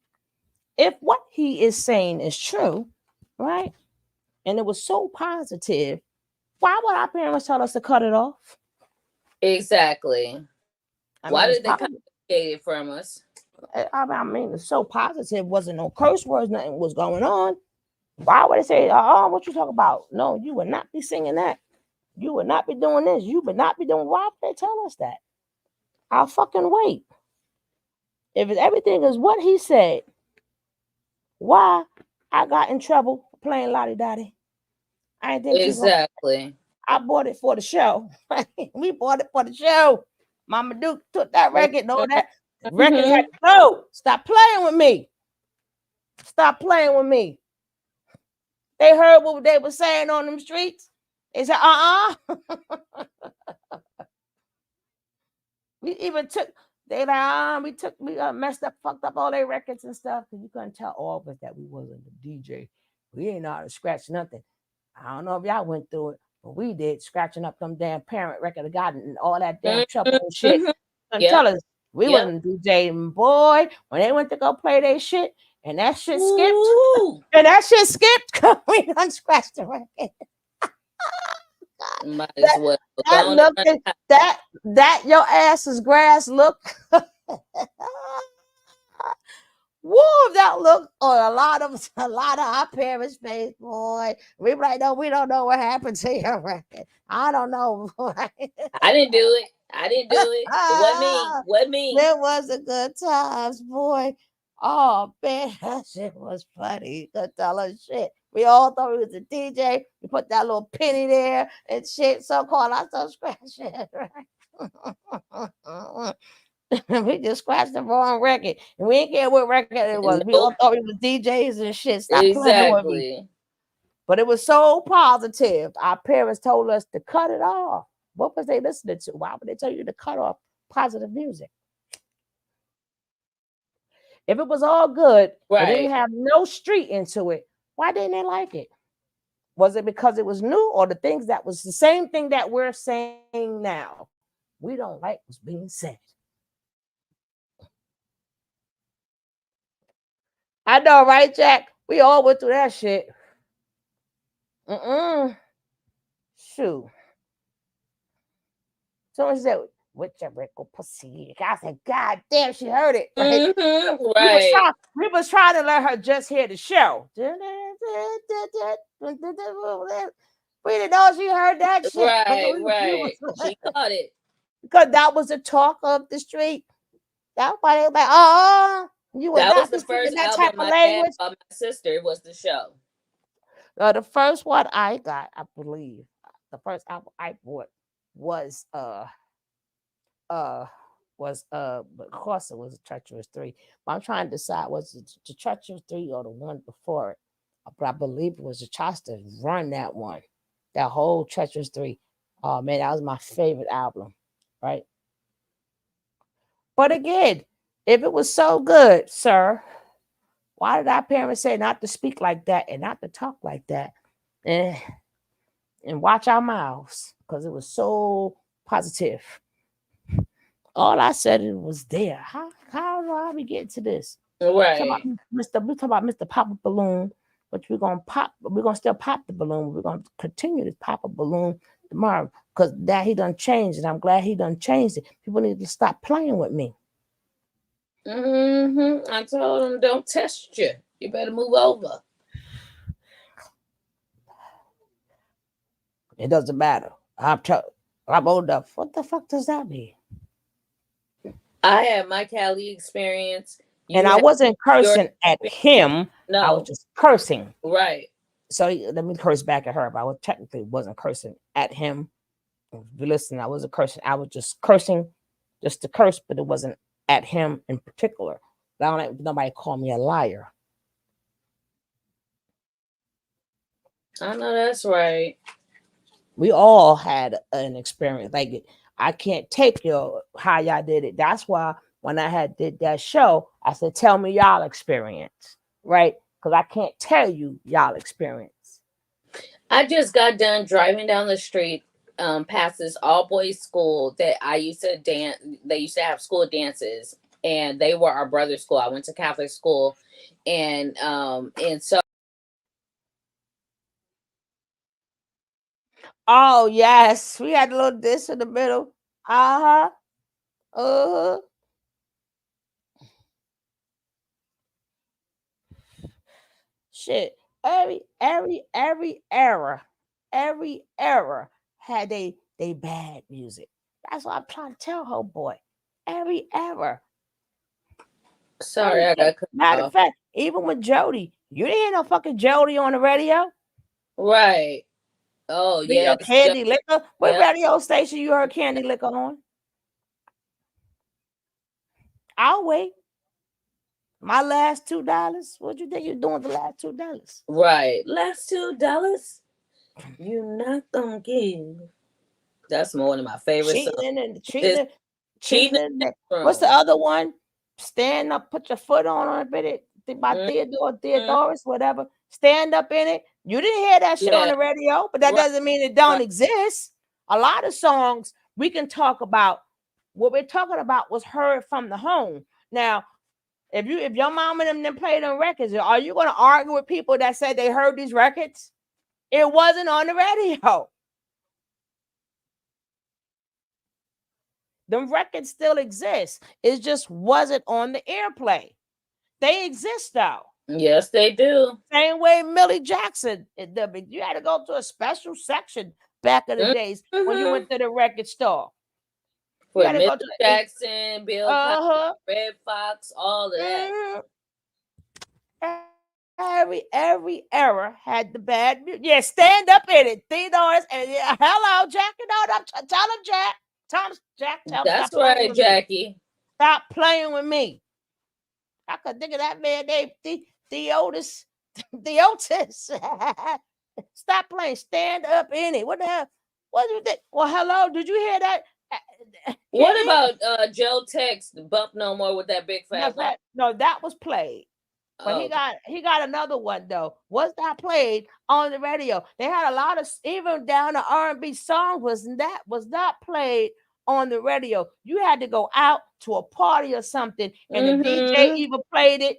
if what he is saying is true, right? And it was so positive. Why would our parents tell us to cut it off? Exactly. Why did they confiscate it from us? I mean, it's so positive. Wasn't no curse words. Nothing was going on. Why would they say, oh, what you talk about? No, you would not be singing that. You would not be doing this. You would not be doing. Why would they tell us that? I'll fucking wait. If everything is what he said, why I got in trouble playing Lottie Dottie? I didn't think exactly. I bought it for the show. We bought it for the show. Mama Duke took that record. No, that record had to go. Stop playing with me. Stop playing with me. They heard what they were saying on them streets. They said, We even took, they like, we messed up, fucked up all their records and stuff. Because you couldn't tell all of us that we wasn't the DJ. We ain't know how to scratch nothing. I don't know if y'all went through it, but we did, scratching up them damn parent record of God and all that damn trouble and shit. And tell us we wasn't DJing, boy. When they went to go play their shit and that shit skipped, we done scratched the record. Might as well. That look, that your ass is grass look. Woo, that look on a lot of our parents' face, boy. We like, no, we don't know what happened to your record. I don't know. I didn't do it. It wasn't me. It wasn't good times, boy. Oh man, that shit was funny. You couldn't tell us shit. We all thought he was a DJ. We put that little penny there and shit. So called I started scratching. We just scratched the wrong record. And we didn't care what record it was. We all thought we was DJs and shit. Stop playing with me. But it was so positive. Our parents told us to cut it off. What was they listening to? Why would they tell you to cut off positive music? If it was all good, but it didn't have no street into it, why didn't they like it? Was it because it was new, or the things that was the same thing that we're saying now? We don't like what's being said. I know, right, Jack? We all went through that shit. Shoot. Someone said, with your wrinkle pussy. I said, God damn, she heard it. Right? We was trying to let her just hear the show. We didn't know she heard that shit. Right. She caught it. Because that was the talk of the street. That's why they were like, you that was the first that album my dad bought my sister was the show. The first one I got, I believe, the first album I bought was but of course it was Treacherous 3. But I'm trying to decide, was it the Treacherous 3 or the one before it? But I believe it was the Chasta run that one. That whole Treacherous 3. Oh man, that was my favorite album, right? But again, if it was so good, sir, why did our parents say not to speak like that and not to talk like that? And watch our mouths, because it was so positive. All I said it was there. How do I be getting to this? Right. We talk about Mr. Pop a Balloon, but we're gonna still pop the balloon. We're gonna continue to pop a balloon tomorrow, because that he done changed, and I'm glad he done changed it. People need to stop playing with me. I told him, don't test you. You better move over. It doesn't matter. I'm old enough. What the fuck does that mean? I had my Cali experience. And I wasn't cursing at him. No. I was just cursing. Right. So let me curse back at her, but I technically wasn't cursing at him. If you listen, I wasn't cursing. I was just cursing just to curse, but it wasn't at him in particular. I don't let nobody call me a liar. I know that's right. We all had an experience. Like, I can't take how y'all did it. That's why when I did that show, I said, tell me y'all experience, right? Because I can't tell you y'all experience. I just got done driving down the street past this all boys school that I used to dance. They used to have school dances, and they were our brother's school. I went to Catholic school, and so. Oh yes, we had a little dish in the middle. Shit. Every era had they bad music. That's what I'm trying to tell her, boy. Every era. Sorry, I got cut matter off. of fact, even with Jody, you didn't hear no fucking Jody on the radio. Right. Oh yeah. Candy Liquor. What radio station you heard Candy Liquor on? I'll wait. My last $2. What you think you're doing with the last $2? Right. Last $2. You not gonna give. That's one of my favorite songs. Cheating. The What's the other one? Stand up, put your foot on it. By Theodorus, whatever. Stand up in it. You didn't hear that shit on the radio, but that doesn't mean it don't exist. A lot of songs we can talk about. What we're talking about was heard from the home. Now, if your mom and them play them records, are you going to argue with people that said they heard these records? It wasn't on the radio. Them records still exist. It just wasn't on the airplay. They exist though. Yes, they do. Same way Millie Jackson. You had to go to a special section back in the days when you went to the record store. For Millie Jackson, Bill Cosby, Red Fox, all of that. Every era had the bad music. Yeah, stand up in it. $3 and hello, Jack. You know what I'm telling Jack. Jack, that's right, Jackie. Stop playing with me. I could think of that man named Theotis. Stop playing. Stand up in it. What the hell? What do you think? Well, hello. Did you hear that? What about Joe Tex, Bump No More with that big fat? No, that was played. But he got another one though. Was that played on the radio? They had a lot of even down the R&B songs was not played on the radio. You had to go out to a party or something, and the DJ even played it.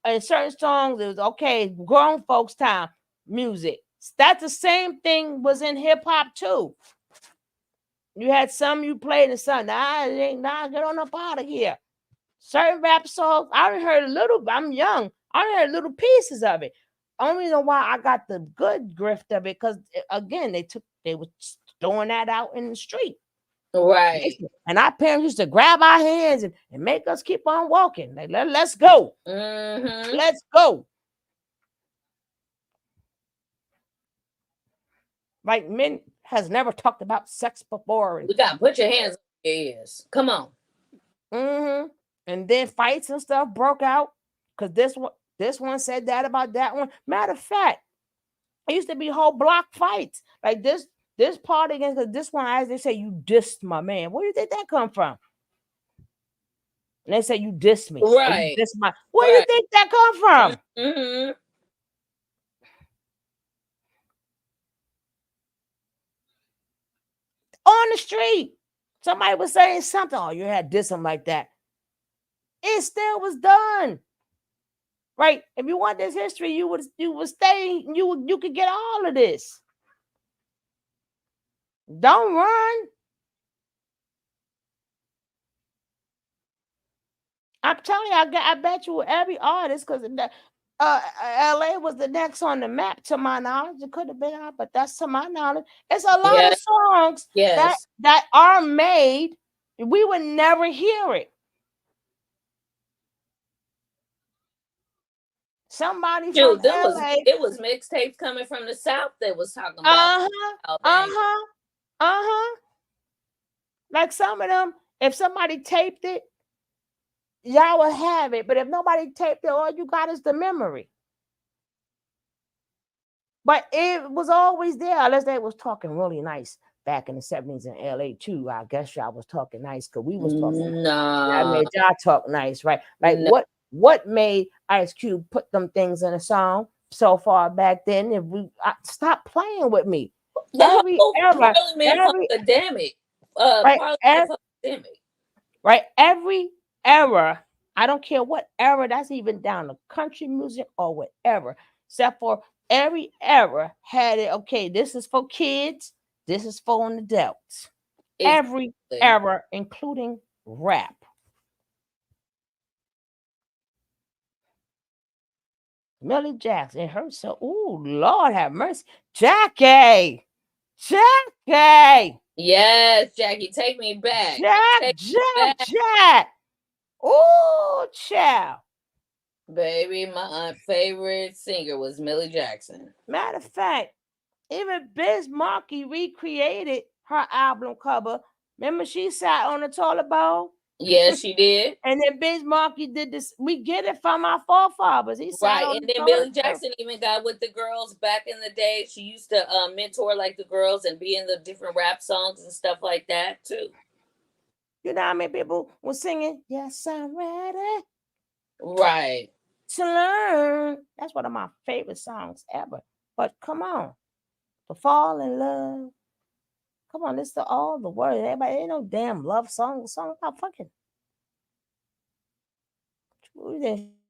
And certain songs, it was okay, grown folks' time music. That's the same thing was in hip hop too. You had some you played and some. Nah, get on up out of here. Certain rap songs, I heard a little. I'm young. I heard little pieces of it. Only reason why I got the good grift of it, because again, they were throwing that out in the street. Right. And our parents used to grab our hands and make us keep on walking. Like, let's go. Let's go. Like, men has never talked about sex before. You gotta put your hands on your ears. Come on. And then fights and stuff broke out because this one said that about that one. Matter of fact, it used to be whole block fights. Like this party against this one, as they say, you dissed my man. Where do you think that come from? And they say you dissed me. Right. Where do you think that come from? On the street. Somebody was saying something. Oh, you had diss him like that. It still was done. Right? If you want this history, you would stay, you could get all of this. Don't run. I'm telling you, I bet you every artist, because LA was the next on the map to my knowledge. It could have been out, but that's to my knowledge. It's a lot of songs that are made. We would never hear it. Somebody from LA. It was mixtapes coming from the South that was talking about. Like some of them, if somebody taped it, y'all will have it. But if nobody taped it, all you got is the memory. But it was always there, unless they was talking really nice back in the 70s in LA too. I guess y'all was talking nice because we was talking. Nah. I made y'all talk nice, right? Like what made Ice Cube put them things in a song so far back then? If we stop playing with me, every era, every era. I don't care what era. That's even down to country music or whatever. Except for every era had it. Okay, this is for kids. This is for adults. Every era, including rap. Millie Jackson, it hurts so. Ooh, Lord have mercy. Jackie. Yes, Jackie, take me back. Jack. Ooh, child. Baby, my favorite singer was Millie Jackson. Matter of fact, even Biz Markie recreated her album cover. Remember, she sat on the toilet bowl Yeah, she did. And then Biz Markie did this. We get it from our forefathers. He said, Right, and then Millie Jackson even got with the girls back in the day. She used to mentor like the girls and be in the different rap songs and stuff like that too. You know how many people were singing, "Yes, I'm ready." Right. To learn. That's one of my favorite songs ever. But come on. To fall in love. Come on, listen to all the words. Everybody ain't no damn love song. The song about fucking.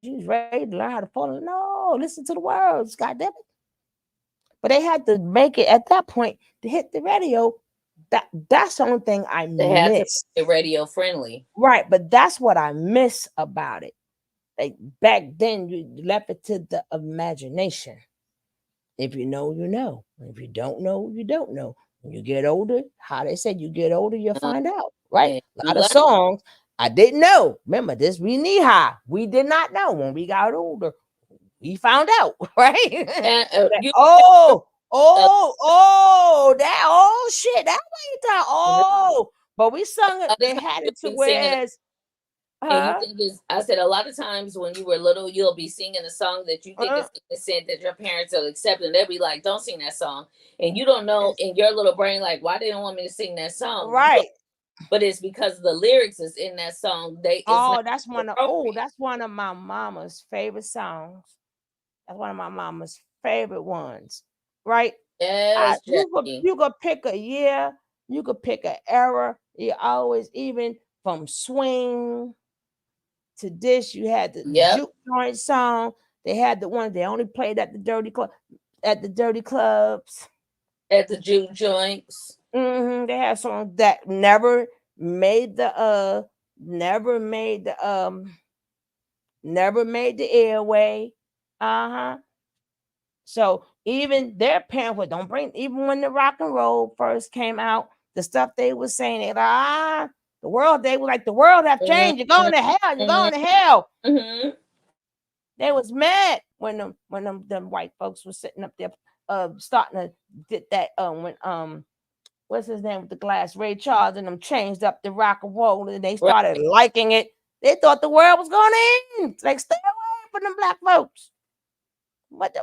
She's ready to learn how to fall in love. No, listen to the words. God damn it. But they had to make it at that point to hit the radio. That's the only thing I They had to miss. make it radio friendly. Right, but that's what I miss about it. Like back then, you left it to the imagination. If you know, you know. If you don't know, you don't know. When you get older, how they said you get older, you'll find out. Right? A lot of songs I didn't know. Remember this? We knee high. We did not know when we got older. We found out, right? And, Oh shit! That way you thought. Oh, but we sung it. They had it to whereas. And you think it's, I said a lot of times when you were little, you'll be singing a song that you think is innocent that your parents will accept, and they'll be like, "Don't sing that song," and you don't know in your little brain like, "Why they don't want me to sing that song?" Right. But it's because the lyrics is in that song. That's one of my mama's favorite songs. That's one of my mama's favorite ones. Right? Yes, you could pick a year, you could pick an era. You always even from swing to this. You had the juke joint song. They had the ones they only played at the dirty club, at the dirty clubs, at the juke joints. They had songs that never made the airway. So even their parents would don't bring, even when the rock and roll first came out, the stuff they were saying, they like, the world, they were like, the world have changed. You're going to hell. You're going to hell. They was mad when them white folks were sitting up there starting to get that when what's his name with the glass, Ray Charles, and them changed up the rock and roll and they started liking it. They thought the world was going to end. Like, stay away from them black folks. What?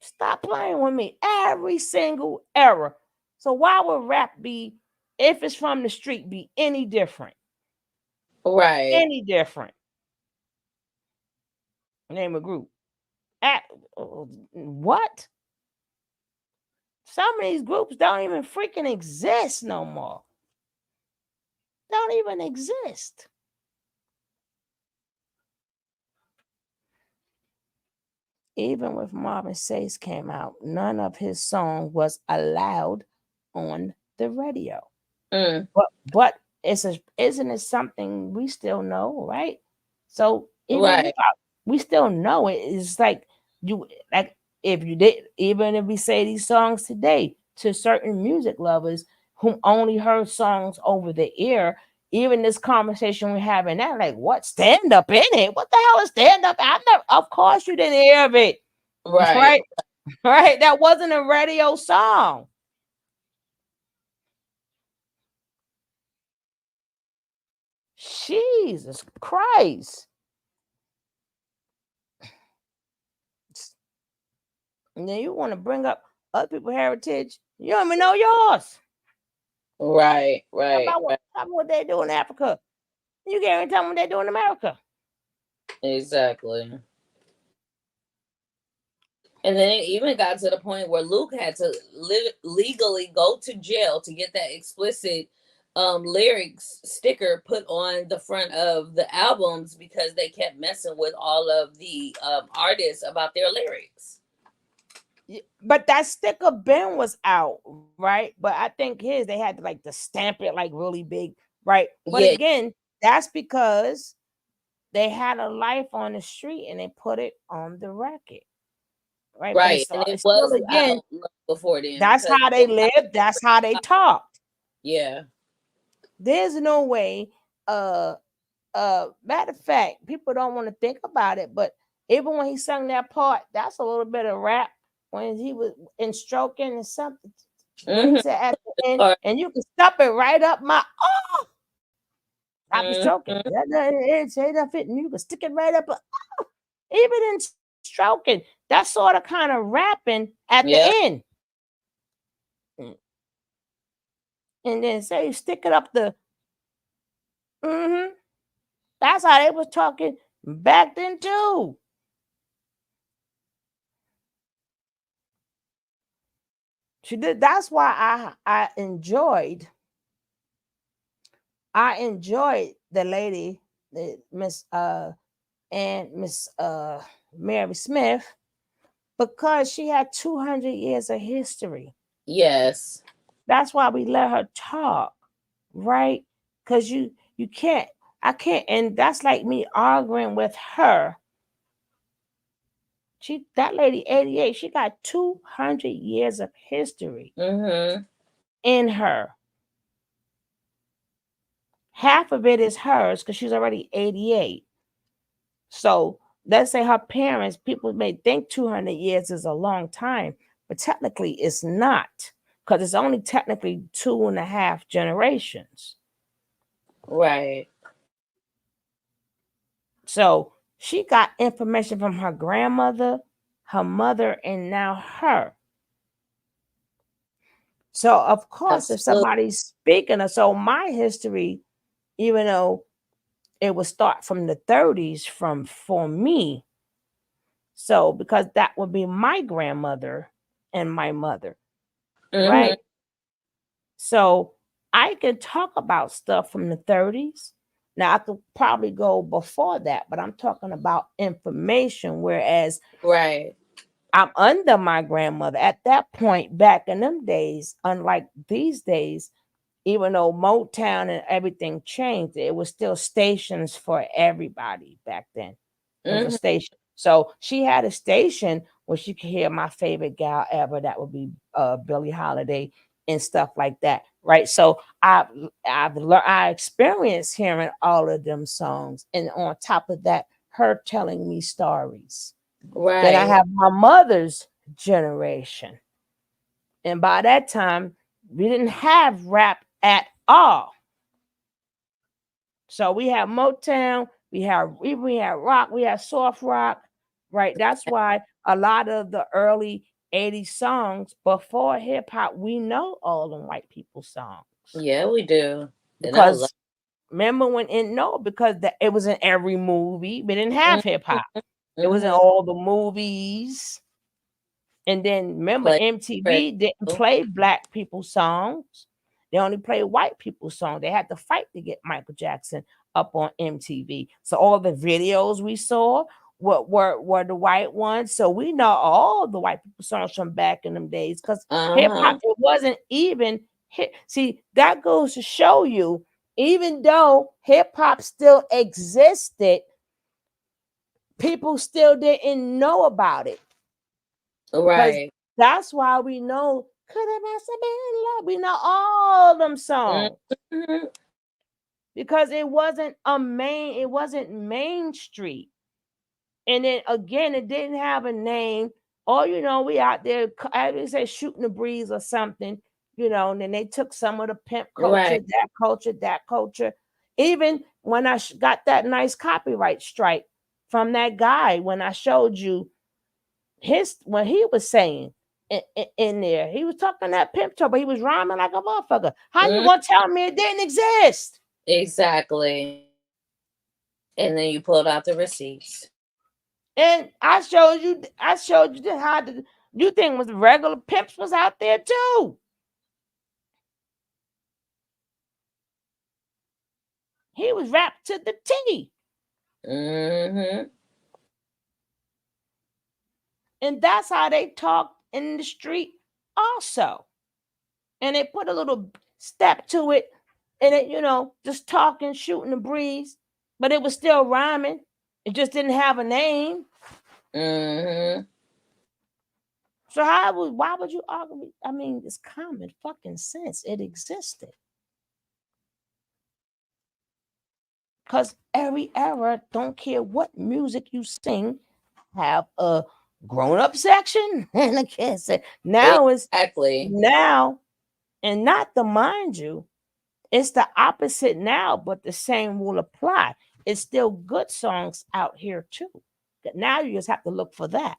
Stop playing with me. Every single era. So why would rap be, if it's from the street, be any different? Right. Any different. Name a group. What? Some of these groups don't even freaking exist no more. Don't even exist. Even with Marvin Says came out, none of his song was allowed on the radio. But isn't it something we still know, right? So we still know it. It's like if you did, even if we say these songs today to certain music lovers who only heard songs over the air, even this conversation we're having now, like what stand up in it? What the hell is stand up? Of course you didn't hear of it. Right. That wasn't a radio song. Jesus Christ. And then you want to bring up other people's heritage. You don't even know yours. Right. Tell me what they do in Africa. You can't even tell me what they do in America. Exactly. And then it even got to the point where Luke had to legally go to jail to get that explicit lyrics sticker put on the front of the albums because they kept messing with all of the artists about their lyrics. But that sticker bin was out, right? But I think they had to stamp it like really big, right? But again, that's because they had a life on the street and they put it on the record. Right. And it was again before then. That's how they lived. That's how they talked. Yeah. There's no way. Matter of fact, people don't want to think about it, but even when he sung that part, that's a little bit of rap when he was in stroking and something. When he said and you can stuff it right up my I've been stroking. Mhm. That fit, and you can stick it right up. Even in stroking, that's sort of kind of rapping at the Yep. end. And then say you stick it up the. That's how they was talking back then too. She did. That's why I enjoyed the lady, the Miss and Miss Mary Smith, because she had 200 years of history. Yes. That's why we let her talk, right? Because you can't, I can't, and that's like me arguing with her. That lady 88, she got 200 years of history in her. Half of it is hers because she's already 88. So let's say her parents, people may think 200 years is a long time, but technically it's not, because it's only technically 2.5 generations. Right. So she got information from her grandmother, her mother, and now her. So of course, if somebody's speaking, so my history, even though it would start from the 30s for me. So because that would be my grandmother and my mother, right? So I can talk about stuff from the 30s. Now I could probably go before that, but I'm talking about information. Whereas I'm under my grandmother at that point back in them days, unlike these days, even though Motown and everything changed, it was still stations for everybody back then. It was a station. So she had a station where she could hear my favorite gal ever. That would be Billie Holiday and stuff like that, right? So I experienced hearing all of them songs, and on top of that, her telling me stories. Right. Then I have my mother's generation, and by that time, we didn't have rap at all. So we have Motown, we have rock, we have soft rock, right? That's why a lot of the early 80s songs before hip hop, we know all the white people songs. Yeah, we do. Because remember because it was in every movie. We didn't have hip hop. It was in all the movies. And then remember, MTV didn't play black people songs. They only played white people songs. They had to fight to get Michael Jackson up on MTV. So all the videos we saw were the white ones. So we know all the white people songs from back in them days, because hip hop, it wasn't even hit. See, that goes to show you, even though hip hop still existed, people still didn't know about it. Right. That's why we know Could It Must Have Been Love. We know all them songs. Because it wasn't Main Street. And then again, it didn't have a name. Or, we out there, I would say, shooting the breeze or something, and then they took some of the pimp culture, that culture. Even when I got that nice copyright strike from that guy, when I showed you when he was saying in there, he was talking that pimp talk, but he was rhyming like a motherfucker. How you gonna tell me it didn't exist? Exactly. And then you pulled out the receipts. And I showed you how you think was regular pimps was out there too. He was rapped to the T. And that's how they talk in the street also. And they put a little step to it, and it, just talking, shooting the breeze, but it was still rhyming. It just didn't have a name. So why would you argue? I mean, it's common fucking sense. It existed. Because every era, don't care what music you sing, have a grown-up section and a kid section. Now And not to mind you, it's the opposite now, but the same will apply. It's still good songs out here too. But now you just have to look for that.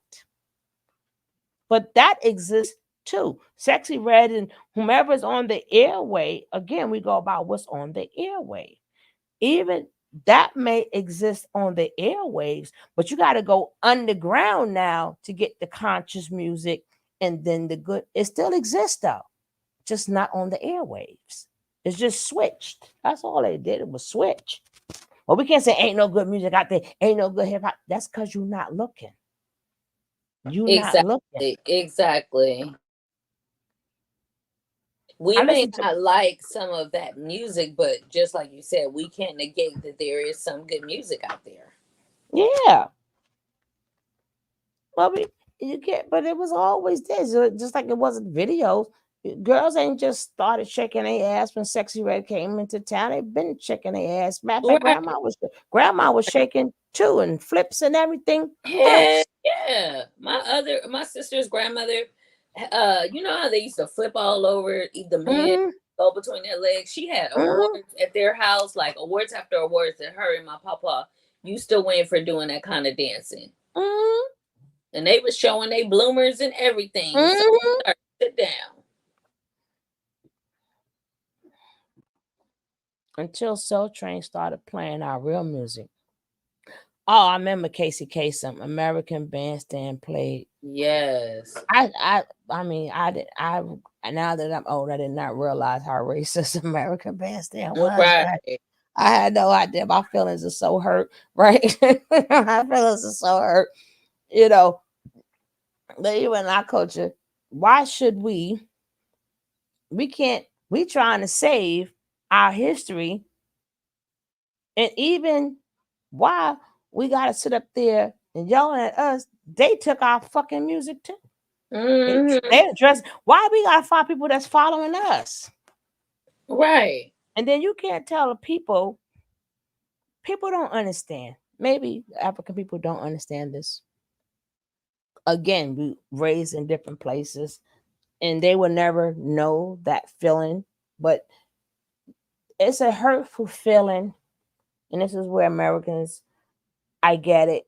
But that exists too. Sexy Red and whomever's on the airway, again, we go about what's on the airway. Even that may exist on the airwaves, but you got to go underground now to get the conscious music and then the good. It still exists though, just not on the airwaves. It's just switched. That's all they did. It was switch. Well, we can't say ain't no good music out there, ain't no good hip hop. That's because you're not looking. You're not looking. Exactly. We may not like some of that music, but just like you said, we can't negate that there is some good music out there. Yeah. Well, you get, but it was always there. So just like it wasn't videos. Girls ain't just started shaking their ass when Sexy Red came into town. They've been shaking their ass. Matter of fact, grandma was shaking too, and flips and everything. Yeah. My sister's grandmother, you know how they used to flip all over the men, go between their legs. She had awards at their house, like awards after awards that her and my papa used to win for doing that kind of dancing. And they were showing they bloomers and everything. So sit down. Until Soul Train started playing our real music. Oh, I remember Casey Kasem, American Bandstand played. Yes. I mean, now that I'm old, I did not realize how racist American Bandstand was. Right? I had no idea. My feelings are so hurt, right? My feelings are so hurt. You know, even our culture, why should we trying to save our history, and even why we gotta sit up there and yelling at us, they took our fucking music too. They address why we gotta find people that's following us. Right. And then you can't tell the people don't understand. Maybe African people don't understand this. Again, we raised in different places and they will never know that feeling, but it's a hurtful feeling. And this is where Americans, I get it,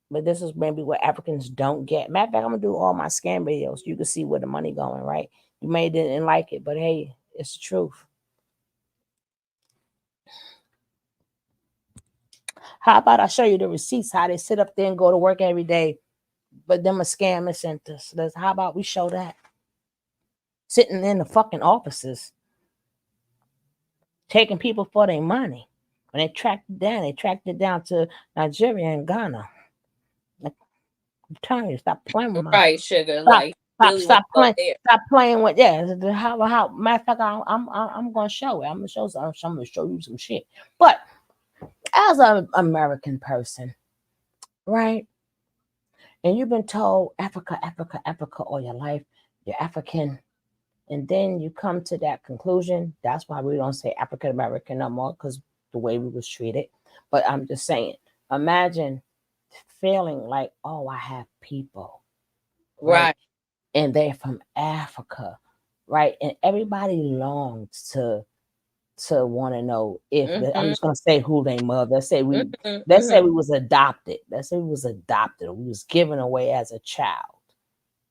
but this is maybe what Africans don't get. Matter of fact, I'm gonna do all my scam videos. You can see where the money going, right? You may didn't like it, but hey, it's the truth. How about I show you the receipts, how they sit up there and go to work every day, but them a scam centers. How about we show that? Sitting in the fucking offices, taking people for their money. When they tracked it down to Nigeria and Ghana. I'm telling you, stop playing with my right, sugar. Stop playing with how matter of fact, I'm gonna show it. I'm gonna show you some shit. But as an American person, right? And you've been told Africa all your life, you're African, and then you come to that conclusion. That's why we don't say African American no more, because the way we was treated. But I'm just saying, imagine feeling like, oh, I have people, right? And they're from Africa, right? And everybody longs to want to know if I'm just gonna say who they mother. Let's say we was adopted. Let's say we was adopted, or we was given away as a child,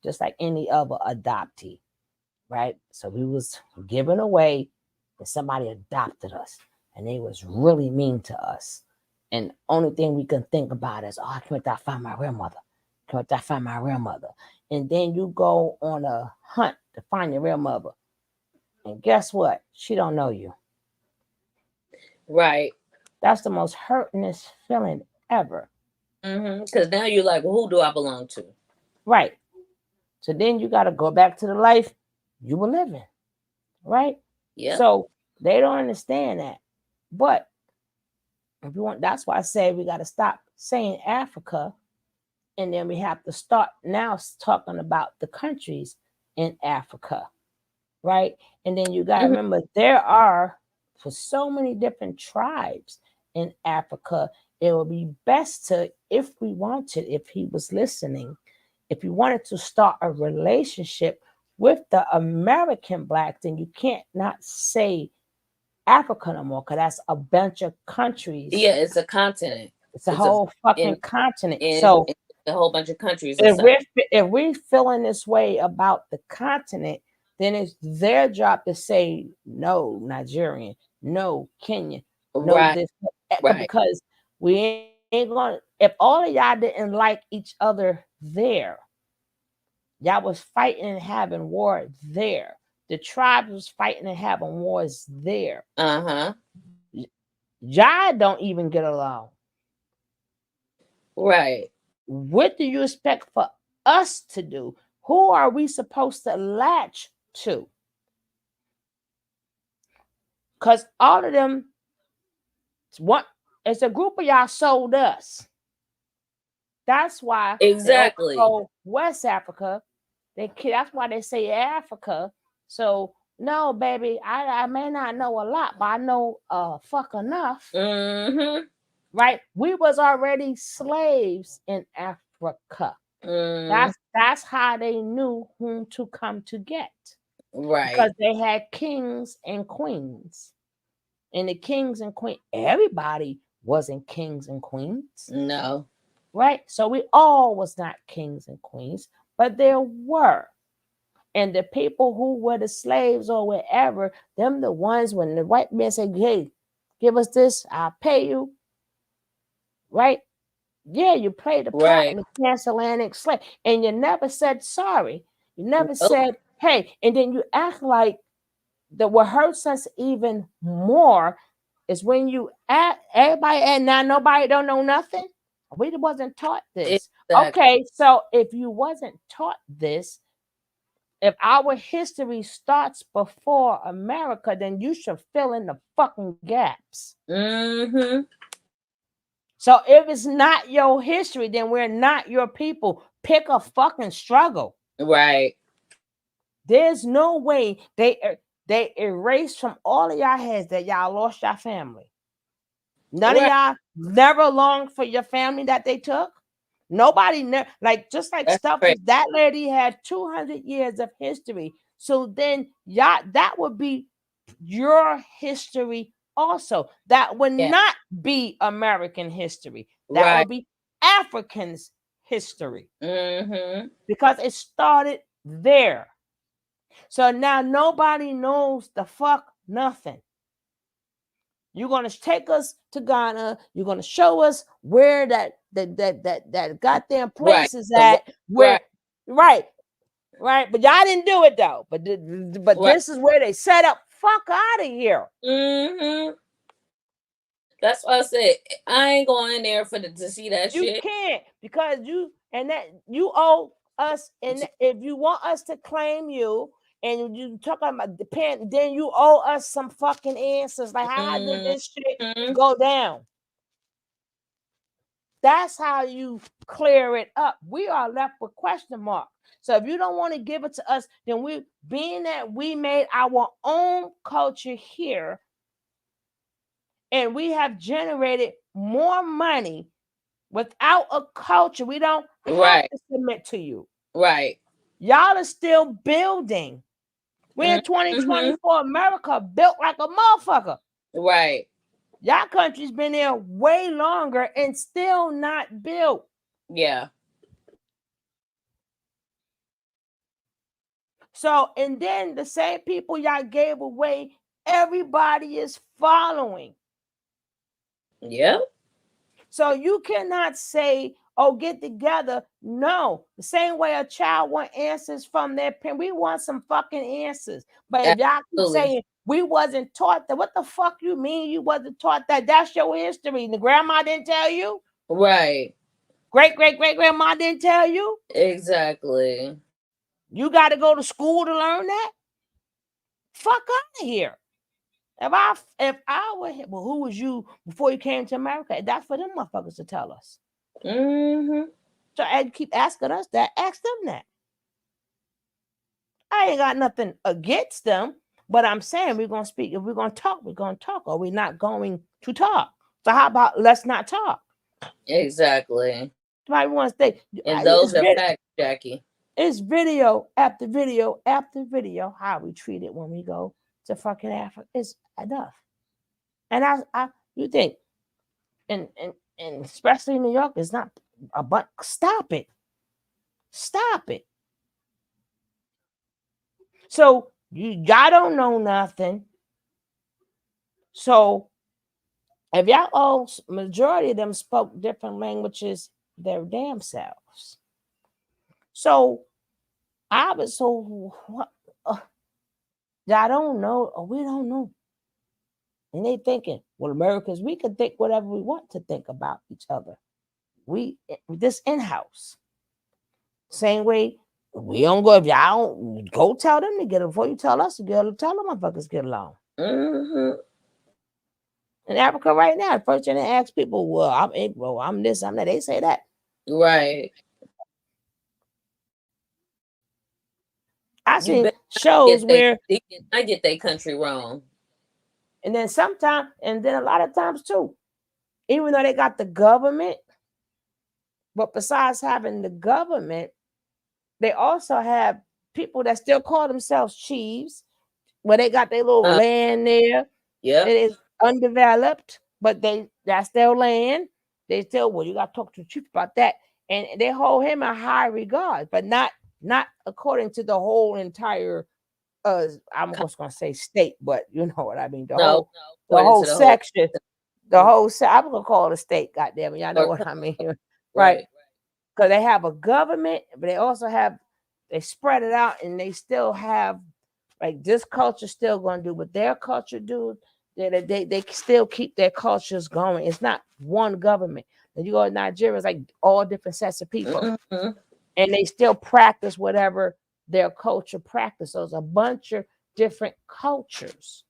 just like any other adoptee, right? So we was given away, and somebody adopted us, and they was really mean to us. And only thing we can think about is, oh, I can't wait to find my real mother. Can't wait to find my real mother. And then you go on a hunt to find your real mother, and guess what? She don't know you. Right. That's the most hurtingest feeling ever. Because now you're like, well, who do I belong to? Right. So then you got to go back to the life you were living. Right. Yeah. So they don't understand that. But if you want, that's why I say we got to stop saying Africa, and then we have to start now talking about the countries in Africa. Right. And then you got to remember there are for so many different tribes in Africa. It would be best to, if we wanted, if he was listening, if you wanted to start a relationship with the American blacks, then you can't not say Africa no more, because that's a bunch of countries. Yeah, it's a continent. It's a whole fucking continent. So a whole bunch of countries. If we're feeling this way about the continent, then it's their job to say no, Nigerian, no, Kenya, no, this, because we ain't gonna. If all of y'all didn't like each other there, y'all was fighting and having war there. The tribes was fighting and having wars there. Y'all don't even get along. Right. What do you expect for us to do? Who are we supposed to latch to? Because all of them, it's a group of y'all sold us. That's why exactly West Africa. That's why they say Africa. So no, baby, I may not know a lot, but I know fuck enough. Right? We was already slaves in Africa. That's how they knew whom to come to get. Right. Because they had kings and queens. And the kings and queens, everybody wasn't kings and queens. No. Right? So we all was not kings and queens, but there were. And the people who were the slaves or whatever, them the ones when the white man said, hey, give us this, I'll pay you. Right? Yeah, you played the part in the transatlantic slave. And you never said sorry. You never said, hey, and then you act like that what hurts us even more is when you act everybody and now nobody don't know nothing. We wasn't taught this. Exactly. Okay, so if you wasn't taught this, if our history starts before America, then you should fill in the fucking gaps. So if it's not your history, then we're not your people. Pick a fucking struggle. Right. There's no way they erased from all of y'all heads that y'all lost your family. None of y'all never longed for your family that they took. Nobody just like stuff that lady had 200 years of history. So then y'all, that would be your history also. That would not be American history. That would be Africans' history. Because it started there. So now nobody knows the fuck nothing. You're gonna take us to Ghana. You're gonna show us where that goddamn place is at. Right. But y'all didn't do it though. But this is where they set up. Fuck out of here. That's why I said I ain't going there to see that shit. You can't, because you owe us, and if you want us to claim you. And you talking about depend, then you owe us some fucking answers. Like, how did this shit go down? That's how you clear it up. We are left with question marks. So if you don't want to give it to us, then being that we made our own culture here, and we have generated more money without a culture, we don't have to submit to you. Right. Y'all are still building. We're in 2024. America built like a motherfucker. Right. Y'all country's been there way longer and still not built. Yeah. So, and then the same people y'all gave away, everybody is following. Yep. So you cannot say, oh, get together. No, the same way a child wants answers from their parent, we want some fucking answers. But if y'all keep saying we wasn't taught that, what the fuck you mean you wasn't taught that? That's your history. The grandma didn't tell you? Right. Great grandma didn't tell you? Exactly. You got to go to school to learn that? Fuck out of here. If I were here, well, who was you before you came to America? That's for them motherfuckers to tell us. So and keep asking us that. Ask them that. I ain't got nothing against them, but I'm saying we're gonna speak. If we're gonna talk, we're gonna talk. Or we're not going to talk. So how about let's not talk? Exactly. Somebody wants to say, and those are facts, Jackie. It's video after video after video how we treat it when we go to fucking Africa. It's enough. And you think, and especially in New York, it's not a but. Stop it. Stop it. So y'all don't know nothing. So if y'all all, majority of them spoke different languages their damn selves. So I was so what? Y'all don't know, or we don't know. And they thinking, well, Americans, we can think whatever we want to think about each other. We this in-house. Same way we don't go, if y'all don't go tell them to get it before you tell us to get it, tell them motherfuckers get along. In Africa right now, the first thing they ask people, well, I'm Igbo, I'm this, I'm that. They say that. Right. I see shows where I get their country wrong. And then sometimes, and then a lot of times too, even though they got the government, but besides having the government, they also have people that still call themselves chiefs, where they got their little land there. Yeah, it is undeveloped, but that's their land. They still, well, you got to talk to the chief about that, and they hold him in high regard, but not according to the whole entire. I'm just gonna say state, but you know what I mean. The whole section, I'm gonna call it a state. Goddamn it, y'all know what I mean, right? Because they have a government, but they also they spread it out, and they still have like this culture still gonna do what their culture do. They still keep their cultures going. It's not one government. And you go to Nigeria, it's like all different sets of people, and they still practice whatever their culture practice. So it's a bunch of different cultures.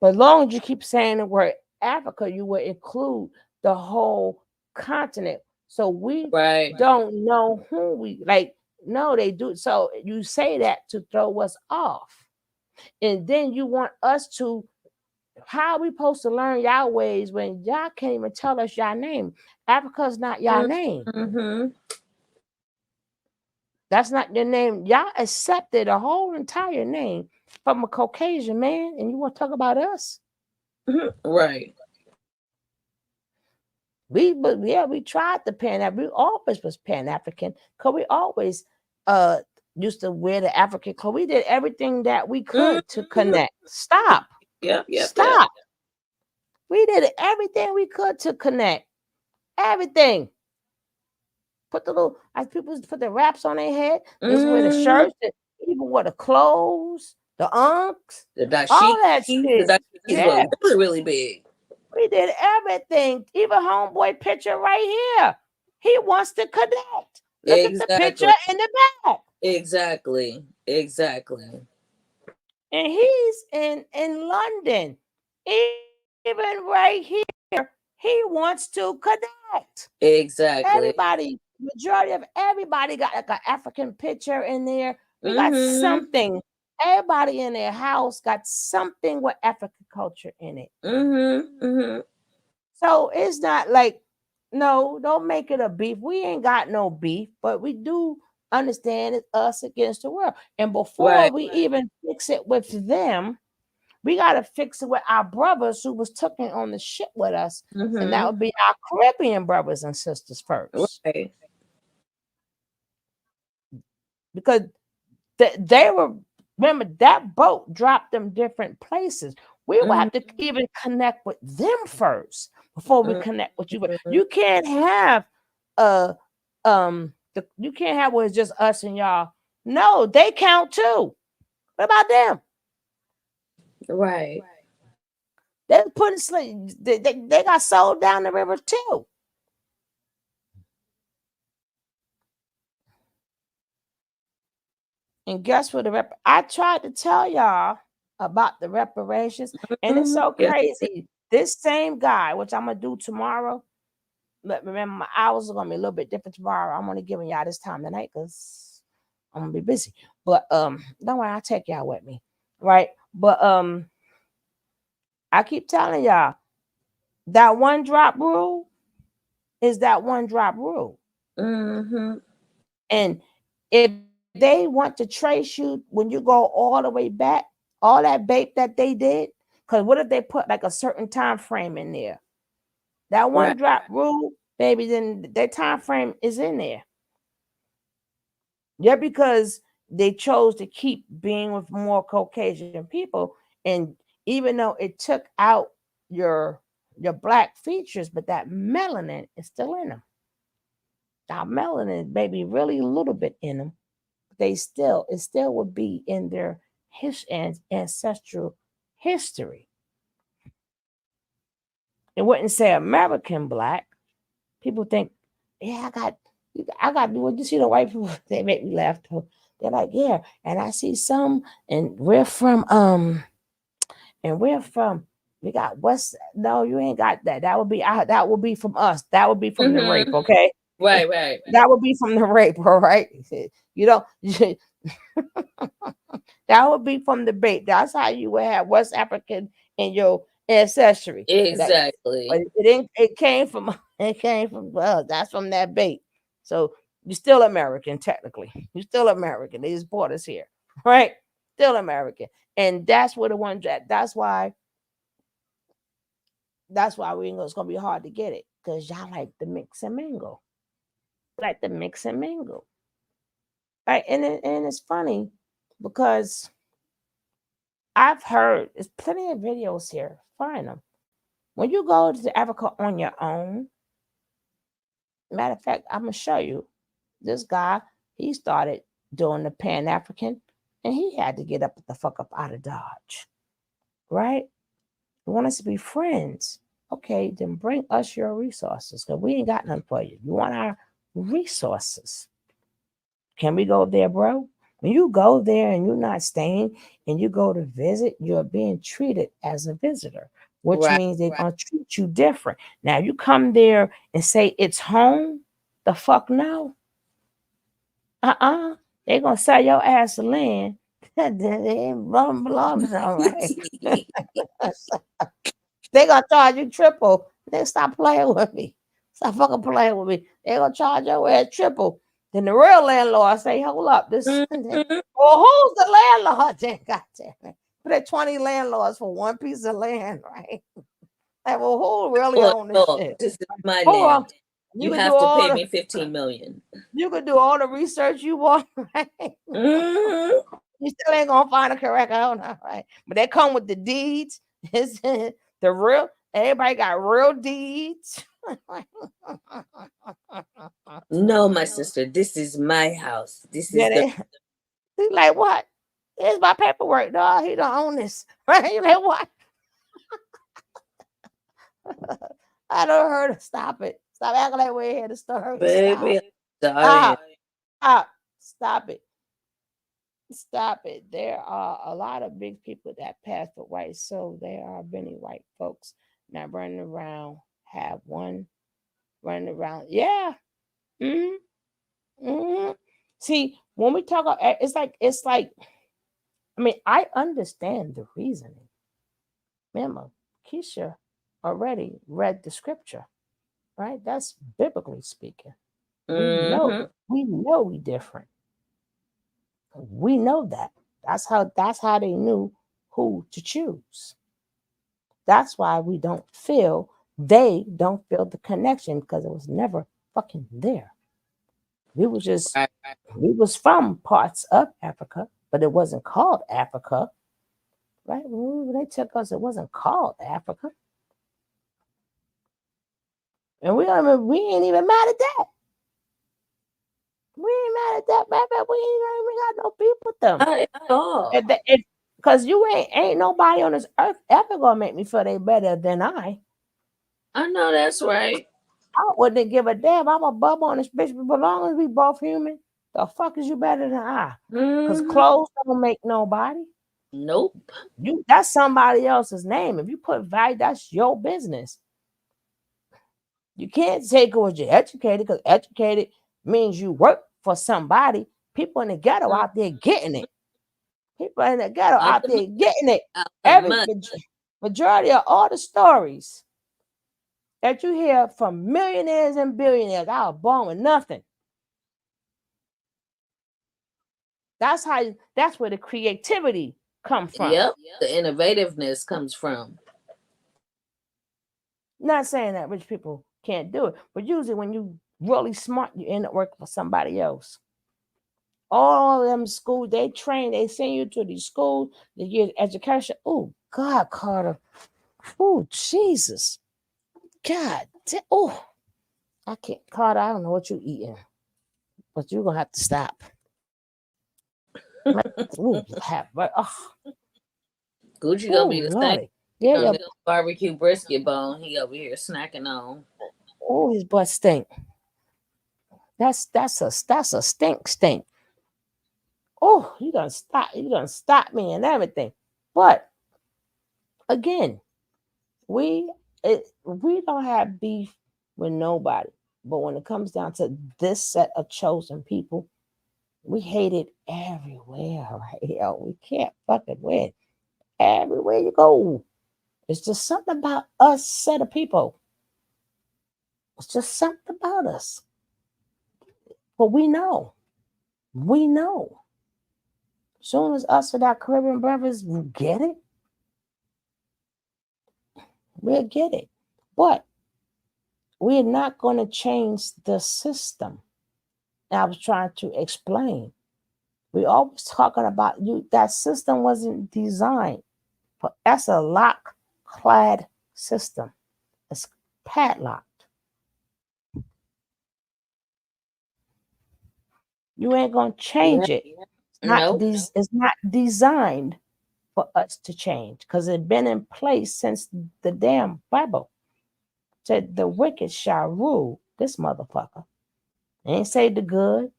But as long as you keep saying the word Africa, you will include the whole continent. So we don't know who we like. No, they do. So you say that to throw us off. And then you want us to, how are we supposed to learn y'all ways when y'all can't even tell us y'all name? Africa's not y'all name. That's not your name. Y'all accepted a whole entire name from a Caucasian man, and you want to talk about us? Right. We tried the Pan-African. We always was Pan-African because we always used to wear the African clothes. We did everything that we could to connect. Stop. Stop. We did everything we could to connect. Everything. Put the little, as people put the wraps on their head. Just wear the shirts. Even wear the clothes, the unks, all that shit. The dashikis were really big. We did everything. Even homeboy picture right here. He wants to connect. Look at the picture in the back. Exactly. And he's in London. Even right here, he wants to connect. Exactly. Everybody, majority of everybody got like an African picture in there. We got something. Everybody in their house got something with African culture in it. So it's not like, no, don't make it a beef. We ain't got no beef, but we do understand it's us against the world. And before we even fix it with them, we got to fix it with our brothers who was taking on the shit with us. And that would be our Caribbean brothers and sisters first. Right. Because they were, remember, that boat dropped them different places. We will have to even connect with them first before we connect with you. But you can't have you can't have where it's just us and y'all. No, they count too. What about them? Right. They're putting slaves. They got sold down the river too. And guess what? I tried to tell y'all about the reparations, and it's so crazy. This same guy, which I'm gonna do tomorrow. But remember, my hours are gonna be a little bit different tomorrow. I'm only giving y'all this time tonight because I'm gonna be busy. But don't worry, I'll take y'all with me, right? But I keep telling y'all that one drop rule is that one drop rule. And if they want to trace you when you go all the way back, all that bait that they did, because what if they put like a certain time frame in there? That one drop rule, baby, then their time frame is in there. Yeah, because they chose to keep being with more Caucasian people, and even though it took out your black features, but that melanin is still in them. That melanin, baby, really a little bit in them. It still would be in their ancestral history. It wouldn't say American black. People think, yeah, I got what you see the white people, they make me laugh too. They're like, yeah, and I see some, and we're from we got West. No, you ain't got that. That would be from us. That would be from the rape, okay? Right. That would be from the rape, all right? You know, that would be from the bait. That's how you would have West African in your ancestry. Exactly. But it came from well, that's from that bait. So you're still American, technically. You're still American. They just brought us here, right? Still American. And that's where the one that's why it's gonna be hard to get it, because y'all like the mix and mingle. Like the mix and mingle. Right. And it's funny because I've heard there's plenty of videos here. Find them. When you go to Africa on your own, matter of fact, I'm gonna show you this guy. He started doing the Pan African, and he had to get the fuck up out of Dodge, right? You want us to be friends? Okay, then bring us your resources, because we ain't got none for you. You want our resources? Can we go there, bro? When you go there and you're not staying and you go to visit, you're being treated as a visitor, which means they're going to treat you different. Now, you come there and say it's home, the fuck no. They're going to sell your ass the land. They ain't belongs, all right. They going to charge you triple. They stop playing with me. Stop fucking playing with me. They going to charge your ass triple. Then the real landlord say, hold up, this well, who's the landlord then? God damn it. Put that 20 landlords for one piece of land, right? Like, well, who really owns this shit? This is my land. You have to pay me $15 million. You could do all the research you want, right? You still ain't gonna find a correct owner, right? But they come with the deeds. It's the real, everybody got real deeds. No, my sister, this is my house. This is He's like, what? Here's my paperwork, dog. He don't own this, right? You like, what? I don't heard it. Stop it. Stop acting like we're here to start. Baby, Stop it. Stop it. There are a lot of big people that pass for white, so there are many white folks now running around. Have one running around. Yeah. See, when we talk about it's like I mean, I understand the reasoning. Remember, Keisha already read the scripture, right? That's biblically speaking. We know we different. We know that. That's how they knew who to choose. That's why they don't feel the connection, because it was never fucking there. We was from parts of Africa, but it wasn't called Africa. Right? When they took us, it wasn't called Africa. And we ain't even mad at that. We ain't mad at that, baby. We ain't even got no beef with them. Not at all. Because you ain't nobody on this earth ever gonna make me feel they better than I. I know that's right. I wouldn't give a damn. I'm a bub on this bitch, but as long as we both human, the fuck is you better than I? Because clothes don't make nobody. Nope. That's somebody else's name. If you put value, that's your business. You can't take it with you're educated, because educated means you work for somebody. People in the ghetto out there getting it. People in the ghetto out there getting it. Every majority of all the stories that you hear from millionaires and billionaires, I was born with nothing. That's where the creativity comes from. Yep. The innovativeness comes from. Not saying that rich people can't do it, but usually when you really smart, you end up working for somebody else. All of them schools, they train, they send you to these schools to get education. Oh, God, Carter. Oh, Jesus. God. Oh, I can't. Carter, I don't know what you're eating, but you're going to have to stop. Ooh, Gucci gonna be the same. Yeah. Barbecue brisket bone. He over here snacking on. Oh, his butt stink. That's a stink. Oh, you gonna stop me and everything. But again, we don't have beef with nobody. But when it comes down to this set of chosen people, we hate it everywhere, right? Yo, we can't fucking win. Everywhere you go. It's just something about us set of people. It's just something about us. But we know. As soon as us and our Caribbean brothers get it, we'll get it. But we're not going to change the system. I was trying to explain. We always talking about that system wasn't designed. But that's a lock-clad system. It's padlocked. You ain't gonna change it. It's not designed for us to change because it's been in place since the damn Bible. Said the wicked shall rule this motherfucker. They ain't say the good.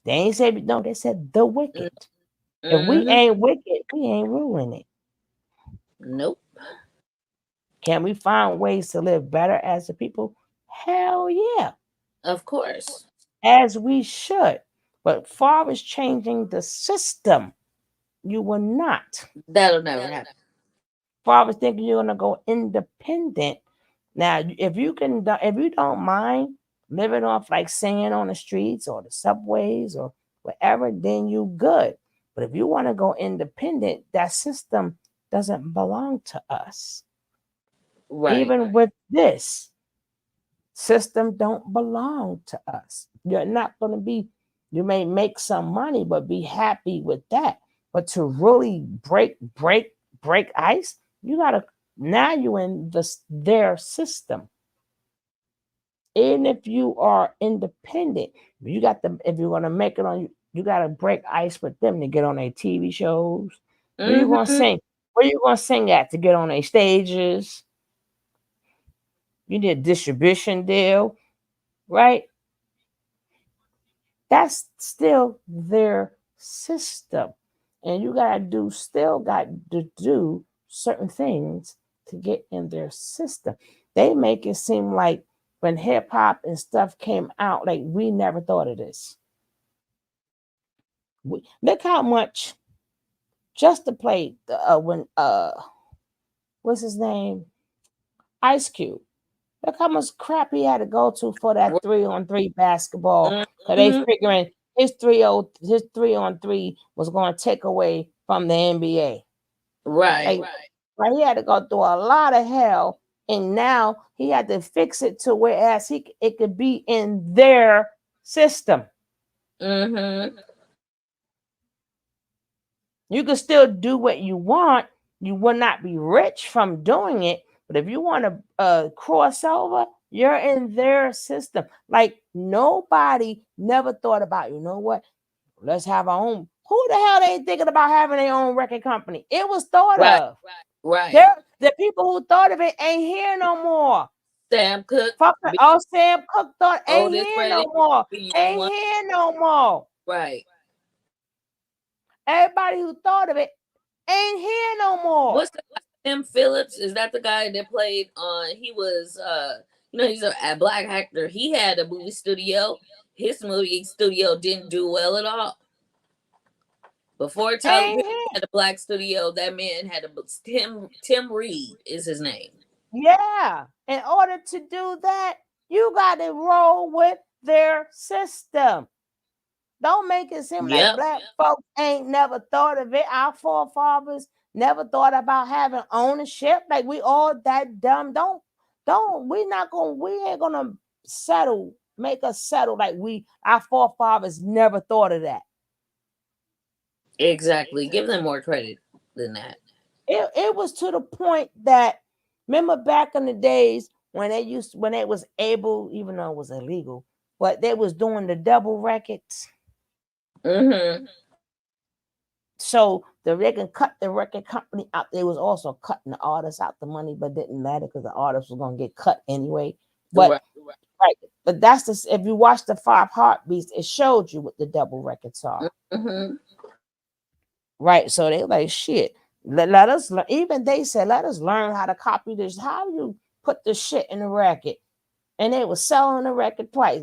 They ain't say no. They said the wicked. If we ain't wicked, we ain't ruling it. Nope. Can we find ways to live better as a people? Hell yeah. Of course. As we should. But far as changing the system, you will not. That'll never happen. Far as thinking you're gonna go independent. Now, if you don't mind living off like singing on the streets or the subways or wherever, then you good. But if you want to go independent, that system doesn't belong to us. Right. Even with this system don't belong to us. You're not going to be, you may make some money, but be happy with that. But to really break ice, you got to, now you're in their system. Even if you are independent, you got them, if you're going to make it on, you got to break ice with them to get on their TV shows. Where you going to sing? Where you going to sing at to get on their stages? You need a distribution deal, right? That's still their system. And you still got to do certain things to get in their system. They make it seem like when hip hop and stuff came out, like we never thought of this. Look how much just to play when what's his name? Ice Cube. Look how much crap he had to go to for that 3-on-3 basketball. Because they figuring his 3-on-3 was going to take away from the NBA. Right. Right. He had to go through a lot of hell, and now he had to fix it to whereas it could be in their system. Mm-hmm. You can still do what you want. You will not be rich from doing it. But if you want to cross over, you're in their system. Like nobody never thought about, you know what? Let's have our own. Who the hell ain't thinking about having their own record company? It was thought of. Right. The people who thought of it ain't here no more. Sam Cooke. Sam Cooke thought ain't here no more. Ain't here no more. Right. Everybody who thought of it ain't here no more. What's the Tim Phillips? Is that the guy that played on? He was, he's a black actor. He had a movie studio. His movie studio didn't do well at all. Before Tyler Perry had a black studio, that man had Tim Reed is his name. Yeah. In order to do that, you got to roll with their system. Don't make it seem like Yep. black folks ain't never thought of it. Our forefathers never thought about having ownership. Like we all that dumb. We ain't gonna make us settle like our forefathers never thought of that. Exactly. Give them more credit than that. It was to the point that, remember back in the days when they was able, even though it was illegal, but they was doing the double records. Mm-hmm. So they can cut the record company out. They was also cutting the artists out the money, but didn't matter because the artists was gonna get cut anyway. But right. But that's the, if you watch the 5 Heartbeats, it showed you what the double records are. Mm-hmm. Right. So they like shit. Let us even they said let us learn how to copy this. How do you put the shit in the record? And they was selling the record twice.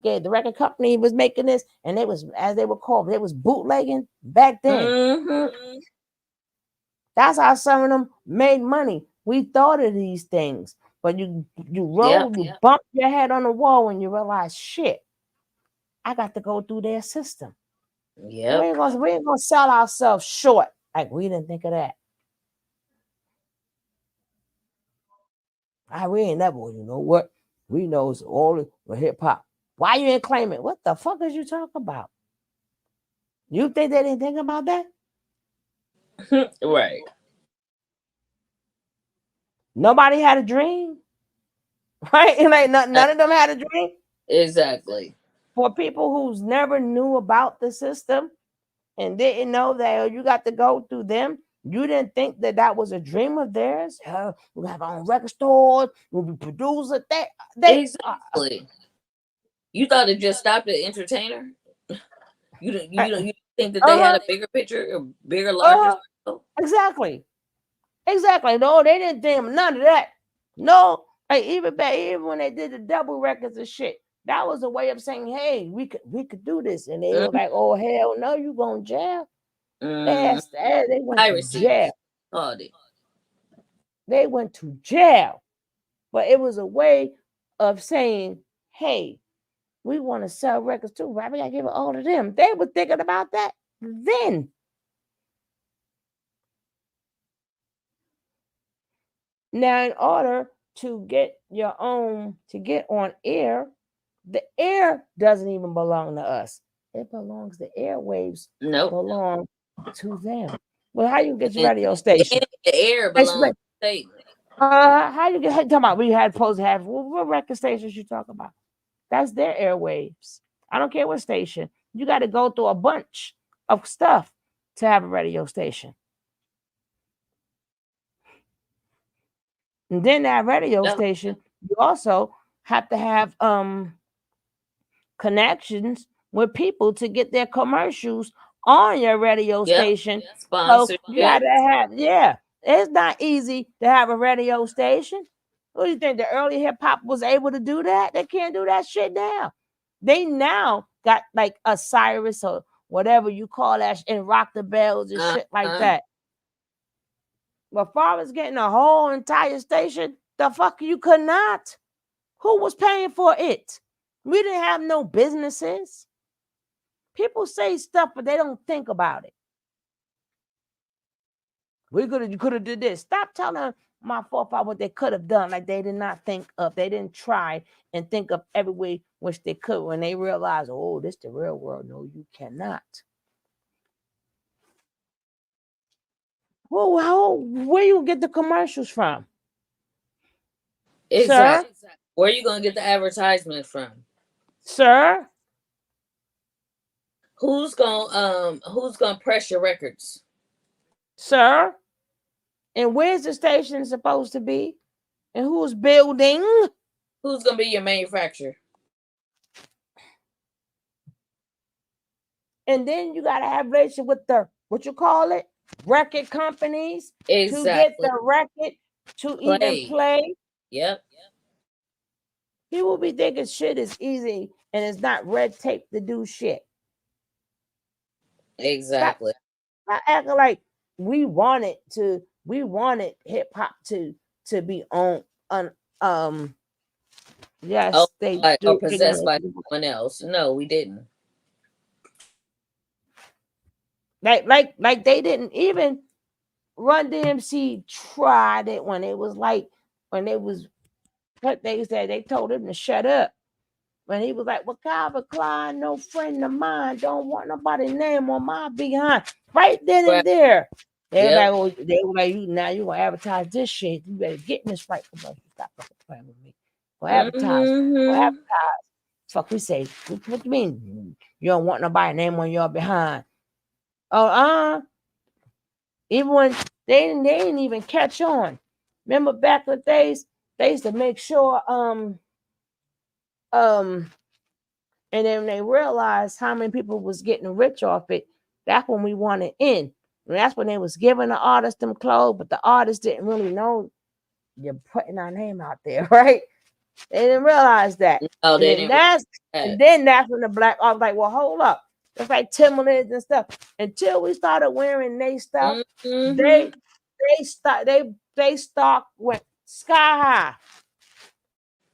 Yeah, the record company was making this, and it was, as they were called, it was bootlegging back then. Mm-hmm. That's how some of them made money. We thought of these things, but you roll, you bump your head on the wall when you realize, shit, I got to go through their system. Yeah, we ain't gonna sell ourselves short. Like we didn't think of that. We ain't never, you know what? We know it's all the hip hop. Why you ain't claiming? What the fuck is you talking about? You think they didn't think about that? Right. Nobody had a dream, right? Like none of them had a dream. Exactly. For people who's never knew about the system and didn't know that you got to go through them, you didn't think that was a dream of theirs. We have our own record stores. We'll be producer. Exactly. You thought it just stopped at entertainer? You think that they had a bigger picture, a bigger, larger? Exactly. No, they didn't think none of that. No, like even when they did the double records and shit, that was a way of saying, "Hey, we could do this," and they were like, "Oh hell no, you going to jail?" They went to jail. They went to jail, but it was a way of saying, "Hey, we want to sell records too, right? We gotta give it all to them." They were thinking about that then. Now, in order to get on air, the air doesn't even belong to us. It belongs, the airwaves belong to them. Well, how you get your radio station? The air belongs to the how you get talking about we had supposed to have what record stations you talk about? That's their airwaves. I don't care what station. You got to go through a bunch of stuff to have a radio station. And then that radio station, you also have to have connections with people to get their commercials on your radio station. So you gotta have, it's not easy to have a radio station. What do you think? The early hip hop was able to do that? They can't do that shit now. They now got like a Cyrus or whatever you call that and Rock the Bells and shit like that. But far as getting a whole entire station, the fuck you could not. Who was paying for it? We didn't have no businesses. People say stuff, but they don't think about it. You could have did this. Stop telling my forefathers what they could have done. Like they did not think of. They didn't try and think of every way which they could when they realized, oh, this the real world. No, you cannot. Well, where you get the commercials from? Exactly. Sir? Where are you gonna get the advertisement from? Sir? Who's gonna press your records? Sir? And where's the station supposed to be? And who's building? Who's gonna be your manufacturer? And then you gotta have relationship with the record companies to get the record to even play. Yep. People be thinking shit is easy and it's not red tape to do shit. Exactly. Stop acting like we wanted hip hop to be on yes, they do, or possessed by someone else. No, we didn't. Like they didn't even Run DMC tried it when it was like when it was what they said. They told him to shut up. When he was like, "Well, Calvin Klein, no friend of mine, don't want nobody's name on my behind." Right then and there, they were like, "Well, they were like, you now you gonna advertise this shit? You better get in this right commercial. Stop fucking playing with me. Go advertise. Go advertise. Fuck we say. What you mean? You don't want nobody's name on your behind? Oh, even when they didn't even catch on. Remember back in the days, they used to make sure and then they realized how many people was getting rich off it. That's when we wanted in. And that's when they was giving the artist them clothes, but the artist didn't really know you're putting our name out there, right? They didn't realize that. No, and they then didn't. that's when the black artists like, well, hold up. It's like Timberlands and stuff. Until we started wearing they stuff, they stock went sky high.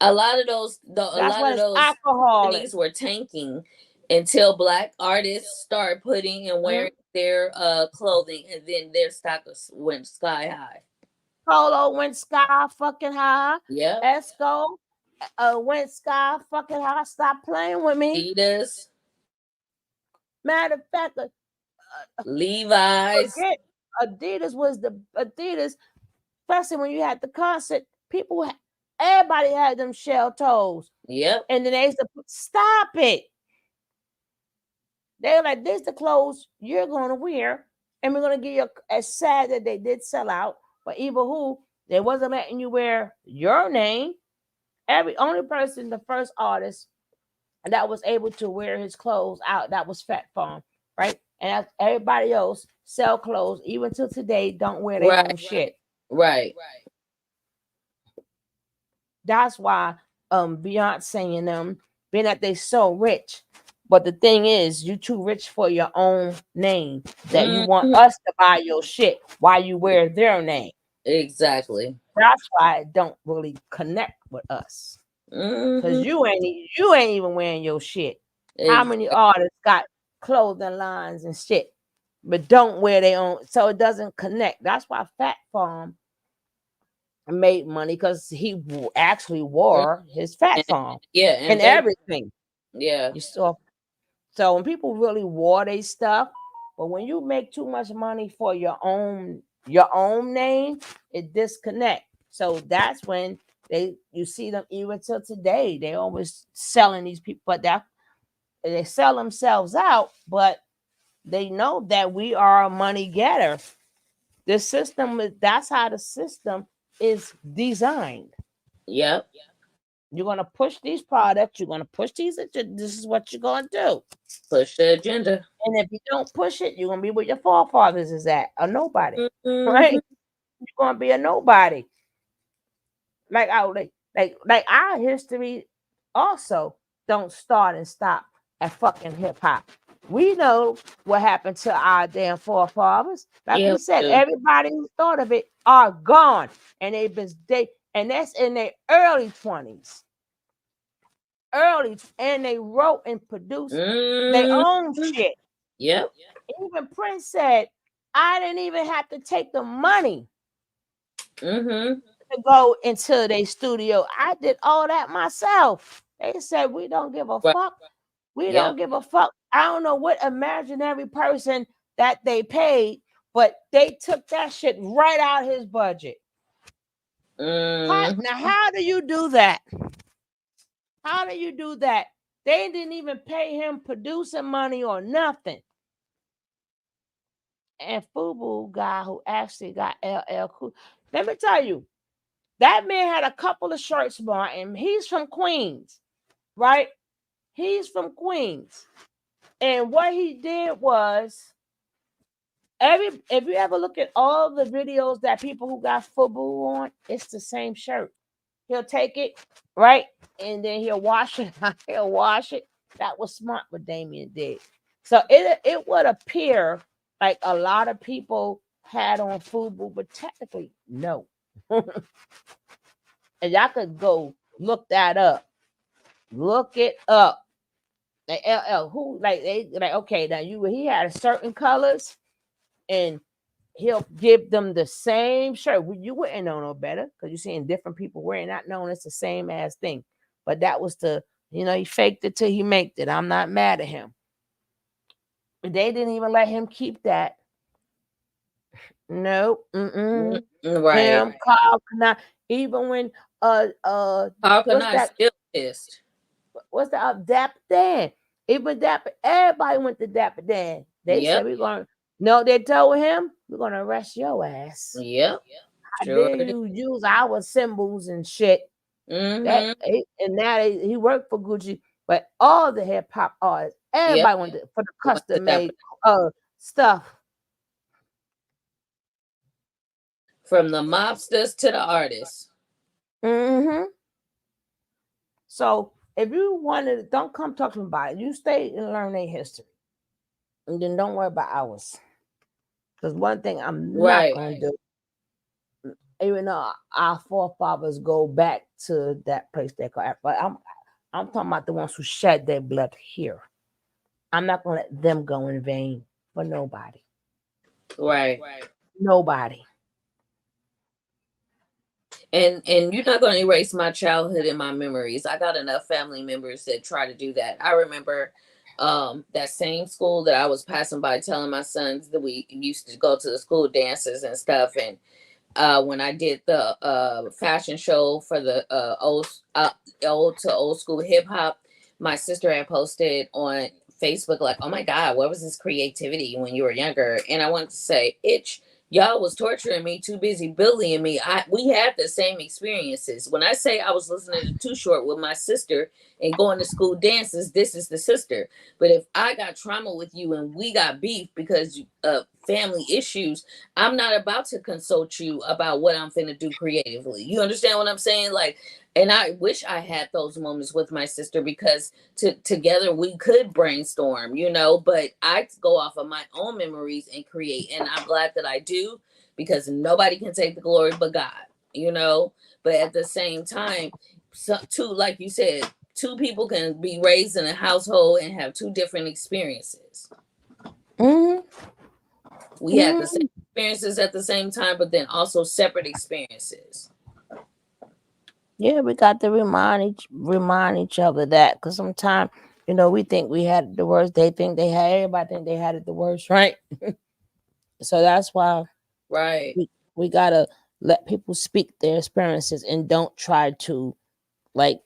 A lot of those alcohol companies were tanking until black artists start putting and wearing their clothing, and then their stock went sky high. Polo went sky fucking high. Yep. Esco went sky fucking high. Stop playing with me. Adidas. Matter of fact, Levi's. Forget Adidas was the Adidas. Especially when you had the concert, everybody had them shell toes. Yep. And then they used to stop it. They were like, "This is the clothes you're going to wear, and we're going to give you." As sad that they did sell out, but even who they wasn't letting you wear your name. Only person, the first artist that was able to wear his clothes out, that was Fat Farm, right? And everybody else sell clothes, even till today, don't wear their own shit. Right. That's why Beyonce and them, being that they so rich. But the thing is, you too rich for your own name that you want us to buy your shit while you wear their name. Exactly. That's why it don't really connect with us. Because you ain't even wearing your shit. How many artists got clothing lines and shit, but don't wear their own? So it doesn't connect. That's why Fat Farm made money, because he actually wore his Fat Farm. Yeah, and everything. Yeah. You saw. So when people really wore their stuff, but when you make too much money for your own name, it disconnect. So that's when you see them even till today. They always selling these people, but they sell themselves out, but they know that we are a money getter. The system that's how the system is designed. Yep. You're gonna push these products. You're gonna push these. This is what you're gonna do. Push the agenda. And if you don't push it, you're gonna be where your forefathers is at, a nobody. Right? You're gonna be a nobody. Like our history also don't start and stop at fucking hip hop. We know what happened to our damn forefathers. Like we said, everybody who thought of it are gone, and and that's in their early 20s. And they wrote and produced their own shit. Yep. Even Prince said, "I didn't even have to take the money to go into their studio. I did all that myself." They said, "We don't give a fuck. We don't give a fuck." I don't know what imaginary person that they paid, but they took that shit right out of his budget. Now, how do you do that? How do you do that? They didn't even pay him producing money or nothing. And FUBU guy who actually got LL Cool. Let me tell you, that man had a couple of shirts, Martin. He's from Queens, right? He's from Queens. And what he did was, if you ever look at all the videos that people who got FUBU on, it's the same shirt. He'll take it, right? And then he'll wash it. He'll wash it. That was smart what Damien did. So it would appear like a lot of people had on FUBU, but technically, no. And y'all could go look that up. Look it up. Like LL, who like they like okay, now he had certain colors, and he'll give them the same shirt. You wouldn't know no better because you're seeing different people wearing, not knowing it's the same ass thing. But that was he faked it till he made it. I'm not mad at him. But they didn't even let him keep that. Nope. Right. Him, Carl Kanai, even when Carl what's Kanai that? still pissed. What's that? Dapper Dan. Even Dapper, everybody went to Dapper Dan. They said they told him we're gonna arrest your ass. Yep. How dare you use our symbols and shit? And now he worked for Gucci, but all the hip hop artists, everybody went for the custom made stuff. From the mobsters to the artists. So if you wanted, don't come talk to me about it. You stay and learn their history, and then don't worry about ours. Because one thing I'm not gonna do, even though our forefathers go back to that place they call Africa, but I'm talking about the ones who shed their blood here. I'm not gonna let them go in vain for nobody. Right. Nobody. And you're not going to erase my childhood and my memories. I got enough family members that try to do that. I remember that same school that I was passing by telling my sons that we used to go to the school dances and stuff. And when I did the fashion show for the old to old school hip hop, my sister had posted on Facebook like, "Oh my God, what was this creativity when you were younger?" And I wanted to say, y'all was torturing me, too busy bullying me. We had the same experiences. When I say I was listening to Too Short with my sister and going to school dances, this is the sister. But if I got trauma with you and we got beef because of family issues, I'm not about to consult you about what I'm finna do creatively. You understand what I'm saying? Like, and I wish I had those moments with my sister because together we could brainstorm, but I go off of my own memories and create. And I'm glad that I do because nobody can take the glory but God, But at the same time, like you said, two people can be raised in a household and have two different experiences. We had the same experiences at the same time, but then also separate experiences. Yeah, we got to remind each other that, because sometimes we think we had the worst. They think they had. Everybody think they had it the worst, right? So that's why, we gotta let people speak their experiences and don't try to, like,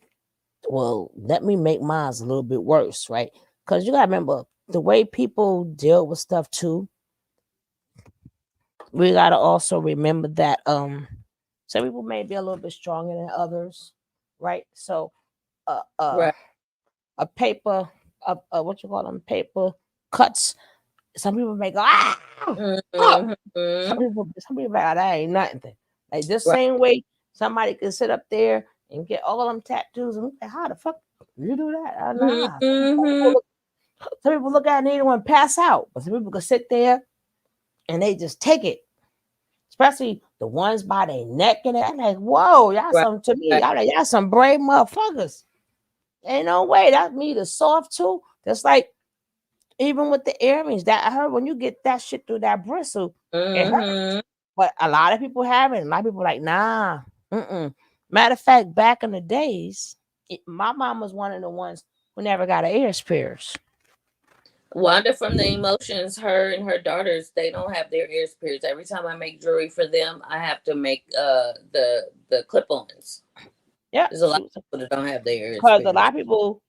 well, let me make mine a little bit worse, right? Because you gotta remember the way people deal with stuff too. We gotta also remember that some people may be a little bit stronger than others, right? So a paper, what you call them, paper cuts. Some people may go, Some people like, that ain't nothing. Like this same way somebody can sit up there and get all them tattoos and like, how the fuck you do that? Nah. Some people look at it and they don't want to pass out, but some people can sit there and they just take it. Especially the ones by their neck and that. I'm like, whoa, y'all some to me. I'm like, y'all some brave motherfuckers. Ain't no way. That's me, the soft too. That's like even with the earrings. That I heard when you get that shit through that bristle, it hurts. But a lot of people have it. A lot of people like, nah. Matter of fact, back in the days, my mom was one of the ones who never got an ear pierced. Wanda from the Emotions, her and her daughters, they don't have their ears pierced. Every time I make jewelry for them, I have to make the clip-ons. Yeah, there's a lot of people that don't have their ears because pierced. a lot of people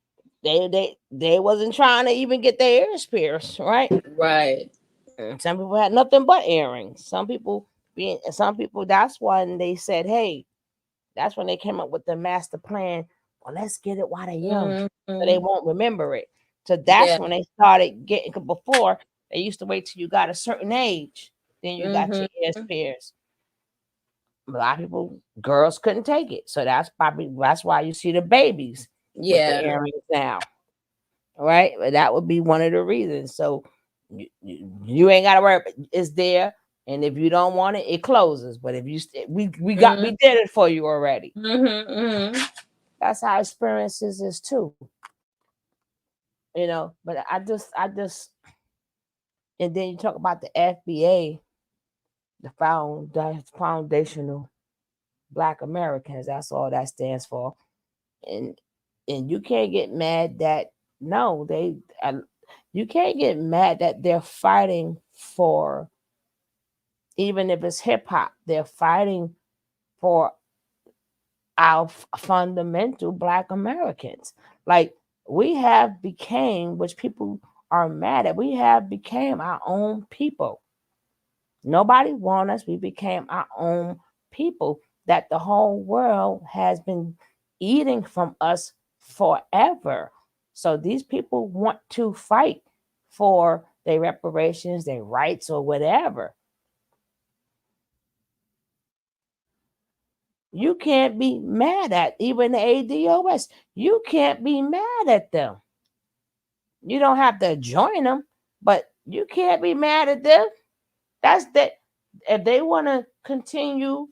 they wasn't trying to even get their ears pierced, right? Right. And some people had nothing but earrings. Some people that's when they said, hey, that's when they came up with the master plan. Well, let's get it while they're young, so they won't remember it. So that's when they started getting. Before they used to wait till you got a certain age, then you got your ears pierced. A lot of people, girls couldn't take it, so that's why you see the babies with the earrings now, right? But that would be one of the reasons. So you ain't got to worry. It's there, and if you don't want it, it closes. But if you we did it for you already. That's how experiences is too. you know. But I just, and then you talk about the FBA, the foundational Black Americans. That's all that stands for, and you can't get mad that no, you can't get mad that they're fighting for, even if it's hip hop, they're fighting for our fundamental Black Americans. Like we have became, which people are mad at, we have became our own people. Nobody want us. We became our own people that the whole world has been eating from us forever. So these people want to fight for their reparations, their rights, or whatever. You can't be mad at even the ADOS. You can't be mad at them. You don't have to join them, but you can't be mad at them. That's that. If they want to continue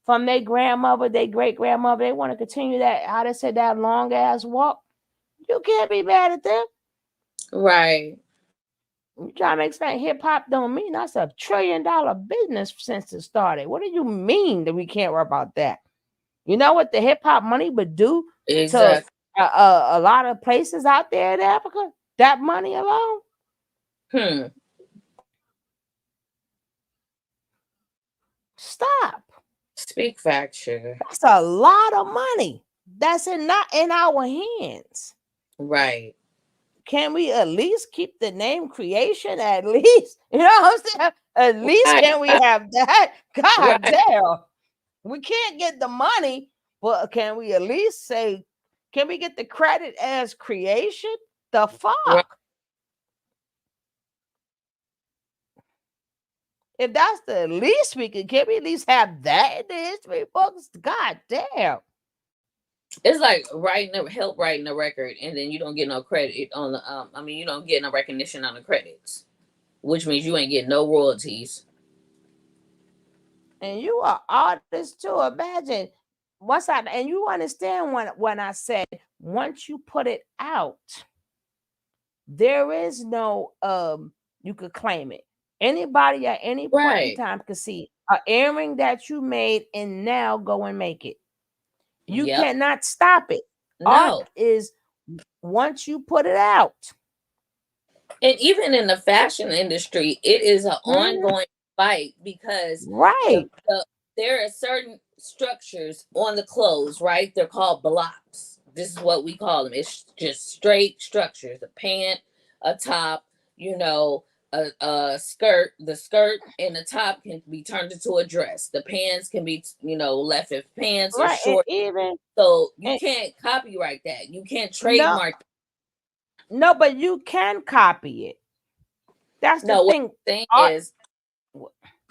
from their grandmother, their great grandmother, they want to continue that, how they said, that long ass walk. You can't be mad at them. Right. You trying to explain hip hop don't mean that's $1 trillion business since it started. What do you mean that we can't worry about that? You know what the hip hop money would do to a lot of places out there in Africa? That money alone? Stop. Speak fact, sugar. That's a lot of money. That's not in our hands. Right. Can we at least keep the name creation? At least, you know what I'm saying? At least can we have that? God damn. We can't get the money, but can we at least say, can we get the credit as creation? The fuck? Right. If that's the least we can we at least have that in the history books? God damn. It's like help writing a record, and then you don't get no credit on the. You don't get no recognition on the credits, which means you ain't getting no royalties. And you are artist too. Imagine what's that? And you understand when I said once you put it out, there is no you could claim it. Anybody at any point in time could see an earring that you made and now go and make it. You cannot stop it. No. Art is once you put it out. And even in the fashion industry, it is an ongoing fight because there are certain structures on the clothes, right? They're called blocks. This is what we call them. It's just straight structures: a pant, a top, a skirt. The skirt and the top can be turned into a dress. The pants can be, left as pants or short. So you can't copyright that. You can't trademark. No, but you can copy it. That's the thing. What I'm saying is,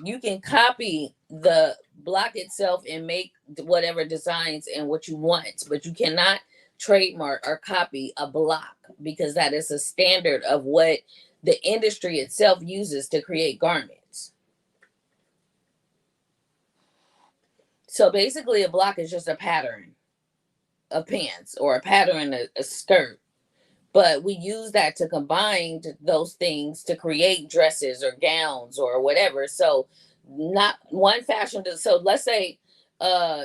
you can copy the block itself and make whatever designs and what you want, but you cannot trademark or copy a block because that is a standard of what the industry itself uses to create garments. So basically, a block is just a pattern of pants or a pattern of a skirt. But we use that to combine those things to create dresses or gowns or whatever. So not one fashion. So let's say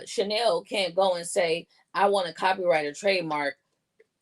Chanel can't go and say, I want to copyright or trademark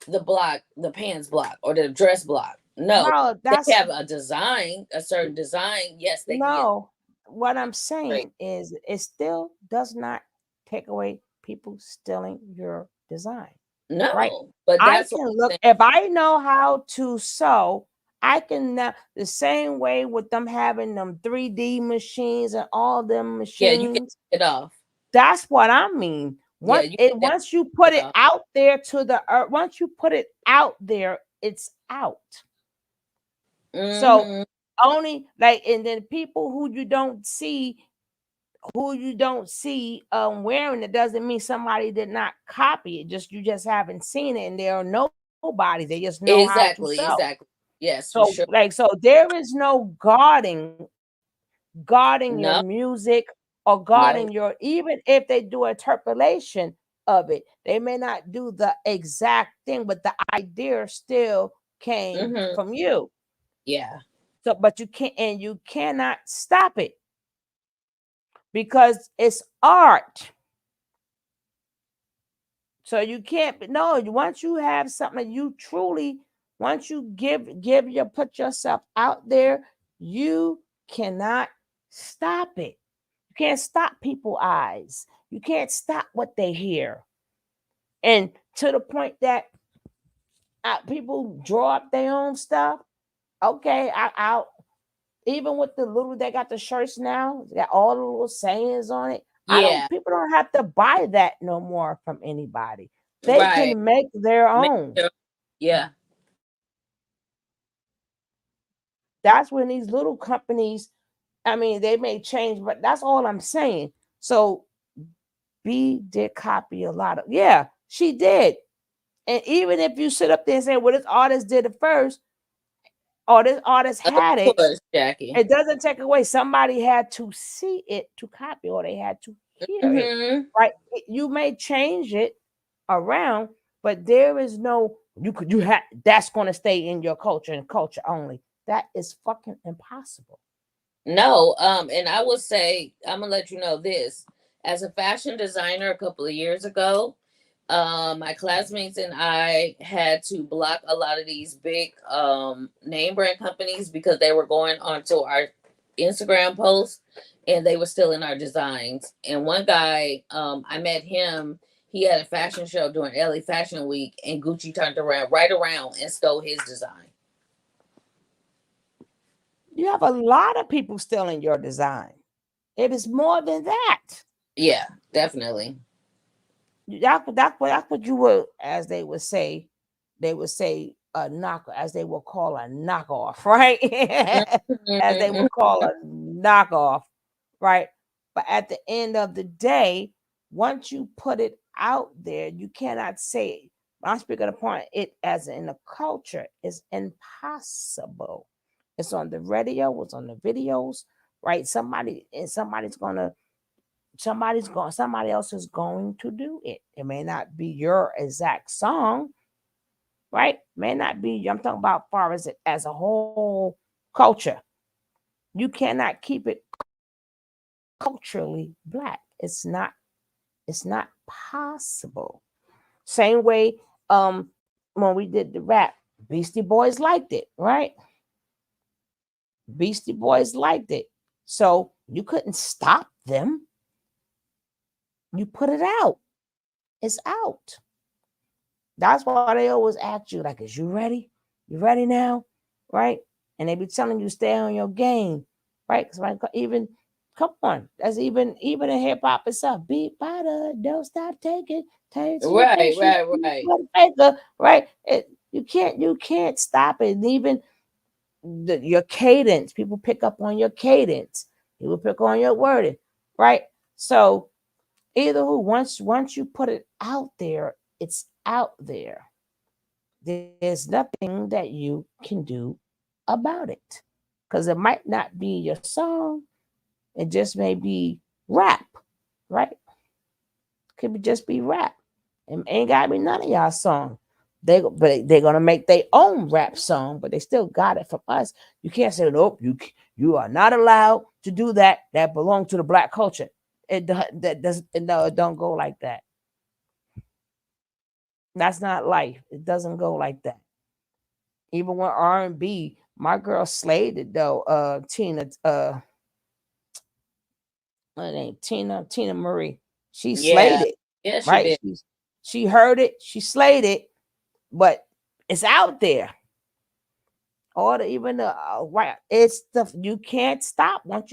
the block, the pants block or the dress block. No, they have a design, a certain design. Yes, they can. What I'm saying is it still does not take away people stealing your design. No, right? But that's I can look if I know how to sew. I can now the same way with them having them 3D machines and all them machines. Yeah, you can take it off. That's what I mean. Once you put it out there to the earth, once you put it out there, it's out. So only and then people who you don't see wearing it doesn't mean somebody did not copy it. Just you just haven't seen it, and there are nobody. They just know how to sew. Exactly. Yes. So for sure. so there is no guarding your music or guarding your, even if they do interpolation of it, they may not do the exact thing, but the idea still came Mhm. from you. Yeah. So, but you can't, and you cannot stop it because it's art. So you can't. No, once you have something, you truly, once you put yourself out there, you cannot stop it. You can't stop people's eyes. You can't stop what they hear. And to the point that people draw up their own stuff. Okay, I'll even with the little, they got the shirts now, they got all the little sayings on it. Yeah. People don't have to buy that no more from anybody. They Right. can make their own. Yeah. That's when these little companies, I mean, they may change, but that's all I'm saying. So B did copy a lot of, yeah, she did. And even if you sit up there and say, well, this artist did it first, or this artist had it, Jackie. it doesn't take away. Somebody had to see it to copy, or they had to hear it. Right? You may change it around, but there is no you have that's going to stay in your culture and culture only. That is fucking impossible. No, and I will say, I'm gonna let you know this. As a fashion designer a couple of years ago, my classmates and I had to block a lot of these big name brand companies because they were going onto our Instagram posts and they were stealing our designs. And one guy, I met him, he had a fashion show during LA Fashion Week, and Gucci turned right around and stole his design. You have a lot of people stealing your design. It is more than that. Yeah, definitely. That's what you would, as they would say a knock, as they will call a knockoff, right? As they would call a knockoff, right? But at the end of the day, once you put it out there, you cannot say, I'm speaking upon it as in the culture, it's impossible. It's on the radio, it's on the videos, right? Somebody somebody else is going to do it. It may not be your exact song, right? May not be. I'm talking about far as it as a whole culture. You cannot keep it culturally black. It's not possible. Same way when we did the rap, Beastie Boys liked it, right? Beastie Boys liked it. So you couldn't stop them. You put it out. It's out. That's why they always ask you, like, is you ready? You ready now? Right? And they be telling you stay on your game, right? Because even come on, that's even in hip hop itself. Beat by the don't stop taking, right? You can't stop it. And even your cadence, people pick up on your cadence. People pick on your wording, right? So either who, once you put it out there, it's out there. There's nothing that you can do about it, because it might not be your song. It just may be rap, right? Could just be rap. It ain't gotta be none of y'all song. They're gonna make their own rap song, but they still got it from us. You can't say nope. You are not allowed to do that. That belongs to the black culture. It don't go like that. That's not life. It doesn't go like that. Even when R&B, my girl slayed it though. Tina, her name Tina Marie. She slayed it. Yeah, she right? did. She heard it. She slayed it, but it's out there. Or even the right, it's the you can't stop once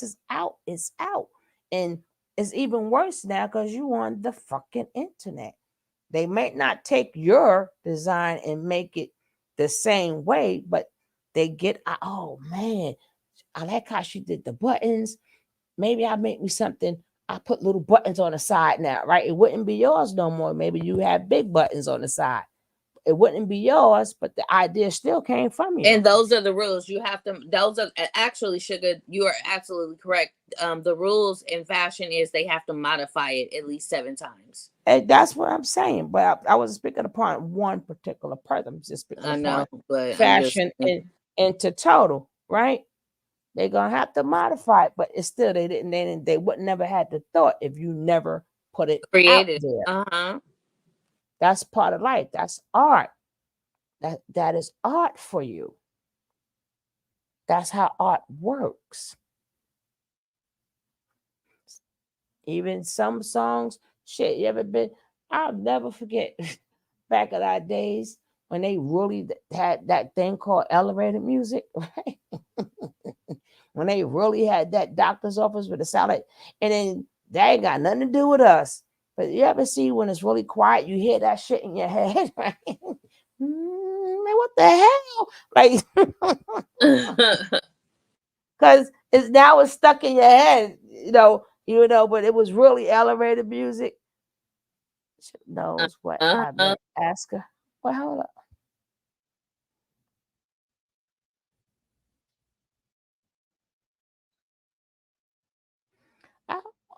it's out, it's out, and it's even worse now because you on the fucking internet. They may not take your design and make it the same way, but they get, oh man, I like how she did the buttons. Maybe I'll make me something. I put little buttons on the side now, right? It wouldn't be yours no more. Maybe you have big buttons on the side. it wouldn't be yours, but the idea still came from you. And those are the rules. You have to, those are actually, Sugar, you are absolutely correct. The rules in fashion is they have to modify it at least 7 times. And that's what I'm saying. But I wasn't speaking upon one particular person. I'm just speaking upon fashion into total, right? They're gonna have to modify it, but it's still they would never had the thought if you never put it Created. out there. That's part of life. That's art. That is art for you. That's how art works. Even some songs, shit, you ever been? I'll never forget back in our days when they really had that thing called elevator music, right? When they really had that doctor's office with the sound like, and then that ain't got nothing to do with us. But you ever see when it's really quiet, you hear that shit in your head, right? Man, what the hell? Like, because it's stuck in your head, you know, but it was really elevator music. She knows what I meant. Ask her. Well, hold up.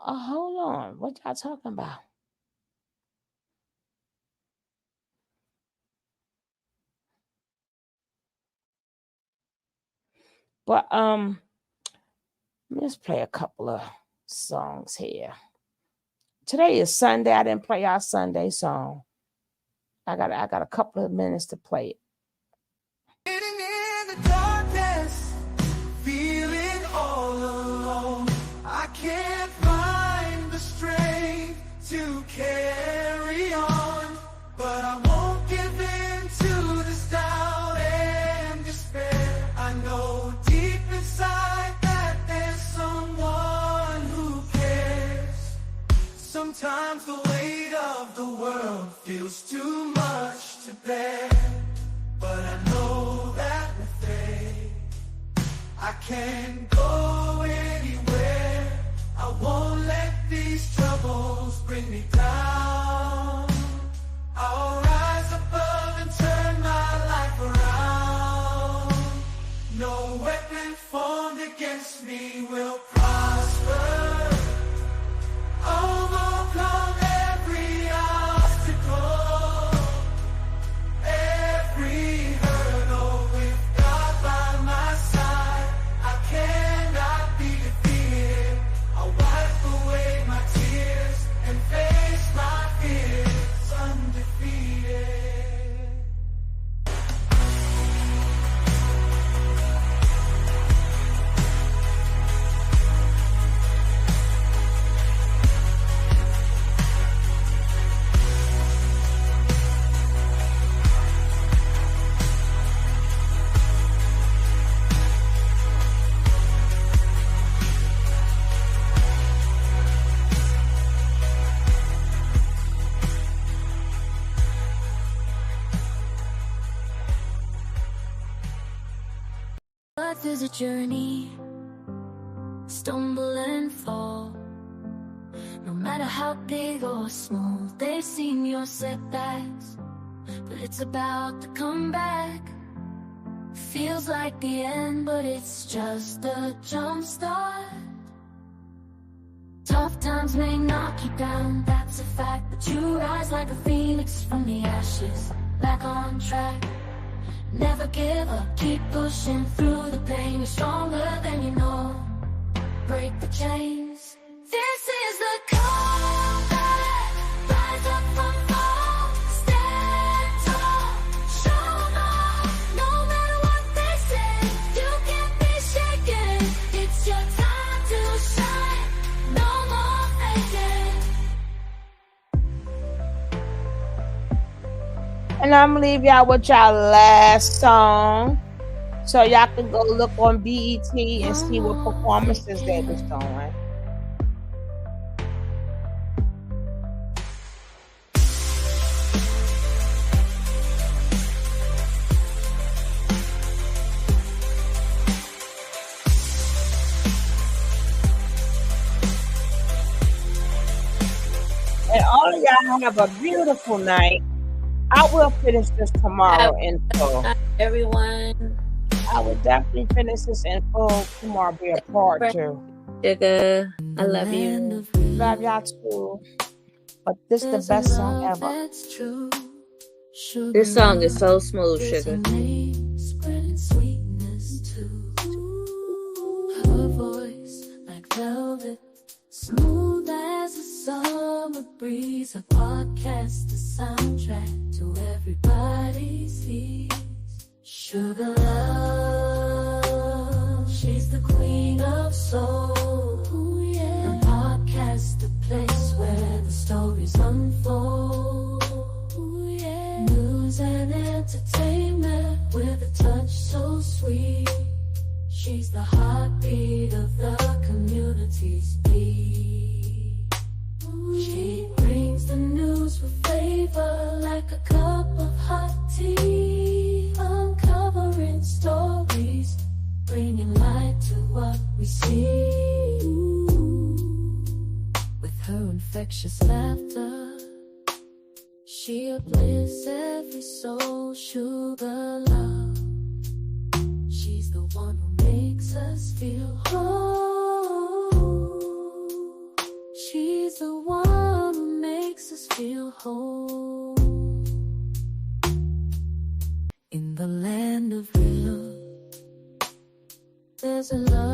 Hold on. What y'all talking about? But let's play a couple of songs here. Today is Sunday. I didn't play our Sunday song. I got a couple of minutes to play it. Sitting in the darkness, feeling all alone. I can't find the strength to carry on, but I won't give in to this doubt and despair. I know deep inside that there's someone who cares. Sometimes the weight of the world feels too much to bear, but I know that with faith I can go anywhere. I won't let these troubles bring me down. I'll rise above and turn my life around. No weapon formed against me will prosper. Overcome every obstacle, every hurdle with God by my side. I cannot be defeated. I'll wipe away my tears and face my fears undefeated. Life is a journey, stumble and fall. No matter how big or small, they've seen your setbacks, but it's about to come back. Feels like the end, but it's just a jump start. Tough times may knock you down, that's a fact, but you rise like a phoenix from the ashes, back on track. Never give up, keep pushing through the pain. You're stronger than you know. Break the chains. This is the comeback. Rise up from fall. Stand tall. Show 'em all. No matter what they say, you can't be shaken. It's your time to shine. No more faking. And I'm gonna leave y'all with y'all last song, so y'all can go look on BET and see what performances they was doing. And all of y'all have a beautiful night. I will finish this tomorrow in full. Everyone. I will definitely finish this in full. Tomorrow be a part 2. Sugar, I love you. Love y'all too. But this is the best song ever. This song is so smooth, Sugar. Spreading sweetness too. Her voice like velvet, smooth as a summer breeze. A podcast, the soundtrack to everybody's ears. Sugar love, she's the queen of soul. Ooh, yeah. A podcast, the place where the stories unfold. Ooh, yeah. News and entertainment with a touch so sweet. She's the heartbeat of the community's beat. She brings the news with flavor like a cup of hot tea. Uncovering stories, bringing light to what we see. With her infectious laughter, she uplifts every soul. Sugar love, she's the one who makes us feel whole. She's the one who makes us feel whole. In the land of real, there's a love.